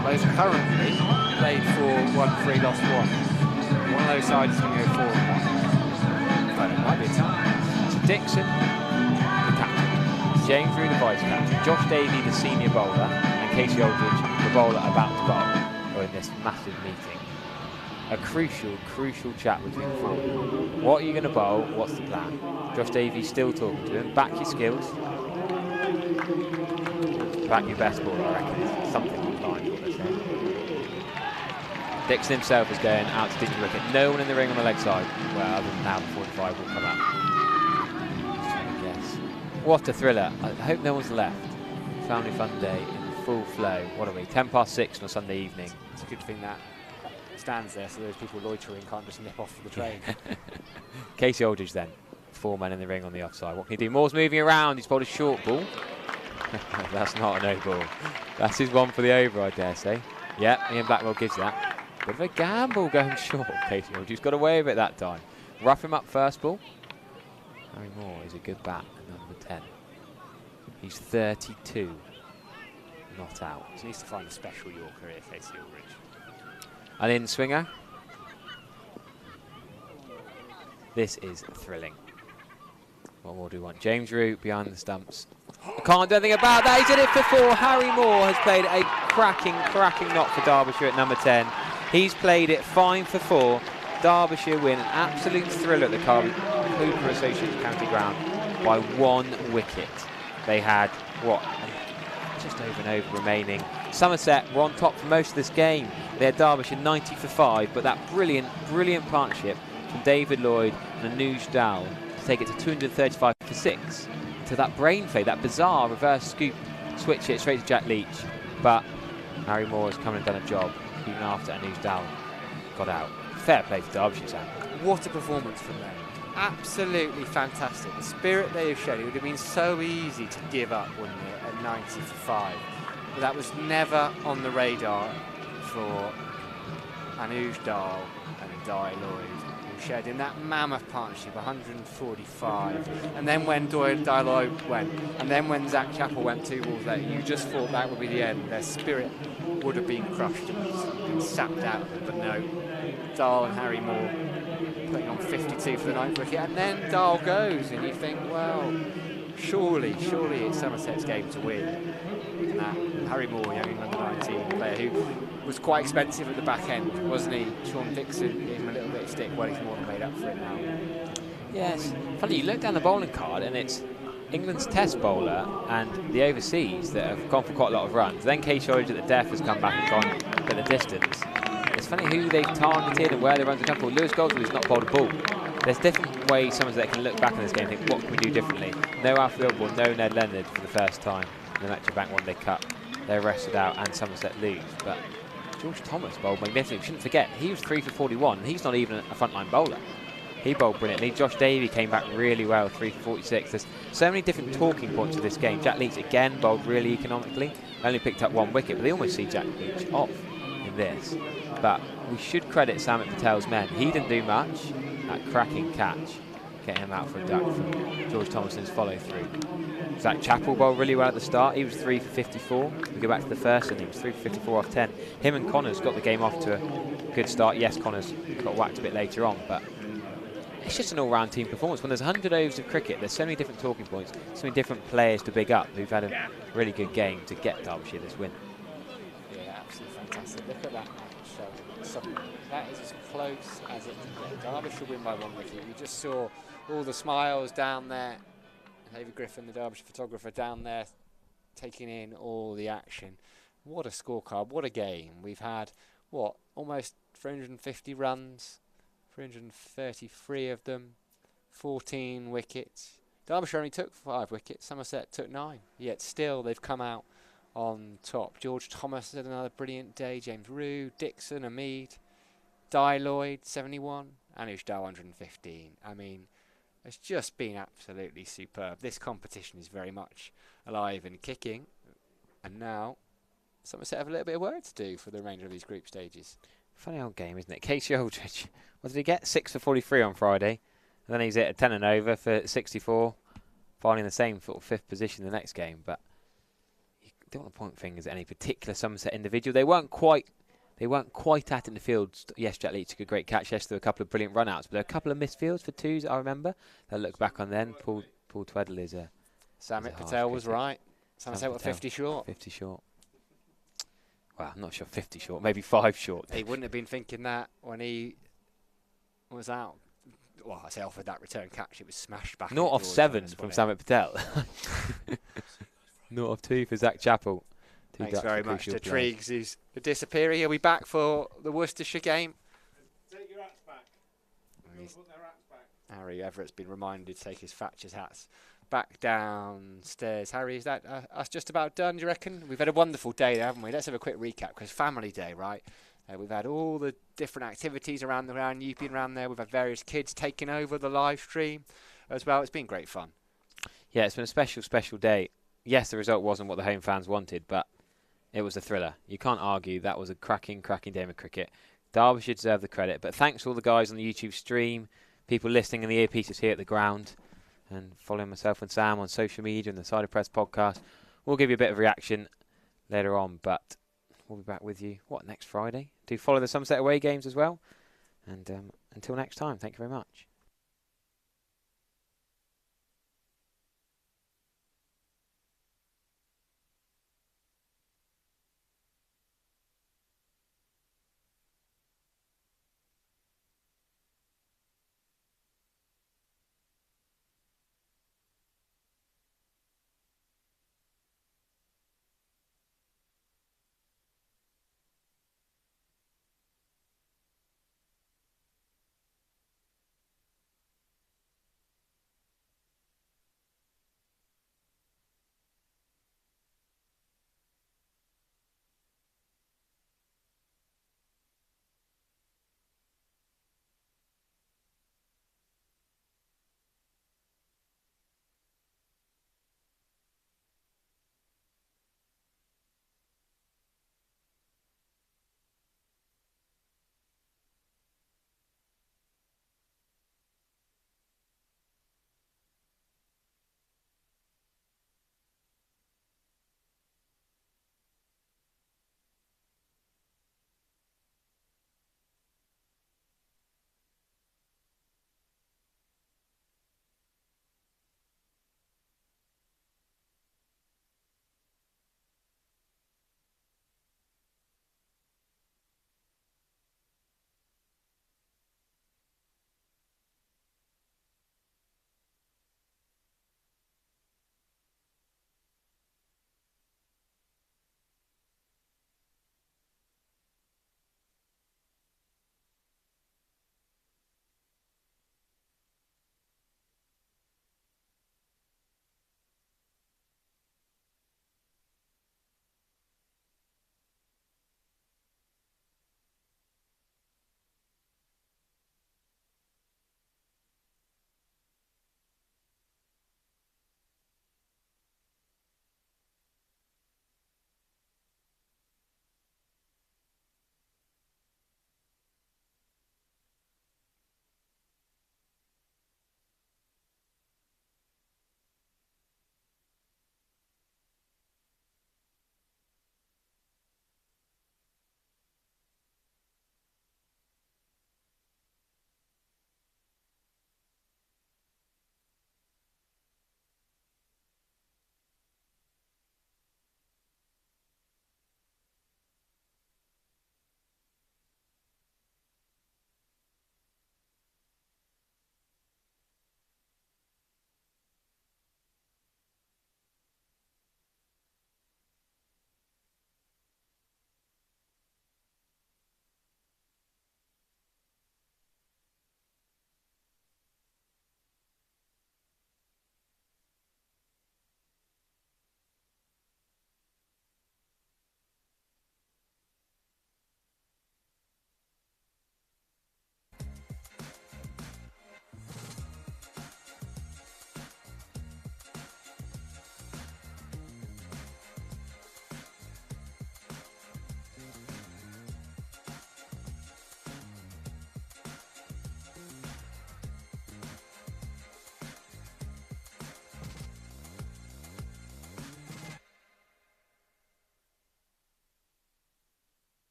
Both currently played for 1-3, lost 1. One of those sides is going to go 4 on that. But it might be a time. So Dixon, the captain. James Rew, the vice-captain. Josh Davey, the senior bowler. And Casey Aldridge, the bowler about to bowl, are in this massive meeting. A crucial chat between the 4. What are you going to bowl? What's the plan? Josh Davey still talking to him. Back your skills. Back your best ball, I reckon. It's something you find, what they say. Dixon himself is going out to Digital wicket. No one in the ring on the leg side. Well, other than now, the 45 will come out. Just trying to guess. What a thriller. I hope no one's left. Family fun day in full flow. What are we? 6:10 on a Sunday evening. It's a good thing that stands there so those people loitering can't just nip off the train. Casey Aldridge then. 4 men in the ring on the offside. What can he do? Moore's moving around. He's bowled a short ball. That's not an no ball. That's his one for the over, I dare say. Yep, Ian Blackwell gives that. Bit of a gamble going short. Casey Aldridge's got away with it that time. Rough him up first ball. Harry Moore is a good bat, number 10. He's 32. Not out. He needs to find a special Yorker here, Casey Aldridge. And in swinger. This is thrilling. What more do we want? James Rew behind the stumps. I can't do anything about that. He's in it for 4. Harry Moore has played a cracking knock for Derbyshire at number 10. He's played it fine for 4. Derbyshire win an absolute thriller at the Cooper Associates County Ground by 1 wicket. They had, what, just over and over remaining. Somerset were on top for most of this game. They had Derbyshire 90 for 5, but that brilliant partnership from David Lloyd and Anuj Dal to take it to 235 for 6. To that brain fade, that bizarre reverse scoop, switch it straight to Jack Leach. But Harry Moore has come and done a job, even after Anuj Dal got out. Fair play to Derbyshire, Sam. What a performance from them. Absolutely fantastic. The spirit they have shown, it would have been so easy to give up, wouldn't it, at 90 for 5. But that was never on the radar for Anuj Dal and Di Lloyd, who shared in that mammoth partnership, 145. And then when Di Lloyd went, and then when Zach Chappell went 2 balls later, you just thought that would be the end. Their spirit would have been crushed and been sapped out of them, but no. Dahl and Harry Moore putting on 52 for the 9th wicket, and then Dahl goes, and you think, well, surely it's Somerset's game to win. And that Harry Moore, young under 19 player who was quite expensive at the back end, wasn't he? Sean Dixon gave him a little bit of stick. Well, he's more than made up for it now. Yes. Funny, you look down the bowling card and it's England's test bowler and the overseas that have gone for quite a lot of runs. Then Casey Aldridge at the death has come back and gone a bit of distance. It's funny who they've targeted and where the runs have come from. Lewis Goldsworthy's not bowled a ball. There's different ways Somerset can look back on this game and think, what can we do differently? No Alfie Ogborn, no Ned Leonard for the first time. in the Metrobank One Day Cup. They're rested out and Somerset lose. But George Thomas bowled magnificently. We shouldn't forget, he was 3 for 41. And he's not even a frontline bowler. He bowled brilliantly. Josh Davey came back really well, 3 for 46. There's so many different talking points of this game. Jack Leach again bowled really economically. Only picked up 1 wicket, but they almost see Jack Leach off in this. But we should credit Samit Patel's men. He didn't do much. That cracking catch, getting him out for a duck from George Thomason's follow through. Zach Chappell bowled really well at the start. He was 3 for 54. We go back to the first inning. He was 3 for 54 off 10. Him and Connors got the game off to a good start. Yes, Connors got whacked a bit later on, but it's just an all-round team performance. When there's 100 overs of cricket, there's so many different talking points, so many different players to big up who've had a really good game to get Derbyshire this win. Yeah, absolutely fantastic. Look at that match. That is as close as it can get. Derbyshire win by 1 wicket. You just saw all the smiles down there. David Griffin, the Derbyshire photographer, down there taking in all the action. What a scorecard, what a game. We've had, what, almost 350 runs, 333 of them, 14 wickets. Derbyshire only took 5 wickets, Somerset took 9. Yet still they've come out on top. George Thomas had another brilliant day, James Rue, Dixon, Hamid, Di Lloyd, 71, Anush Dal, 115. I mean, it's just been absolutely superb. This competition is very much alive and kicking. And now, Somerset have a little bit of work to do for the remainder of these group stages. Funny old game, isn't it? Casey Aldridge, what did he get? 6 for 43 on Friday. And then he's hit a 10 and over for 64, finding the same sort of 5th position the next game. But you don't want to point fingers at any particular Somerset individual. They weren't quite at it in the field. Yes, Jack Leach took a great catch. Yes, there were a couple of brilliant run-outs, but there were a couple of missed fields for 2s that I remember. They'll look back on then. Paul Tweddle is a... Samit Patel was right. Somerset were 50 short. 50 short. Well, I'm not sure 50 short, maybe 5 short. He wouldn't have been thinking that when he was out. Well, I say offered that return catch, it was smashed back. Not off 7 from Samit Patel. Not off 2 for Zach Chappell. Thanks very much to Triggs, who's disappearing. He'll be back for the Worcestershire game. Take your hats back. Put their hats back. Harry Everett's been reminded to take his Thatcher's hats back downstairs. Harry, is that us just about done, do you reckon? We've had a wonderful day there, haven't we? Let's have a quick recap, because family day, right? We've had all the different activities around you've been around there. We've had various kids taking over the live stream as well. It's been great fun. Yeah, it's been a special, special day. Yes, the result wasn't what the home fans wanted, but it was a thriller. You can't argue that was a cracking, cracking game of cricket. Derbyshire deserve the credit, but thanks to all the guys on the YouTube stream, people listening in the earpieces here at the ground, and following myself and Sam on social media and the Side of Press podcast. We'll give you a bit of reaction later on, but we'll be back with you, next Friday? Do follow the Somerset away games as well. And until next time, thank you very much.